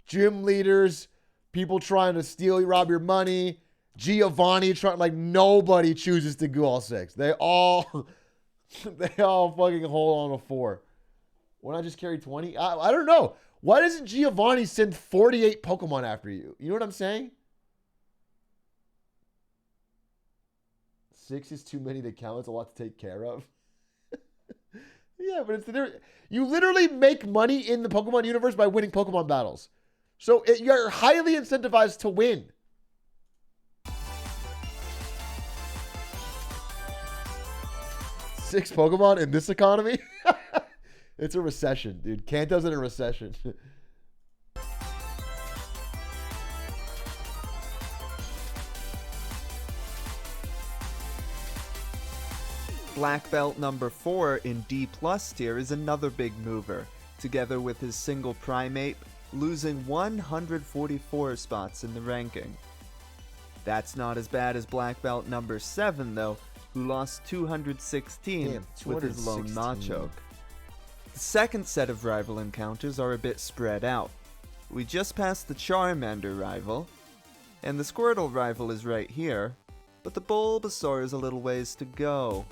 Gym leaders, people trying to steal, rob your money, Giovanni trying, like, nobody chooses to go all 6. They all fucking hold on to 4. Why not just carry 20? I don't know. Why doesn't Giovanni send 48 Pokemon after you? You know what I'm saying? 6 is too many to count. It's a lot to take care of. Yeah, but you literally make money in the Pokemon universe by winning Pokemon battles. So you're highly incentivized to win. Six Pokemon in this economy? It's a recession, dude. Kanto's in a recession. Black Belt number 4 in D+ tier is another big mover, together with his single Primate, losing 144 spots in the ranking. That's not as bad as Black Belt number 7 though, who lost 216 with his lone Machoke. The second set of rival encounters are a bit spread out. We just passed the Charmander rival, and the Squirtle rival is right here, but the Bulbasaur is a little ways to go.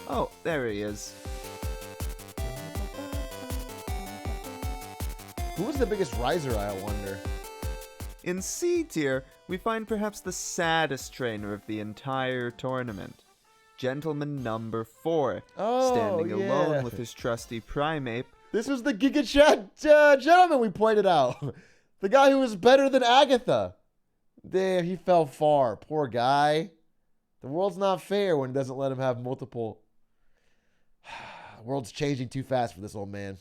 Oh, there he is. Who was the biggest riser, I wonder? In C tier, we find perhaps the saddest trainer of the entire tournament. Gentleman number 4, standing alone with his trusty Primeape. This was the Giga Chat gentleman we pointed out. The guy who was better than Agatha. Damn, he fell far. Poor guy. The world's not fair when it doesn't let him have multiple. World's changing too fast for this old man.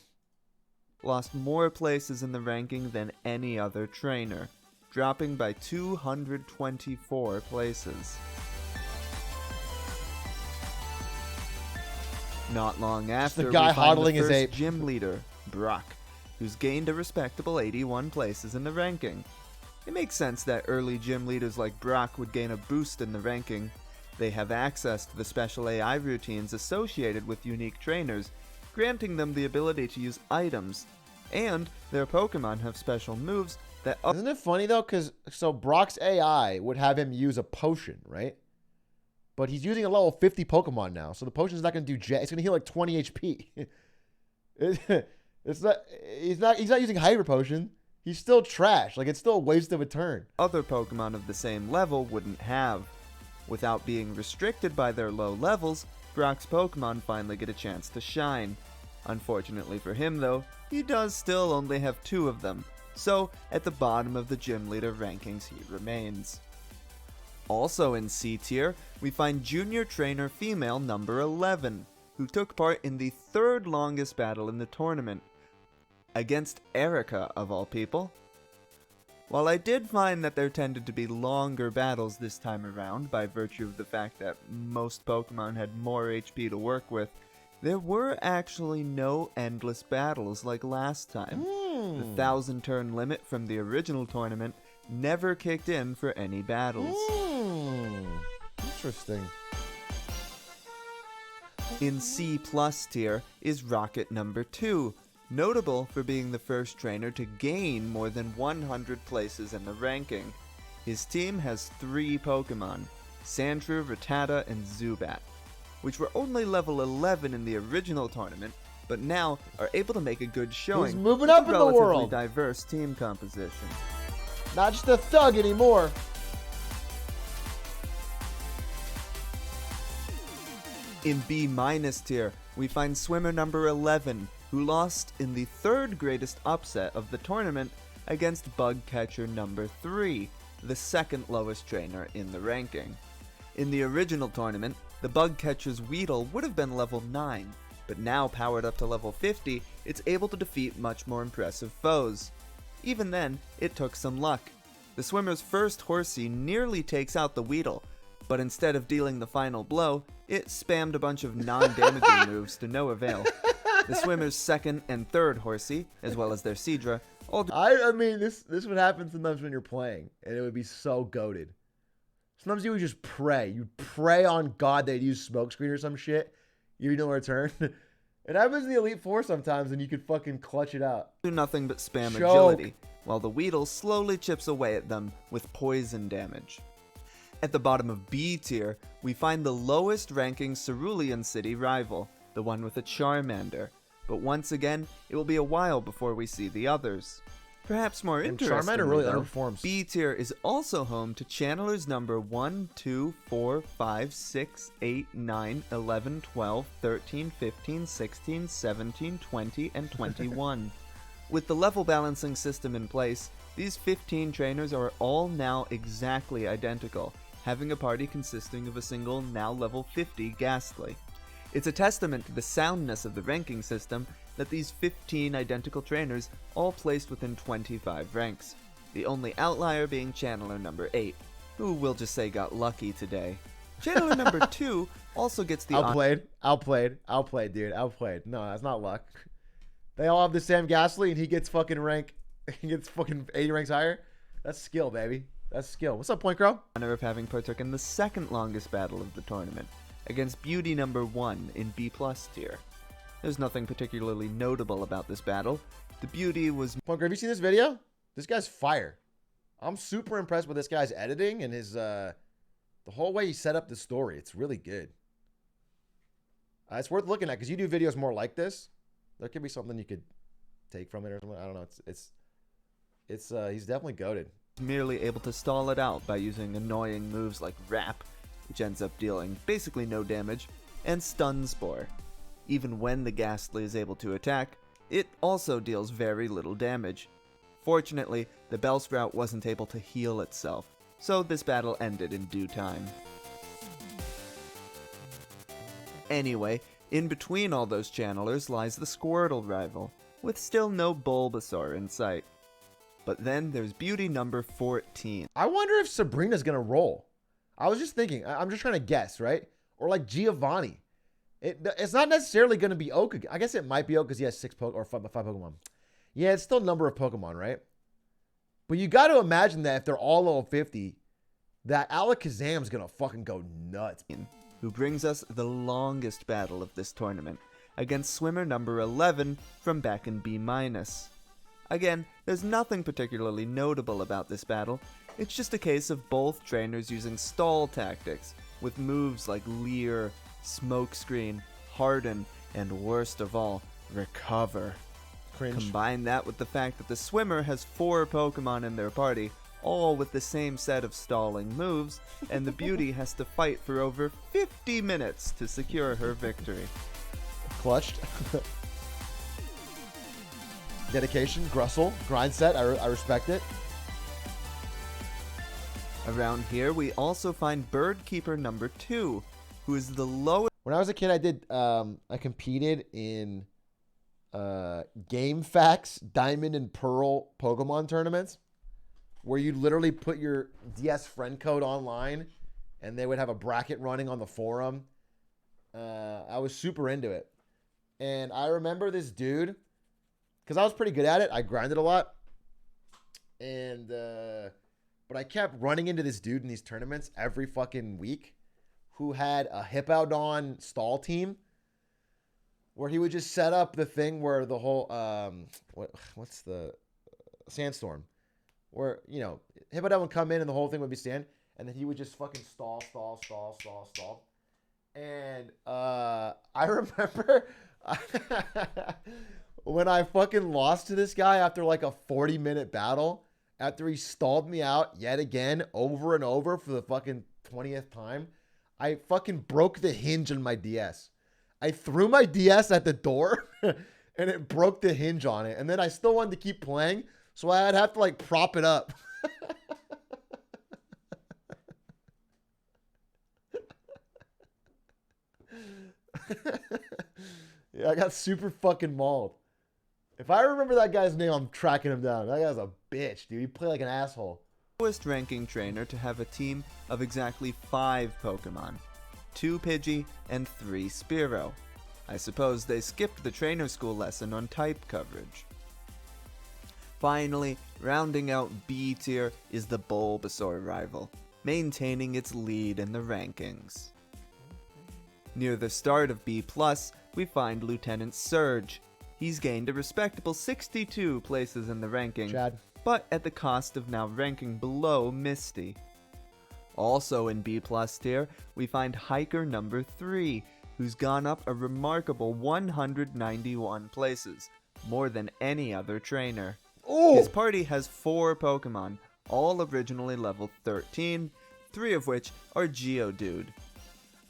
Lost more places in the ranking than any other trainer, dropping by 224 places. Not long after, the guy we find hodling the his first ape. gym leader, Brock, who's gained a respectable 81 places in the ranking. It makes sense that early gym leaders like Brock would gain a boost in the ranking. They have access to the special AI routines associated with unique trainers, granting them the ability to use items, and their Pokemon have special moves that... Isn't it funny though? Because so Brock's AI would have him use a potion, right? But he's using a level 50 Pokemon now, so the potion's not going to do jack. It's going to heal like 20 HP. It's not. He's not using Hyper Potion. He's still trash. Like, it's still a waste of a turn. Other Pokemon of the same level wouldn't have. Without being restricted by their low levels, Brock's Pokemon finally get a chance to shine. Unfortunately for him though, he does still only have 2 of them, so at the bottom of the gym leader rankings he remains. Also in C tier, we find junior trainer female number 11, who took part in the 3rd longest battle in the tournament, against Erica of all people. While I did find that there tended to be longer battles this time around by virtue of the fact that most Pokemon had more HP to work with, there were actually no endless battles like last time. The 1,000 turn limit from the original tournament never kicked in for any battles. Interesting. In C+ tier is Rocket number 2, notable for being the first trainer to gain more than 100 places in the ranking. His team has 3 Pokemon, Sandshrew, Rattata, and Zubat, which were only level 11 in the original tournament, but now are able to make a good showing. He's moving with up a in the relatively world. diverse team composition. Not just a thug anymore. In B- tier, we find swimmer number 11, who lost in the 3rd greatest upset of the tournament against bug catcher number 3, the 2nd lowest trainer in the ranking. In the original tournament, the bug catcher's Weedle would have been level 9, but now powered up to level 50, it's able to defeat much more impressive foes. Even then, it took some luck. The swimmer's first Horsey nearly takes out the Weedle, but instead of dealing the final blow, it spammed a bunch of non-damaging moves to no avail. The swimmer's 2nd and 3rd Horsey, as well as their Seadra, all... I mean, this would happen sometimes when you're playing, and it would be so goated. Sometimes you would just pray. You'd pray on God they'd use smokescreen or some shit. You know where to turn. It happens in the Elite Four sometimes, and you could fucking clutch it out. Do nothing but spam Choke. agility, while the Weedle slowly chips away at them with poison damage. At the bottom of B tier, we find the lowest ranking Cerulean City rival, the one with a Charmander. But once again, it will be a while before we see the others. Perhaps more interestingly, Charmander really though, underperforms. B tier is also home to channelers number 1, 2, 4, 5, 6, 8, 9, 11, 12, 13, 15, 16, 17, 20, and 21. With the level balancing system in place, these 15 trainers are all now exactly identical, having a party consisting of a single, now level 50 Ghastly. It's a testament to the soundness of the ranking system that these 15 identical trainers all placed within 25 ranks, the only outlier being Channeler number 8, who we'll just say got lucky today. Channeler number 2 also gets the Outplayed, dude. Outplayed. No, that's not luck. They all have the same Ghastly, and he gets fucking 80 ranks higher. That's skill, baby. That's skill. What's up, Point Crow? honor of having partaken in the 2nd longest battle of the tournament, against Beauty number 1 in B+ tier. There's nothing particularly notable about this battle. The Beauty was... Point Crow, have you seen this video? This guy's fire. I'm super impressed with this guy's editing and his, the whole way he set up the story. It's really good. It's worth looking at because you do videos more like this. There could be something you could take from it or something. I don't know. He's definitely goated. merely able to stall it out by using annoying moves like Wrap, which ends up dealing basically no damage, and Stun Spore. Even when the Ghastly is able to attack, it also deals very little damage. Fortunately, the Bellsprout wasn't able to heal itself, so this battle ended in due time. Anyway, In between all those channelers lies the Squirtle rival, with still no Bulbasaur in sight. But then there's beauty number 14. I wonder if Sabrina's going to roll. I was just thinking. I'm just trying to guess, right? Or like Giovanni. It's not necessarily going to be Oak. I guess it might be Oak because he has 5 Pokemon. Yeah, it's still a number of Pokemon, right? But you got to imagine that if they're all level 50, that Alakazam's going to fucking go nuts. Who brings us the longest battle of this tournament against swimmer number 11 from back in B-. Again, there's nothing particularly notable about this battle. It's just a case of both trainers using stall tactics with moves like Leer, Smokescreen, Harden, and worst of all, Recover. Cringe. Combine that with the fact that the swimmer has 4 Pokemon in their party, all with the same set of stalling moves, and the beauty has to fight for over 50 minutes to secure her victory. Clutched. Dedication, Grussel, grind set, I respect it. Around here, we also find Birdkeeper number 2, who is the lowest. When I was a kid, I competed in Game Facts Diamond and Pearl Pokemon tournaments, where you literally put your DS friend code online, and they would have a bracket running on the forum. I was super into it, and I remember this dude, because I was pretty good at it. I grinded a lot, and but I kept running into this dude in these tournaments every fucking week, who had a Hippowdon stall team, where he would just set up the thing where the whole what's the Sandstorm, where, you know, Hippowdon would come in and the whole thing would be stand, and then he would just fucking stall. And I remember when I fucking lost to this guy after like a 40-minute battle, after he stalled me out yet again over and over for the fucking 20th time, I fucking broke the hinge on my DS. I threw my DS at the door and it broke the hinge on it. And then I still wanted to keep playing, so I'd have to like prop it up. Yeah, I got super fucking mauled. If I remember that guy's name, I'm tracking him down. That guy's a bitch, dude. He played like an asshole. Lowest ranking trainer to have a team of exactly 5 Pokemon, 2 Pidgey and 3 Spearow. I suppose they skipped the trainer school lesson on type coverage. Finally, rounding out B tier is the Bulbasaur rival, maintaining its lead in the rankings. Near the start of B+, we find Lieutenant Surge. He's gained a respectable 62 places in the ranking, Chad, but at the cost of now ranking below Misty. Also in B+ tier, we find Hiker number 3, who's gone up a remarkable 191 places, more than any other trainer. Ooh. His party has 4 Pokemon, all originally level 13, 3 of which are Geodude.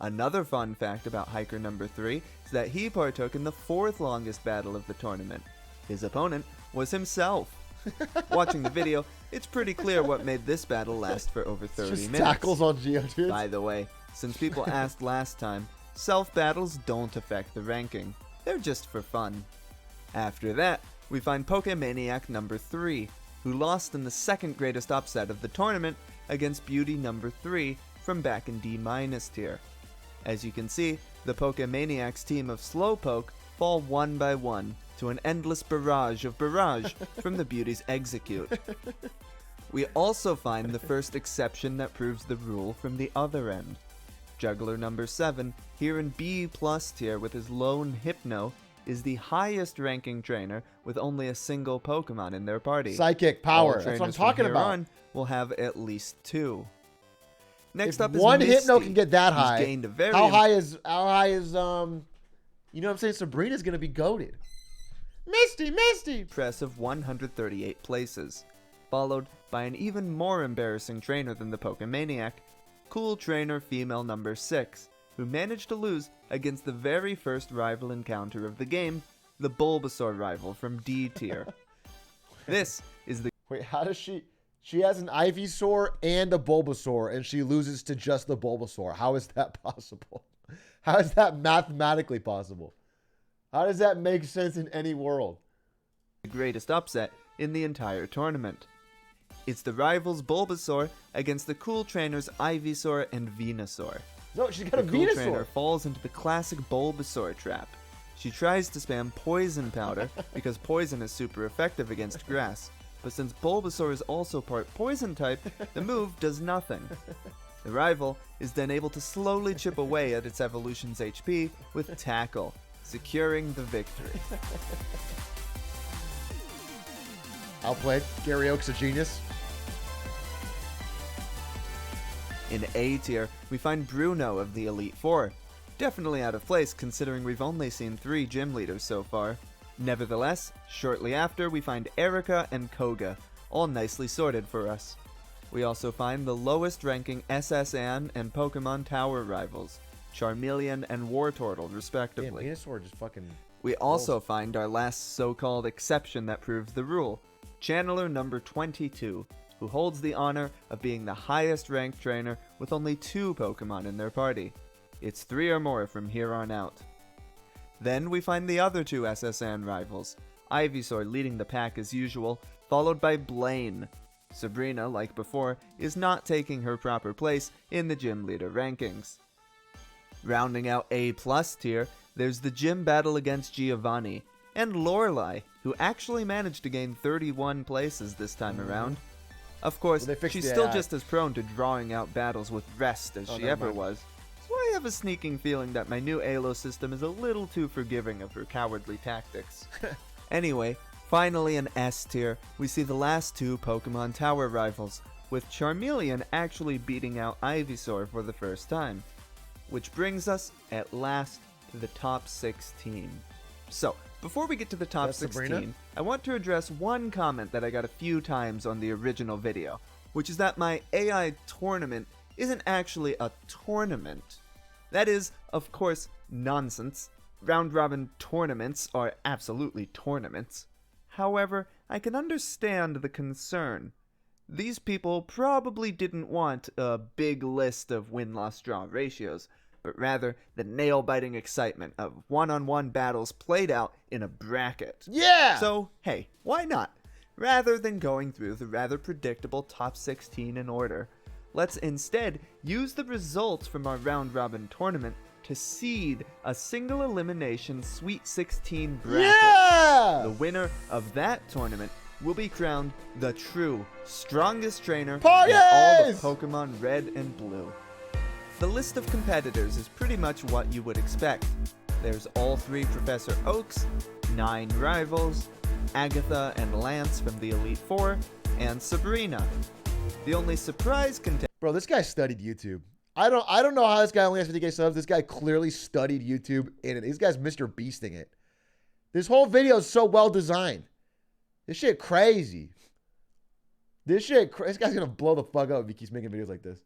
Another fun fact about Hiker number 3 is that he partook in the 4th longest battle of the tournament. His opponent was himself. Watching the video, it's pretty clear what made this battle last for over 30 just minutes. Tackles on Geodude. By the way, since people asked last time, self-battles don't affect the ranking. They're just for fun. After that, we find Pokemaniac number 3, who lost in the 2nd greatest upset of the tournament against Beauty number 3 from back in D- tier. As you can see, the Pokemaniac's team of Slowpoke fall one by one to an endless barrage from the Beauty's Execute. We also find the first exception that proves the rule from the other end. Juggler number 7, here in B+ tier with his lone Hypno, is the highest ranking trainer with only a single Pokemon in their party. Psychic power. All That's what I'm trainers from talking here about. on will have at least 2. Next If up is one Misty, Hypno can get that who's high. gained a very How high is you know what I'm saying? Sabrina's gonna be goated. Misty. impressive 138 places, followed by an even more embarrassing trainer than the Pokemaniac, Cool Trainer female number 6, who managed to lose against the very first rival encounter of the game, the Bulbasaur rival from D tier. This is the... Wait, how does she... She has an Ivysaur and a Bulbasaur, and she loses to just the Bulbasaur. How is that possible? How is that mathematically possible? How does that make sense in any world? The greatest upset in the entire tournament. It's the rivals Bulbasaur against the cool trainers Ivysaur and Venusaur. No, she's got a The cool Venusaur. trainer falls into the classic Bulbasaur trap. She tries to spam Poison Powder because Poison is super effective against grass, but since Bulbasaur is also part Poison type, the move does nothing. The rival is then able to slowly chip away at its evolution's HP with Tackle, securing the victory. Outplayed. Gary Oak's a genius. In A tier, we find Bruno of the Elite Four. Definitely out of place considering we've only seen 3 gym leaders so far. Nevertheless, shortly after we find Erica and Koga, all nicely sorted for us. We also find the lowest ranking SS Anne and Pokemon Tower rivals, Charmeleon and Wartortle respectively. Damn, Venusaur just fucking... We also find our last so-called exception that proves the rule, Channeler number 22, who holds the honor of being the highest ranked trainer with only 2 Pokemon in their party. It's 3 or more from here on out. Then we find the other 2 SSN rivals, Ivysaur leading the pack as usual, followed by Blaine. Sabrina, like before, is not taking her proper place in the gym leader rankings. Rounding out A+ tier, there's the gym battle against Giovanni, and Lorelei, who actually managed to gain 31 places this time around. Of course, she's still just as prone to drawing out battles with rest as she ever was. So I have a sneaking feeling that my new ALO system is a little too forgiving of her cowardly tactics. Anyway, finally in S tier, we see the last 2 Pokemon Tower rivals, with Charmeleon actually beating out Ivysaur for the first time. Which brings us, at last, to the top 16. So, before we get to the top 16, Sabrina? I want to address one comment that I got a few times on the original video, which is that my AI tournament isn't actually a tournament. That is, of course, nonsense. Round-robin tournaments are absolutely tournaments. However, I can understand the concern. These people probably didn't want a big list of win-loss draw ratios, but rather the nail-biting excitement of one-on-one battles played out in a bracket. Yeah! So, hey, why not? Rather than going through the rather predictable top 16 in order, let's instead use the results from our round-robin tournament to seed a single elimination Sweet 16 bracket. Yeah! The winner of that tournament will be crowned the true strongest trainer Parties! in all of Pokemon Red and Blue. The list of competitors is pretty much what you would expect. There's all 3 Professor Oaks, 9 rivals, Agatha and Lance from the Elite Four, and Sabrina. The only surprise contender... Bro, this guy studied YouTube. I don't know how this guy only has 50k subs. This guy clearly studied YouTube in it. These guys Mr. Beasting it. This whole video is so well designed. This shit crazy. This guy's gonna blow the fuck up if he keeps making videos like this.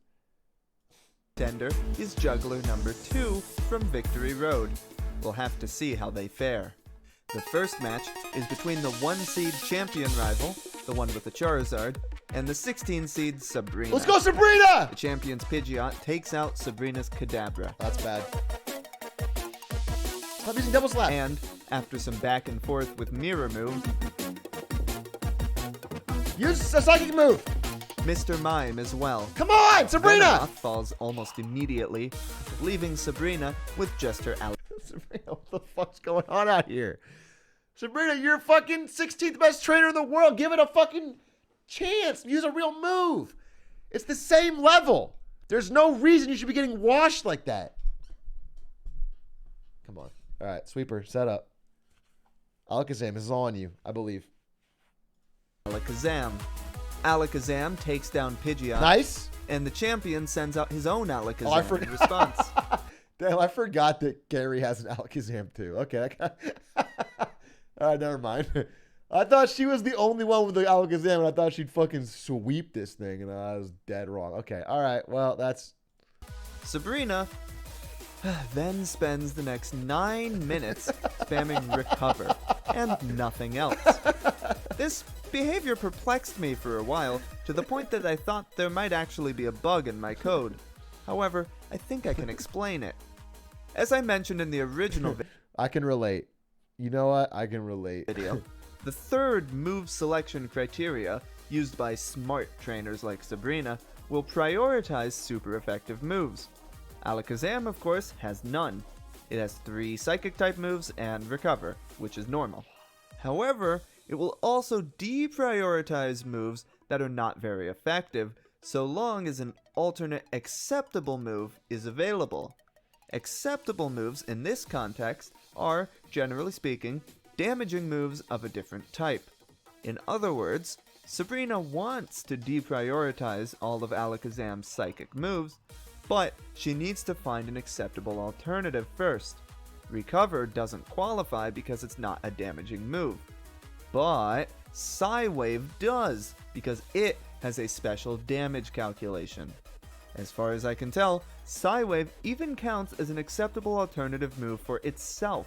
Contender is Juggler number 2 from Victory Road. We'll have to see how they fare. The first match is between the 1-seed champion rival, the one with the Charizard, and the 16-seed Sabrina. Let's go, Sabrina! The champion's Pidgeot takes out Sabrina's Kadabra. That's bad. Stop using double slap. And, after some back and forth with mirror moves, use a psychic move. Mr. Mime as well. Come on, Sabrina! Venomoth falls almost immediately, leaving Sabrina with just her out. Sabrina, what the fuck's going on out here? Sabrina, you're fucking 16th best trainer in the world. Give it a fucking chance. Use a real move. It's the same level. There's no reason you should be getting washed like that. Come on. All right, sweeper, set up. Alakazam, this is all on you, I believe. Alakazam. Alakazam takes down Pidgeot. Nice. And the champion sends out his own Alakazam in response. Damn, I forgot that Gary has an Alakazam too. Okay. All right, never mind. I thought she was the only one with the Alakazam, and I thought she'd fucking sweep this thing, and I was dead wrong. Okay, all right. Well, that's... Sabrina then spends the next 9 minutes spamming Recover and nothing else. This behavior perplexed me for a while, to the point that I thought there might actually be a bug in my code. However, I think I can explain it. As I mentioned in the original I can relate. You know what? I can relate. video, the third move selection criteria used by smart trainers like Sabrina will prioritize super effective moves. Alakazam, of course, has none. It has 3 Psychic type moves and Recover, which is normal. However, it will also deprioritize moves that are not very effective, so long as an alternate acceptable move is available. Acceptable moves in this context are, generally speaking, damaging moves of a different type. In other words, Sabrina wants to deprioritize all of Alakazam's psychic moves, but she needs to find an acceptable alternative first. Recover doesn't qualify because it's not a damaging move. But Psywave does, because it has a special damage calculation. As far as I can tell, Psywave even counts as an acceptable alternative move for itself,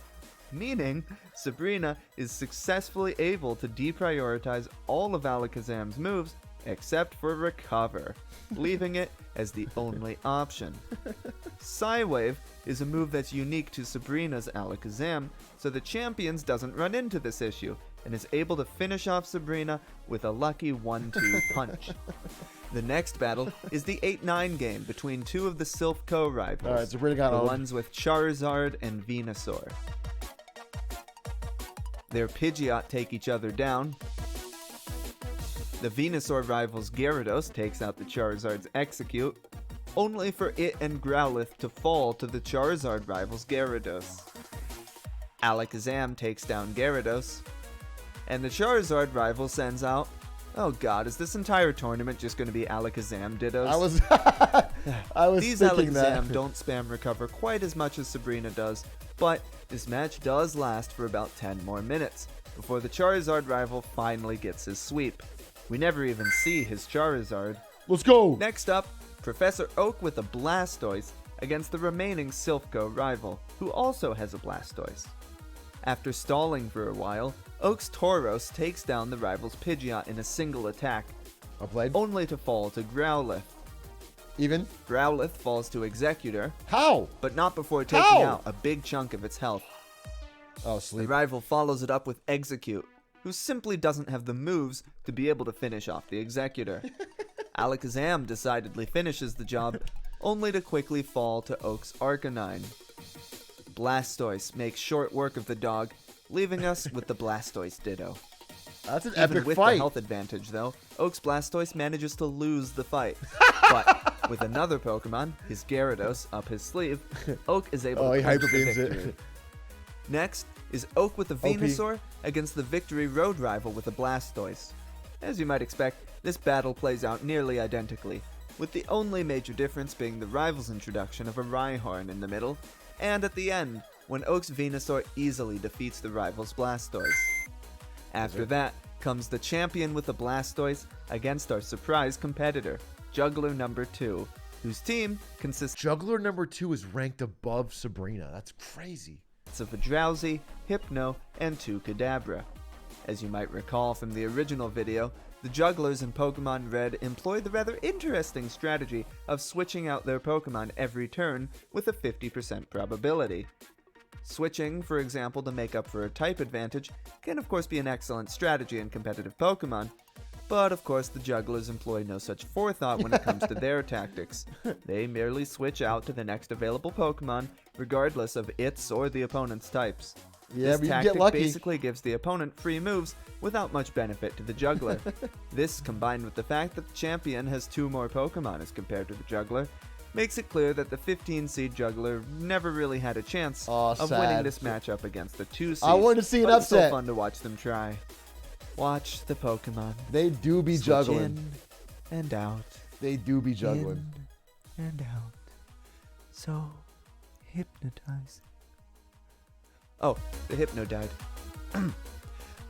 meaning Sabrina is successfully able to deprioritize all of Alakazam's moves except for Recover, leaving it as the only option. Psywave is a move that's unique to Sabrina's Alakazam, so the Champions doesn't run into this issue, and is able to finish off Sabrina with a lucky 1-2 punch. The next battle is the 8-9 game between 2 of the Silph Co rivals, Alright, Sabrina got the owned. ones with Charizard and Venusaur. Their Pidgeot take each other down. The Venusaur rival's Gyarados takes out the Charizard's Execute, only for it and Growlithe to fall to the Charizard rival's Gyarados. Alakazam takes down Gyarados, and the Charizard rival sends out, oh god, is this entire tournament just going to be Alakazam Dittos? I was These thinking Alakazam that. don't spam Recover quite as much as Sabrina does, but this match does last for about 10 more minutes, before the Charizard rival finally gets his sweep. We never even see his Charizard. Let's go! Next up, Professor Oak with a Blastoise against the remaining Silph Co rival, who also has a Blastoise. After stalling for a while, Oak's Tauros takes down the rival's Pidgeot in a single attack, only to fall to Growlithe. Even? Growlithe falls to Executor. How? But not before taking out a big chunk of its health. Oh, sleep. The rival follows it up with Execute, who simply doesn't have the moves to be able to finish off the Executor. Alakazam decidedly finishes the job, only to quickly fall to Oak's Arcanine. Blastoise makes short work of the dog, leaving us with the Blastoise Ditto. That's an Even epic with fight. the health advantage, though, Oak's Blastoise manages to lose the fight. But with another Pokemon, his Gyarados, up his sleeve, Oak is able to he punch hyper the beams victory. it. Next is Oak with a Venusaur against the Victory Road rival with a Blastoise. As you might expect, this battle plays out nearly identically, with the only major difference being the rival's introduction of a Rhyhorn in the middle, and at the end, when Oak's Venusaur easily defeats the rival's Blastoise. After that comes the champion with a Blastoise against our surprise competitor, Juggler number 2, whose team consists Juggler number 2 is ranked above Sabrina. That's crazy. of a Drowsy, Hypno, and 2 Kadabra. As you might recall from the original video, the jugglers in Pokemon Red employ the rather interesting strategy of switching out their Pokemon every turn with a 50% probability. Switching, for example, to make up for a type advantage can of course be an excellent strategy in competitive Pokemon, but of course the jugglers employ no such forethought when it comes to their tactics. They merely switch out to the next available Pokemon, regardless of its or the opponent's types. Yeah, This but you tactic get lucky. basically gives the opponent free moves without much benefit to the juggler. This, combined with the fact that the champion has 2 more Pokemon as compared to the juggler, makes it clear that the 15-seed juggler never really had a chance of winning sad. this matchup against the 2-seed. I wanted to see an but it's still upset. fun to watch them try. Watch the Pokemon. They do be Switch juggling. in and out. They do be juggling. In and out. So hypnotizing. Oh, the Hypno died.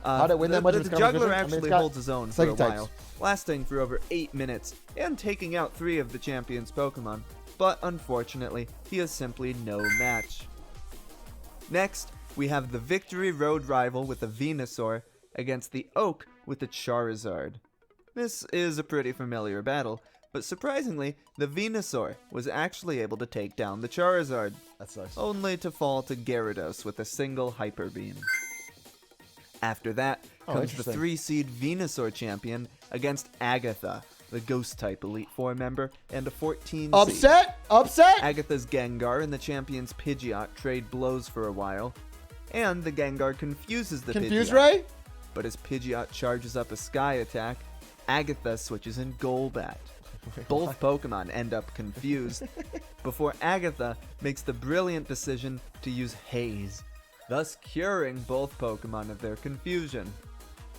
How'd it win that much of The its juggler competition? I mean, actually it's got holds his own for a psychic types. while, lasting for over 8 minutes and taking out 3 of the champion's Pokemon, but unfortunately, he is simply no match. Next, we have the Victory Road rival with a Venusaur against the Oak with a Charizard. This is a pretty familiar battle, But surprisingly, the Venusaur was actually able to take down the Charizard. That sucks. Only to fall to Gyarados with a single Hyper Beam. After that comes the 3-seed Venusaur champion against Agatha, the Ghost-type Elite Four member, and a 14-seed. Upset? Agatha's Gengar and the champion's Pidgeot trade blows for a while, and the Gengar confuses the Confused Pidgeot. Ray? But as Pidgeot charges up a Sky Attack, Agatha switches in Golbat. Both Pokemon end up confused, before Agatha makes the brilliant decision to use Haze, thus curing both Pokemon of their confusion.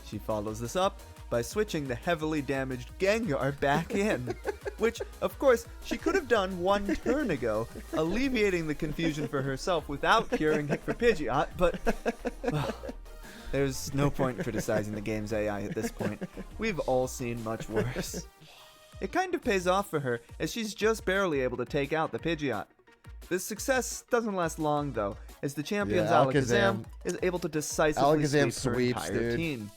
She follows this up by switching the heavily damaged Gengar back in, which, of course, she could have done one turn ago, alleviating the confusion for herself without curing it for Pidgeot, but there's no point criticizing the game's AI at this point. We've all seen much worse. It kind of pays off for her, as she's just barely able to take out the Pidgeot. This success doesn't last long, though, as the champion's Alakazam is able to decisively sweep her entire team.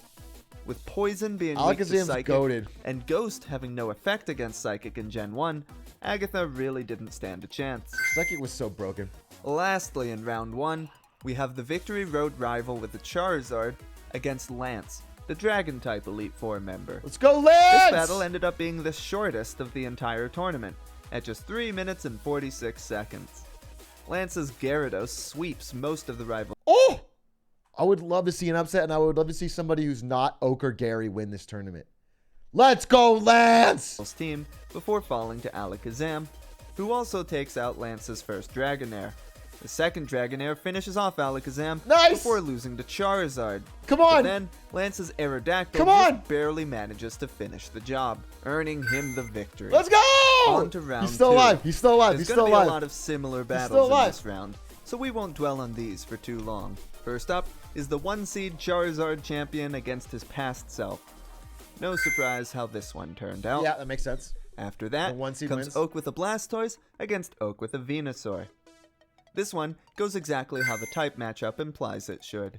With Poison being weak to Psychic, goated. and Ghost having no effect against Psychic in Gen 1, Agatha really didn't stand a chance. Psychic was so broken. Lastly, in Round 1, we have the Victory Road rival with the Charizard against Lance, the Dragon-type Elite Four member. Let's go, Lance! This battle ended up being the shortest of the entire tournament, at just 3 minutes and 46 seconds. Lance's Gyarados sweeps most of the rival. Oh! I would love to see an upset, and I would love to see somebody who's not Oak or Gary win this tournament. Let's go, Lance! Team before falling to Alakazam, who also takes out Lance's first Dragonair. The second Dragonair finishes off Alakazam before losing to Charizard. Come on! But then, Lance's Aerodactyl just barely manages to finish the job, earning him the victory. Let's go! On to round He's still 2. alive. He's still alive. There's He's gonna still alive. be a lot of similar battles in this round, so we won't dwell on these for too long. First up is the 1-seed Charizard champion against his past self. No surprise how this one turned out. Yeah, that makes sense. After that The 1-seed comes wins. Oak with a Blastoise against Oak with a Venusaur. This one goes exactly how the type matchup implies it should.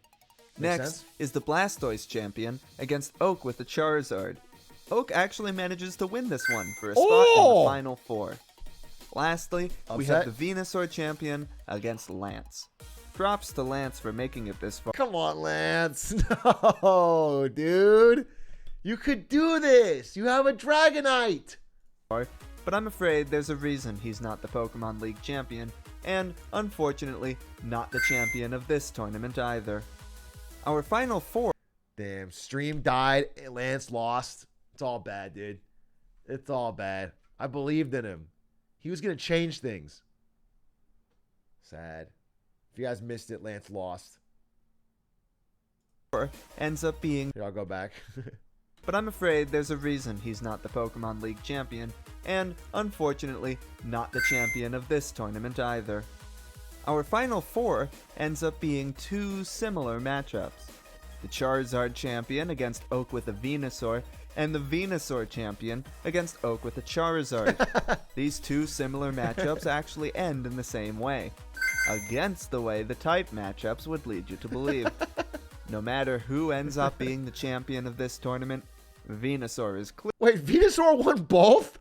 Makes Next sense. is the Blastoise champion against Oak with the Charizard. Oak actually manages to win this one for a spot in the Final Four. Lastly, we have the Venusaur champion against Lance. Props to Lance for making it this far. Come on, Lance. No, dude. You could do this. You have a Dragonite. But I'm afraid there's a reason he's not the Pokemon League champion, and, unfortunately, not the champion of this tournament either. Our Final Four... Damn, stream died. Lance lost. It's all bad, dude. It's all bad. I believed in him. He was going to change things. Sad. If you guys missed it, Lance lost. Ends up being... Here, I'll go back. But I'm afraid there's a reason he's not the Pokemon League champion, and, unfortunately, not the champion of this tournament either. Our Final Four ends up being two similar matchups. The Charizard champion against Oak with a Venusaur, and the Venusaur champion against Oak with a Charizard. These two similar matchups actually end in the same way, against the way the type matchups would lead you to believe. No matter who ends up being the champion of this tournament, Venusaur is clear. Wait, Venusaur won both?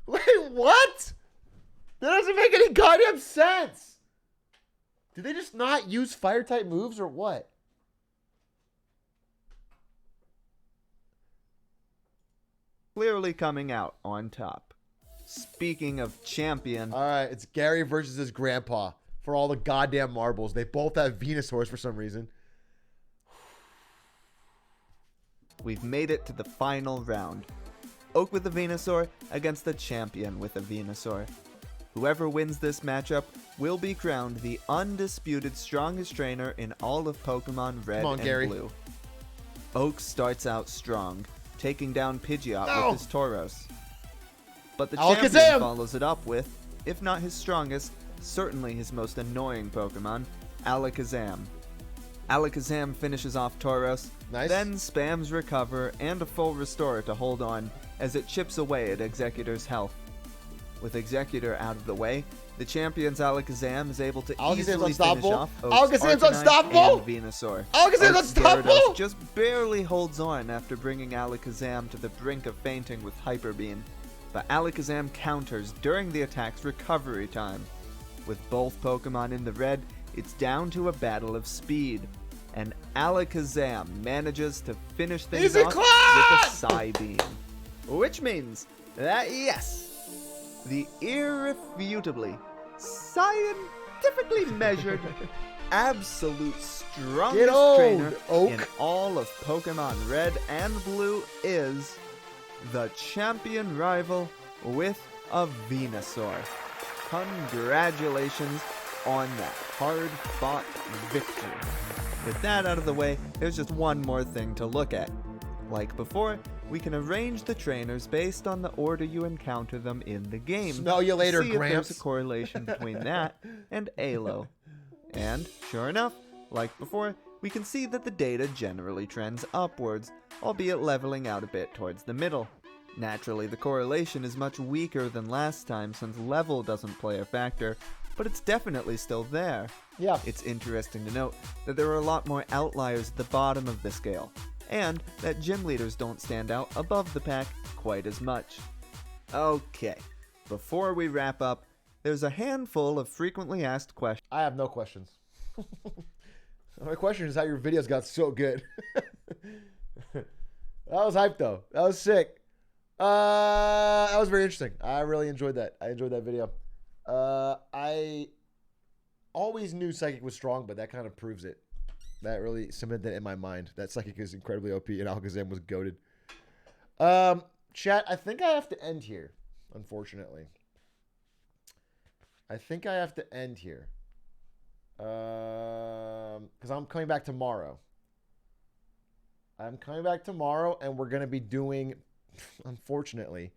Wait, what? That doesn't make any goddamn sense. Did they just not use fire-type moves or what? Clearly coming out on top. Speaking of champion... All right, it's Gary versus his grandpa for all the goddamn marbles. They both have Venusaurs for some reason. We've made it to the final round. Oak with a Venusaur against the champion with a Venusaur. Whoever wins this matchup will be crowned the undisputed strongest trainer in all of Pokemon Red and Gary. Blue. Oak starts out strong, taking down Pidgeot with his Tauros. But the champion follows it up with, if not his strongest, certainly his most annoying Pokemon, Alakazam. Alakazam finishes off Tauros, then spams Recover and a full Restore to hold on as it chips away at Executor's health. With Executor out of the way, the champion's Alakazam is able to Alakazam's easily unstoppable? finish off Alakazam's Arcanine unstoppable? and Venusaur. Alakazam's Oaks unstoppable? Gyarados just barely holds on after bringing Alakazam to the brink of fainting with Hyper Beam, but Alakazam counters during the attack's recovery time. With both Pokemon in the red, it's down to a battle of speed, and Alakazam manages to finish things off with a Psy Beam. Which means that, yes, the irrefutably, scientifically measured, absolute strongest trainer in all of Pokemon Red and Blue is the champion rival with a Venusaur. Congratulations on that hard-fought victory. With that out of the way, there's just one more thing to look at. Like before, we can arrange the trainers based on the order you encounter them in the game. Smell you later, to see Gramps. if there's a correlation between that and Alo. And, sure enough, like before, we can see that the data generally trends upwards, albeit leveling out a bit towards the middle. Naturally, the correlation is much weaker than last time since level doesn't play a factor, but it's definitely still there. Yeah. It's interesting to note that there are a lot more outliers at the bottom of the scale, and that gym leaders don't stand out above the pack quite as much. Okay, before we wrap up, there's a handful of frequently asked questions. I have no questions. My question is how your videos got so good. That was hype though. That was sick. That was very interesting. I really enjoyed that. I enjoyed that video. I always knew Psychic was strong, but that kind of proves it. That really cemented that in my mind. That Psychic is incredibly OP and Alakazam was goated. Chat, I think I have to end here, unfortunately. I think I have to end here. Because I'm coming back tomorrow. I'm coming back tomorrow, and we're going to be doing, unfortunately,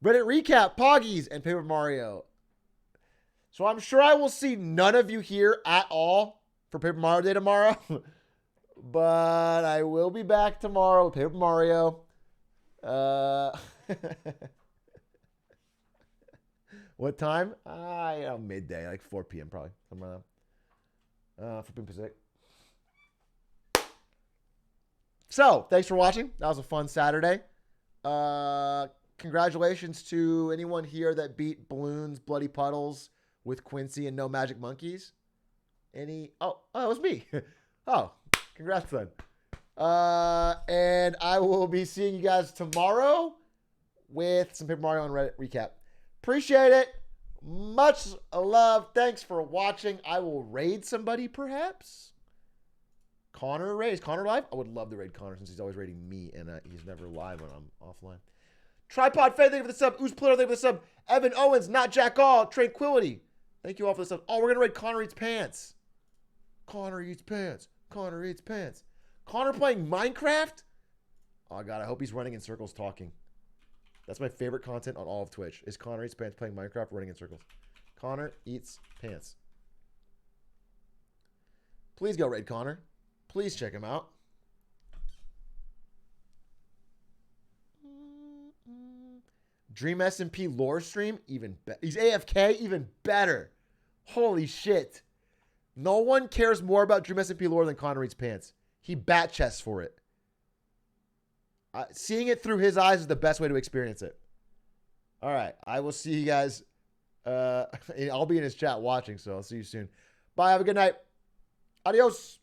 Reddit recap, Poggies, and Paper Mario. So I'm sure I will see none of you here at all for Paper Mario Day tomorrow. But I will be back tomorrow with Paper Mario. What time? Midday, like 4 p.m. probably. Somewhere around 4 p.m. Pacific. So, thanks for watching. That was a fun Saturday. Congratulations to anyone here that beat Bloons Bloody Puddles with Quincy and No Magic Monkeys. Oh, it was me. Oh, congrats then. And I will be seeing you guys tomorrow with some Paper Mario and Reddit recap. Appreciate it. Much love. Thanks for watching. I will raid somebody perhaps. Connor raid. Is Connor live? I would love to raid Connor since he's always raiding me and he's never live when I'm offline. Tripod Faith, thank you for the sub. Ooze Pluto, thank you for the sub. Evan Owens, Not Jack All. Tranquility. Thank you all for the sub. Oh, we're going to raid Connor Eats Pants. Connor Eats Pants. Connor Eats Pants. Connor playing Minecraft? Oh, God, I hope he's running in circles talking. That's my favorite content on all of Twitch, is Connor Eats Pants playing Minecraft running in circles. Connor Eats Pants. Please go raid Connor. Please check him out. Dream SMP lore stream, even better. He's AFK, even better. Holy shit. No one cares more about Dream SMP lore than Connor Eats Pants. He bat chests for it. Seeing it through his eyes is the best way to experience it. All right. I will see you guys. I'll be in his chat watching, so I'll see you soon. Bye. Have a good night. Adios.